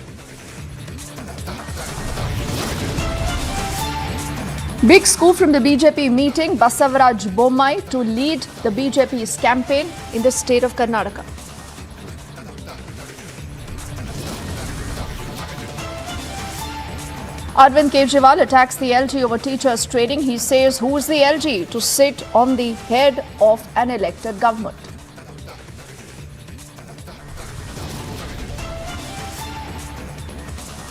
[SPEAKER 4] Big scoop from the BJP meeting, Basavaraj Bommai to lead the BJP's campaign in the state of Karnataka. Arvind Kejriwal attacks the LG over teachers trading. He says, who is the LG to sit on the head of an elected government?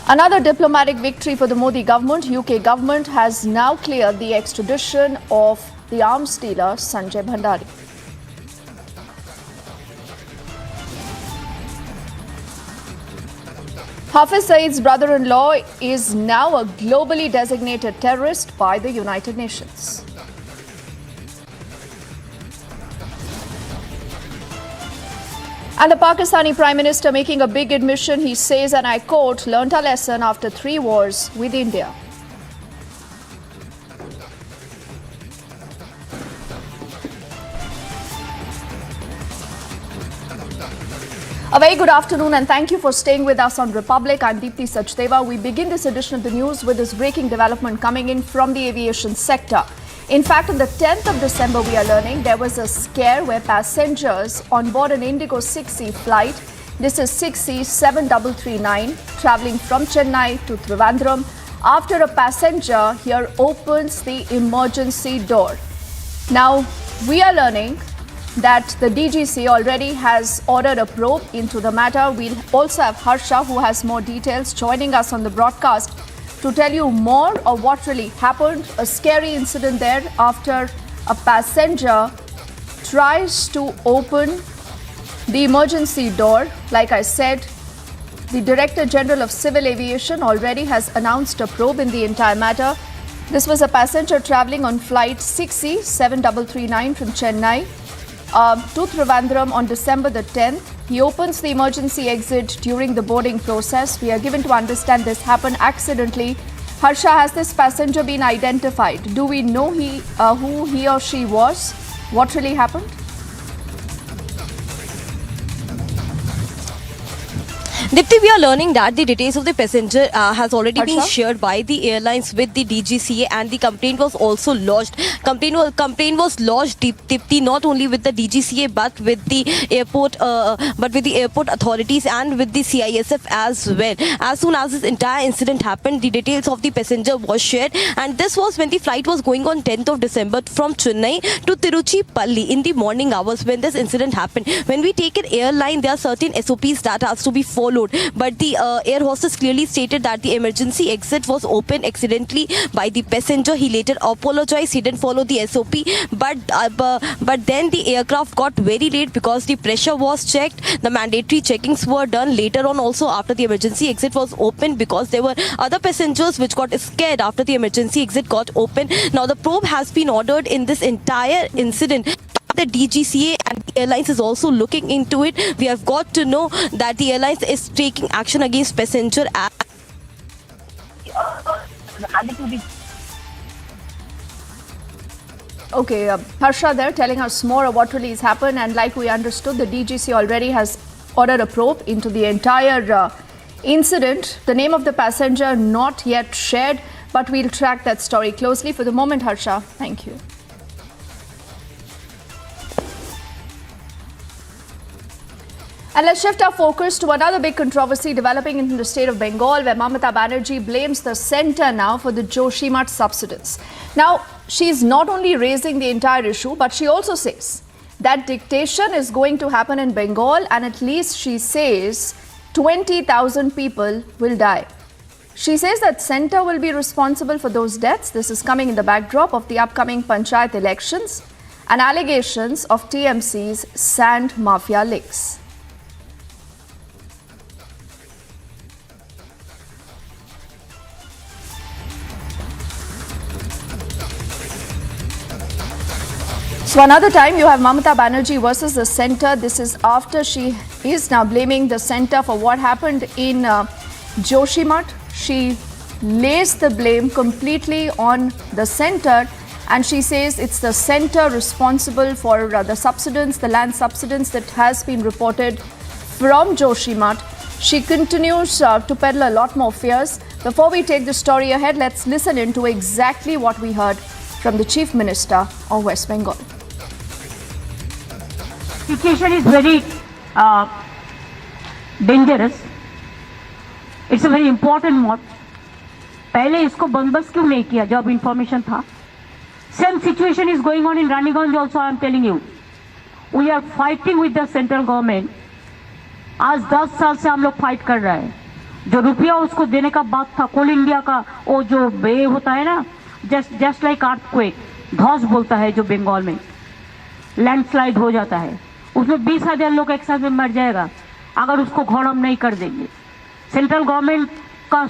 [SPEAKER 4] Another diplomatic victory for the Modi government. UK government has now cleared the extradition of the arms dealer Sanjay Bhandari. Hafiz Saeed's brother-in-law is now a globally designated terrorist by the United Nations. And the Pakistani Prime Minister making a big admission. He says, and I quote, learnt a lesson after 3 wars with India. A very good afternoon and thank you for staying with us on Republic. I'm Deepthi Sachdeva. We begin this edition of the news with this breaking development coming in from the aviation sector. In fact, on the 10th of December, we are learning there was a scare where passengers on board an Indigo 6C flight, this is 6C 7339, traveling from Chennai to Trivandrum, after a passenger here opens the emergency door. Now, we are learning that the DGC already has ordered a probe into the matter. We'll also have Harsha, who has more details, joining us on the broadcast to tell you more of what really happened. A scary incident there after a passenger tries to open the emergency door. Like I said, the Director General of Civil Aviation already has announced a probe in the entire matter. This was a passenger traveling on flight 6C 7339 from Chennai to Trivandrum on December the 10th. He opens the emergency exit during the boarding process. We are given to understand this happened accidentally. Harsha, has this passenger been identified? Do we know who he or she was? What really happened?
[SPEAKER 8] Dipti, we are learning that the details of the passenger has already been shared by the airlines with the DGCA, and the complaint was also lodged. Complaint was lodged, Dipti, not only with the DGCA but with the airport authorities and with the CISF as well. As soon as this entire incident happened, the details of the passenger was shared, and this was when the flight was going on 10th of December from Chennai to Tiruchirappalli in the morning hours when this incident happened. When we take an airline, there are certain SOPs that has to be followed, but the air hostess clearly stated that the emergency exit was opened accidentally by the passenger. He later apologized. He didn't follow the SOP, but then the aircraft got very late because the pressure was checked. The mandatory checkings were done later on also after the emergency exit was opened, because there were other passengers which got scared after the emergency exit got open. Now the probe has been ordered in this entire incident. The DGCA and the airlines is also looking into it. We have got to know that the airlines is taking action against passenger.
[SPEAKER 4] Okay, Harsha there telling us more of what really has happened, and like we understood, the DGC already has ordered a probe into the entire incident. The name of the passenger not yet shared, but we'll track that story closely. For the moment, Harsha, thank you. And let's shift our focus to another big controversy developing in the state of Bengal, where Mamata Banerjee blames the centre now for the Joshimath subsidence. Now, she's not only raising the entire issue, but she also says that dictation is going to happen in Bengal, and at least she says 20,000 people will die. She says that centre will be responsible for those deaths. This is coming in the backdrop of the upcoming Panchayat elections and allegations of TMC's sand mafia links. So another time you have Mamata Banerjee versus the centre. This is after she is now blaming the centre for what happened in Joshimath. She lays the blame completely on the centre, and she says it's the centre responsible for the subsidence, the land subsidence that has been reported from Joshimath. She continues to peddle a lot more fears. Before we take the story ahead, let's listen into exactly what we heard from the Chief Minister of West Bengal.
[SPEAKER 14] Situation is very dangerous. It's a very important mode. पहले इसको बंदोबस्त क्यों नहीं किया जब information था? Same situation is going on in Raniganj also. I am telling you, we are fighting with the central government. आज 10 साल से हम लोग फाइट कर रहे हैं. जो रुपया उसको देने का बात था, कोल इंडिया का वो जो बे होता है ना, जस्ट लाइक अर्थक्वेक, धौस बोलता है जो बंगाल में लैंडस्लाइड हो जाता है, उसमें 20,000 लोग एक साथ में मर जाएगा अगर उसको घर हम नहीं कर देंगे. सेंट्रल गवर्नमेंट का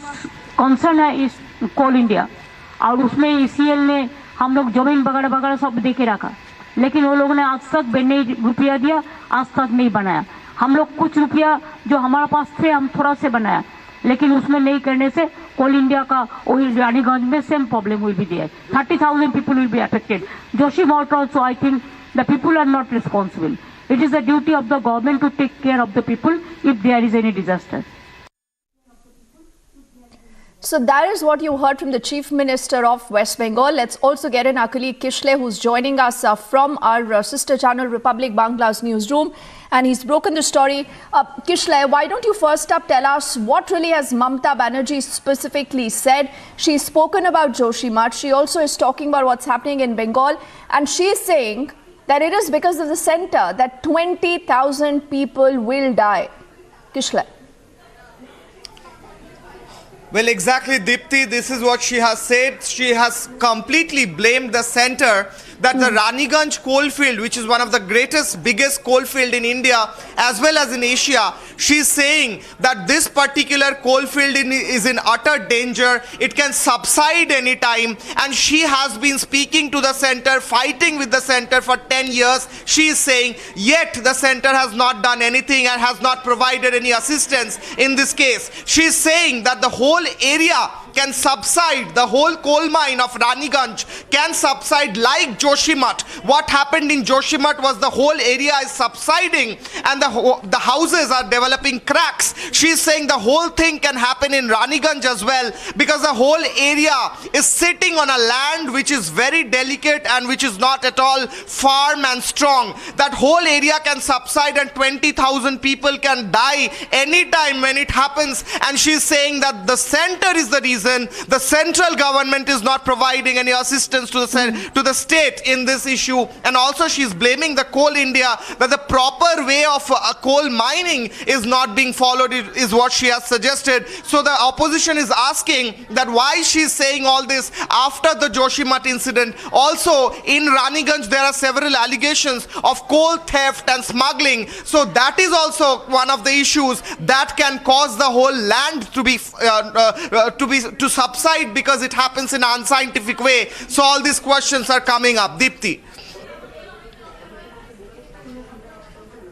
[SPEAKER 14] कंसर्न है इस कोल इंडिया, और उसमें ECL ने हम लोग जमीन वगैरह वगैरह सब दे के रखा, लेकिन वो लोगों ने आज तक नहीं रुपया दिया, आज तक नहीं बनाया. हम लोग कुछ रुपया जो हमारे पास थे हम थोड़ा से बनाया, लेकिन उसमें नहीं करने से कोल इंडिया का वही रानीगंज में same problem will be there. 30,000 people will be affected. Joshimath also, I think the people are not responsible. It is the duty of the government to take care of the people if there is any disaster.
[SPEAKER 4] So that is what you heard from the Chief Minister of West Bengal. Let's also get in our colleague Kishle, who's joining us from our sister channel Republic Bangla's newsroom, and he's broken the story. Kishle, why don't you first up tell us what really has Mamata Banerjee specifically said? She's spoken about Joshimath. She also is talking about what's happening in Bengal, and she's saying that it is because of the centre that 20,000 people will die. Kishle.
[SPEAKER 22] Well, exactly, Dipti, this is what she has said. She has completely blamed the centre that the Raniganj coalfield, which is one of the biggest coalfield in India as well as in Asia, she's saying that this particular coalfield is in utter danger. It can subside anytime, and she has been speaking to the centre, fighting with the centre for 10 years. She is saying, yet the centre has not done anything and has not provided any assistance in this case. She is saying that the whole area can subside, the whole coal mine of Raniganj can subside like Joshimath. What happened in Joshimath was the whole area is subsiding and the houses are developing cracks. She's saying the whole thing can happen in Raniganj as well, because the whole area is sitting on a land which is very delicate and which is not at all firm and strong. That whole area can subside and 20,000 people can die anytime when it happens. And she's saying that the center is the reason. The central government is not providing any assistance to the state in this issue. And also she's blaming the Coal India, that the proper way of coal mining is not being followed, is what she has suggested. So the opposition is asking that why she's saying all this after the Joshimath incident. Also in Raniganj there are several allegations of coal theft and smuggling. So that is also one of the issues that can cause the whole land to subside because it happens in an unscientific way. So all these questions are coming up. Deepti.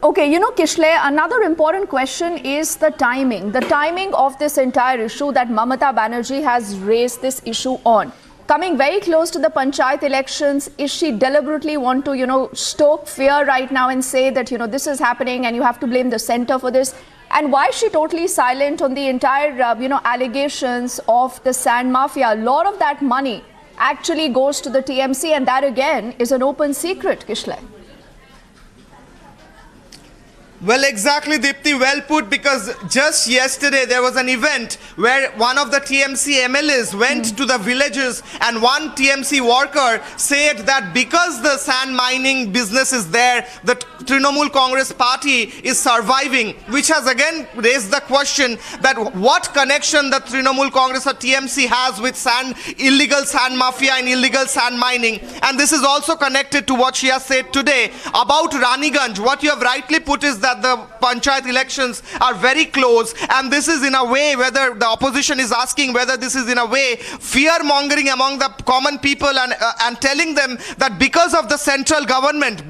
[SPEAKER 4] Okay, Kishle, another important question is the timing of this entire issue that Mamata Banerjee has raised this issue on. Coming very close to the Panchayat elections, is she deliberately want to, stoke fear right now and say that, this is happening and you have to blame the center for this? And why is she totally silent on the entire, allegations of the sand mafia? A lot of that money actually goes to the TMC, and that again is an open secret, Kishle.
[SPEAKER 22] Well, exactly, Deepti, well put, because just yesterday there was an event where one of the TMC MLAs went to the villages and one TMC worker said that because the sand mining business is there, the Trinamool Congress party is surviving, which has again raised the question that what connection the Trinamool Congress or TMC has with illegal sand mafia and illegal sand mining. And this is also connected to what she has said today about Raniganj. What you have rightly put is that the Panchayat elections are very close, and this is in a way, whether the opposition is asking whether this is in a way fear-mongering among the common people and telling them that because of the central government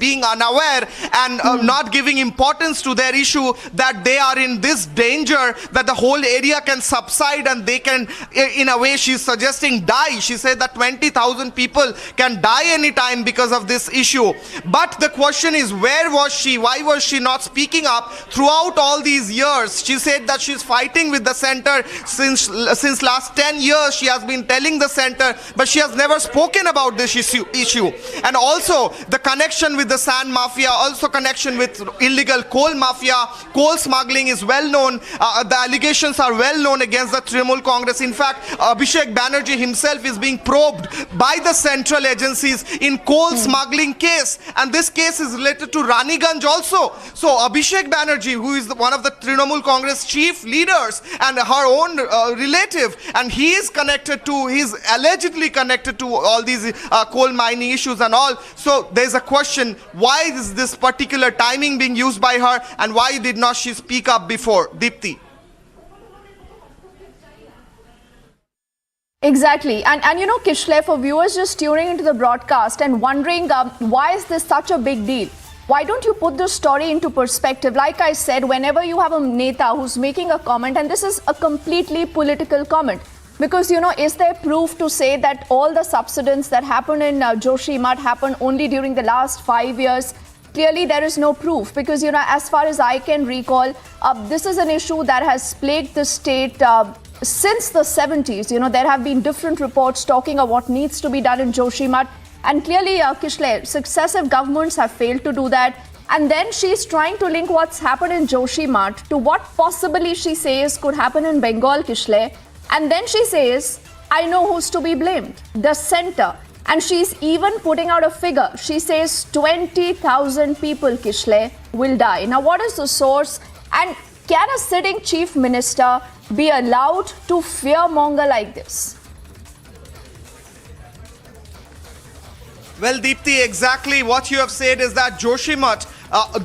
[SPEAKER 22] being unaware and not giving importance to their issue, that they are in this danger, that the whole area can subside and they can, in a way she's suggesting, die. She said that 20,000 people can die anytime because of this issue. But the question is, where was she? Why was she not speaking up throughout all these years? She said that she's fighting with the center since last 10 years. She has been telling the center, but she has never spoken about this issue. And also the connection with the sand mafia, also connection with illegal coal mafia, coal smuggling is well known. The allegations are well known against the Trinamool Congress. In fact, Abhishek Banerjee himself is being probed by the central agencies in coal smuggling case, and this case is related to Raniganj also. So Abhishek Banerjee, who is one of the Trinamool Congress chief leaders and her own relative, and he is allegedly connected to all these coal mining issues and all. So there's a question, why is this particular timing being used by her, and why did not she speak up before? Deepti.
[SPEAKER 4] Exactly. And Kishle, for viewers just tuning into the broadcast and wondering why is this such a big deal? Why don't you put this story into perspective? Like I said, whenever you have a neta who's making a comment, and this is a completely political comment, because, is there proof to say that all the subsidence that happened in Joshimath happened only during the last 5 years? Clearly, there is no proof because, as far as I can recall, this is an issue that has plagued the state since the 70s. There have been different reports talking of what needs to be done in Joshimath. And clearly, Kishle, successive governments have failed to do that. And then she's trying to link what's happened in Joshimath to what possibly she says could happen in Bengal, Kishle. And then she says, I know who's to be blamed, the center. And she's even putting out a figure. She says 20,000 people, Kishle, will die. Now, what is the source? And can a sitting chief minister be allowed to fearmonger like this?
[SPEAKER 22] Well, Deepti, exactly what you have said is that Joshimath,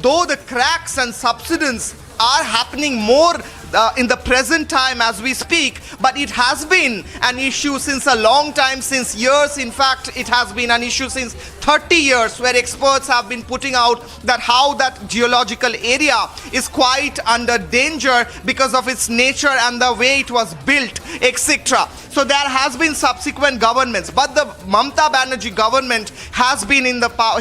[SPEAKER 22] though the cracks and subsidence are happening more in the present time as we speak, but it has been an issue since a long time, since years. In fact, it has been an issue since 30 years, where experts have been putting out that how that geological area is quite under danger because of its nature and the way it was built, etc. So there has been subsequent governments, but the Mamata Banerjee government has been in the power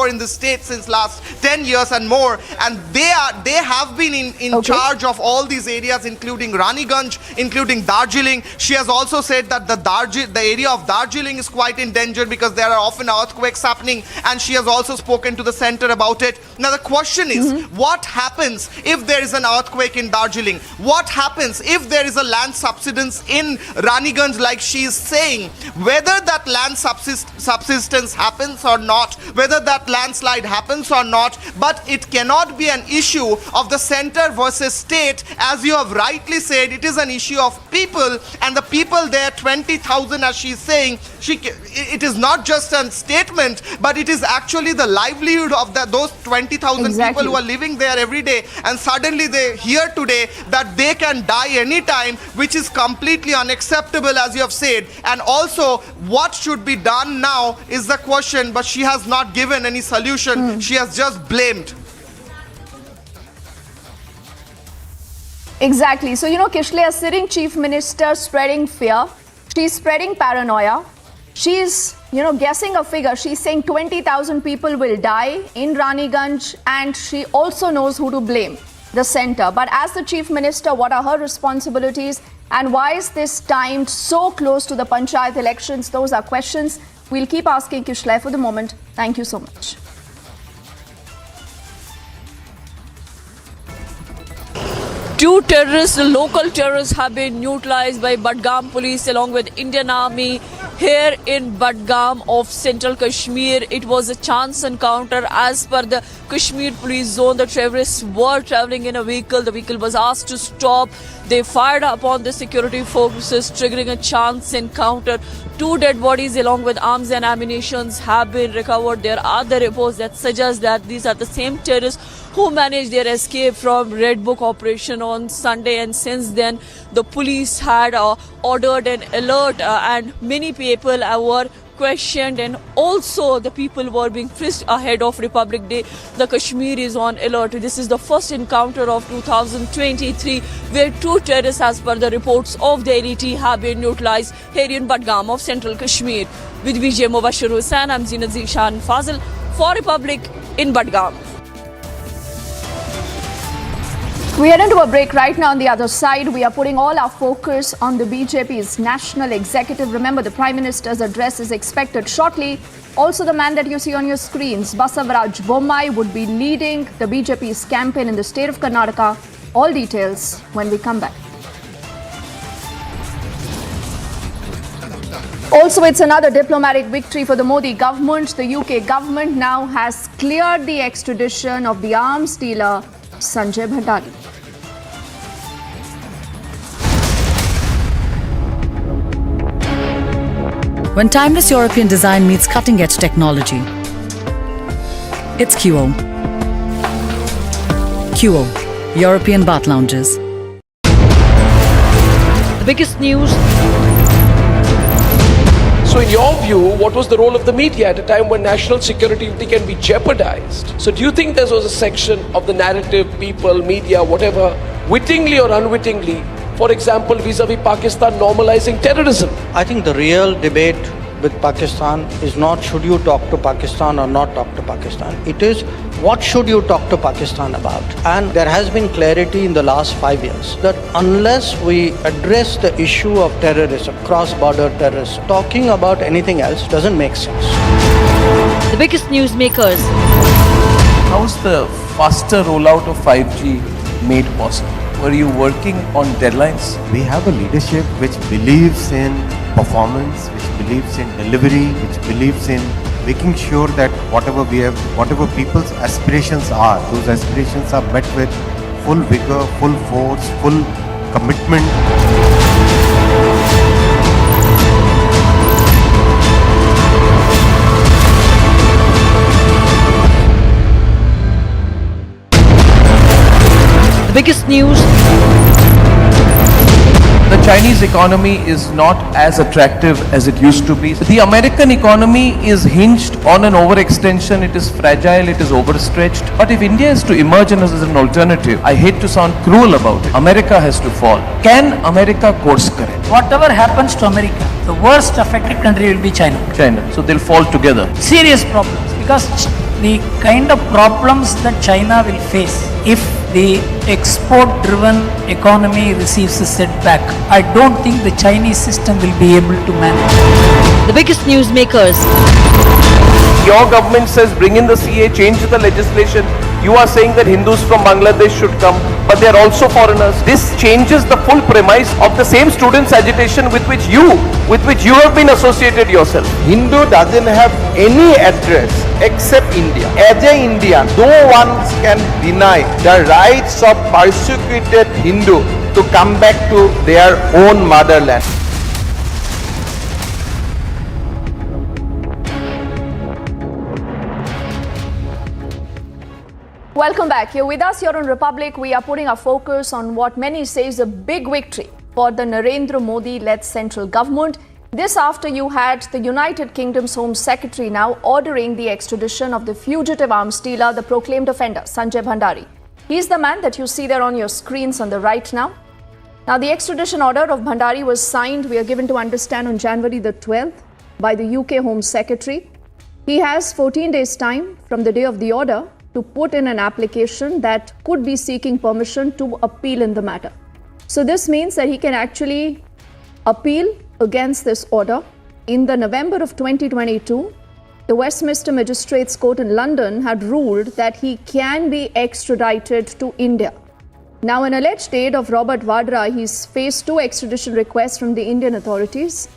[SPEAKER 22] in the state since last 10 years and more, and they have been in charge of all these areas, including Raniganj, including Darjeeling. She has also said that the area of Darjeeling is quite in danger because there are often earthquakes happening, and she has also spoken to the center about it. Now the question is, what happens if there is an earthquake in Darjeeling? What happens if there is a land subsidence in Raniganj, like she is saying? Whether that land subsistence happens or not, whether that landslide happens or not, but it cannot be an issue of the center versus state. As you have rightly said, it is an issue of people, and the people there, 20,000 as she is saying, it is not just a statement, but it is actually the livelihood of those 20,000 people who are living there every day, and suddenly they hear today that they can die anytime, which is completely unacceptable, as you have said. And also, what should be done now is the question, but she has not given any solution. She has just blamed.
[SPEAKER 5] Exactly. So, Kishle, a sitting chief minister, spreading fear. She's spreading paranoia. She's, guessing a figure. She's saying 20,000 people will die in Raniganj, and she also knows who to blame, the center. But as the chief minister, what are her responsibilities, and why is this timed so close to the Panchayat elections? Those are questions we'll keep asking Kishle for the moment. Thank you so much.
[SPEAKER 10] Two terrorists, local terrorists, have been neutralized by Budgam police along with Indian Army here in Budgam of central Kashmir. It was a chance encounter. As per the Kashmir police zone, the terrorists were traveling in a vehicle. The vehicle was asked to stop. They fired upon the security forces, triggering a chance encounter. Two dead bodies along with arms and ammunition have been recovered. There are other reports that suggest that these are the same terrorists who managed their escape from Red Book operation on Sunday, and since then the police had ordered an alert and many people were questioned, and also the people were being frisked ahead of Republic Day. The Kashmir is on alert. This is the first encounter of 2023 where two terrorists, as per the reports of the LET, have been neutralized here in Budgam of central Kashmir. With VJ Mubashir Hussain, I'm Zinat Zishan Fazil for Republic in Budgam.
[SPEAKER 5] We head into a break right now. On the other side, we are putting all our focus on the BJP's national executive. Remember, the Prime Minister's address is expected shortly. Also, the man that you see on your screens, Basavaraj Bommai, would be leading the BJP's campaign in the state of Karnataka. All details when we come back. Also, it's another diplomatic victory for the Modi government. The UK government now has cleared the extradition of the arms dealer Sanjay Bhandari.
[SPEAKER 21] When timeless European design meets cutting-edge technology, it's QO. QO, European bath lounges.
[SPEAKER 16] The biggest news.
[SPEAKER 7] So in your view, what was the role of the media at a time when national security can be jeopardized? So do you think there was a section of the narrative, people, media, whatever, wittingly or unwittingly, for example, vis-a-vis Pakistan normalizing terrorism?
[SPEAKER 2] I think the real debate with Pakistan is not should you talk to Pakistan or not talk to Pakistan. It is what should you talk to Pakistan about. And there has been clarity in the last 5 years that unless we address the issue of terrorism, cross-border terrorism, talking about anything else doesn't make sense.
[SPEAKER 16] The biggest newsmakers.
[SPEAKER 9] How's the faster rollout of 5G made possible? Were you working on deadlines?
[SPEAKER 1] We have a leadership which believes in performance, which believes in delivery, which believes in making sure that whatever people's aspirations are, those aspirations are met with full vigor, full force, full commitment.
[SPEAKER 16] The biggest news.
[SPEAKER 9] The Chinese economy is not as attractive as it used to be. The American economy is hinged on an overextension. It is fragile, it is overstretched. But if India is to emerge as an alternative, I hate to sound cruel about it, America has to fall. Can America course correct?
[SPEAKER 6] Whatever happens to America, the worst affected country will be China.
[SPEAKER 9] So they'll fall together.
[SPEAKER 6] Serious problems, because the kind of problems that China will face if the export-driven economy receives a setback, I don't think the Chinese system will be able to manage.
[SPEAKER 16] The biggest newsmakers.
[SPEAKER 9] Your government says bring in the CA, change the legislation. You are saying that Hindus from Bangladesh should come, but they are also foreigners. This changes the full premise of the same students' agitation with which you have been associated yourself.
[SPEAKER 12] Hindu doesn't have any address except India. As an Indian, no one can deny the rights of persecuted Hindu to come back to their own motherland.
[SPEAKER 5] Welcome back. You're with us here on Republic. We are putting our focus on what many say is a big victory for the Narendra Modi-led central government. This after you had the United Kingdom's Home Secretary now ordering the extradition of the fugitive arms dealer, the proclaimed offender, Sanjay Bhandari. He's the man that you see there on your screens on the right now. Now, the extradition order of Bhandari was signed, we are given to understand, on January the 12th by the UK Home Secretary. He has 14 days' time from the day of the order to put in an application that could be seeking permission to appeal in the matter. So this means that he can actually appeal against this order. In the November of 2022, the Westminster Magistrates Court in London had ruled that he can be extradited to India. Now, an alleged aide of Robert Vadra, he's faced 2 extradition requests from the Indian authorities.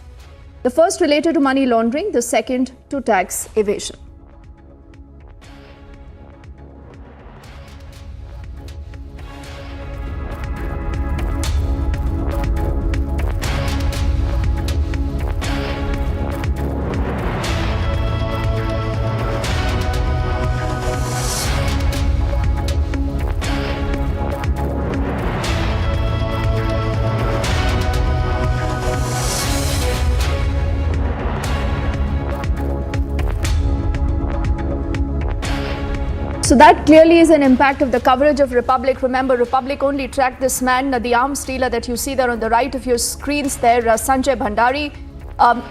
[SPEAKER 5] The first related to money laundering, the second to tax evasion. So that clearly is an impact of the coverage of Republic. Remember, Republic only tracked this man, the arms dealer that you see there on the right of your screens there, Sanjay Bhandari.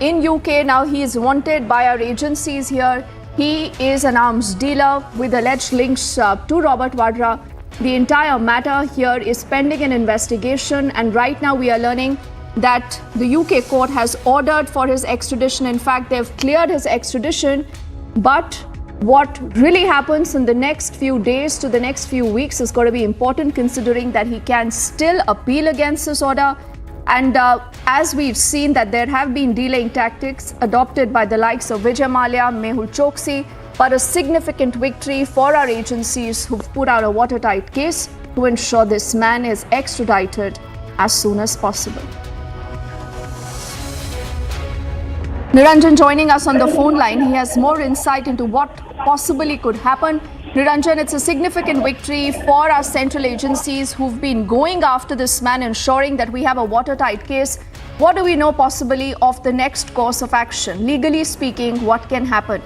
[SPEAKER 5] In UK now he is wanted by our agencies here. He is an arms dealer with alleged links to Robert Vadra. The entire matter here is pending an investigation, and right now we are learning that the UK court has ordered for his extradition. In fact, they've cleared his extradition, but what really happens in the next few days to the next few weeks is going to be important, considering that he can still appeal against this order. And as we've seen that there have been delaying tactics adopted by the likes of Vijay Mallya, Mehul Choksi, but a significant victory for our agencies who've put out a watertight case to ensure this man is extradited as soon as possible. Niranjan joining us on the phone line. He has more insight into what possibly could happen. Niranjan, it's a significant victory for our central agencies who've been going after this man, ensuring that we have a watertight case. What do we know possibly of the next course of action? Legally speaking, what can happen?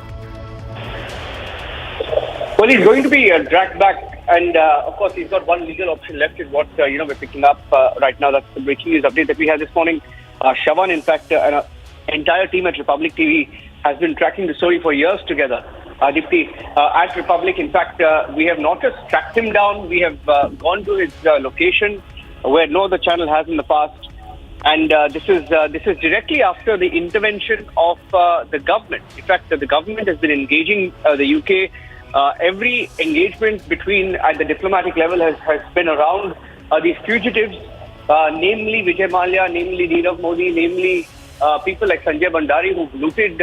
[SPEAKER 18] Well, he's going to be dragged back, and of course he's got one legal option left, is what we're picking up right now. That's the breaking news update that we had this morning. Shavan, in fact, and an entire team at Republic TV has been tracking the story for years together. Dipti, at Republic, in fact, we have not just tracked him down, we have gone to his location where no other channel has in the past. And this is directly after the intervention of the government. In fact, the government has been engaging the UK. Every engagement between at the diplomatic level has been around these fugitives, namely Vijay Mallya, namely Nirav Modi, namely people like Sanjay Bhandari, who've looted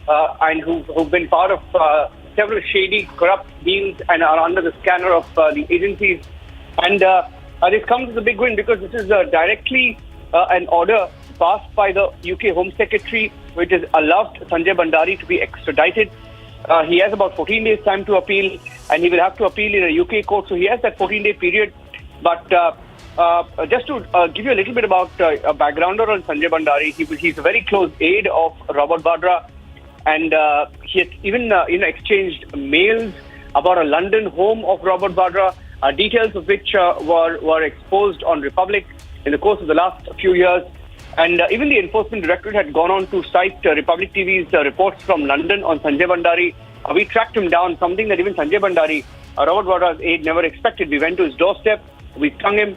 [SPEAKER 18] and who've been part of several shady, corrupt deals and are under the scanner of the agencies. And this comes as a big win because this is directly an order passed by the UK Home Secretary, which has allowed Sanjay Bhandari to be extradited. He has about 14 days time to appeal, and he will have to appeal in a UK court. So he has that 14-day period. But just to give you a little bit about a backgrounder on Sanjay Bhandari, he's a very close aide of Robert Vadra, and he had even exchanged mails about a London home of Robert Vadra, details of which were exposed on Republic in the course of the last few years. And even the Enforcement Directorate had gone on to cite Republic TV's reports from London on Sanjay Bhandari. We tracked him down, something that even Sanjay Bhandari, Robert Vadra's aide, never expected. We went to his doorstep, we stung him,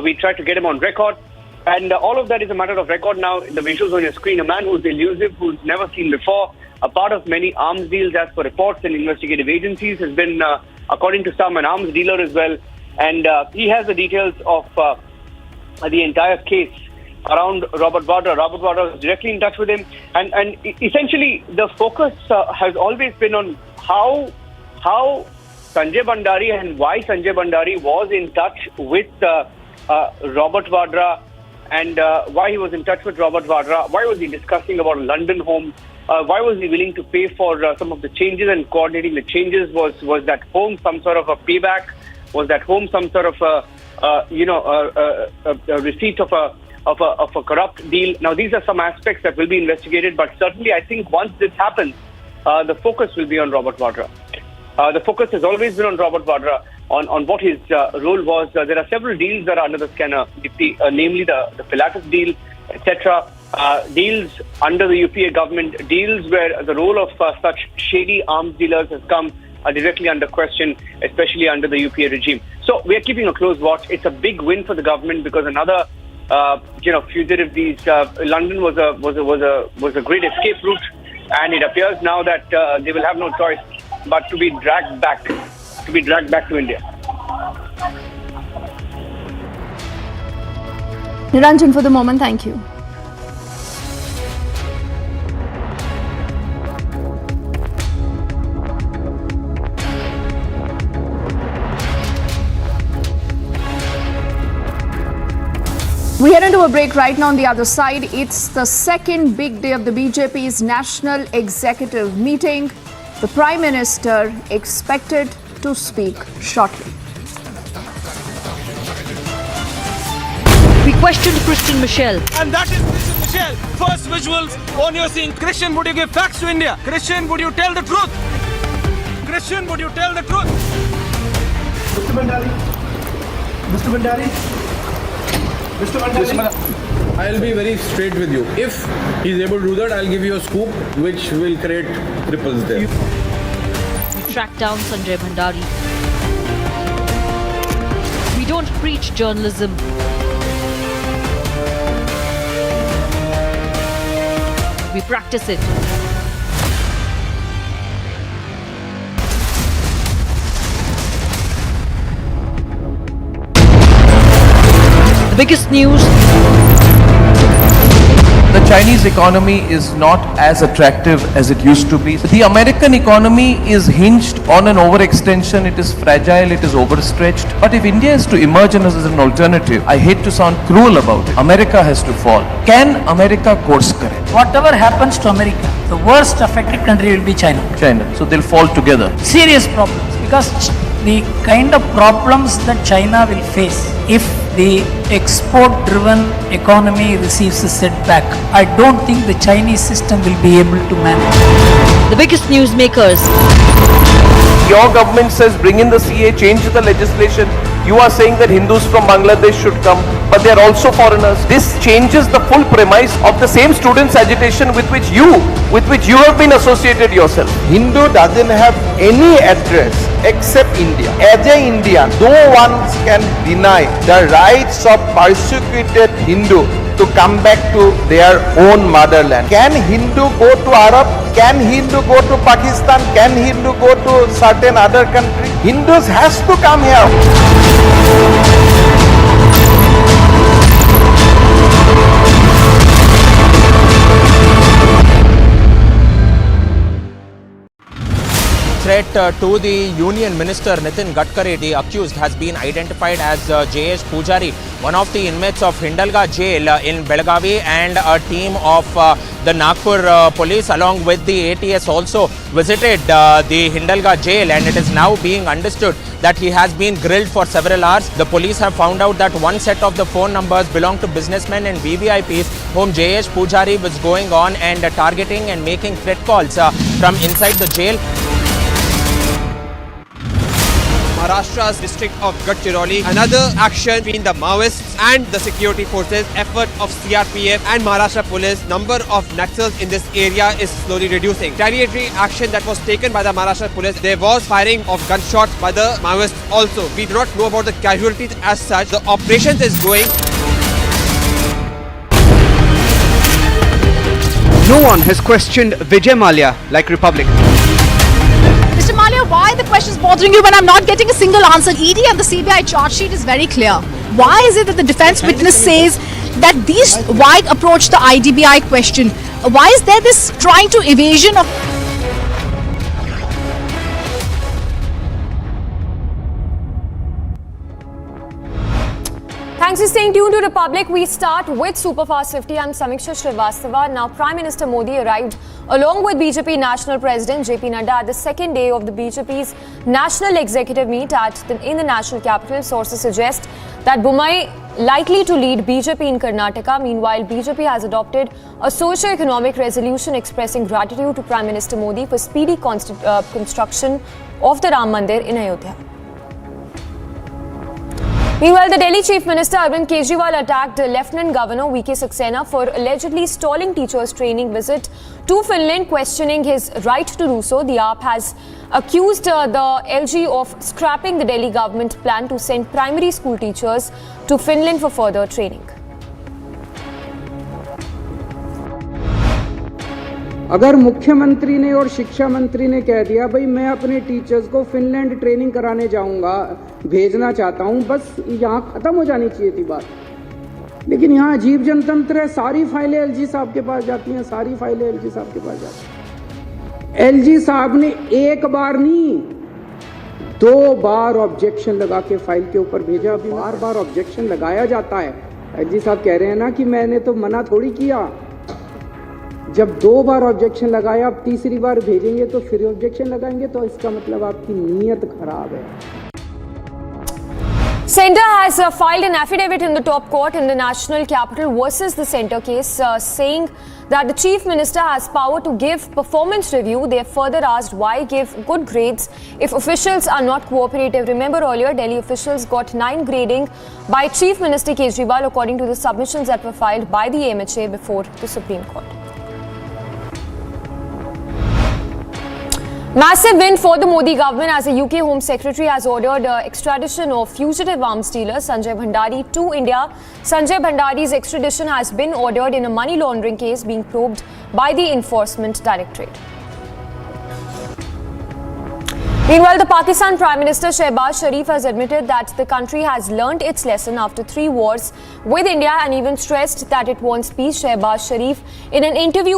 [SPEAKER 18] we tried to get him on record. And all of that is a matter of record now. The visuals on your screen, a man who's elusive, who's never seen before, a part of many arms deals as per reports and investigative agencies, has been, according to some, an arms dealer as well. And he has the details of the entire case around Robert Vadra. Robert Vadra was directly in touch with him. And essentially, the focus has always been on how Sanjay Bhandari and why Sanjay Bhandari was in touch with Robert Vadra, and why he was in touch with Robert Vadra. Why was he discussing about a London home? Why was he willing to pay for some of the changes and coordinating the changes? Was that home some sort of a payback? Was that home some sort of a receipt of a corrupt deal? Now, these are some aspects that will be investigated, but certainly I think once this happens, the focus will be on Robert Vadra. The focus has always been on Robert Vadra, on what his role was. There are several deals that are under the scanner, namely the Pilatus deal, etc. Deals under the UPA government, deals where the role of such shady arms dealers has come directly under question, especially under the UPA regime. So we are keeping a close watch. It's a big win for the government because another fugitive. London was a great escape route, and it appears now that they will have no choice but to be dragged back to India.
[SPEAKER 5] Niranjan, for the moment, thank you. We head into a break right now. On the other side, it's the second big day of the BJP's National Executive Meeting. The Prime Minister expected to speak shortly.
[SPEAKER 16] We questioned Christian Michel.
[SPEAKER 3] And that is Christian Michel. First visuals on your scene. Christian, would you give facts to India? Christian, would you tell the truth? Christian, would you tell the truth? Mr. Bhandari. Mr. Bhandari. Mr. Bhandari.
[SPEAKER 15] I'll be very straight with you. If he's able to do that, I'll give you a scoop which will create ripples there.
[SPEAKER 16] We tracked down Sanjay Bhandari. We don't preach journalism. We practice it. The biggest news.
[SPEAKER 9] The Chinese economy is not as attractive as it used to be. The American economy is hinged on an overextension. It is fragile, it is overstretched. But if India is to emerge as an alternative, I hate to sound cruel about it, America has to fall. Can America course correct?
[SPEAKER 6] Whatever happens to America, the worst affected country will be China.
[SPEAKER 9] So they'll fall together.
[SPEAKER 6] Serious problems, because the kind of problems that China will face if the export-driven economy receives a setback, I don't think the Chinese system will be able to manage.
[SPEAKER 16] The biggest newsmakers.
[SPEAKER 9] Your government says bring in the CA, change the legislation. You are saying that Hindus from Bangladesh should come, but they are also foreigners. This changes the full premise of the same students' agitation with which you have been associated yourself.
[SPEAKER 12] Hindu doesn't have any address except India. As an Indian, no one can deny the rights of persecuted Hindu to come back to their own motherland. Can Hindu go to Arab? Can Hindu go to Pakistan? Can Hindu go to certain other country? Hindus has to come here.
[SPEAKER 17] threat to the Union Minister Nitin Gadkari. The accused has been identified as J.S. Pujari, one of the inmates of Hindalga jail in Belagavi, and a team of the Nagpur police along with the ATS also visited the Hindalga jail, and it is now being understood that he has been grilled for several hours. The police have found out that one set of the phone numbers belong to businessmen and VVIPs whom J.S. Pujari was going on and targeting and making threat calls from inside the jail.
[SPEAKER 13] Maharashtra's district of Gadchiroli, another action between the Maoists and the security forces, effort of CRPF and Maharashtra police. Number of Naxals in this area is slowly reducing. Retaliatory action that was taken by the Maharashtra police, there was firing of gunshots by the Maoists also. We do not know about the casualties as such. The operation is going. No one has questioned Vijay Mallya like Republic.
[SPEAKER 5] Mr. Mallya, why the question is bothering you when I'm not getting a single answer? ED and the CBI charge sheet is very clear. Why is it that the defense witness says that these wide approach the IDBI question? Why is there this trying to evasion of...
[SPEAKER 11] Thanks for staying tuned to Republic. We start with Superfast 50. I'm Samiksha Srivastava. Now, Prime Minister Modi arrived along with BJP National President JP Nadda at the second day of the BJP's National Executive Meet in the national capital. Sources suggest that Bommai likely to lead BJP in Karnataka. Meanwhile, BJP has adopted a socio-economic resolution expressing gratitude to Prime Minister Modi for speedy construction of the Ram Mandir in Ayodhya. Meanwhile, the Delhi Chief Minister Arvind Kejriwal attacked Lieutenant Governor V.K. Saxena for allegedly stalling teachers' training visit to Finland, questioning his right to do so. The AAP has accused the LG of scrapping the Delhi government plan to send primary school teachers to Finland for further training.
[SPEAKER 19] अगर मुख्यमंत्री ने और शिक्षा मंत्री ने कह दिया भाई मैं अपने टीचर्स को फिनलैंड ट्रेनिंग कराने जाऊंगा, भेजना चाहता हूं, बस यहाँ खत्म हो जानी चाहिए थी बात। लेकिन यहाँ अजीब जनतंत्र है, सारी फाइलें एलजी साहब के पास जाती हैं, सारी फाइलें एलजी साहब के पास जाती हैं। एलजी साहब ने एक बार नहीं 2 बार ऑब्जेक्शन लगा के फाइल के ऊपर भेजा। अभी बार ऑब्जेक्शन लगाया जाता है। एलजी साहब कह रहे हैं ना कि मैंने तो मना थोड़ी किया। जब 2 बार ऑब्जेक्शन लगाया, अब तीसरी बार भेजेंगे तो फिर ऑब्जेक्शन लगाएंगे, तो इसका मतलब आपकी नीयत खराब है।
[SPEAKER 11] Centre has filed an affidavit in the top court in the national capital versus the Centre case, saying that the Chief Minister has power to give performance review. They have further asked why give good grades if officials are not cooperative. Remember earlier, Delhi officials got 9 grading by Chief Minister Kejriwal according to the submissions that were filed by the MHA before the Supreme Court. Massive win for the Modi government as the UK Home Secretary has ordered extradition of fugitive arms dealer Sanjay Bhandari to India. Sanjay Bhandari's extradition has been ordered in a money laundering case being probed by the Enforcement Directorate. Meanwhile, the Pakistan Prime Minister Shehbaz Sharif has admitted that the country has learnt its lesson after 3 wars with India and even stressed that it wants peace. Shehbaz Sharif, in an interview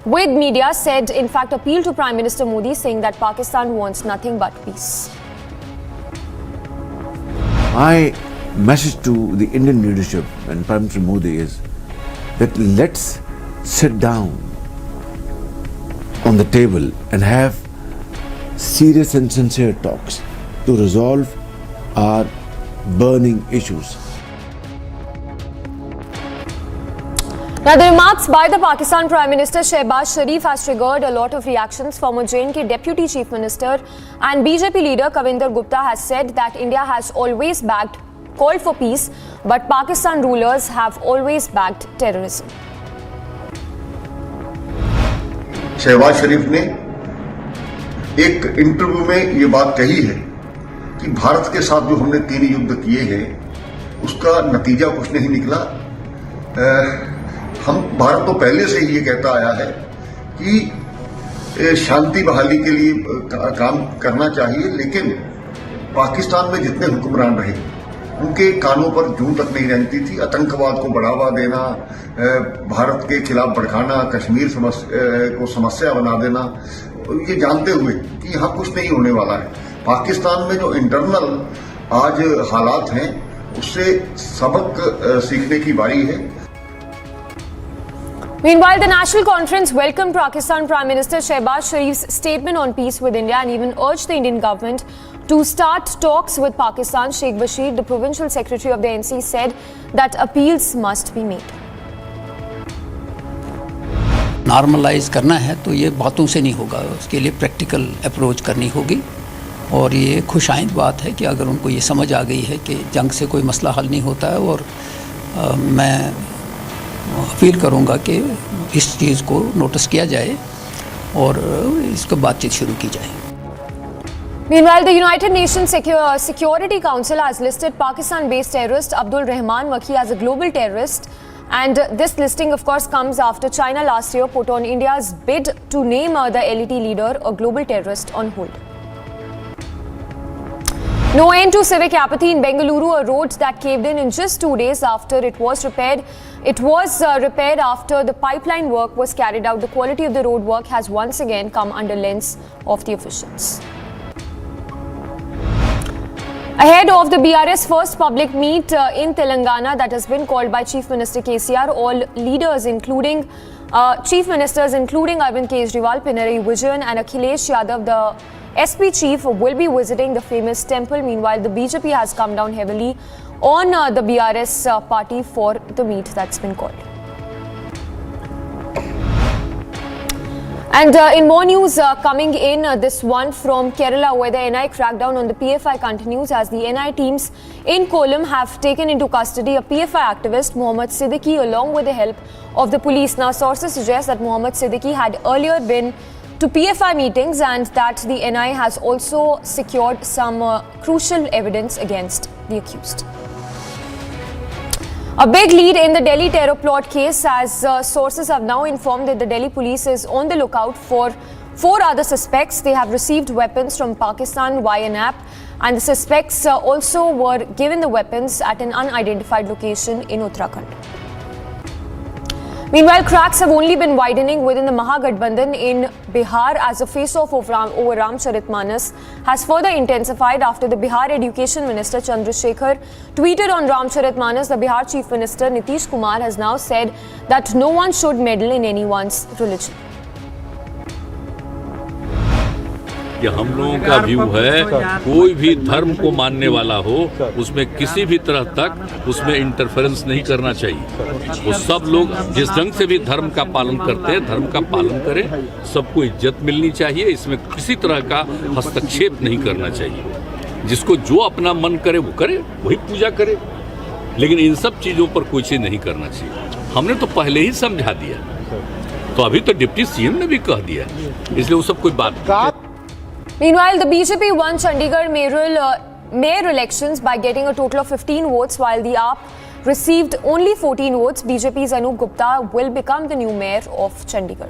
[SPEAKER 11] with media, said, in fact, appealed to Prime Minister Modi, saying that Pakistan wants nothing but peace.
[SPEAKER 20] My message to the Indian leadership and Prime Minister Modi is that let's sit down on the table and have serious and sincere talks to resolve our burning issues.
[SPEAKER 11] Now, the remarks by the Pakistan Prime Minister Shehbaz Sharif has triggered a lot of reactions. Former J&K Deputy Chief Minister and BJP leader Kavinder Gupta has said that India has always called for peace, but Pakistan rulers have always backed terrorism.
[SPEAKER 24] Shahbaz शरीफ ने एक interview में ये बात कही है कि भारत के साथ जो हमने 3 युद्ध किए हैं उसका नतीजा कुछ नहीं निकला। भारत तो पहले से ही ये कहता आया है कि शांति बहाली के लिए काम करना चाहिए, लेकिन पाकिस्तान में जितने हुक्मरान रहे उनके कानों पर जूं तक नहीं रहती थी। आतंकवाद को बढ़ावा देना, भारत के खिलाफ भड़काना, कश्मीर को समस्या बना देना, ये जानते हुए कि यहाँ कुछ नहीं होने वाला है। पाकिस्तान में जो इंटरनल आज हालात हैं उससे सबक सीखने की बारी है।
[SPEAKER 11] Meanwhile, the National Conference welcomed Pakistan Prime Minister Shehbaz Sharif's statement on peace with India and even urged the Indian government to start talks with Pakistan. Sheikh Bashir, the provincial secretary of the NC, said that appeals must be made.
[SPEAKER 6] Normalise करना है तो ये बातों से नहीं होगा, उसके लिए प्रैक्टिकल अप्रोच करनी होगी। और ये खुशाइंद बात है कि अगर उनको ये समझ आ गई है कि जंग से कोई मसला हल नहीं होता है, और मैं अपील करूंगा कि इस चीज़ को नोटिस किया जाए और इसको बातचीत शुरू की जाए।
[SPEAKER 11] Meanwhile, the United Nations Security Council has listed Pakistan-based terrorist Abdul Rahman Makki as a global terrorist. And this listing, of course, comes after China last year put on India's bid to name the LET leader a global terrorist on hold. No end to civic apathy in Bengaluru, a road that caved in just 2 days after it was repaired. It was repaired after the pipeline work was carried out. The quality of the road work has once again come under lens of the officials. Ahead of the BRS first public meet in Telangana that has been called by Chief Minister KCR, all leaders including Chief Ministers including Arvind Kejriwal, Pinarayi Vijayan and Akhilesh Yadav, the SP chief, will be visiting the famous temple. Meanwhile, the BJP has come down heavily on the BRS party for the meet that's been called. And in more news coming in, this one from Kerala, where the NI crackdown on the PFI continues as the NI teams in Kollam have taken into custody a PFI activist, Mohammad Siddiqui, along with the help of the police. Now, sources suggest that Mohammad Siddiqui had earlier been to PFI meetings and that the NI has also secured some crucial evidence against the accused. A big lead in the Delhi terror plot case, as sources have now informed that the Delhi police is on the lookout for 4 other suspects. They have received weapons from Pakistan via an app, and the suspects also were given the weapons at an unidentified location in Uttarakhand. Meanwhile, cracks have only been widening within the Mahagathbandhan in Bihar as a face-off over Ramcharitmanas has further intensified after the Bihar Education Minister Chandrasekhar tweeted on Ramcharitmanas. The Bihar Chief Minister Nitish Kumar has now said that no one should meddle in anyone's religion.
[SPEAKER 4] कि हम लोगों का view है, कोई भी धर्म को मानने वाला हो उसमें किसी भी तरह तक उसमें इंटरफेरेंस नहीं करना चाहिए। वो सब लोग जिस ढंग से भी धर्म का पालन करते हैं, धर्म का पालन करें, सबको इज्जत मिलनी चाहिए। इसमें किसी तरह का हस्तक्षेप नहीं करना चाहिए। जिसको जो अपना मन करे वो करे, वही पूजा करे, लेकिन इन सब चीज़ों पर कोई चीज़ नहीं करना चाहिए। हमने तो पहले ही समझा दिया, तो अभी तो डिप्टी सीएम ने भी कह दिया, इसलिए वो सब कोई बात।
[SPEAKER 11] Meanwhile, the BJP won Chandigarh mayor elections by getting a total of 15 votes, while the AAP received only 14 votes. BJP's Anup Gupta will become the new mayor of Chandigarh.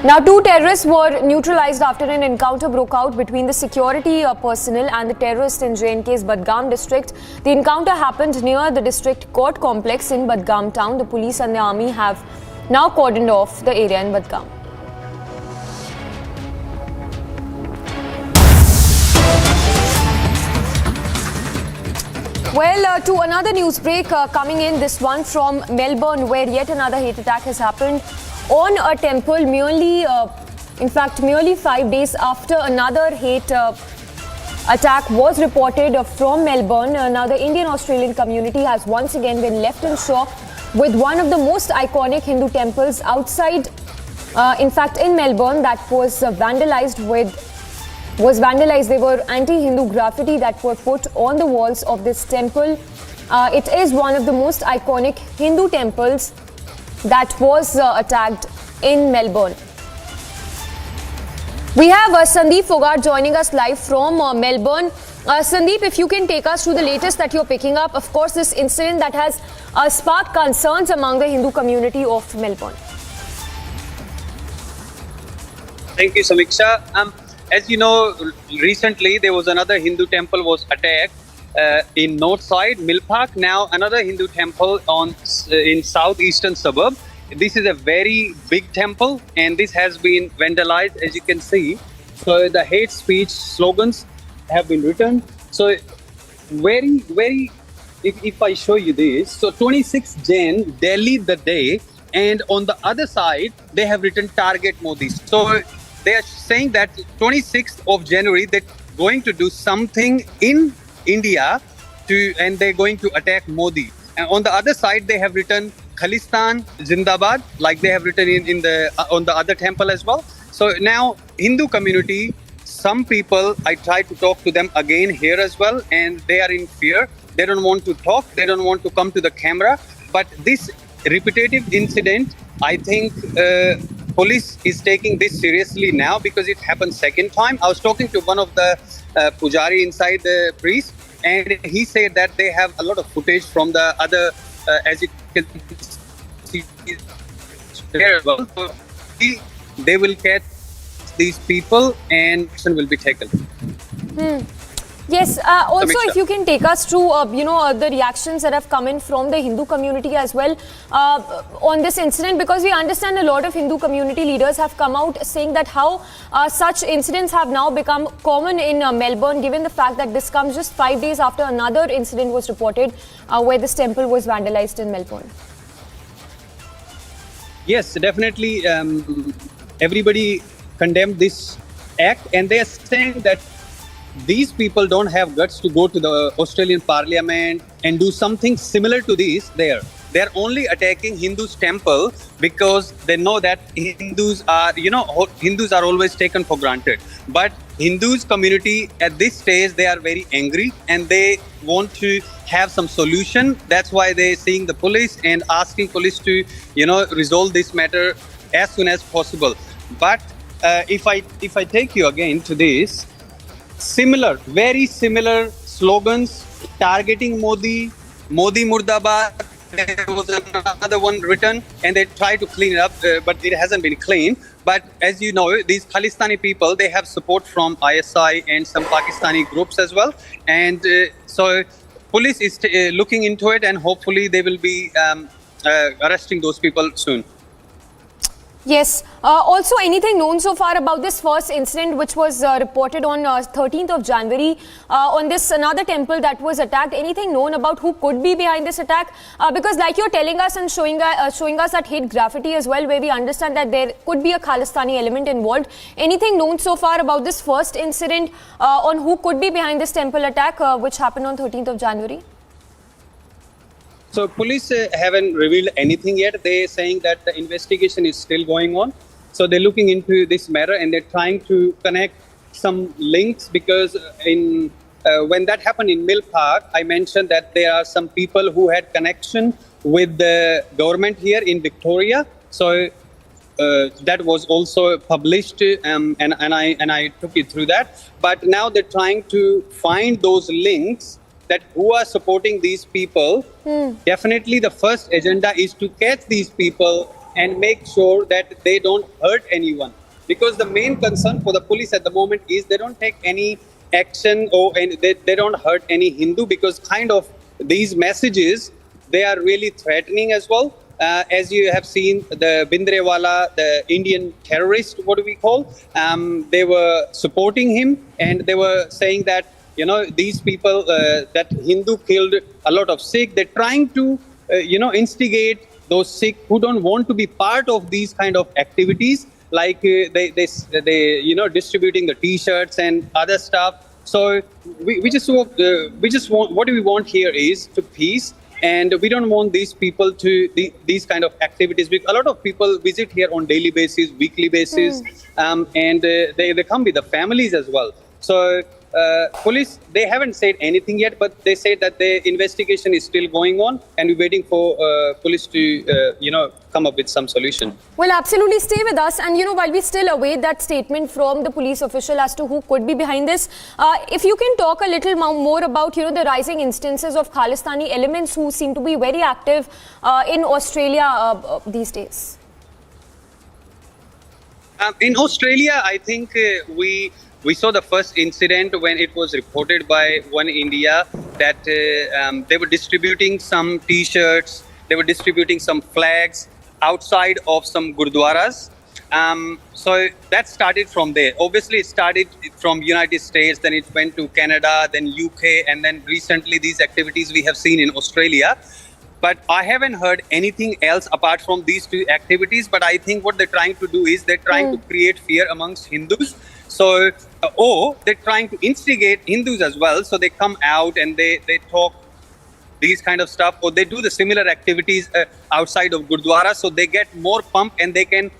[SPEAKER 11] Now, 2 terrorists were neutralized after an encounter broke out between the security personnel and the terrorists in JNK's Badgam district. The encounter happened near the district court complex in Badgam town. The police and the army have now cordoned off the area in Badgam. Well, to another news break coming in, this one from Melbourne, where yet another hate attack has happened on a temple merely 5 days after another hate attack was reported from Melbourne. Now, the Indian-Australian community has once again been left in shock with one of the most iconic Hindu temples outside, in Melbourne, that was vandalized. They were anti-Hindu graffiti that were put on the walls of this temple. It is one of the most iconic Hindu temples that was attacked in Melbourne. We have Sandeep Fogart joining us live from Melbourne. Sandeep, if you can take us through the latest that you're picking up. Of course, this incident that has sparked concerns among the Hindu community of Melbourne.
[SPEAKER 8] Thank you, Samiksha. As you know, recently there was another Hindu temple was attacked in north side, Mill Park. Now another Hindu temple in southeastern suburb. this is a very big temple, and this has been vandalized, as you can see. So the hate speech slogans have been written. So very, if I show you this, so 26 Jan, Delhi the day, and on the other side, they have written target Modi. So they are saying that 26th of January, they're going to do something in India and they're going to attack Modi. And on the other side, they have written Khalistan Zindabad, like they have written in the on the other temple as well. So now Hindu community, some people, I try to talk to them again here as well, and they are in fear. They don't want to talk. They don't want to come to the camera. But this repetitive incident, I think police is taking this seriously now because it happened second time. I was talking to one of the pujari inside the priest, and he said that they have a lot of footage from the other, as you can see there as well. So they will catch these people and action will be taken.
[SPEAKER 11] Yes, also
[SPEAKER 8] Samiksha.
[SPEAKER 11] if you can take us through, the reactions that have come in from the Hindu community as well on this incident, because we understand a lot of Hindu community leaders have come out saying that how such incidents have now become common in Melbourne, given the fact that this comes just 5 days after another incident was reported where this temple was vandalized in Melbourne.
[SPEAKER 8] Yes, definitely. Everybody condemned this act, and they are saying that these people don't have guts to go to the Australian Parliament and do something similar to this there. They're only attacking Hindus' temple because they know that Hindus are always taken for granted. But Hindus community at this stage, they are very angry and they want to have some solution. That's why they're seeing the police and asking police to, resolve this matter as soon as possible. But if I take you again to this, very similar slogans targeting Modi Murdabad. There was another one written, and they try to clean it up, but it hasn't been clean. But as you know, these Khalistani people, they have support from ISI and some Pakistani groups as well. And so police is looking into it, and hopefully they will be arresting those people soon.
[SPEAKER 11] Yes. Also, anything known so far about this first incident which was reported on 13th of January on this another temple that was attacked? Anything known about who could be behind this attack? Because like you're telling us and showing us that hate graffiti as well, where we understand that there could be a Khalistani element involved. Anything known so far about this first incident on who could be behind this temple attack which happened on 13th of January?
[SPEAKER 8] So police haven't revealed anything yet. They're saying that the investigation is still going on. So they're looking into this matter and they're trying to connect some links because when that happened in Mill Park, I mentioned that there are some people who had connection with the government here in Victoria. So that was also published and I took it through that. But now they're trying to find those links that who are supporting these people. Definitely the first agenda is to catch these people and make sure that they don't hurt anyone. Because the main concern for the police at the moment is they don't take any action and they don't hurt any Hindu, because kind of these messages, they are really threatening as well. As you have seen, the Bhindrewala, the Indian terrorist, what do we call, they were supporting him and they were saying that these people that Hindu killed a lot of Sikh, they're trying to, instigate those Sikh who don't want to be part of these kind of activities, like they distributing the T-shirts and other stuff. So we just want, what we want here is to peace, and we don't want these people to these kind of activities. A lot of people visit here on daily basis, weekly basis, and they come with the families as well. So police, they haven't said anything yet, but they say that the investigation is still going on and we're waiting for police to, come up with some solution.
[SPEAKER 11] Well, absolutely. Stay with us. And, while we still await that statement from the police official as to who could be behind this, if you can talk a little more about, the rising instances of Khalistani elements who seem to be very active in Australia these days.
[SPEAKER 8] In Australia, I think we saw the first incident when it was reported by One India that they were distributing some T-shirts, they were distributing some flags. outside of some gurdwaras. So that started from there. Obviously, it started from United States, then it went to Canada, then UK, and then recently these activities we have seen in Australia. But I haven't heard anything else apart from these two activities. But I think what they're trying to do is they're trying to create fear amongst Hindus. So, or they're trying to instigate Hindus as well. So they come out and they talk these kind of stuff, or they do the similar activities outside of Gurdwara. So they get more pump and they can,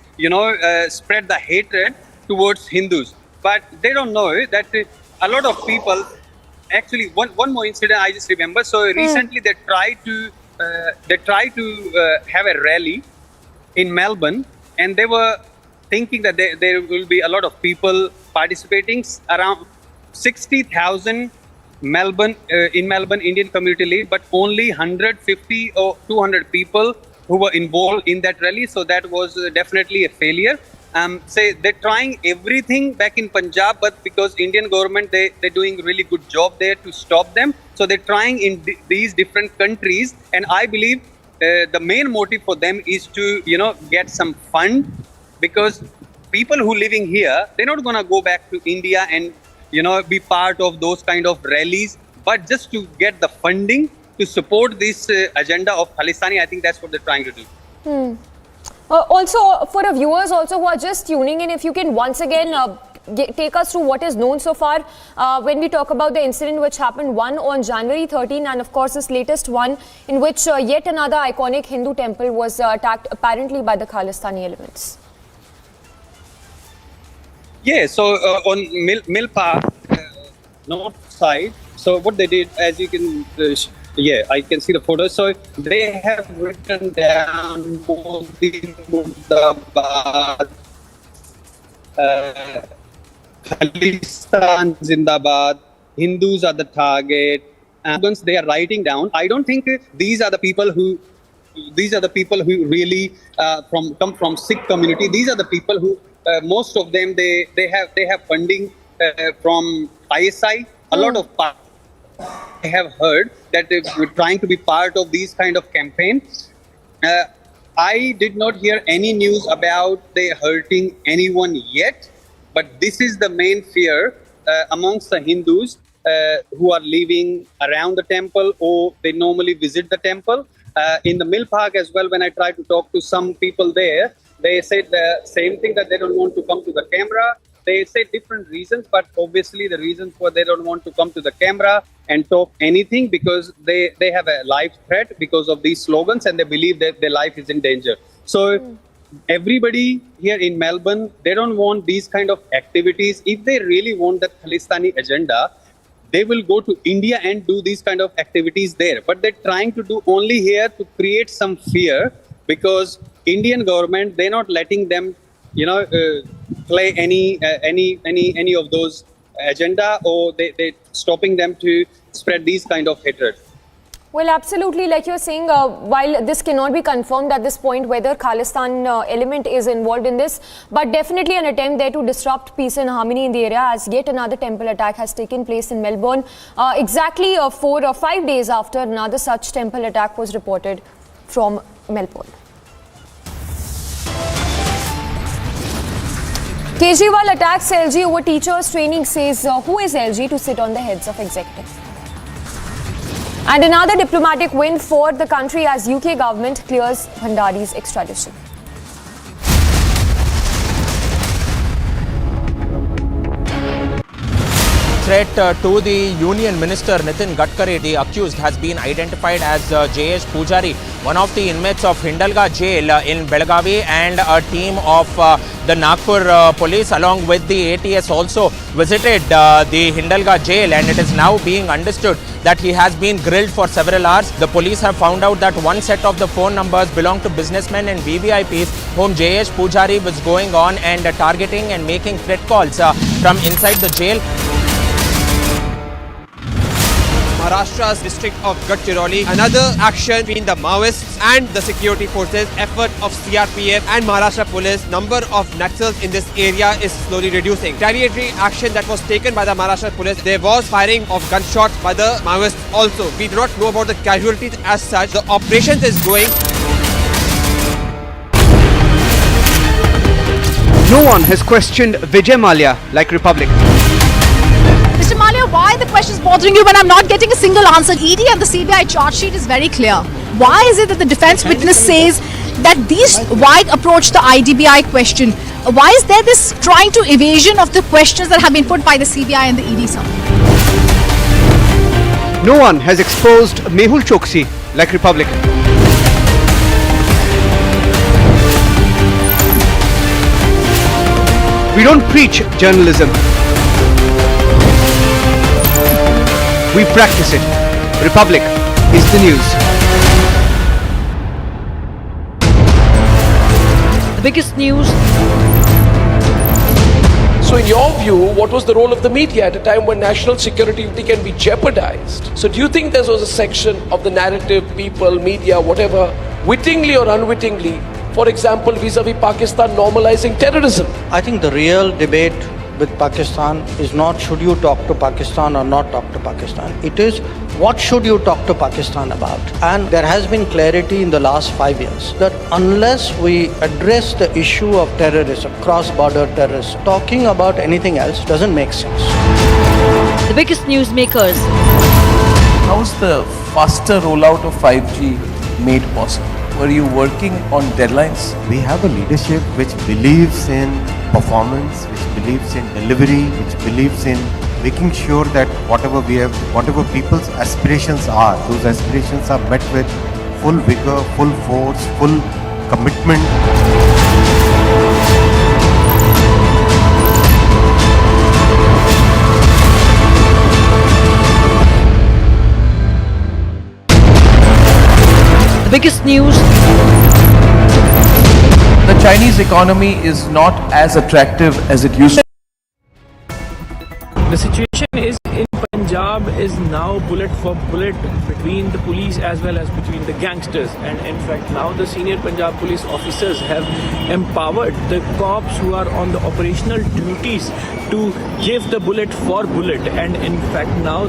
[SPEAKER 8] spread the hatred towards Hindus. But they don't know that a lot of people, actually, one more incident I just remember. So recently they tried to have a rally in Melbourne, and they were thinking that there will be a lot of people participating. Around 60,000 in Melbourne Indian community live, but only 150 or 200 people who were involved in that rally. So that was definitely a failure. Say they're trying everything back in Punjab, but because Indian government, they're doing really good job there to stop them. So they're trying in these different countries, and I believe the main motive for them is to get some fund, because people who living here, they're not gonna go back to India and be part of those kind of rallies, but just to get the funding to support this agenda of Khalistani. I think that's what they're trying to do.
[SPEAKER 11] Also, for our viewers also who are just tuning in, if you can once again take us through what is known so far when we talk about the incident which happened one on January 13, and of course this latest one in which yet another iconic Hindu temple was attacked apparently by the Khalistani elements.
[SPEAKER 8] Yeah, so on Milpa north side, so what they did, as you can I can see the photos. So they have written down Modi Murdabad, Khalistan Zindabad, Hindus are the target. Once they are writing down, I don't think these are the people who really come from Sikh community. These are the people who most of them they have funding from ISI. A lot of I have heard that they were trying to be part of these kind of campaigns. I did not hear any news about they hurting anyone yet, but this is the main fear amongst the Hindus who are living around the temple, or they normally visit the temple. In the Mill Park as well, when I tried to talk to some people there, they said the same thing, that they don't want to come to the camera. They say different reasons, but obviously the reasons for they don't want to come to the camera and talk anything, because they have a life threat because of these slogans, and they believe that their life is in danger. So everybody here in Melbourne, they don't want these kind of activities. If they really want the Khalistani agenda, they will go to India and do these kind of activities there. But they're trying to do only here to create some fear, because Indian government, they're not letting them play any of those agenda, or they stopping them to spread these kind of hatred.
[SPEAKER 11] Well, absolutely, like you're saying, while this cannot be confirmed at this point whether Khalistan element is involved in this, but definitely an attempt there to disrupt peace and harmony in the area, as yet another temple attack has taken place in Melbourne, exactly 4 or 5 days after another such temple attack was reported from Melbourne. Kejriwal attacks LG over teachers training, says who is LG to sit on the heads of executive. And another diplomatic win for the country as UK government clears Bhandari's extradition.
[SPEAKER 17] Threat to the Union Minister Nitin Gadkari, the accused has been identified as J.S. Pujari, one of the inmates of Hindalga jail in Belgavi, and a team of the Nagpur police along with the ATS also visited the Hindalga jail, and it is now being understood that he has been grilled for several hours. The police have found out that one set of the phone numbers belong to businessmen and VVIPs whom J.S. Pujari was going on and targeting and making threat calls from inside the jail.
[SPEAKER 13] Maharashtra's district of Gadchiroli, another action between the Maoists and the security forces, effort of CRPF and Maharashtra police. Number of Naxals in this area is slowly reducing. Retaliatory action that was taken by the Maharashtra police. There was firing of gunshots by the Maoists also. We do not know about the casualties as such. The operation is going.
[SPEAKER 10] No one has questioned Vijay Mallya like Republic.
[SPEAKER 5] Mr. Mallya, why are the questions bothering you when I'm not getting a single answer? ED and the CBI charge sheet is very clear. Why is it that the defense witness says that these wide approach the IDBI question? Why is there this trying to evasion of the questions that have been put by the CBI and the ED, sir?
[SPEAKER 10] No one has exposed Mehul Choksi like Republic. We don't preach journalism. We practice it. Republic is the news.
[SPEAKER 16] The biggest news.
[SPEAKER 7] So in your view, what was the role of the media at a time when national security can be jeopardized? So do you think there was a section of the narrative, people, media, whatever, wittingly or unwittingly, for example, vis-a-vis Pakistan normalizing terrorism?
[SPEAKER 2] I think the real debate with Pakistan is not should you talk to Pakistan or not talk to Pakistan. It is what should you talk to Pakistan about. And there has been clarity in the last 5 years that unless we address the issue of terrorism, cross-border terrorism, talking about anything else doesn't make sense.
[SPEAKER 16] The biggest newsmakers.
[SPEAKER 9] How's the faster rollout of 5G made possible? Were you working on deadlines?
[SPEAKER 1] We have a leadership which believes in performance, which believes in delivery, which believes in making sure that whatever people's aspirations are, those aspirations are met with full vigor, full force, full commitment.
[SPEAKER 16] The biggest news.
[SPEAKER 9] The Chinese economy is not as attractive as it used to.
[SPEAKER 14] The situation is in Punjab is now bullet for bullet between the police as well as between the gangsters, and in fact now the senior Punjab police officers have empowered the cops who are on the operational duties to give the bullet for bullet, and in fact now